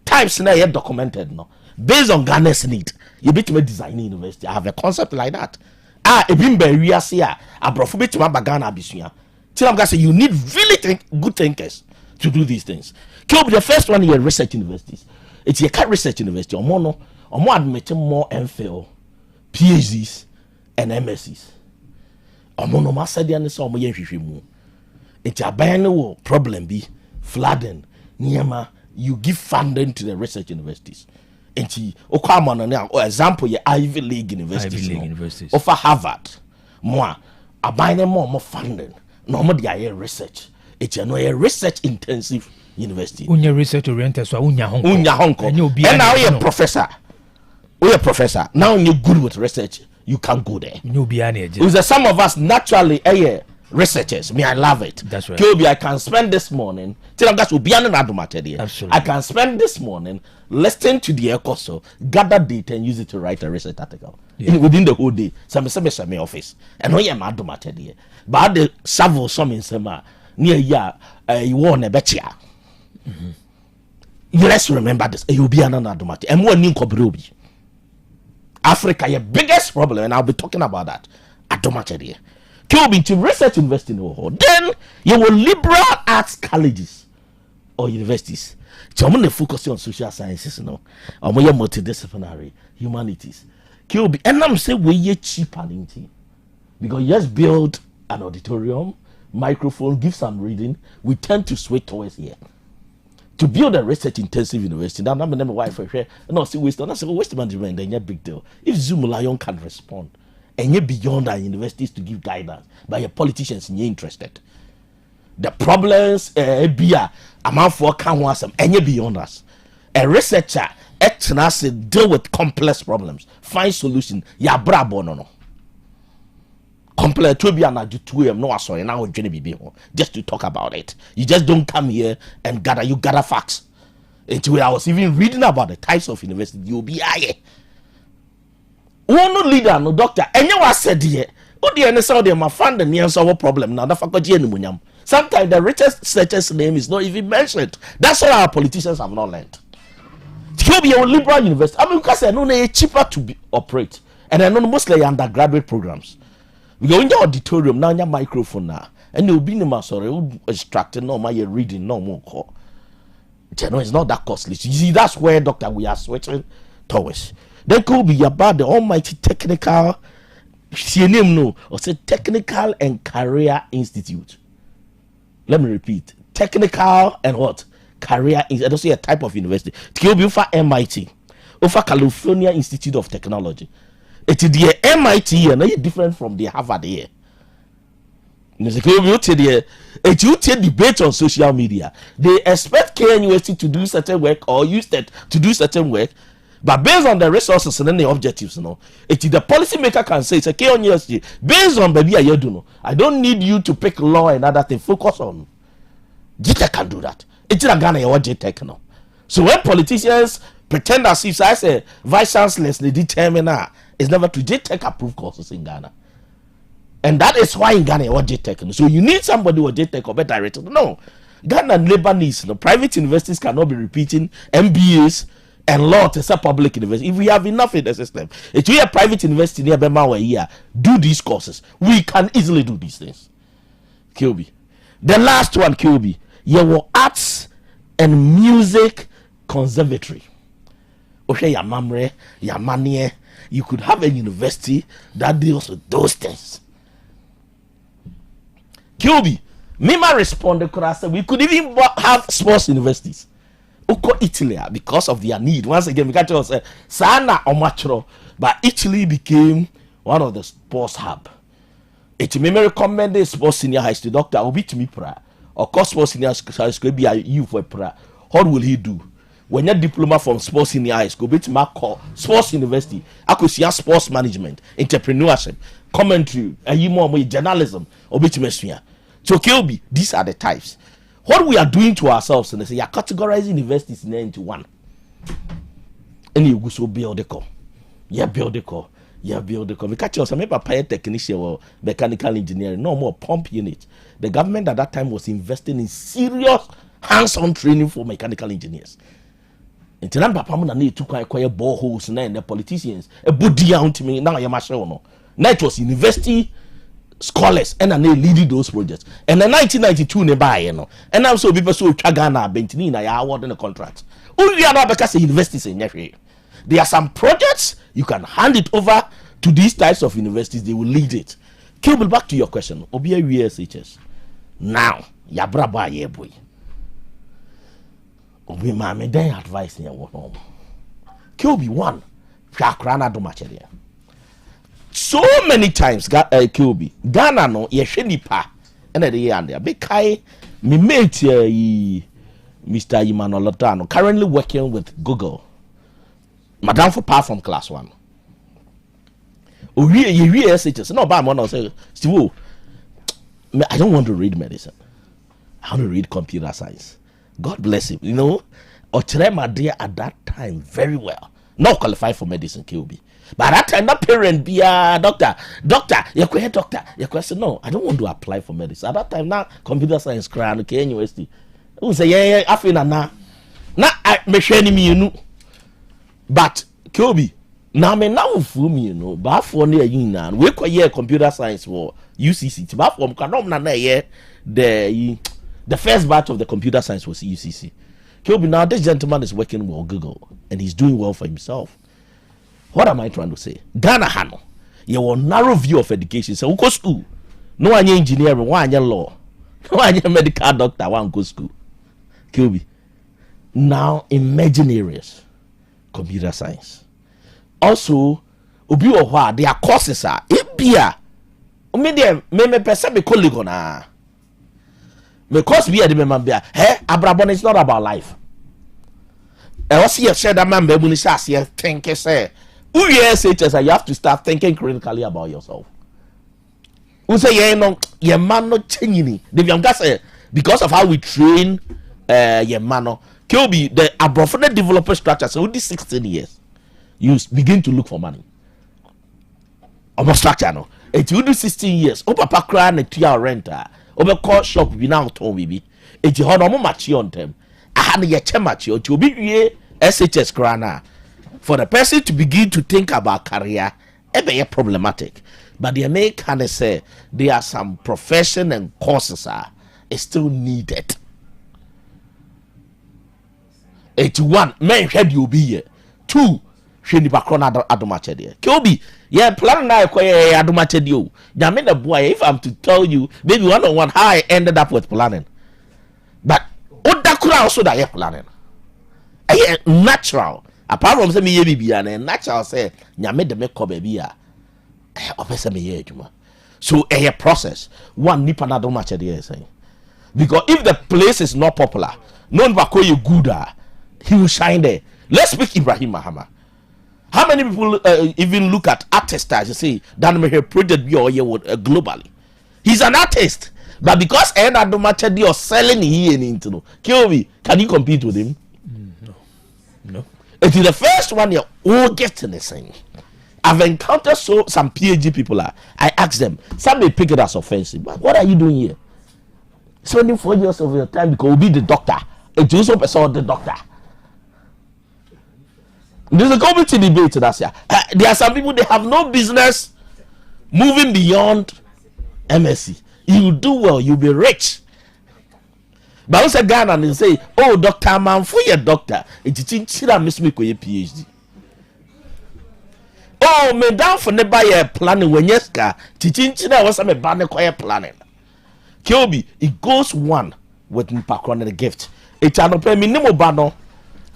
types now yet documented no. Based on Ghana's need. You be to design university. I have a concept like that. A been barrier here. A brofubit to my Ghana bisuya. Till I'm gonna say you need really good thinkers to do these things. Kill the first one here research universities. It's a cat research university or more admitting more MPhil, PhDs and MScs. Or more no master than some mu. It's a biennial problem be flooding near you give funding to the research universities. And she come on now example your Ivy League universities. Offer Harvard more a buying more funding. Normal the research. It's a research intensive university. Unya research oriented so unya Hong Kong. And now you're a professor. You're a professor. Now you're good with research. You can go there. With some of us naturally researchers. Me, I love it. That's right. Kyobi, I can spend this morning. Absolutely. I can spend this morning listening to the ECOSO, gather data and use it to write a research article within the whole day. Some office. And I am automated. But the Savo some in summer near you want a better. Let's remember this. You'll be an automatic. And more new Kobrubi. Africa, your biggest problem, and I'll be talking about that. Automated. Kyobi to research investing. Then you will liberal arts colleges or universities. So I'm going to focus on social sciences, you know, or more multidisciplinary humanities. Kyobi, and I'm saying we're cheaper, because you just build an auditorium, microphone, give some reading. We tend to sway towards here. To build a research intensive university, now I'm never wife for here. No, see waste. I say waste management. Then big deal. If Zoom Lion can respond, and you're beyond our universities to give guidance, but your politicians you're interested. The problems amount for can want some and you're beyond us. A researcher deal with complex problems, find solution. Ya brabo no. Complex to be an adjutant. No, sorry, now we're just to talk about it. You just don't come here and gather facts. Until I was even reading about the types of university you'll be aye. One leader, no doctor, and you are said here. Oh, the NSA, they might find the Nyansapo problem now. The faculty and sometimes the richest researcher's name is not even mentioned. That's what our politicians have not learned. It will be a liberal university. I mean, because I know they are cheaper to operate, and I know mostly undergraduate programs. We go in the auditorium now, your microphone now, and you'll be in the sorry, extracting no more reading, no more call. It's not that costly. You see, that's where, doctor, we are switching towards. There could be about the almighty technical, or say Technical and Career Institute. Let me repeat. Technical and what? Career Institute. I don't say a type of university. It could be for MIT. Or for California Institute of Technology. It is the MIT and it's different from the Harvard here. It you take debate on social media. They expect KNUST to do certain work or use that to do certain work. But based on the resources and then the objectives, it is the policymaker can say it's a KNUST based on baby I do. I don't need you to pick law and other things. Focus on. JTech can do that. It's not Ghana what JTech no. So when politicians pretend as if I say vice chancellors they determine it's never to JTech approved courses in Ghana. And that is why in Ghana what JTech. So you need somebody with JTech or better director. No. Ghana labor needs private universities cannot be repeating MBAs and law to say public university. If we have enough in the system, if we have private university near Bema here, do these courses. We can easily do these things. QB. The last one, QB. Your arts and music conservatory. Okay, your mamre, your money. You could have a university that deals with those things. QB. Mima responded, could I say we could even have sports universities. Uko Italy because of their need. Once again, we can't just say Sana or Machro, but Italy became one of the sports hub. It may recommend a sports senior high school doctor will be to me pra or course sports senior high school be a you for pra. What will he do? When your diploma from sports senior high school, be to my call sports university, I could see sports management, entrepreneurship, commentary, and you more journalism, or be to me. So Kilby, these are the types. What we are doing to ourselves, and they say, you are categorizing universities into one. And you go so build the core. Yeah, build the core. Yeah, build the core. We catch us, I remember a technician or mechanical engineering, no more pump unit. The government at that time was investing in serious hands-on training for mechanical engineers. And Papa Muna need to acquire boreholes and the politicians. A body out to me now. I am sure no. Now it was university scholars and they leading those projects. And in 1992 nearby, and also people so Chagana Bentinina I awarded a contract. We are not because the universities in Yahweh. There are some projects you can hand it over to these types of universities, they will lead it. Kilby, back to your question. Obia USHS. Now, Yabraba ye boy. Obi mama then advice in your home. Kilby one. Shakrana do much here. So many times Kilby. Ghana no ye shenipa. And the year and there. Bekai me mate Mr. Emmanuel Lotano currently working with Google. Madam for power from class 1. Oh, SHS. No, but one say, Steve, I don't want to read medicine. I want to read computer science. God bless him. You know, my dear at that time very well. Not qualified for medicine, KOB. But at that time, that parent be a doctor, you could doctor. You could say, no, I don't want to apply for medicine. At that time, now computer science crown, okay, university. Who say, yeah, I feel now I me share me, you know. But KOB, now me now for me, you know, but for near you now, we could hear computer science for UCC. But from Kanom na yeah, the first batch of the computer science was UCC. KOB, now this gentleman is working with Google and he's doing well for himself. What am I trying to say? Ghana Hano, you have a narrow view of education. So, go school. No one engineering, one law, no one medical doctor, one go school. KOB. Now, emerging areas, computer science. Also, obi or what their courses are. Ebia, me person be colleague na. Me course be the member. Hey, Abrabon is not about life. I also have said that man be munisa think say. Who yes, you have to start thinking critically about yourself. Who say yeah, no, your man not changing. Because of how we train your man, KOB the abroad developer structure. So this 16 years, you begin to look for money. Almost structure no. It you do 16 years. Oh papa cry na 2 hour renter. Over call shop we now told baby. It you hold on much on them. I had your chemachi to be SHS crana. For the person to begin to think about career, it be problematic. But the American say there are some profession and courses are still needed. 81 men head you be here. 2 sheni background adomache there. KOB, yeah, plan na acquire adomache dio. Yamin the boy, if I'm to tell you, maybe 101 how I ended up with planning. But Odakura also that planning. Natural. Apart from say me ye bibia na natural say nyame de me ko bibia opese me ye adwuma. So a process one nipa na do match dey say because if the place is not popular no one ko you good he will shine there. Let's speak Ibrahim Mahama. How many people even look at artists as say that me project be or globally. He's an artist but because I do match dey or selling here into no KOB, can you compete with him? No. It is the first one you're all getting the same. I've encountered some PhD people. I ask them, some may pick it as offensive. But what are you doing here? Spending 4 years of your time because you'll be the doctor. It's also person the doctor. There's a community debate that's here. There are some people they have no business moving beyond MSc. You do well, you'll be rich. But I say Ghana and say, oh, Dr. Man, for your doctor, it's a miss me for your PhD. Oh, me down for never your planning when yes, car, teaching was a banner choir planning. KOB, it goes one with background and the gift. It's an open minimum banner,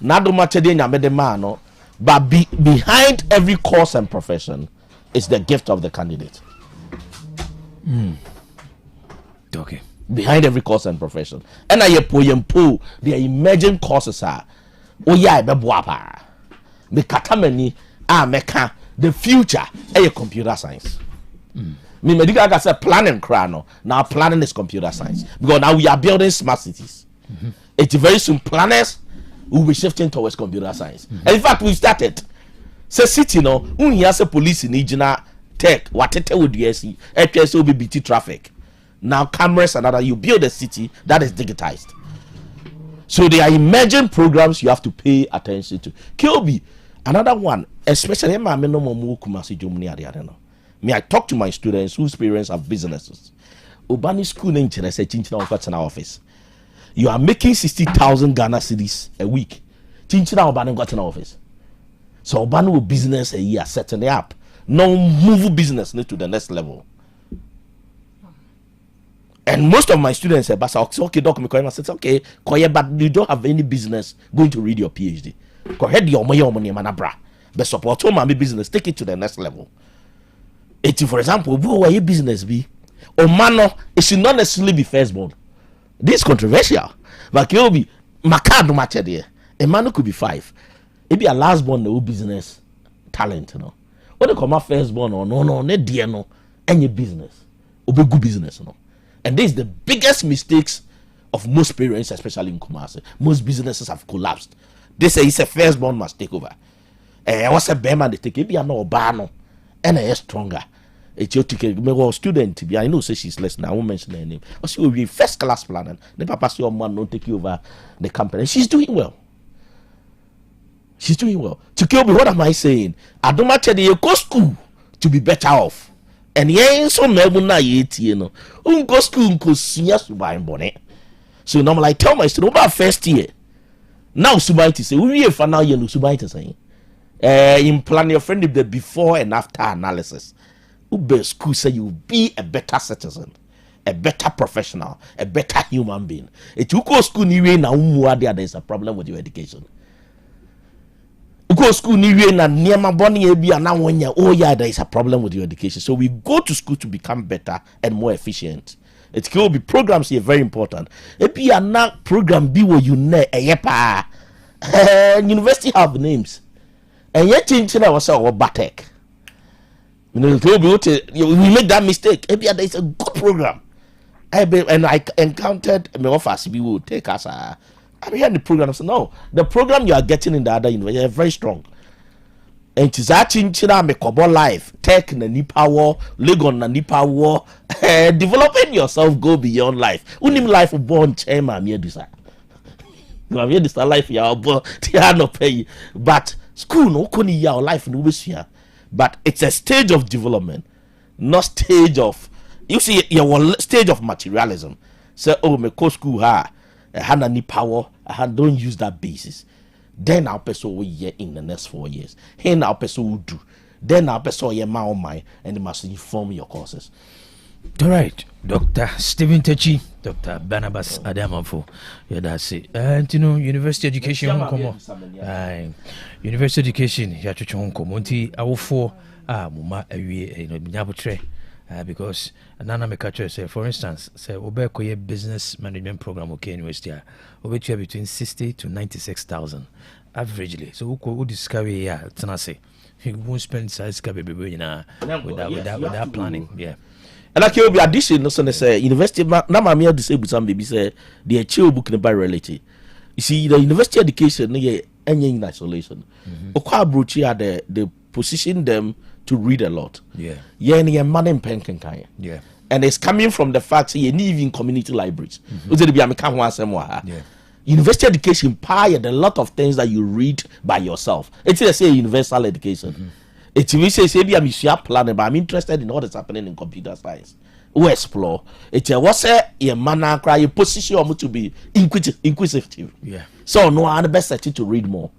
not do much in your medemano, but behind every course and profession is the gift of the candidate. Okay. Behind every course and profession. And I po the emerging courses are oh yeah be boapa. Me katamani meka the future computer science. Me medical like I said planning crano. Now planning is computer science. Because now we are building smart cities. It's very soon planners will be shifting towards computer science. And in fact we started. Say city no, unhiase police in Ijina tech, watete would DSC, HSO BT traffic. Now cameras and other you build a city that is digitized. So there are emerging programs you have to pay attention to. KOB, another one, especially me, I talk to my students whose parents have businesses. Ubani school in Chinchina office. You are making 60,000 Ghana cedis a week. Chinchina Ubani got an office. So Ubani will business a year setting it up. No move business to the next level. And most of my students say, "But okay, doc, I said, okay, but you don't have any business going to read your PhD. Go ahead, your money, manabra. But support my business, take it to the next level. It, for example, who your business be? Or mano, it should not necessarily be firstborn. This is controversial. But you'll be macado match there. A man could be 5. It be a lastborn no business talent, you know. What they come out firstborn or no, dear no, any business. Or be good business, you know. And this is the biggest mistakes of most parents, especially in Kumasi. Most businesses have collapsed. They say it's a firstborn must take over. What's a bear they take? Maybe I know Bano and a stronger. It's your ticket. My student, I know, say she's listening. I won't mention her name. But she will be first class planner. The papa say your man don't take you over the company. She's doing well. She's doing well. To kill me, what am I saying? I don't matter the go school to be better off. And yeah, so never na you know. Go school go senior subai bonnet. So normally I tell my student about first year. Now subai say we if now you know subai to say. In plan your friend the before and after analysis. Ube school say you be a better citizen, a better professional, a better human being. If you go school anyway now there is a problem with your education. You go school anyway na near my bonny and now when you oh yeah there is a problem with your education. So we go to school to become better and more efficient. It will be programs here very important. If you are not program be what you know university have names. And yet in China was our Batek. You know, we make that mistake. Maybe there is a good program. And I encountered my office. We will take us. I'm hearing the program. I said, no, the program you are getting in the other university is very strong. And it's in China, me Kobo life, tech na nipa war, Legon na nipa war, developing yourself go beyond life. Unim life born chairman me do that. You have this life you are born. They are not pay. But school no koni your life no be here. But it's a stage of development, not stage of, you see, your stage of materialism. Say, oh, my co school ha, I had any power, don't use that basis. Then our person will year in the next 4 years. Here our person will do. Then our person will my own mind, and they must inform your courses. All right, Dr. Stephen Techi, Dr. Barnabas Adamafo. Yeah, that's it. And you know, university education, university education, you have to Monty, our four, Muma, you know, Nyabutre, because Nana Mekacho say, for instance, say, Obekoye business management program, okay, university, over between 60 to 96,000 averagely. So, who discover, yeah, Tanase, you won't spend size without planning, yeah. And I can be addition, no son say university now my disabled some baby say the chill book in by reality. You see, the university education in isolation. Okwa Bruchi had they position them to read a lot. Yeah. Yeah, money and pen can yeah. And it's coming from the fact that you need in community libraries. Yeah. University education pioneered a lot of things that you read by yourself. It's a say universal education. It's we say maybe I'm a planner, but I'm interested in what is happening in computer science. We explore. It's a what's a manner cry you position to be inquisitive. Yeah. So no one best set to read more.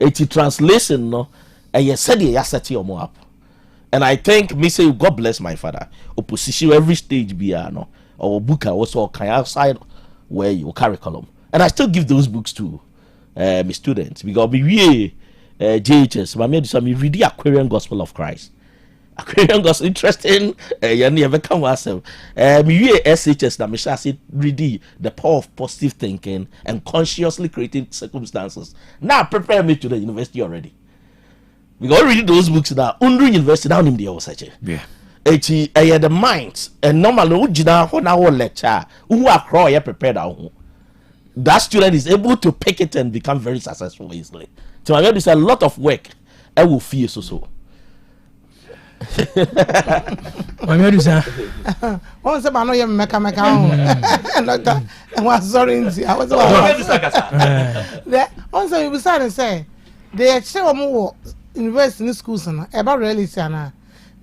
It's a translation, no, and you said you set your more up. And I think me say God bless my father. Opposition every stage be no or book also kind outside where your curriculum. And I still give those books to my students because we JHS, but me do some read the Aquarian Gospel of Christ. Aquarian Gospel interesting. You never come myself. Me SHS that me shall say read the power of positive thinking and consciously creating circumstances. Now prepare me to the university already. We got read those books now. Under university down in the research. Yeah. The minds and normally ujina ho na ho lecture. Who are crow you prepared out. That student is able to pick it and become very successful easily. So I there's a lot of work I will feel so. Once a man, you make a I was sorry. I was also you beside and say they show more university schools about reality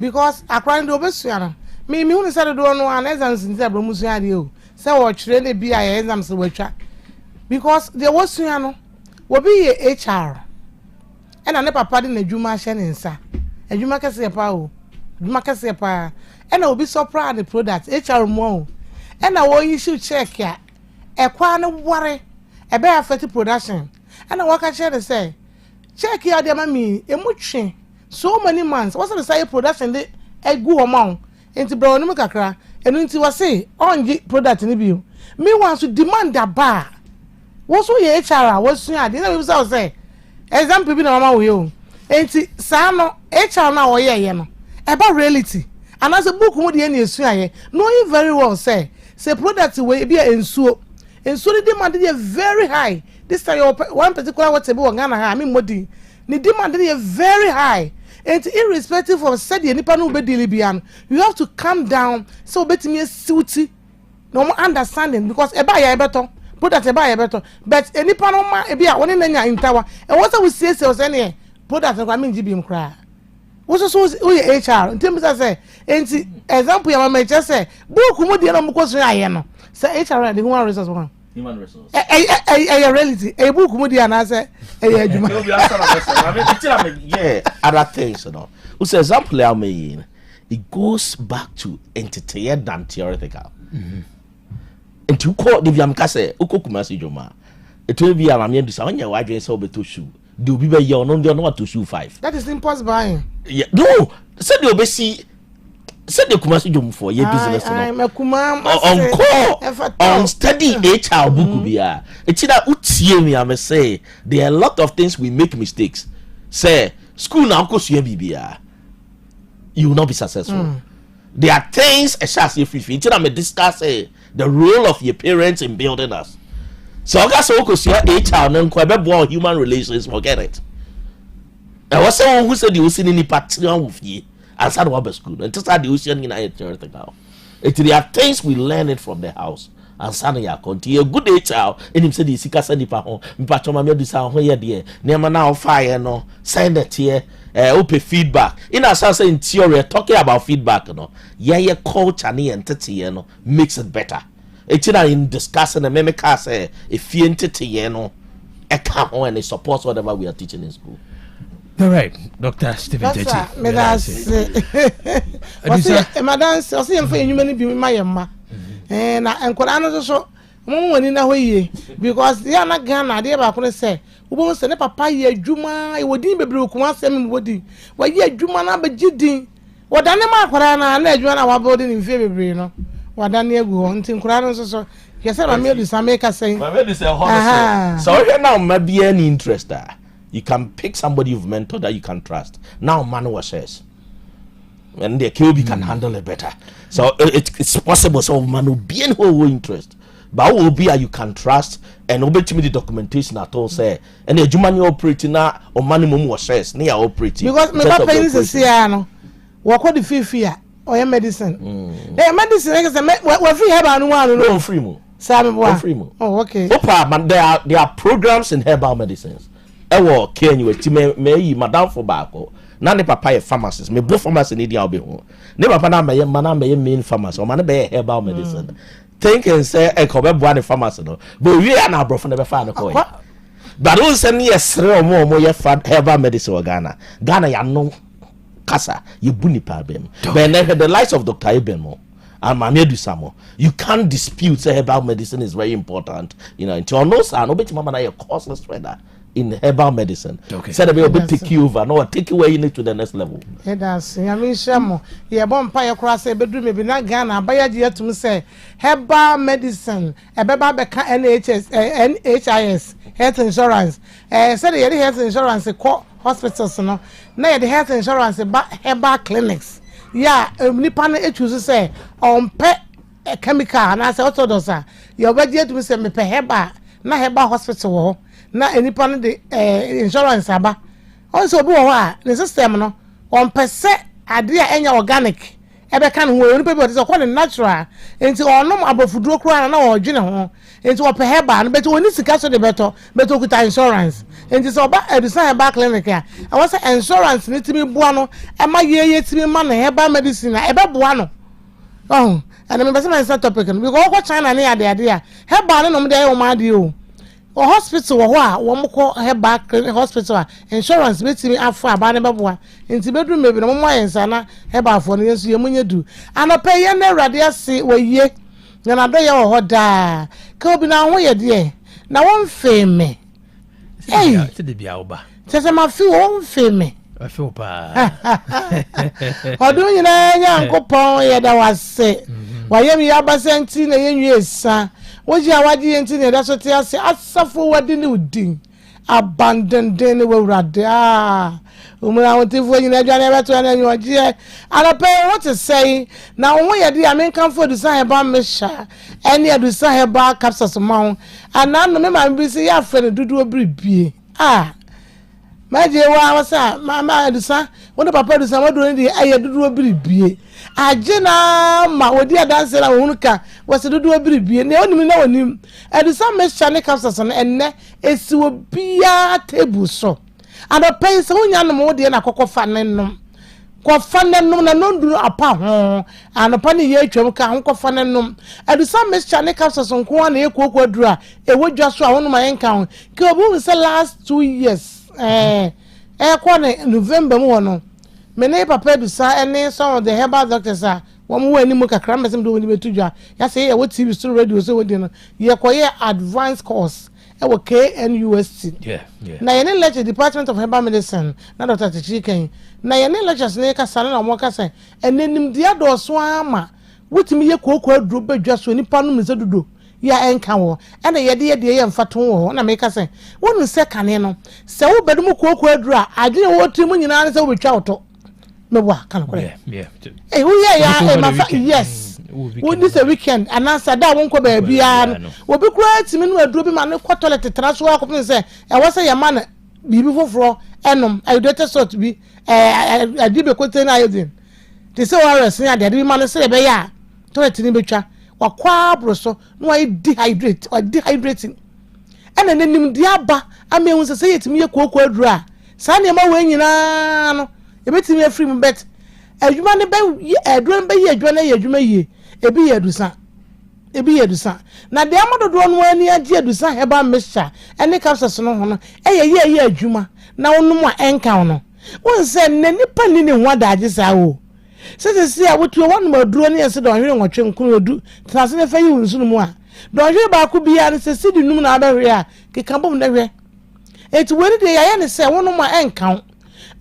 because according to Obesiana, me who decided to do no exams in Zebra say what really be exams because there was will be a HR. And I never pardon a Juma Shannon, and you make us a power. You make us a power, and I will be so proud of the products, HR more. And I want you to check ya a quan of worry, a bear fatty production. And I walk at share say, check ya, dear mammy, a much so many months. What's the side production? A good amount into brown macacra, and into was say, on product in the view. Me wants to demand that bar. What's we HR? What's I didn't say. Example be na mama we enti sa no HR na wo ye no about reality and as a book wo de na esu aye knowing very well say say product we be ensuo the demand is very high. This time one particular what table Ghana I mean modi the demand is very high. And irrespective of said the nipa no be delibian, you have to calm down so bet me suity no more understanding because e buy ya better product e buy ya better but any nipa no ma e bia woni nanya intawa e what we say any product I mean GB cry. What's so HR in terms of say example ya ma just say book mu de no mo ko so aye no say HR the human resource one human resource a reality a book mu de na say yeah other things you know who say example I mean it goes back to entertainment than theoretical and you call the Viamka say ukokumasi joma it will be a do say onya wadwe say obeto shoe do be ye no dey no to shoe 5 that is impossible. Yeah, no said the obesi said the kumasi jom for your business no on call on study HR book bia it's that utie me am say there are a lot of things we make mistakes say school now go sua bibia you will not be successful. There are things a shas if it's that me discuss the role of your parents in building us. So I got so go sua HR no ko human relations forget it. I was someone who said you was in any pattern with you and started what school and just had the ocean in everything now. There are things we learn it from the house and suddenly I continue a good HR and him said the sika send pa home me patch my do sound here there near now fire no send it here open feedback in a sense in theory talking about feedback no yeah culture and entity no makes it better. It's in discussing and make us say if you entity no e come on and it supports whatever we are teaching in school. All right, Dr. Stephen Tete. Madam, I see him for you many be my yamma. And Korana so money na way because they are not Ghana, they are say, who won't send a papa ye Juma, I would be broke one semi woody. Why ye Juma number Jiddy? What Anima Korana and Edwana our body in February, no? What Daniel go on to Korana so. Yes, I made this America saying, so here now may be any interest there. You can pick somebody you've mentored that you can trust. Now, manual says, and the QB can handle it better. So it's possible. So, man will be in whole interest, but will be you can trust and obey to me the documentation at all. Say, and the human operating now or money more says near operating because my papa is a Siano. What would the fee fear or your medicine? The medicine, what free herbal no free mo. Free mo. Oh, okay. But there are programs in herbal medicines. Ewo Kenya we ti me madam for bako na ne papa ye pharmacist me bo pharmacy ni dia obe ho ne papa na me main pharmacy o ma ne be herbal medicine thinking say e ko be bo ne pharmacy no but we na abrofo ne be fa ne ko but won say ne yesre omo ye fa herbal medicine o Ghana ya no kasa ye buni pa bem but the likes of Dr. Ibemo and Mami Edusamo, you can't dispute say herbal medicine is very important, you know, until no san no bet mama na your courseless trader in herbal medicine. Okay. Said they will take you over, no take you where you need to the next level. That's I mean shamo. Yeah, bon pa your cross e bedroom be na Ghana buy je to me say herbal medicine e be ba be ka NHIS health insurance. Said the health insurance ko hospitals no. Na the health insurance ba herbal clinics. Yeah, nipa na choose say on pe chemical na say orthodox your budget to me say me pe herbal na herbal hospital na enipa no de insurance aba also obi wo a the system no on pese ade a enya organic ebe kan ho onipa bi o say call natural enti onom abofuduro kro na o dwene ho enti o pe herbal no beto oni sika so de beto kuta insurance enti so ba edusa herbal clinic a I say insurance ni timi boa no e ma ye timi ma na herbal medicine na ebe boa no oh and me be say my topic no because go China na ade a herbal no de o ma de o or hospital wo a wo mko herbal hospital insurance betimi afọ aba ne beboa enti bedru mebi no mo ayensa na herbal afọ ne yesu yemunye du anope ye na urade ase woyie na do ye wo hoda ka obi na ho ye de na won feme eh te de bia oba tese ma fi won feme afi opa odu nyina nyankopon ye da wase wayemi abasenti na yenwie esa woji awadi enti ne da so te ase asafo wadi ne udin abandon den we urade umuna wotifo nyina adwane beto na nyoje anape what to say na won ye de amen kan for dusa heba mesha ene adusa heba capsules ma ana no me ma bi se ya fe ne dudu obiribie maje wa wasa mama adusa won papa adusa wado ne de aye dudu obiribie agena ma wodi adanse na won ka wase dudu obiribie ne onim na wonim adusa mesha ne capsules no enne esi obia table so and a pay so nya no mo de na kokofa nennom kofa nennom na nonduru apa ho and pa ne ye atwam ka ho kofa nennom adusa mesha ne capsules nko na ekoku adura ewodwa so a wono ma yenka ho ke obu say last 2 years kwa ne November mu no me ne papa adusa ene some of the herbal doctors are wọ́n wọ ẹni mu kakra mbẹ́sẹ̀ mi do wọ́n ni bẹ́ẹ̀ tuja yà sẹ́ yẹ wọ́n TV so radio so wọ́n di no yẹ kọ́ yẹ advanced course ewo KNUST na yene lecture Department of Herbal Medicine na Dr. Tichiken na yene lectures ne ka sane na mo ka sen enenim dia do so ama wotimi ye kokko aduro badwa so nipa no mse dodo ya enka wo ena yede ye mfato wo na me ka sen wonu se kane no se wo bedum kokko aduro a agene wo timu nyina se wo betwa oto mebwa kan ko wo ya ma yes when this a weekend and answer that won't go baby and will be great to me no aduro bi ma no ko toilet transfer akopin say e was say your man bibi foforo enom I do sort bi adibe kote na yedin they say wars na dey bi ma no say be ya toilet ni betwa wakwa broso no I dehydrate or dehydrating and then nim dia ba amehun say yetimi ye kokko aduro a sa ne ma we nyina no e betimi afiri mu bet adwuma ne be aduro be ye adwuma na ye adwuma ye ebi yedusa na de amododo no ani agi edusa heba mesha ene capsules no ho no ye adwuma na wonum a enka no won se ne nipa ni ne ho adaje sa o se a wotu wonum aduro ne yese do hwere nwotwe nkun odu transe ne fa yi wonsunu mu a do hwere ba ko bia ne se sidi num na abahwe a keka bom na hwe eti wori de ya ne se wonum a enka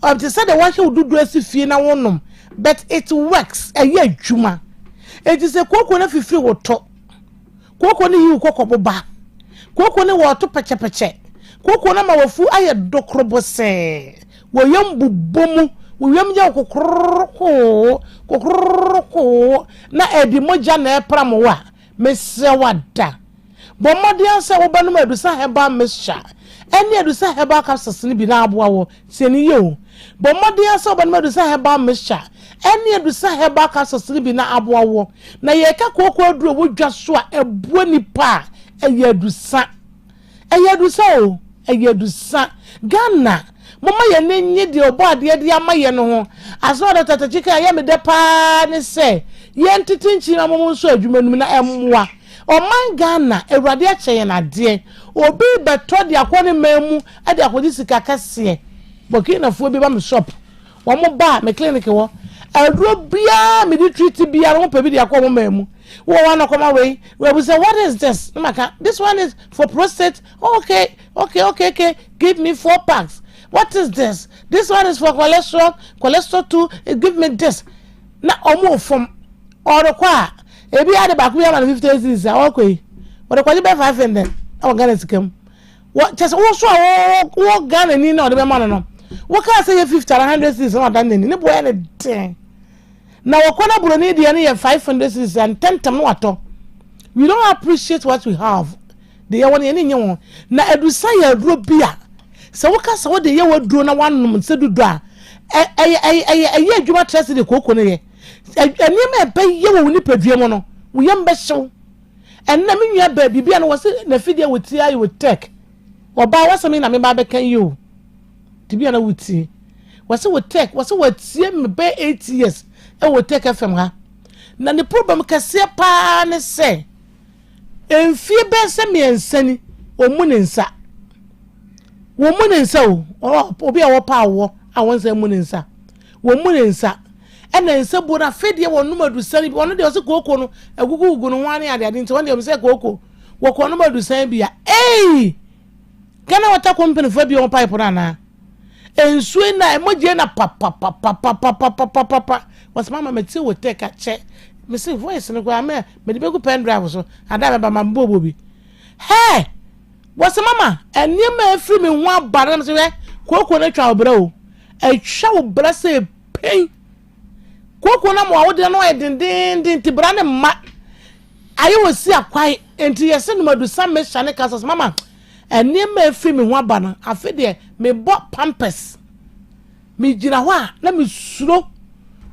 o te se de wa hwe odudu asifie na wonum but it works ye adwuma. It is a cocoa na fifri woto. Cocoa ni yu cocoa boba. Cocoa ni wato pache. Cocoa na mawafu aye dokrobo se. Wo yambu bomu. Wo yamja kokroko. Na edi moja na epram wa. Mese wada. Bomodi anse wo banu edusa heba mesha. Eni edusa heba capsules ni bi na aboa wo. Se ni ye. Bomodi anse wo banu edusa heba mesha. Eni edusa heba capsules bi na aboa wo na ye ka kokko aduro wo dwa so a ebuo nipa eyedusa o eyedusa Ghana mama ye nenye de obo ade de amaye no ho aso da tatachika ye me de pa ne se ye ntitinchi na momo so adwumanum na emmoa oman Ghana ewrade a cheye na de obi beto de akone mamu ade akodi sika kase bokina fo bi ba me shop wo mo ba me clinic wo aduro bia me di treat bia wo pe bi de akwa mamu wo wana koma we say what is this maka this one is for prostate. Okay give me 4 packs. What is this? This one is for cholesterol 2. Give me this. Na omo from or kwa e bi ade baku ya na 50 cedis okay what kwa be 5 and then o Ghana sikam what just wo so wo Ghana ni na o de be man no wo ka say 50 or 100 cedis no dan ni boy na den na wo kona buro ni de na 500 cedis and 10 tam no ato. We don't appreciate what we have. De ya woni ni nyen na edusa ya duro bia se wo ka se wo de ye wo duro na wanum se dudu a ye adwuma trust de kokko ne ye enima be ye wo ni padua mo no wo yem be hyew enna me nua ba bibia no wo se na fidie wo ti ayi wo tech wo ba wo se me na me ba be kan you tibia na wo ti wo se wo tech wo se wo tie me be 8 years e wo tech FM ha na ne problem kase pa ne se enfie be se me ensani o mu ne nsa wo mu ne nsa o obi a wo pa wo a won se mu ne nsa wo mu ne nsa ena nsa bora fedie wo no madusani bi wono de o se kokko no agugugu no wane ade ade nti won de o se kokko wo ko no madusani bia kana wata company fo bi on pipe na ensu na emoje na papa was mama meti wo take a che me say voice no kwa me de be ku pen drive so ada me ba mambo bi hey was mama eni ma free me ho abare me say kokko na twa obra o a show blessed pain. Kwako na mo awode no edendenden ti bra ne ma. Aye wo si akwai enti yese no madu sam me shane kasas mama. Eni ma efi me ho aba no afi de me bo pampers. Me gina ho a na me suro.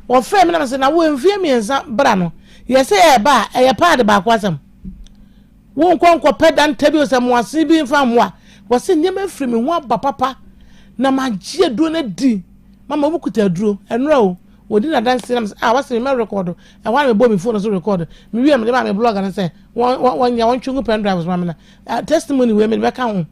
Wo fe me na se na wo enfie me ensa bra no. Yese e ba e pa de ba kwasam. Wo nkonko pedan tabi o se mo ase bi mfa mo a. Wo se eni ma efi me ho aba papa na magie do na di. Mama wo kuta duro enra o. Wodi na dance na wase me record e wan me bo me phone so record me wi am de me blog na say won ya won twungu pen drives ma na testimony we me be ka ho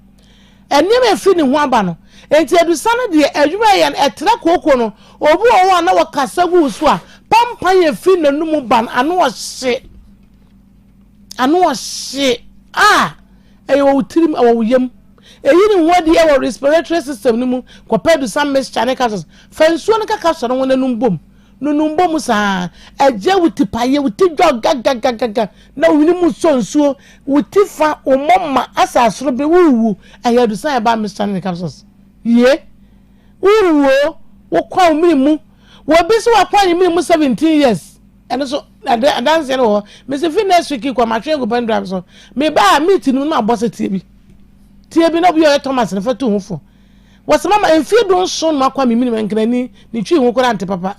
eni me fi ni ho aba no enti edusa no de adwuma ye etra kokoko no obu o na wakasa gu so a pampa ye fi nanum ban anu o hye e wo tirim wo yam eyi ni wodi e wo respiratory system ni mu compared to some mechanic causes fansuo no kaka so no wonanum bom nunumbo musa eje wuti paye wuti gaga na wini mu sonsuo wuti fa omoma asasoro be wuwu ayedu san e ba mechanic causes ye wuwo wo kwa omiri mu wo bi so akwa ni mu 17 years eno so dance no me se fi next week kwa matwe go pen drive so me ba meet nu na boss tie bi no bi o Thomas na fatu hu fo wose mama enfi don so no akwa mimi me nkrani ni twi hu kora ante papa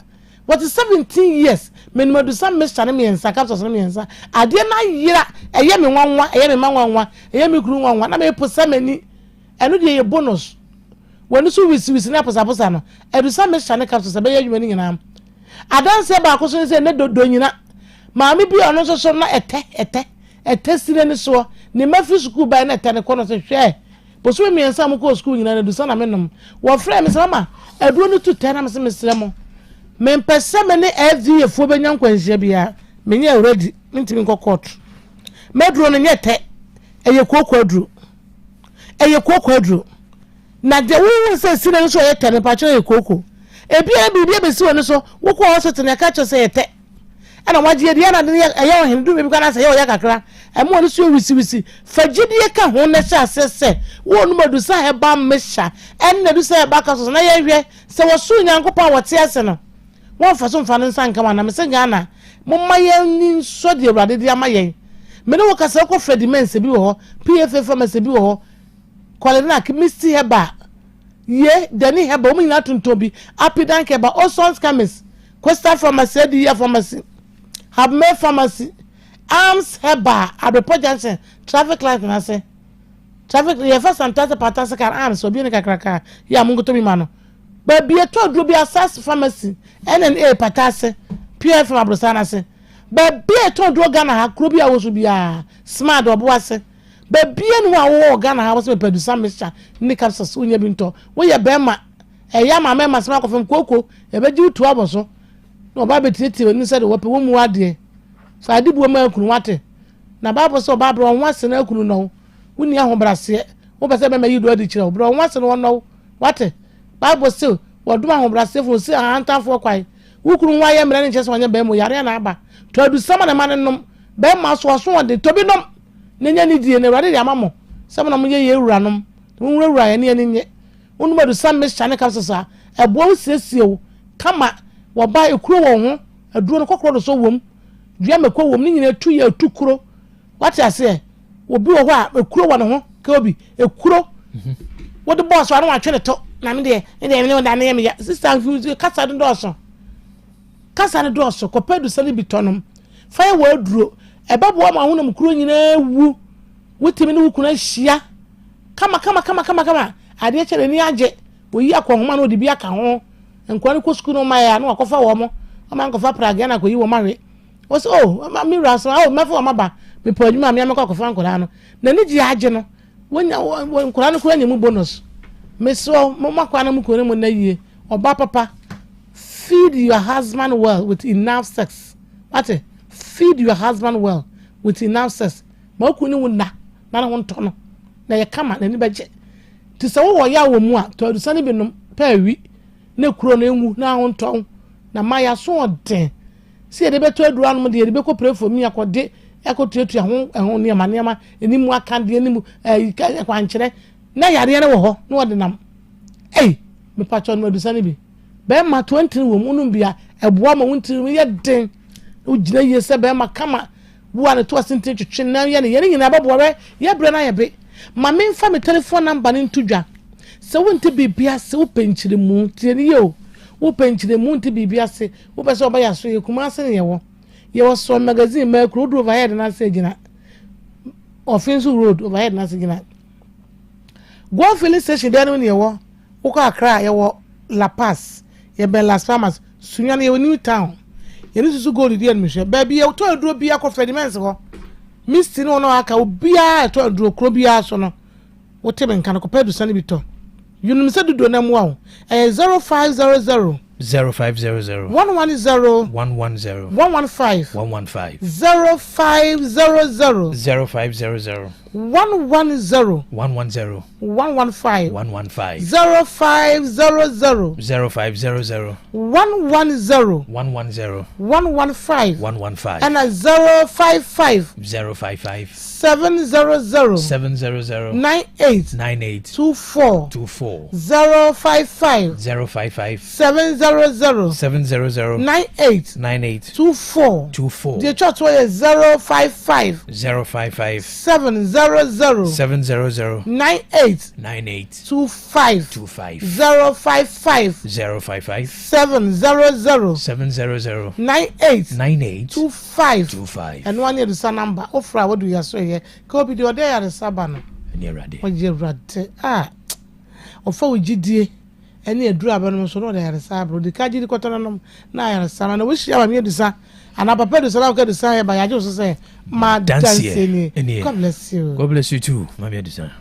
what is 17 years me no do some mechanic me ensa capsules me ensa ade na yira eye me nwanwa eye me manwanwa eye me kuru nwanwa na me posa mani eno de ye bonus wonu so wisi na posa no e do some mechanic capsules be ye adwuma ni nyina adanse ba ko so se ne do nyina maami bi ono so na ete sire ni so ni mafi school ba na ete ne kono se hwe poso me ensa mo ko school nyina na do sana menom wo frɛ me se mama eduo no tu tena me se mesre mo me mpese me ne FD efo benya nkwanhia bia me nya already ntimi nko court medro no nyete eye kokwadru na de wo se sire no so ye tene pa cho ye koko ebia bibia be si woni so wo ko hospital ne ka cho se yete ana waje de na de eye ohen du me kana se ye o ya kakra e mo no so wisi fagidie ka ho na sha sese wo no madu sa he ba mesha en na du sa ba ka so na ye hwe se wo su nyankopon wote ase no won fa so mfa no nsan kama na me se Ghana mo maye ni so de urade de amaye me no ka se ko Fred Mense bi wo PFF Pharmacy bi wo kwale na kimisti heba ye dani heba mo nyina tontobi apidan keba Osons Chemist Coastal Pharmacy Dia Pharmacy Habme Pharmacy Arms heba Abepo Junction traffic light na se traffic ye first and third patasa kan arms obi ne kakraka ya mungu to mi mano ba bi eto duro bi Asas Pharmacy NNA patase PF Abrosana se ba bi eto duro Ghana ha kro bi awosu bia smart obo ase ba bi enu awo Ghana ha so pedusa mesha ni capsules unya bi nto wo ye bema eya ma mema sma kofem koko e beji utu aboso no ba betiti ni se de wo pe wo mu ade so ade bu ma kunu wate na ba so ba bro won na kunu no woni ahobrase wo be se be ma yido adi kire bro won no no wate ba so wodum ahobrase fo si ahantafo kwai wo kunu wa ye mra ni chese wanya be mo yare na aba to adu sama na manenom be ma so de tobi nom nenya ni die ne rade amamo sama na mo ye ewuranom mo wura ye ne nye wonu madu sam mechanic capsules ebo wo siesie wo kama wo ba ekuro wo ho aduro no kokoro do so wom dua mekọ wom ni nyina tu ya tukuro wati ase obi wo ho a ekuro wo no ho ka obi ekuro wo de boss wa no atwe to na me de me da na me ya sister fuse kasa do so ko pedu sali bitonom fa wo aduro e babo ma ho na mkuro nyina wu wotimi ne wukuna hia kama ade chere ni age wo yi akohoma no de bi aka ho enkwani ko school no ma ya no akofa wo mo ama nkofa praga na ko yi wo mawe wo so mi raso mafo wo maba me po adwuma me amekọ akofa nkola no na ni ji age no wonya nkola no ko anya mu bonus me so mo makwa na mu ko ne mo na yie oba papa feed your husband well with enough sex ate feed your husband well with enough sex ma ku ni wona na ho nto no na ye kama na ni beje ti se wo ya wo mu a to adusane bi no pa wi na kuro na enwu na ho nto na ma ya so den si e de beto adura no de be ko pray for me akode ekotuatua ho ne ma enimu aka de enimu kwa nkyere na yare ne wo ho na wo de nam me pa cho no adusane bi bɛma 20 wɔ mu no bia ɛboa ma wontiri yɛ den wogina yie sɛ bɛma kama bua ne to asente twetwe na yɛ ne yɛ nyina bɛboa bɛ yɛ brɛ na yɛ be ma memfa me telephone number ne ntodwa sɛ wonte bibia sɛ wopenkyire mu tie ne yo wopenkyire mu nte bibia sɛ wopɛ sɛ ɔbɛyɛ so yɛ kuma ase ne yɛwɔ so magazine ma kro do overhead na sɛ gina offensive road overhead na sɛ gina go filling station there no ne yɛwɔ wokɔ Accra yɛwɔ La Paz yɛbɛ Las Palmas sunya ne yɛwɔ New Town yɛne susu go di admission baabi yɛtɔ aduro bia kɔ Fedimens hɔ misti no aka obia ɛtɔ aduro kro bia so no wote me nka no kɔpɛ du sane bi tɔ yunum sɛ dodo na mu a 0500 0500 110 115 0500 115 0500 0500 110 115 115 115 0500 0500 110 115 115 and 055 055 700 700 98 98 24 24 055 055 700 700 98 98 24 24 the church way 055 055 700 700 98 98 25 25 055 055 700 700 98 98 25 25 and one year the sun number offer what do you say here ko bi the day at the sabana near rade offer with GDA any aduru abano so no dey resabro the kaji kwatana no na ya resama na wishi aba me dusa ana papa dusa la ka dusa ya ba ya jo so say ma dance ni God bless you too mama dusa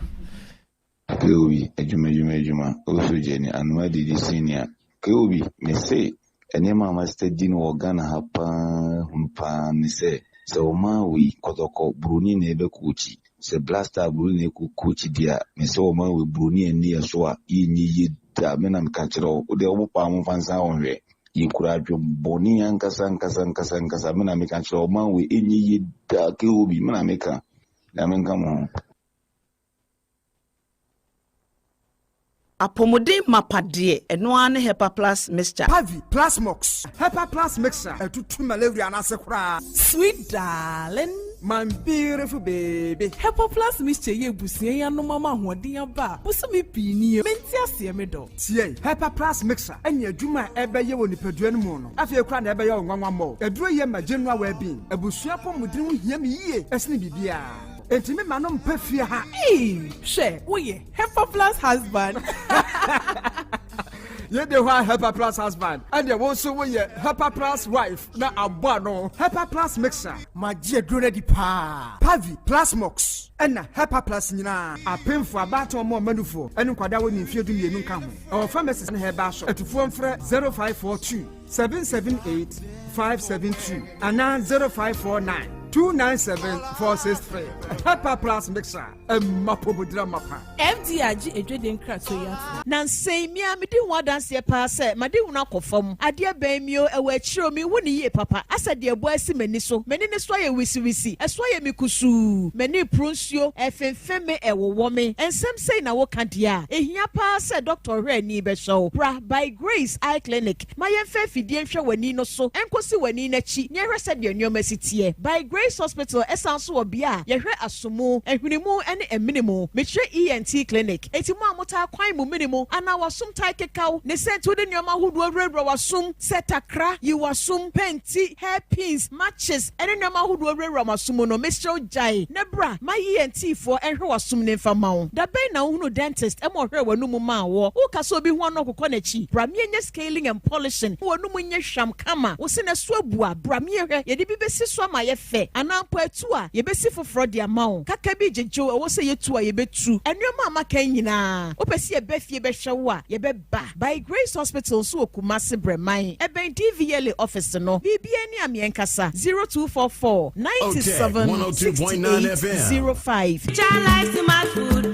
Kobi ejuma also jeni anwa didi senior Kobi me say ene mama steady no Ghana hapa humpa me say so ma we kotoko bruni na ebe kuchi se blaster bruni na kuchi dia me say o ma we bruni eni so a yi da mena mkachiro ode obupa mfansa onwe yikura adwo boni ankasa mena mekachiro ma we enyi da ke obi mena meka na menka mo apomode mapade eno ane Hepa Plus mixture Pavi Plasmox Hepa Plus mixture etutu malaria na sekura sweet darling my beautiful baby Hepa Plus mixture ye busie ya no mama hoden aba busumi pini menti ase me do tie Hepa Plus mixture anya adwuma ebeye woni padua no mu no afie kura na ebeye onwanwa mo eduro ye ma general well-being abusua pomodin ho hia me yie esne bibia Entime manom pefia ha. She, oye, Hepa Plus husband. Ye de wa Hepa Plus husband. And ye also we Hepa Plus wife. Na abwa no. Hepa Plus mixer. Ma je drone di pa. Pavi Plus Mox. Ena Hepa Plus nyina. Apemfo abato mo manufo. Enu kwada wo ni mfie du mienu nka ho. Our pharmacist na heba so. Etufo mfre 0542 778 572 ana 0549 297-463. Hepa Plus mixer. Mapobudra mapa. FDRG edweden krato ya. Nansei mi amidi ho danse pa se made hu na kofam. Ade ban mi o ewa chiro mi hu ni ye papa. Asa de ebo asi mani so. Mani ne so ye wisi. Eso ye mikusu. Mani prunsuo efemfeme ewowo me. Ensem sei na wo kadia. Ehia pa se Dr. Hwe ni be show. Bra by Grace Eye Clinic. Ma yemfa fidie nhwe wani no so. Enkosi wani na chi. Nye hwe se de nyoma sitie. By Grace Hospital esanso obia yehwe asomu ehwinimu ene eminimu metre ENT clinic etimu amota kwan mu minimu ana wasum tai kekau ne sentu de nyoma hudu awrewra wasum setakra yi wasum penti hairpins matches ene nyoma hudu awrewra wasum no Mr. Jai nebra ma ENT for ehwe wasum ne famawo da ben na hunu dentist emo hwe wanu mu ma wo ukaso obi hu no kokọ na chi bramienye scaling and polishing wanu mu nye hwam kama wo se na so abua bramiehwe ye de bi besi so ma ye fe anampo etu a yebesi foforo de amawo kaka bi jejo wo se yetu a yebetu enwema amaka nyina opesi ebefie behwewo a yebeba by Grace Hospital so okumase breman eben DVL office no bibia ni amienkasa 0244 97 68 05 Child likes my food,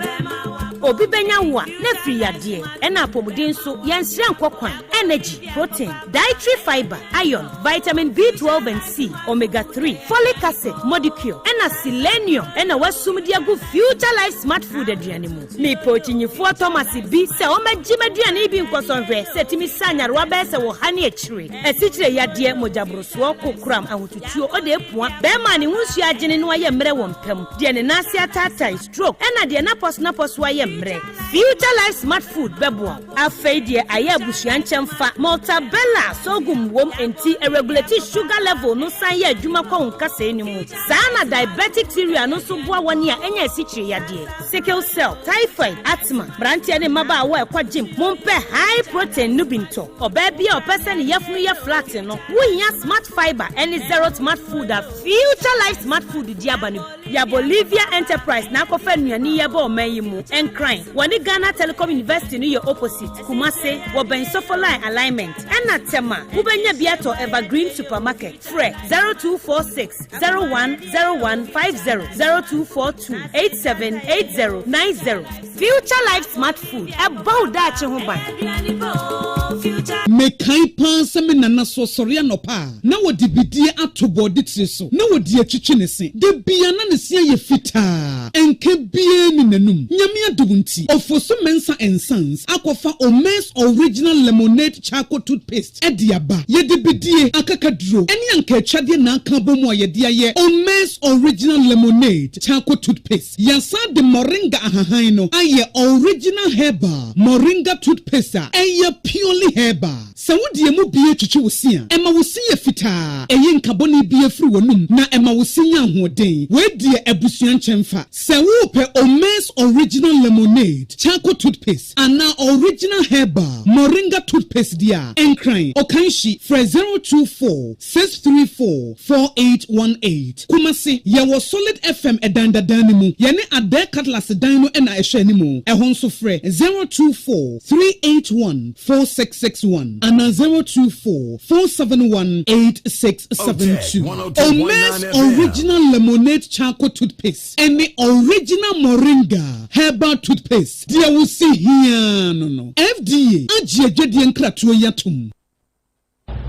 obi benya wo a na firi yade ɛna apomuden so yɛnsira nkɔkwan energy protein dietary fiber iron vitamin B12 and C omega 3 folic acid molecule ɛna selenium ɛna wasum de agu future life smart food aduane mu me pochinyifo Thomas bi sɛ o magye maduane bi nkɔsɔnhwɛ sɛ timi sanyarwa bɛ sɛ wo ha ne akyire asikyire yade mojabroso kokram ahotutuo ode epua bɛ ma ne hunsu agene no ayɛ mmerɛ wɔ mpam de ne nase atata stroke ɛna de napos ayɛ mmerɛ future life smart food bɛboa afei de ayɛ abusua nkyɛmfa maltabella sogum wom enti regulate sugar level no san yɛ adwuma kɔ nkasa ni mu saa na diabetic theory no so boa wɔne a ɛnya asikyire yade sickle cell typhoid asthma brantia ne maba a wɔ ɛkɔ gym mompɛ high protein no binto ɔbaa bi a ɔpɛsɛ ne yɛfunu yɛ flat no wohia smart fiber ɛne zero smart food a future life smart food di aba no ya Bolivia enterprise na akɔfa nnuane yɛ ba ɔman yi mu encrying wɔne Ghana Telecom University no yɛ opposite Kumase wɔbɛn Sofolai alignment ɛna tema wobɛnya biato Evergreen supermarket frɛ 0246 010150 0242 878090 future life smart food ɛbɔ daakye ho ban mekai pa sɛ me nana so sɔre anɔpa na wɔde bidie ato bɔde tiri so na wɔde atwitwi ne se de bia na ne se yɛ fitaa enke bie ne nanum nyame adom nti ofoso mensa and sons akɔfa Omes original lemonade charcoal toothpaste ɛde aba yɛde bidie akakaduro ɛne anka atwade na aka bɔ mu a yɛde ayɛ Omes original lemonade charcoal toothpaste yɛsa de moringa ahahan no ayɛ original herbal moringa toothpaste a ɛyɛ purely herbal sɛ wodie mu bie twitwi wo se a ɛma wo se yɛ fitaa ɛyɛ nkabɔne bie firi w'anum na ɛma wo se nya ahoɔden wɔadie abusua nkyɛmfa sɛ wopɛ Omes original lemonade charcoal toothpaste ana original herbal moringa toothpaste dia enkran okanshi frɛ 024 634 4818 Kumasi yɛwɔ solid FM ɛdandadan mu yɛne Ade Cutlass dan no ɛna ɛhwɛ ni mu ɛho nso frɛ 024 381 4661 ana 024 471 8672 Omes original lemonade charcoal toothpaste ɛne original moringa herbal toothpaste dia wo si hia no FDA agye adwadie nkratoɔ yatom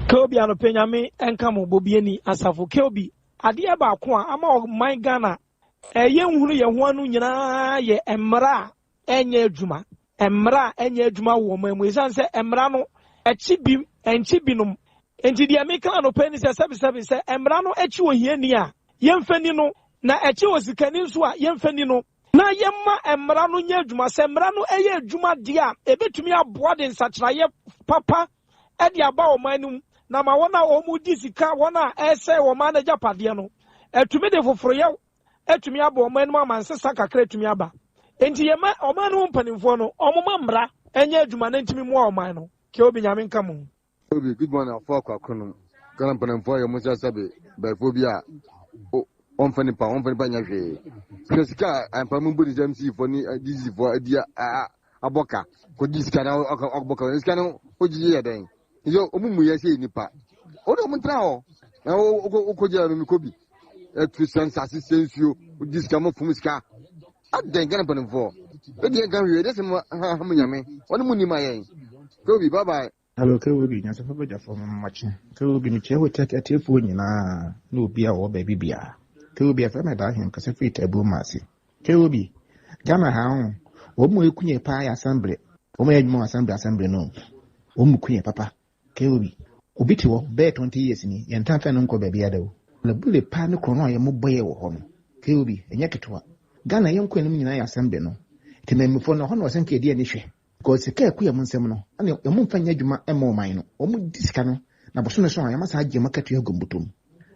Kobi anopenyame enka mo bobieni asafo Kobi adeɛ baako a ama ɔman Ghana ɛyɛ nhunu yɛ ho anu nyinaa yɛ emra enye adwuma emra enye adwuma wɔ man mu esan sɛ emra no ɛkyi bi enchi binom enti deɛ meka anopeni sɛ sɛbisɛbi sɛ emra no ɛkyi wɔ hiani a yɛmfani no na ɛkyi wɔ sikani nso a yɛmfani no na yɛma emra no nyɛ adwuma sɛ emra no ɛyɛ adwuma deɛ a ebetumi aboa de nsakyerɛyɛ papa ɛde aba ɔman no na ma wɔn a wɔn di sika wɔn a ɛsɛ wɔn ma n'agya padeɛ no ɛtumi de foforo yɛ ɛtumi aba ɔman no ama nsesa kakra ɛtumi aba enti yɛma ɔman no mpanimfoɔ no ɔmo ma mmra ɛnyɛ adwuma na ntumi mu ɔman no kɛ obi nyame nka mo. Obi good morning afọ Kwaku no Ghana mpanimfoɔ yɛ mo sɛ sabe bɛfo bi a ɔmfa nipa nya hwee sika ampa mu bodi jam si fo ni dizi fo adia abɔka ko di sika na abɔka sika no oji yɛ den yo omumu yɛ sɛ nipa ɔno mo tra hɔ na okɔgya no mikobi etu sensasi sensuo di sika mo fum sika adan Ghana mpanimfoɔ edi nka hwee dɛ sɛ mo ha mo nyame ɔno mu ni ma yɛn Kobi bye bye. Hello, Kobi, Nyansapo beja for much. Kobi mi chewo take a tefu nyina na obi a wo baby bia. Kobi afa me da him kase fit ebu masi. Kobi, Ghana ha wo mu ekunye pa ya assembly. Wo mu edwuma assembly no. Wo mu kunye papa. Kobi, obi ti wo be 20 years ni ye ntanfa no nko baby adawo. Le bule pa ne krono ye mu boye wo ho no. Kobi, enye ketwa. Ghana ye nko enim nyina ya assembly no. Tememfo no ho no senke die ni hwe. Because ke ku yam nsem no ane yam mfanya adwuma ema oman no omu disika no na boso no so yam asa agye makatu agombutom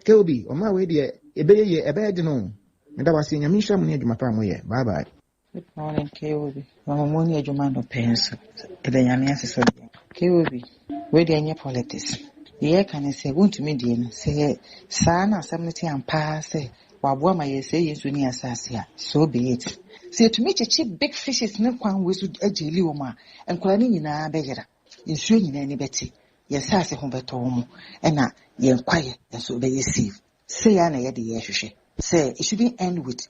ke obi o ma we de ebe de no me da wase nyam nhwa mu ne adwuma pa mo ye bye bye. Good morning ke obi mama mo ne adwuma no penso ede nyam aseso ke obi we de anya politics ye kan se won't me de no se saa na asɛmneti ampa se wabo ma ye se yesu ni asase a so be it. See to meet a big fishes no kwan we should agili woma and kwani nyina bejera nsuo nyina ni beti yes ase ho beto mo na ye kwaye so be receive say ya na ye de ye hwehwe say it shouldn't end with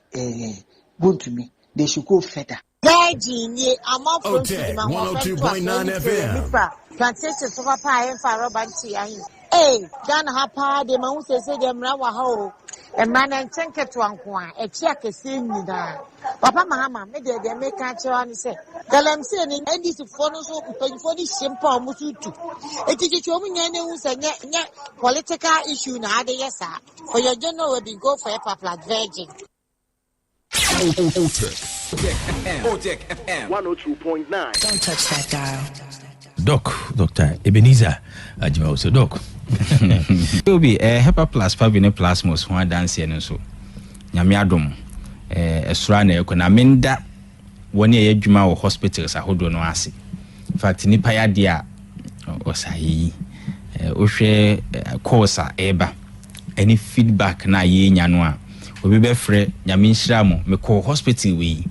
want to me they should go further Virginia, I'm up for Otec 102.9 FM. Plantation for papa and for Robanti. Hey, Ghana Hapa, the man who says them Rawa, a man and tanker to Anqua, a check a scene me there. Papa Mahama, made they make catcher and say, Galam saying, and this is for this simple Musutu. It is a showing any who's a political issue now, yes, sir. For your general will be go for a papa virgin. Otec FM 102.9. Don't touch that dial. Dr. Ebenezer Ajima also Doc. Will be a Hepa Plus Pavine Plasmos one dance and so. Yamiadum a Srana Econaminda 1 year Juma or hospitals a hold on asi. In fact, Nipaya dia or Sahi Oshe Kosa Eba. Any feedback na ye nyanwa. We be free Yamin Shramo me call hospital we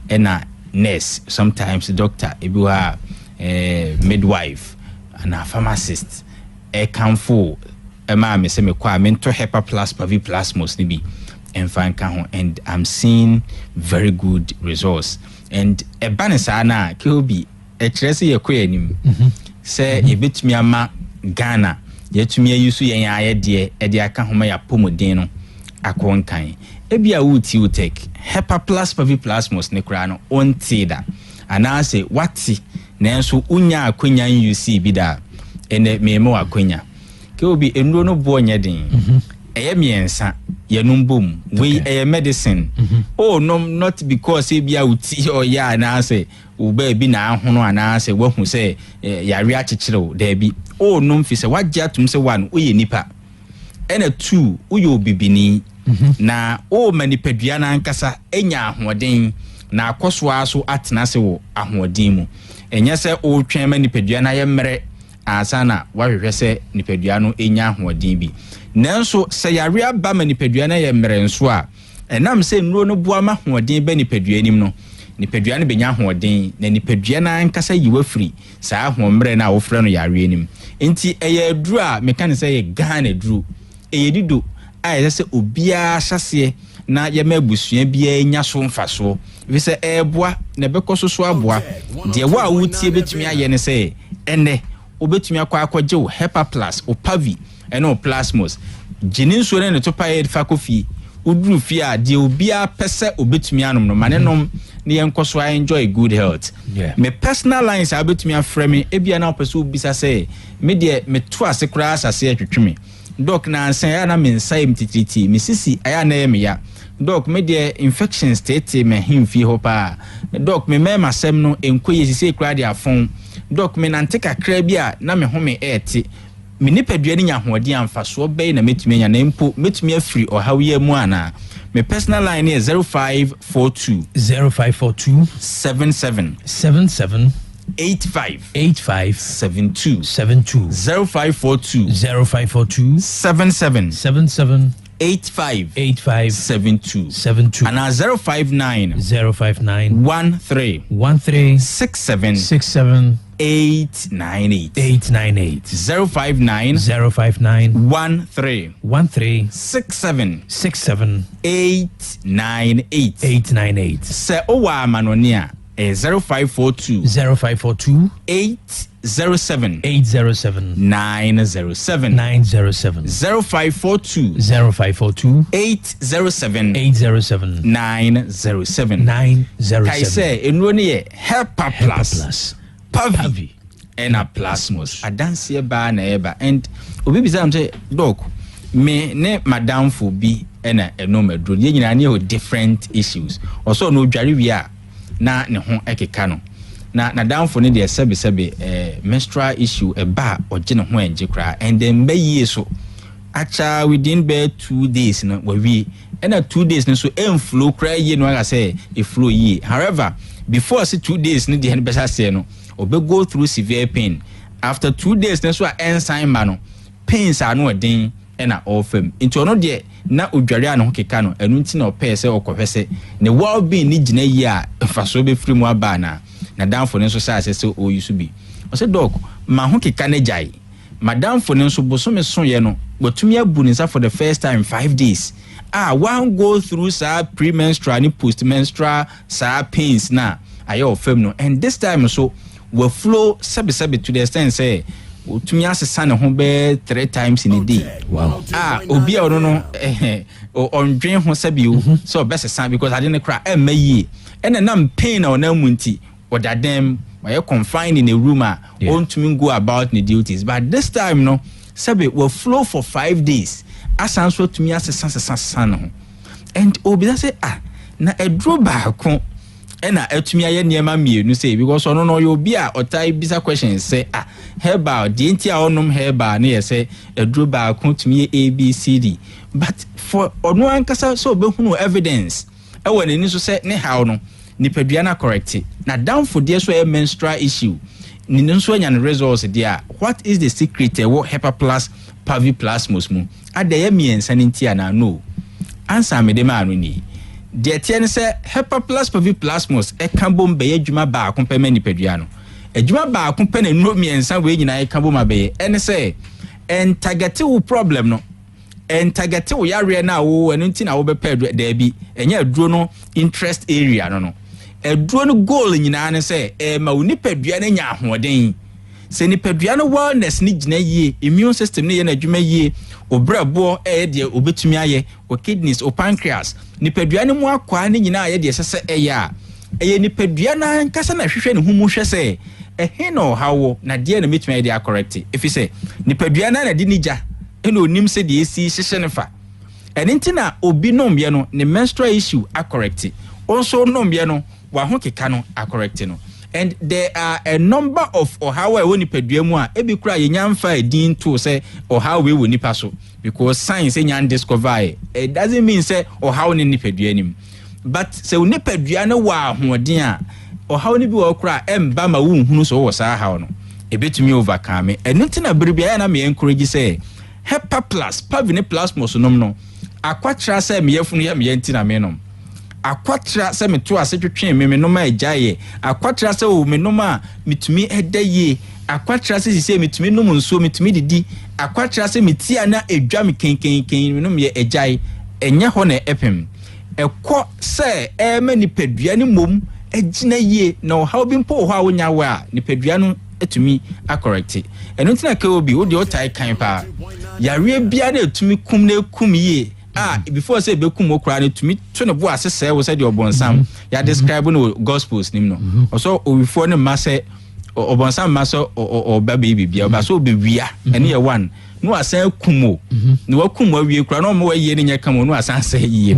and a nurse, sometimes doctor, if you are midwife and a pharmacist, a camfo, a mammy, say me qua mentor Hepa Plus Pavi Plus mostly be and fine can, and I'm seeing very good results. And a banisana could be a tracy aquarium. Say, if it's me ama Ghana, yet to me, you see an idea, Edia Kahoma Pomodeno, a conkai. Ebia wuti take Hepa Plus Pavi Plus mos ne kra no onti da ana se wati nanso unya akonya UC bi da ene memo akonya ke obi enro no bo nya den eye miensa yenum bom we eye medicine oh no, not because ebia wuti o ya na se wo ba bi na ahono ana se wahu se yare akekere da bi oh no mfi se wagya tum se one oye nipa ene two uyo bibini na o manipadua na nkasa enya ahoden na akoswa so atena se wo ahoden mu enya se o twen manipadua na ye mmere asana wahwehwe se nipadua no enya ahoden bi nanso se yare aba manipadua na ye mmere nso a enam se nro no bua ma ahoden ba nipadua nim no nipadua no benya ahoden na nipadua na nkasa yiwa firi saa ahommere na wo frɛ no yare nim enti eye duru a meka ne se ye Ghana duru eye dido I say obia hyase na ye mabusua bia nya so mfaso we say eboa na bekoso so aboa de wa wutie betumi aye ne say ene obetumi akwaje wo Hepa Plus o Pavi ene o Plasmos ginin so ne to pa fa kofi uduru fi a de obia pese obetumi anom no mane nom ne yenkoso enjoy good health me personal lines abetumi afrɛ me ebia na opese obisa say me de me to ase kura asase atwetweme Doc na ansa ya na mensaim tititi misisi aya na ye ya doc me de infections tete me himfi ho pa doc me mema sem no enkoye sisi kura de afon doc me nante kakra bi a na me home ete me nipadua ni nya hoɔden amfaso bɛyi na metumi nya na mpo metumi afiri ɔhawe mu ana me personal line is 0542 77 85 72 0542 77 85 72 and 059 13 67 898 059 13 67 898 se owa manonia 0542 807 907 907 0542 807 907 kai say enro ne ye Hepa Plus Pavi and a Plasmos adanse ba na eba and obi bisa am say doc me ne madam fo bi na enomedro ye nyina ne different issues also no dware wi a na ne ho ekeka no na downfall ne de sebe menstrual issue eba oje ne ho enje kra and then bayi so acha within be 2 days no we and 2 days no so flow kra ye no aga say e flow ye however before say 2 days no de hen besa say no obe go through severe pain after 2 days no so ensign ma no pains are no den na all fam into ono de na odware an ho keka no enu nti na opɛ sɛ okɔhwɛsɛ ne well being ni gina yi a faso be free mu aba na damfo ne so sa sɛ o yusu bi o sɛ dog ma ho keka ne jai madam fo ne so boso me so ye no botumi abu ne sa for the first time 5 days one go through sa premenstrual ni postmenstrual sa pains na ayɛ ɔfam no, and this time so we flow sɛbesɛbe to the extent say tumi asesa ne ho bɛɛ 3 times in a day. Wow. Obi a ɔno no ɔndwen ho sɛbi o sɛ ɔbɛsesa because ade ne kora ɛmma yie ɛna nam pain na ɔnam mu nti ɔdadam ɔyɛ confined in a room a ɔntumi go about ne duties, but this time no sɛbi we flow for 5 days asan so tumi asesa ne ho, and obi say na ɛduro baako ɛna atumi ayɛ nneɛma mmienu say because ɔno no yɛ obi a ɔtai bisa questions say herbal deɛ nti a ɔnom herbal ne yɛ sɛ ɛduro baako tumi yɛ ABCD, but for ɔno ankasa so obɛhunu evidence ɛwɔ n'ani so sɛ ne how no nipadua na correct na downfo deɛ so ɛyɛ menstrual issue ne nso anya no results deɛ what is the secret ɛwɔ Hepa Plus Paviplasmos mu ada yɛ mmiɛnsa ne nti ana no answer me de ma no ni deɛ tie ne sɛ Hepa Plus Paviplasmos ɛka bom bɛyɛ adwuma baako pɛ ma nipadua no adwuma baako pɛ na no mmiɛnsa wei nyinaa ɛka bom abɛyɛ ɛne sɛ entagate wo problem no entagate wo yare na wo ɛno nti na wo bɛpɛ daabi ɛnyɛ aduro no interest area no aduro no goal nyinaa ne sɛ ma wo nipadua no nya ahoɔden sɛ nipadua no wellness ne gyina yie, immune system ne yɛ na adwuma yie, obrɛboɔ ɛyɛ deɛ obetumi ayɛ, o kidneys, o pancreas, nipadua no mu akwa ne nyinaa yɛ deɛ sɛ ɛyɛ a ɛyɛ nipadua na nkasa na hwehwɛ ne ho mu hwɛ sɛ ɛhe na ɔhawo na deɛ na metumi ayɛ deɛ correct efi sɛ nipadua na di nija ɛna onim sɛ deɛ esi hyehyɛ ne fa ɛne nti na obi nomyɛ no ne menstrual issue a correct also nomyɛ no wa ho keka no a correct no. And there are a number of ohawa e woni padua mu a ebi kura ye nyamfa edin to say ohawa we woni paso because science nyan discover it doesn't mean say ohawa ni padua nim, but say woni padua no wa ahoden a ohawa ni bi wo kura emba ma wo nhunu so wo sa hawo no ebetumi overcome eno ntina berebia na me encourage say Hepa Plus Paviplasmos nom no akwatra say me yefunu ya me ntina me nom akwatra se meto ase twetwe me no ma agyaye akwatra se o me no ma mitumi edaye akwatra se sise mitumi no nso mitumi didi akwatra se metia na edwa me kenkenken me no me agyaye enye ho na epem ekọ se ema nipadua ne mom agina ye na o how bi mpo ho a wonya wa a nipadua no etumi a correct eno ntina ka obi wo de o tai kan pa yare bia na etumi kum na ekum ye before say bekum okra ne tumi to ne bo asese wo say de obonsam ya describe no gospels nim no also before ne masse obonsam masse o ba baby bia ba so be wia ene ye one no asan kumo ne wakum awie kra no mo waye ne nya kam no asan say yie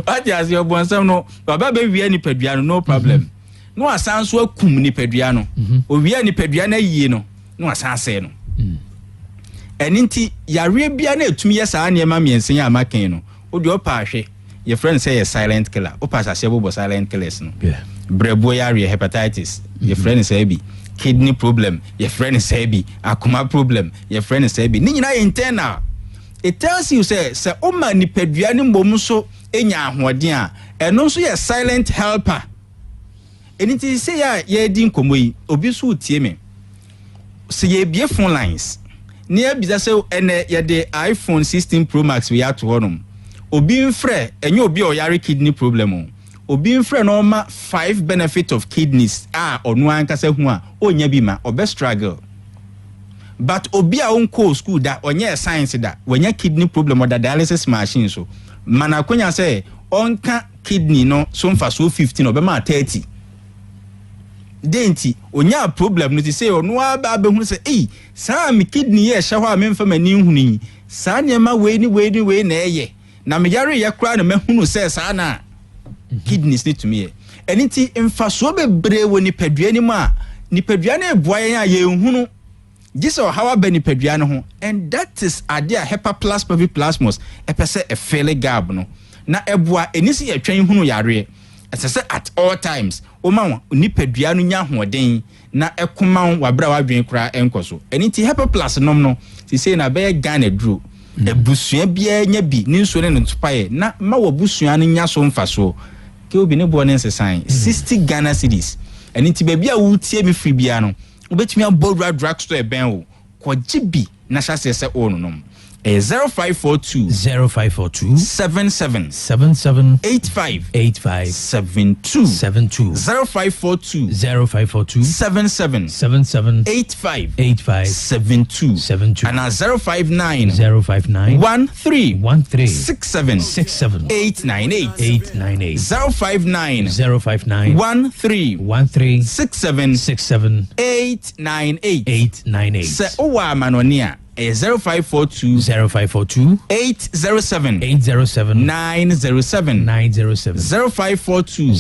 aja si obonsam no ba be wia ni padua no problem no asan so akum ni padua no o wia ni padua na yie no asan say no eninti yare bia na etumi yesa anema miensen ya maken no odi opa ahwe your friend say a silent killer opa asase bo silent killers no brebo yare hepatitis your friend say bi kidney problem your friend say bi akoma problem your friend say bi ni nyina internal. It tells you say o ma ni padua ni mbom so enya ahoden a eno so ye silent helper eninti say ya ye di nkomoyi obi so utie me se ye bie phone lines near bisa se ene ye de iPhone 16 Pro Max we ato honum obi mfrɛ enye obi o yare kidney problem obi mfrɛ no ma 5 benefit of kidneys onu ankasa hu a onya bi ma obe struggle, but obi a onko school da onye science da wanya kidney problem or da dialysis machine so mana konya se onka kidney no so mfa so 15 obe ma 30 denti onya problem no ti say onu aba behunu say saa mi kidney ye hye ho a memfa mani hunu saa nyema we ni na eye na me yare ye kra na mahunu say saa na kidneys need to me eniti mfa so bebre woni padua ni mu a ni padua na eboa yen a ye hunu giso how aba ni padua no ho, and that is idea Hepa Plus Paviplasmos epese e fele gab no na eboa enisi ye twen hunu yare esese at all times o ma nipadua no nya hoden na ekoma wabra wadwen kra enkoso eniti Hepa Plus nom no ti say na be Ghana duro ebusua bia nya bi ni nso ne ntopaye na ma wabusua no nya so mfaso ke obi ne bo ne nsesan 60 Ghana cedis eniti ba bia wo tie me free bia no obetumi abodra drugstore ben wo ko gibi na hyase se ono nom 0542 77 85 72 0542 77 85 72 and 059 13 67 898 059 13 67 898 se owa manonia 0542 807 907 0542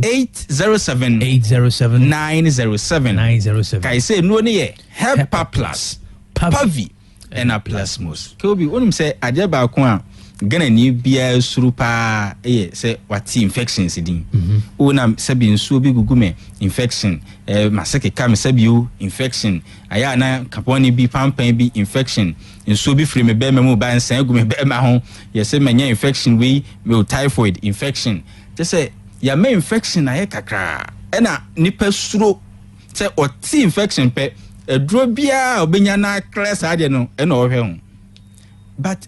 807 907 kai say no ne ye Hepa Plus Pavi ena Plasmos Kobi onim say ade ba ko a Gana ni bia suru pa say what infections din ona sabi nsuo bi gugume infection maseke kam sabi infection aya na kaponi bi pampan bi infection nsuo bi free me be me ba nsan agume be ma ho ye say manya infection we typhoid infection just say ya me infection aye kakra na nipa suro say oti infection pe eduro bia obenya na class ade no na ohwe ho but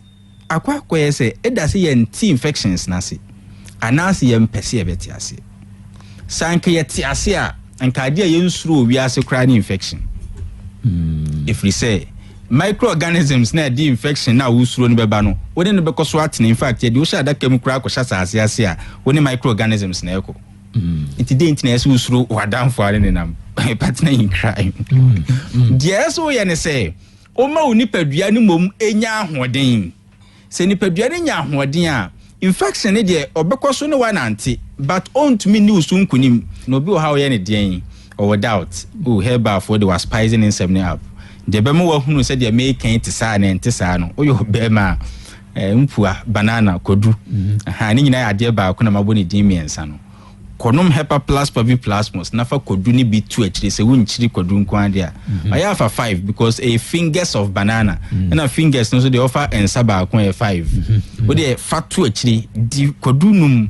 akwa say eda say yenti infections na se anase yem pese ebeti ase sanke yeti ase a anka ade yensuro wi ase kra ni infection if we say microorganisms na the infection na usuro ni beba no wode ne bekoso atene in fact ye de wo sha adaka mu kra akosha ase ase a woni microorganisms na eko enti de enti na ese usuro wadanfo are ne nam partner in crime yes wo ye ne say o ma oni padua ni mom enya ahoden se ni padua ni nya ahoden a infection ne de obekoso ne wanante but on to me news nkunim no bi o ha o ye ne den or doubt o herba for the was poison in 7 up de be mo wa hunu se de make kan tisa na ntisa no o yo be ma mpua banana kodu ha ni nyina ade ba ko na mabo ne din miensa no konom Hepa Plus Pavi Plasmos na fa kodu ni bi tu akire se wonchiri kodu nkwan de a aya fa 5 because a fingers of banana and a fingers no so they offer ensaba kon 5 wo de fa tu akire di kodu num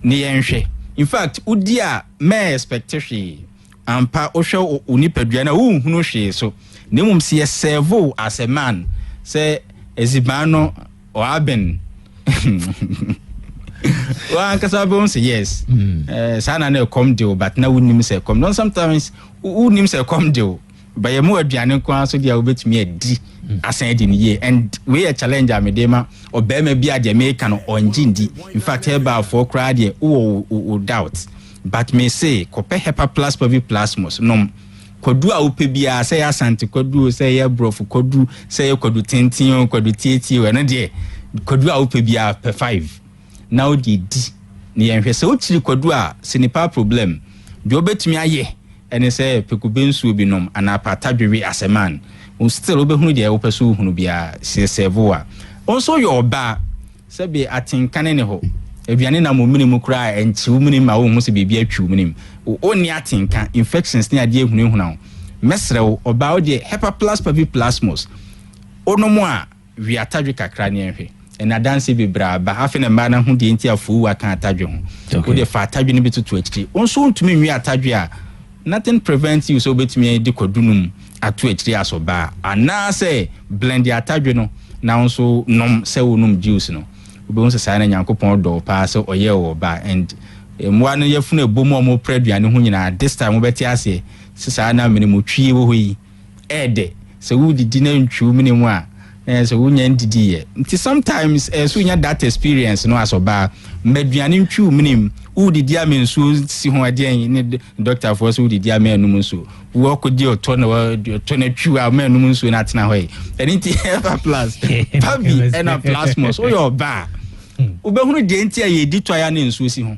ne yenhwe in fact udi a me expectation ampa ohwe onipadua na wo hunu hwe so nemum se serve as a man say ezibano or aben well, because I won't say yes. Sana ne come deal, but now wouldn't say come. No, sometimes wouldn't say come deal. But you more Diana so they will bet me a D ascend in year. And we a challenge Medema or bear may be a Jamaican or Njindi. In fact, about for crowd ye or doubt. But may say, Cope Hepa Plus Pavi Plasmos. No. Kodu a upebia say asante kodu say ya brofu kodu say kodu tentin kodu tieti we na de kodu a upebia per 5 now di ni enhwe se ochiri kodu a sinipa problem de obetumi aye ene say pekubensu bi nom ana patadwe as a man on still obehunu de opesu hunu bia se servo a onso your ba se be atinkane ne ho aduane na mo minimu kra enchi wo minimu ma wo hu se bibia atwu minimu oni atinka infections ni ade ehunu ehuna mesrew oba ode Hepa Plus Pavi Plasmos onomo a wi atadwe kakra ne enhwe na dance bi bra ba hafe na ma na hu de enti afu wa kan atadwe ho ode fa atadwe ne bitutu akiri onso ntumi wi atadwe a nothing prevents you so betumi de kodunum atu akiri asoba ana say blend atadwe no na onso nom se wonum juice no obe onso sa na Nyankopon do pa so oye wo ba and mwa no yefunu ebomu omo praduane ho nyina this time obeti ase sisa na minimu twie wo yi ede se wudidi na ntwu minimu a so wunya ndidi ye nti sometimes so nya that experience no asoba maduane ntwu minim wudidi amensu si ho ade ne doctor for so wudidi amenum nso wo kodi oto na twu amenum nso na tena ho yi nti Hepa Plus Pavi ena Plasmos o yo ba ubehunu de nti aye dito aya ne nso si ho.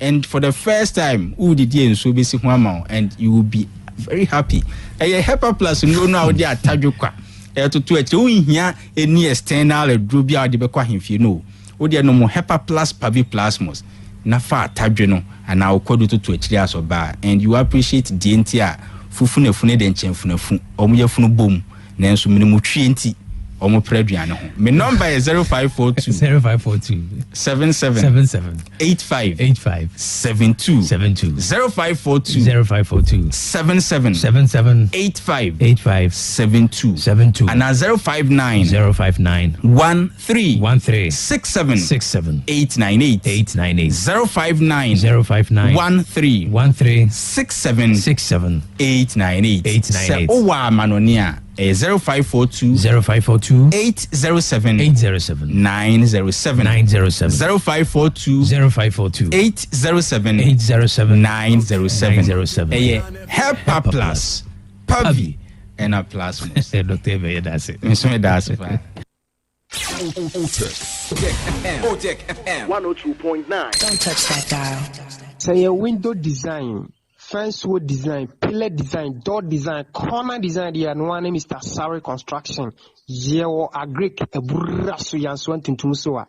And for the first time, who did you so basic one and you will be very happy. A Hepa Plus no now they are tajuka. To it, you here any external drubia de bequa him, you know. Oh, dear no more Hepa Plus Pavi Plasmos. Nafa tajuno and now code to it or bar. And you appreciate the entire fufune fune den chen fune or muya funu boom, then so minimu 20 omo praduane ho. Me number is 0542 77 85 72 0542 77 85 72 and 059 13 67 898 059 13 67 898 Owa Manonia 0542 807 907 0542 807 907 Help Plus Pavi and a plus Dr. Bey, that's it. That's it. Otec FM 102.9. Don't touch that dial. Say a window design, fence wood design, pillar design, door design, corner design. The one name is Mr. Construction. Yeo agric a brasso yanswant into Musua.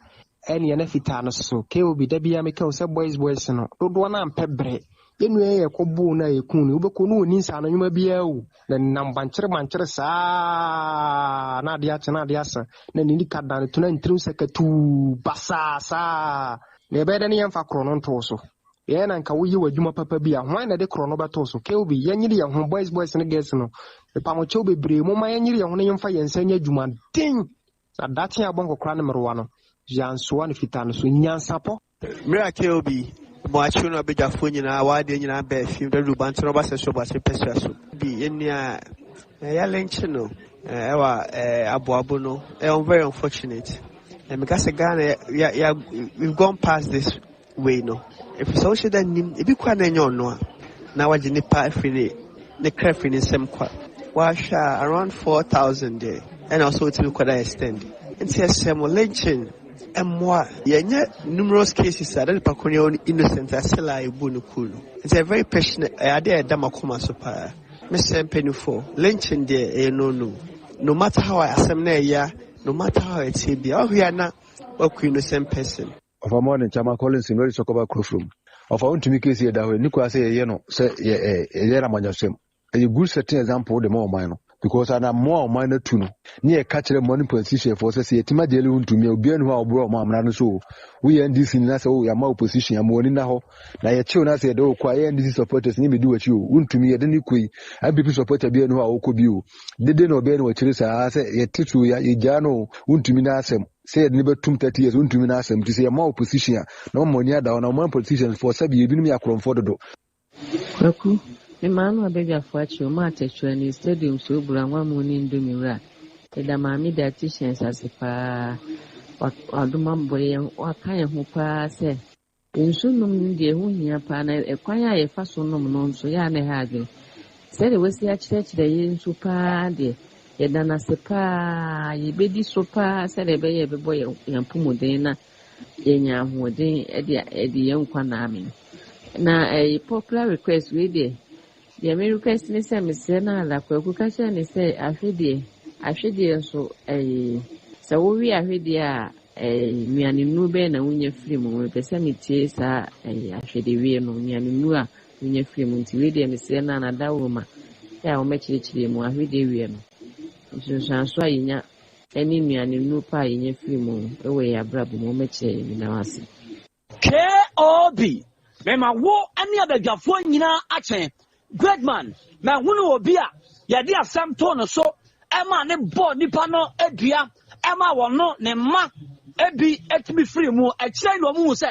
Any anefitano so. Keobi Debia Miko, boys, no. Don't one and pebre. Anyway, a cobuna, a coon, Ubakunu, Ninsan, you may be out. Then Nambancher Manchers, Nadiasa, then indicate down to 9 second to Bassa. Ne bed any for chronon torso. Yen and Kawi were Juma Papa Bia, why not the chronobatoso, Kelby, Yanni, and boys, and a guest no. The Pamochobi Bri, Moma Yanni, and Fire and Senya Juman, ding! That's here Bongo Cranamaruano. Jan Swan Fitano, Nyansapo. Mira Kelby. Mwachunu na beja funyi na wadi nyina be film da rubantu no ba se so ba se pesa so bi enia ya lenchino ewa abo no I'm very unfortunate and because Ghana we've gone past this way no if so should then e bi kwa na nyo no na waje ni pa afini ne craft ni sem kwa wa sha around 4,000 there and also it will quite extend it's a sem lenchin and more, numerous cases that are innocent as Bunukulu. It's a very passionate idea, Damakoma Sopa. Mr. Penufo, lynching there, no matter how I assemble ya, no matter how it's be, oh, we are not working the same person. Of a morning, Chama Collins in very Sokoba Crofroom. Of our own to make here that way, Nicola say, say, Manasem. A good certain example, the more minor. Because I am more minor too. Near catching money position for say Tima Delu to me, be who are brought Mamma so. We end this in us, we are more position, I'm one now. Now, your children said, oh, quiet, and this supporters need me do what you want to me at any quick. I be supported be who are could you. They didn't obey what Teresa said, yet teach you, Jano, want to me nasem. Said never 30 years, want to me nasem to say a more position. No money down on one position for Sabi, you me a comfortable. Kwaku, Emmanuel Baby for you, Marta, and stadium so Brahma Moon do me right. The Mammy dietitians as if I do boy or kind of who pass. In soon, the Wunia Pana, a choir, a fast non so yarn haggy. Said it was the church the yin super de. Yedana sepa, ye baby sopa, said a baby boy, and Pumodena, Yenya, who did Eddie young Quanami. Now a popular request with the request is a Messena, like Kwaku and say, I feel so a so we are ready a Miani Nube and Winya Film with the cemeteries are a shady real no Miani Nua, Winya Film until we dear Messena and that woman. Yeah, I'll make it more every real. So, Shansway, any Miani Nupa in your film away a brab moment in our city. K.O.B. Mema wo any other Jafo nyina achen great man na hunu obi a yade asem to no so ema ne bo nipa no adua ema wono ne ma ebi etimi free mu e kire no mu se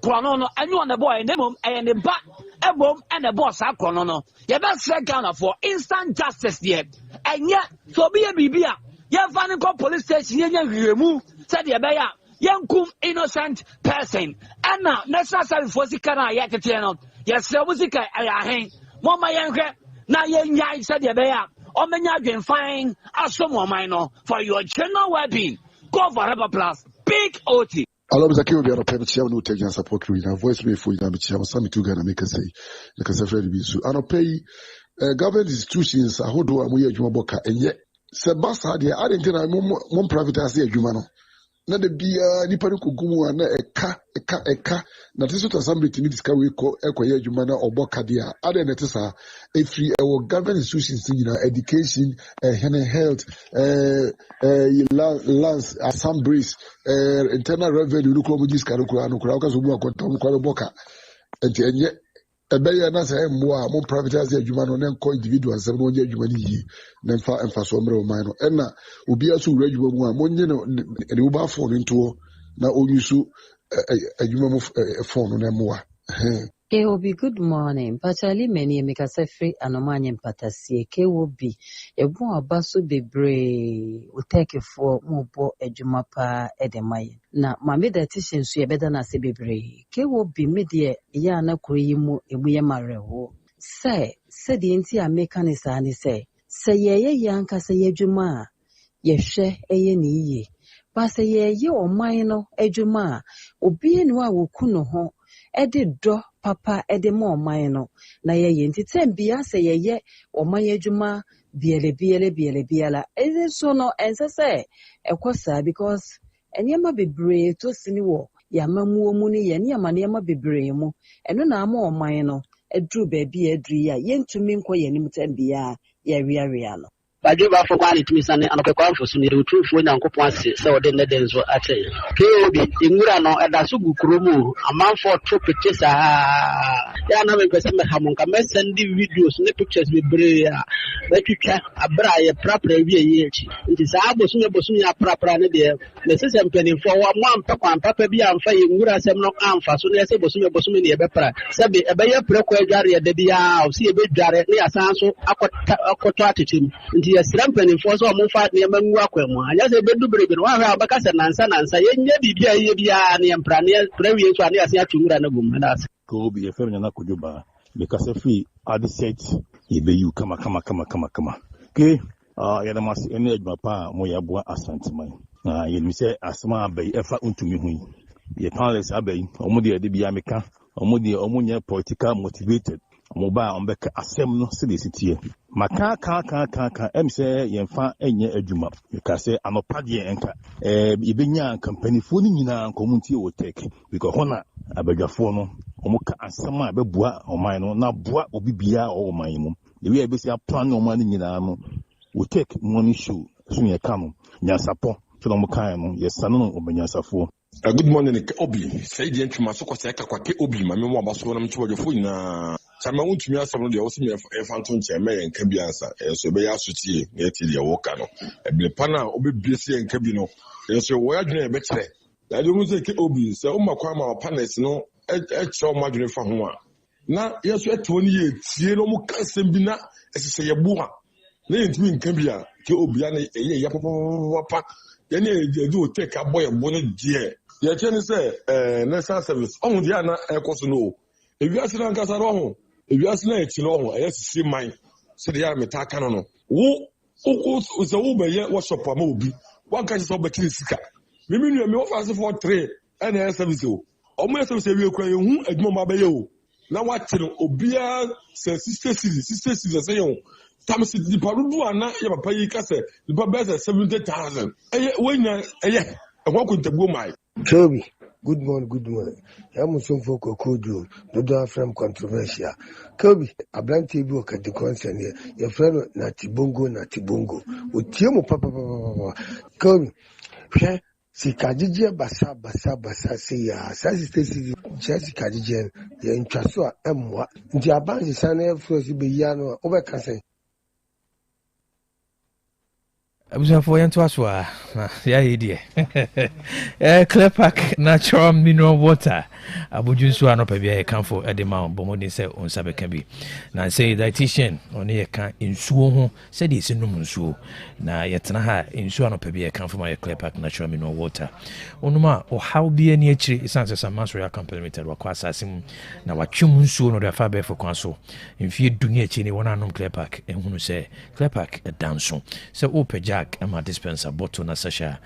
krono no enyo on the boy ne mom e ne ba ebom e ne boss akrono no ye be se Ghana for instant justice there enye so bi e bibia ye fa ne ko police station ye nya hwemu se de be ya yankum innocent person ana necessary for sikana yakete no yes musika ayahen mama yenhwe na yenya said de be ya o menya adwen fine asom o man no for your general well-being go for Help Plus big OT. Alors, nous accueillons bien la peine de nous take Nyansapo la voice me for you na chia sami tu Ghana make say you can say Fred Bisu and pay government institutions ahodo amoye adwuma boka enye se basa de adentina mom private ase adwuma no na de bia nipa no kogumu na eka na teso to assembly timi diska we ko ekoye adwuma na obokade a ade na tesa efri ewo government institutions nyina education health lands assemblies internal revenue no ko mo diska no kura ka so mu akontom ko boka enti enye ebeye na say mmoa mo privatize adwuma no na nko individuals no onye adwuma ni yi na mfa so mre o man no na obi aso wura adwuma mu a monye no ne wo ba phone nto na onyusu adwuma mu phone na mmoa Keobi, good morning. Pachali many emekasa free anomanye mpatasie. Keobi, ebu abaso bebre uteke for mubo ejuma pa edemaye. Na mame dietitian su yebeda na se bebre. Keobi medie ya na kuri mu emuye marewo. Se di enti ameka ni sa ni se yeye yanka se yejuma yehwe eye ni iye. Ba se yeye oman no ejuma obi enu a woku no ho ede do papa ede mo oman no na yeye ntite bia se yeye oman adwuma biele eze so no ensese ekosa because enyema bebre to sini wo yamamuo mu ni ye ne yama bebre mu eno na ama oman no edru ba bia edru ya yentumi nko ye nim tambia ya ria no Bajuba for quality Missani and the conference in the truth when Uncle Ponce, so then the dance were at say. Kobi, Ingurano, and Asugu Krumu, a man for trumpets. Yana Pesama Hamonka, send the videos, the pictures with Brea, but you can a bra, proper year. It is Abosuna Bosunia proper, the system penny for 1 papa and papa be and fire Mura Semno Amfa, so let's say Bosuna Bosumini Bepra. Sabi, a bayer proquaria, the Dia, see a bit direct near Sanso, Aquatic. Stramping for so much near Manguaquemo. I just a bit to bring one Abacas and Nansa, Yabia, and Prania, previous one, as you to run a woman. Kobe, a feminine Kujuba, because a free are the set, Ibe you come. Okay, Yadamas, any papa, Moyabua, Asantman. You say, Asma Bay, Efa unto me. Ye palace abbey, Omodia de Biamica, Omodia Omonia political motivated. Mobile on Becca Assembly City. Maka say Yenfa enye ejuma. Because say anopadi enka. Ibenya company phone nyina community will take because hona abegafo no omuka asama abebua oman na boa obibia o oman mu. The way ebesi plan no man nyina no will take money show so ye kanu. Nyansapo so no mukan no yesano obanyansafo. Good morning, Obi. Say the entry Masoko Saka Kwake Obi, my memoir was one of your phone. Sama won't me some of the also a phantom chairman and Cabiansa, so be asked to see the Wokano. A Blepana, Obi BC and Cabino. There's a word in a better. I don't say Obi, so Maquama Panes, no, at so much from one. Now, yes, we're 20 years, no more Cassambina, as I say a boa. Then to me in Cabia, Obiani, a yapapa, then they do take a boy and bonnet dear. The attorney say, National Service, oh, Diana, I also know. If you ask them, Casaro, if you ask them, you know, I have to see mine. So they are Metacano. Who was a woman yet? What's up a movie? One catches up a Kinsika. Maybe you may offer for trade and a service. Almost as a real cry, who at Mama Bayo. Now what you know, Obia says, sister, say, Thomas the Paru and not your pay cassette, the Babes 70,000. When I walk with the woman. Toby, good morning. I'm some folk could do, no from controversial. Kobe, a blank table at the concern here. Your friend Natibongo, with Timo Papa. Kobe, si Kadija Basa, say, Sassy Stacy, Jessica Dijan, the Intrasua, Emwa, the Abanzi Sana, Flossy Biano, over Cassin. Abusuafo yɛn to aso a ya yɛ deɛ clear pack natural mineral water abodwo nsuo anɔpa bia yɛ kanfo ɛde ma bɔmɔden sɛ onsa bɛka bi na sɛ dietitian ɔne yɛ ka nsuo ho sɛ de ɛsɛ nom nsuo na yɛtena ha nsuo anɔpa bia yɛ kanfo ma yɛ clear pack natural mineral water onum a ɔhaw bia ni akyiri ɛsan sɛ samasoro yɛ complemented wakɔ asase mu na watwem nsuo no de afa bɛfo kwan so mfie du ne akyiri ne wɔn anom clear pack ɛhunu sɛ clear pack ɛda nso sɛ wopɛ ama dispenser bottle na sasha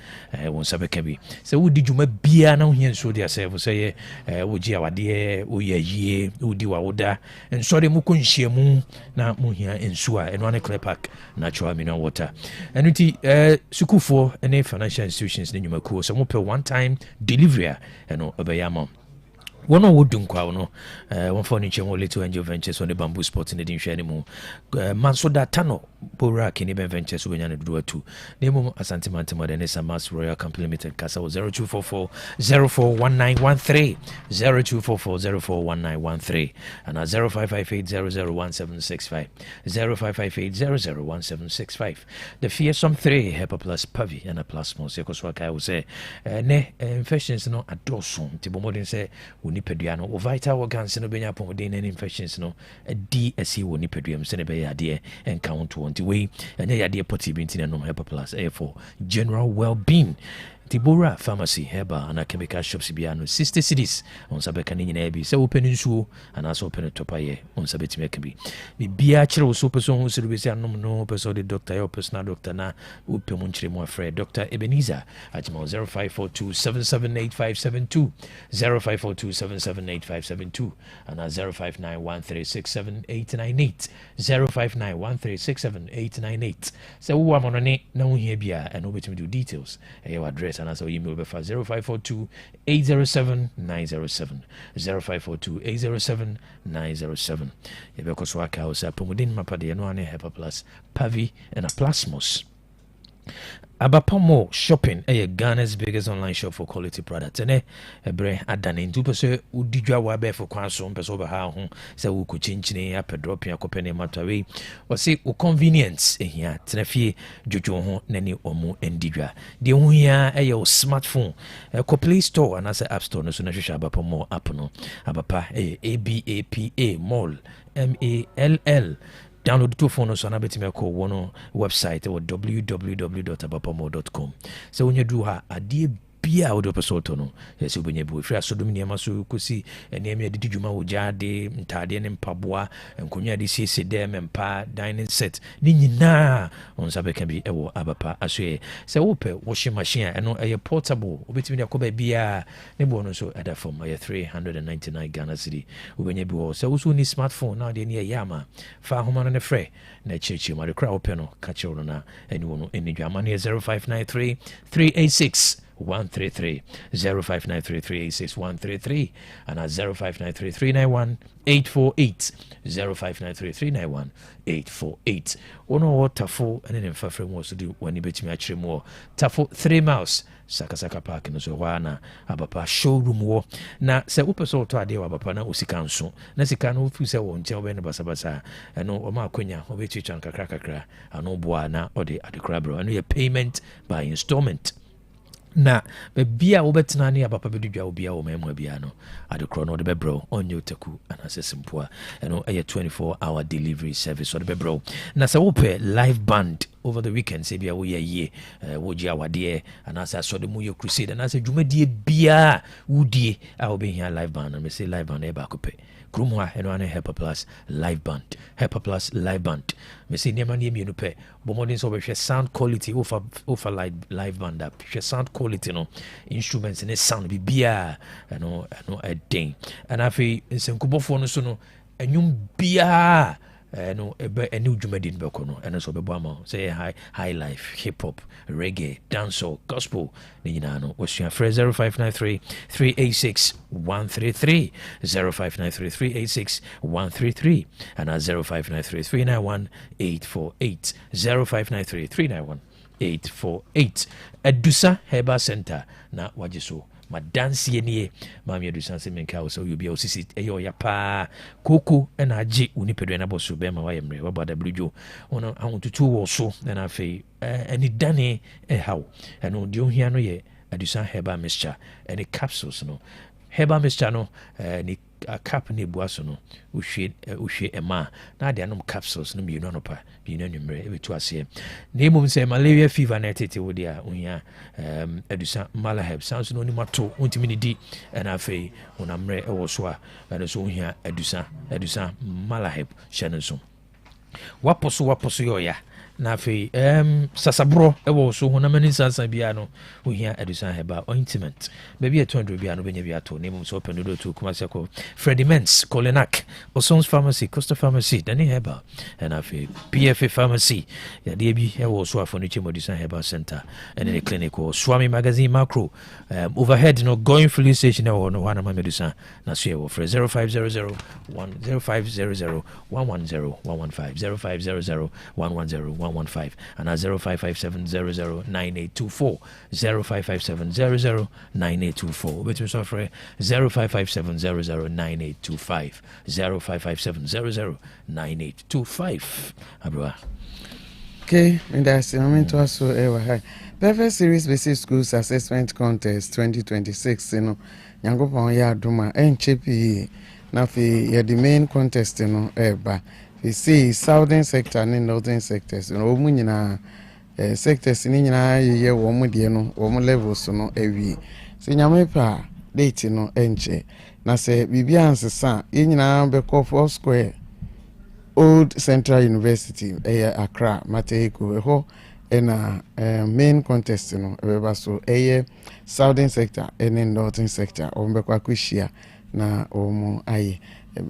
won sabeka bi se wodi dwuma bia na ohia nso dia se fo se woji awade woyɛ yie wodi wa woda nsɔre mu konhyia mu na muhia nsu a ɛno ane clear park natural mineral water ɛno nti sukufoɔ ne financial institutions ne nnwumakuo sɛ mopɛ one time delivery a ɛno ɛbɛyɛ ama one on would dunqua no one for niche little angel ventures on the bamboo sports in the din share mu mansoda tano pora kini ben ventures when you do two name asante mantimo then is a mass royal company limited casa 0244 041913 0244 041913 and 0558 001765 0558 001765 the fearsome 3 HEPA plus pavi and a plus more sekoswaka will say ne infections no adosum tibomodin say nipadua no vital organs no benya pomodin and infections no DSC wo nipadua mse ne be yade encounter wonti we enya yade poti binti no HEPA plus for general well-being Tibora Pharmacy, Heba, and a chemical shops biano 60 cities on Sabekani in Abbey, so open in Sue, and also open a topaye on Sabeti Mekabi. The Biachero super song who service no person, the doctor, or personal doctor na Upemunchri more Fred, Dr. Ebenezer at 0542 778572, 0542 778572, and 0591367898, 0591367898. So who am on a name, no here bia, and over to do details. Your address. And also email before 0542 807 907 0542 807 907. Because work house Pomodin Mapadi and one HEPA plus Pavi and a Plasmos. Abapamo shopping Ghana's biggest online shop for quality products. And ebre adane ntu pese udidwa wa be for kwanso pese oba ha ho se wo kuchinchine ya pedrop ya kopene matwawe o se o convenience ehia tenafie jojo ho nani omu endidwa de hu ya o smartphone ko Play Store and as App Store no so na hwehwe Abapamo app no abapa ABAPA mall MALL. Download the two phones on a bit me call one website or www.abapamo.com. So when you do her a dear bia wodo pesoto no yesi obenye bu fira so dum niam so kosi eniem ya didi dwuma wo jade ntade ne mpaboa enkonwa de siesie dem mpa dining set ni nyina on sabe kan bi ewo abapa asoe se wo pe washing machine eno eye portable obetimi de akoba bia ne bo no so ada form eye 399 Ghana cedi obenye bi wo se wo so ni smartphone na de ne yama fa homa no ne frɛ na chichi ma de kra wo pe no ka chiro na eni wo no eni dwama ne 0593 386 133 0593 386 133 and at 0593 391 848 0593 391 848 ono wotafo ene ne mfa frem wo so di wani betimi a kyerɛ mu tafo 3 miles Sakasaka Park no so wana abapa showroom wo na se upeso to ade wa abapa na osika nso na sika no fu se wo nche wo ne basabasa eno o ma akonya o be twitwa kakra ano boa na ode adekra bro eno ye payment by installment na bia wo betena ne abapa bedudwa wo bia wo memu bia no adekro no de bebro onye otaku anasesimpoa eno eye 24-hour delivery service so de bebro na se wo pe live band over the weekend say bia wo ye wo ji awade anasa so de mu ye crusade anasa dwumadie bia wudie a wo be here live band na me say live band e ba ko pe krumwa eno ane HEPA plus live band HEPA plus live band me say nema ne mienu pe bomodin so be hwe sound quality over live band up hwe sound quality no instruments ne sound bia eno a ding and afi nsenkubofo no so no enwum bia no ebe eni dwumadin be ko no eno so be bo ama say high life hip hop reggae dancehall gospel ni nyina no wasua 0593 386 133 0593 386 133 and 0593 391 848 0593 391 848 Adusa Heba Center na wajiso madansi nie mami adusa se menka wo so obi osisi eyo ya pa koko na age unipedo na boso be ma wa yemre wa bada blujo ono ahotutu wo so na afei ani dane hawo eno de ohia no ye adusa Heba mixture any capsules no Heba mixture no ni a cap ne buaso no uhwe ema na de anom capsules no mienu anopa mienu nwumre ebetu ase na emom se malaria fever na tete wo dia ohia adusa malahab sounds no ni mato ontimi ni di na afei onamre ewo so a na so ohia adusa malahab hye no so waposo yo ya na afei sasabro ewo so ho na mani sansan bia no wo hia adusan heba ointment baby 200 bia no benya bia to nemu so open do to kuma se ko Freddy Mens Colenac Osons Pharmacy Costa Pharmacy Dani Heba and afei PFA Pharmacy ya de bi ewo so afonichi adusan heba center and the clinic or Swami Magazine Macro overhead no going filling station ewo no wana adusan na so ewo for 0500 10500 110 115 0500 110 115 and 0557009824 0557009824 between software 0557009825 0557009825 abroa. Okay, and that's the moment also ever Perfect Series Basic Schools Assessment Contest 2026 you know Nyankopon ya duma NCP na fi ya the main contest you know eba we see southern sector and northern sectors you know omu nyina sectors ni nyina ye wo mu de no wo mu levels no ewi se nyamepa date no enche na se bibia ansesa ye nyina be call for square Old Central University Accra Matehiko ho ena main contest no eba so southern sector and northern sector ombe kwa kushia na omu aye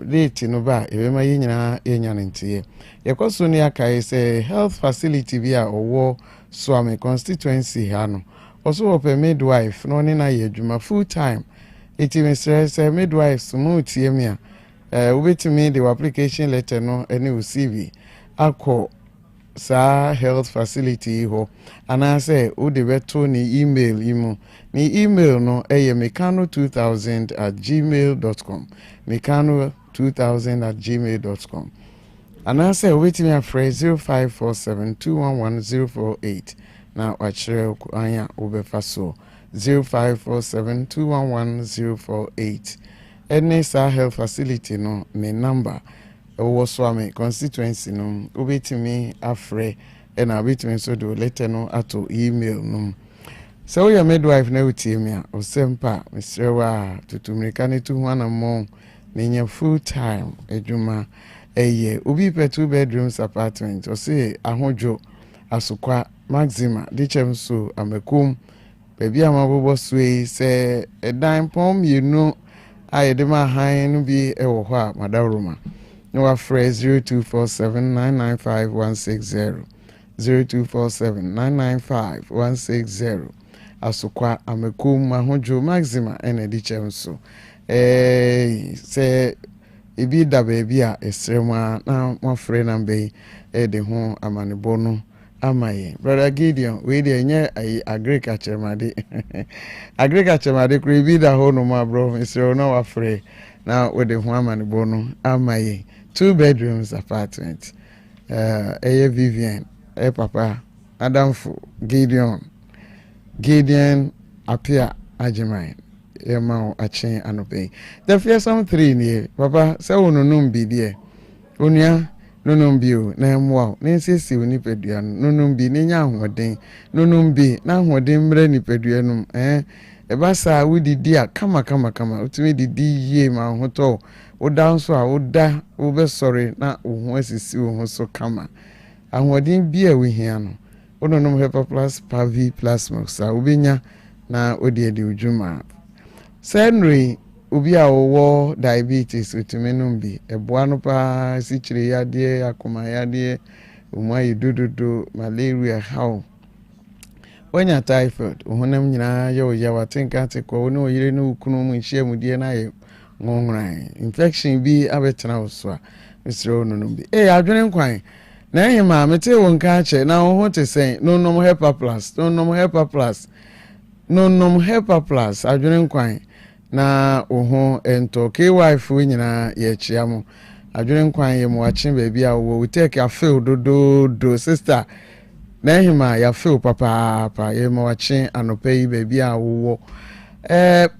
date no ba ebema yinyina yenya ntie yekoso ni akai say health facility bia owo Swami constituency hano also ope midwife no ni na yedwuma full time it even say midwife so tie me ubetimi the application letter no any ucv akọ sa health facility ho ana say o de beto ni email imu ni email no mekano2000@gmail.com mekano2000@gmail.com ana say ubetimi afre 0547211048 na wachire anya obefa so 0547211048 any health facility no me number owo Swami constituency no ubetimi afre na ubetimi so do letter no ato email no so your midwife na utimia osempa misrewa tutumrika ne tu hwana mo nenya full time edwuma obi pe 2 bedrooms apartment o say ahojo asukwa maxima dichem so amekum baby amabobo sway say edan pom you I dema high no be ewo ho madaruma no afre 0247995160 0247995160 asukwa amekum ahojo maxima ene dichem so say ibi da baby a esrema na mafre na be de ho amanebo no amaye brother Gideon we dey nye agriculture made agriculture made kuri bi da ho no ma bro Mr. no wafre na we dey ho amanebo no amaye 2 bedrooms apartment Vivian papa Adamfo Gideon apia Ajimai ema achen anope the fearsome 3 ni papa se wonunum bi de onua nonum na emwa na nsisi onipadua nonum bi nya ahoden nonum bi na ahoden mre nipadua num eba sa wudidi a kama utimi didi ye ma hoto oda nso a oda obesore na ohun asisi ohun so kama ahoden bi a wehia no ononum Hepa Plus Pavi Plasma sa obenya na odiede ujuma senri obi a owo diabetes utumenum bi eboa no pa sichire yade akoma yade umai dududu malaria how wanya typhoid ohunam nyina ya watenka te ko no yire no kunu mu hye mudie na ye ngonran infection bi abetena oso a misro no bi adwene nkwan na ehima mete wonka che na ho te sen nonom Hepa Plus adwene nkwan na oho ento wife nyina ye chiamo adwene nkwan ye mo achi baby a wo take a feel do sister na hima ya feel papa ye mo achi anope baby a wo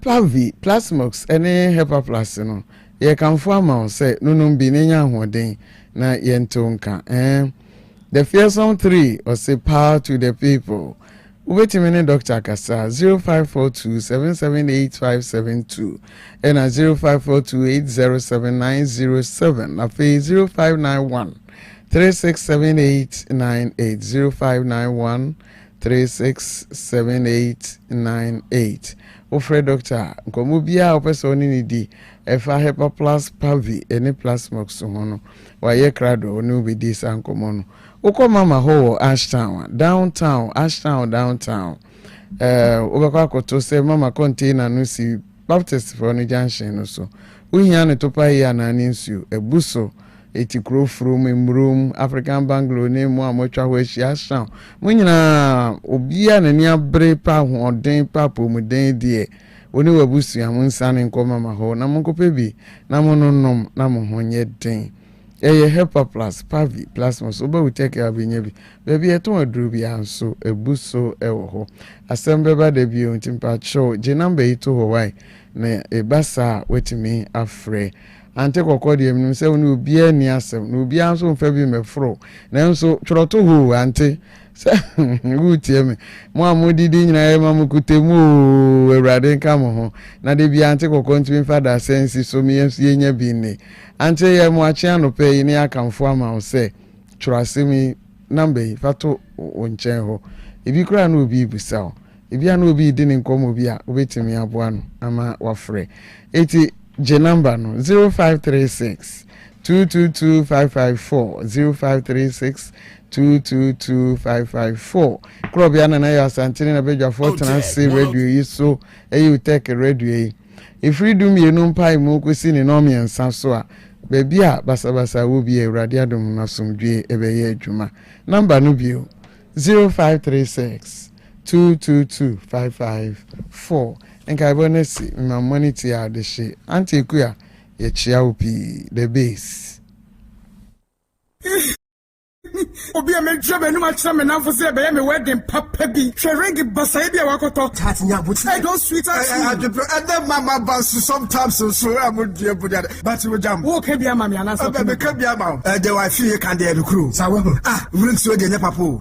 Pavi Plasmox ene Hepa Plus no ye kanfo ama say nunum bi nenya hoden na ye ntonka the fearsome 3 or say power to the people. Ubetimene Dr. Kasa 0542778572 and 0542807907 na 0591 367898 0591 367898. Ofre doctor nkomo bia opeso ni di efa hepa plus pavi ene plasmox hono waye krado oni obedi sankomo no ukọ mama ho Ashtown downtown obekwa akoto se mama container no si Baptist for ni junction no so uhia ne topa ya na ninsu ebuso etikro from emrum African Banglo ne mu amotwa ho ahia Ashtown munyina obia na ni abre pa ho den pa pomuden die oni wabusu ya munsane nkoma ma ho na monkope bi na mononom na mo ho nye den Hepa plus pavi plasmos oba uteke abinye bi baby eton aduru bi anso ebuso ewo ho asembeba de bi ontimpa show je number ito ho wai na ebasa wetimi afre ante kokodi emnim se oni obi ani asem na obi anso mfa bi mefro na enso choroto ho ante wutie me mo amodidi nyina e mamukutemu ewrade nka mo ho na de bi ante kokon fada sense so mi yenya bi ne ante ye mo achi anope ni akamfo ama o se churasemi number fato onchen ho ebi kura na obi busa ebi ana obi di ne nkomo bi a obetimi aboa no ama wafre eti je number no 0536 222554 0536 222554 club yana na ya santini na beja fortuna say radio yi so Otec radio yi ifridum ye no mpai mu kwesi ne no miensa so a baby a basabasa wo bi Awurade adom na somdwe ebeye adwuma number no bio 0536 222554 enka bonesi my money ti adehye antikuya ye chia opi the base obi a me jobe no ma kira me na fose be me wedding papa bi hwering basa bi a wakoto tat nya buti I don't sweet as and then mama bounce sometimes so am dear buda but we jam wo ka bia ma me anasa be ka bia ma the wife you can dey recruit sawo rings so dey nya papa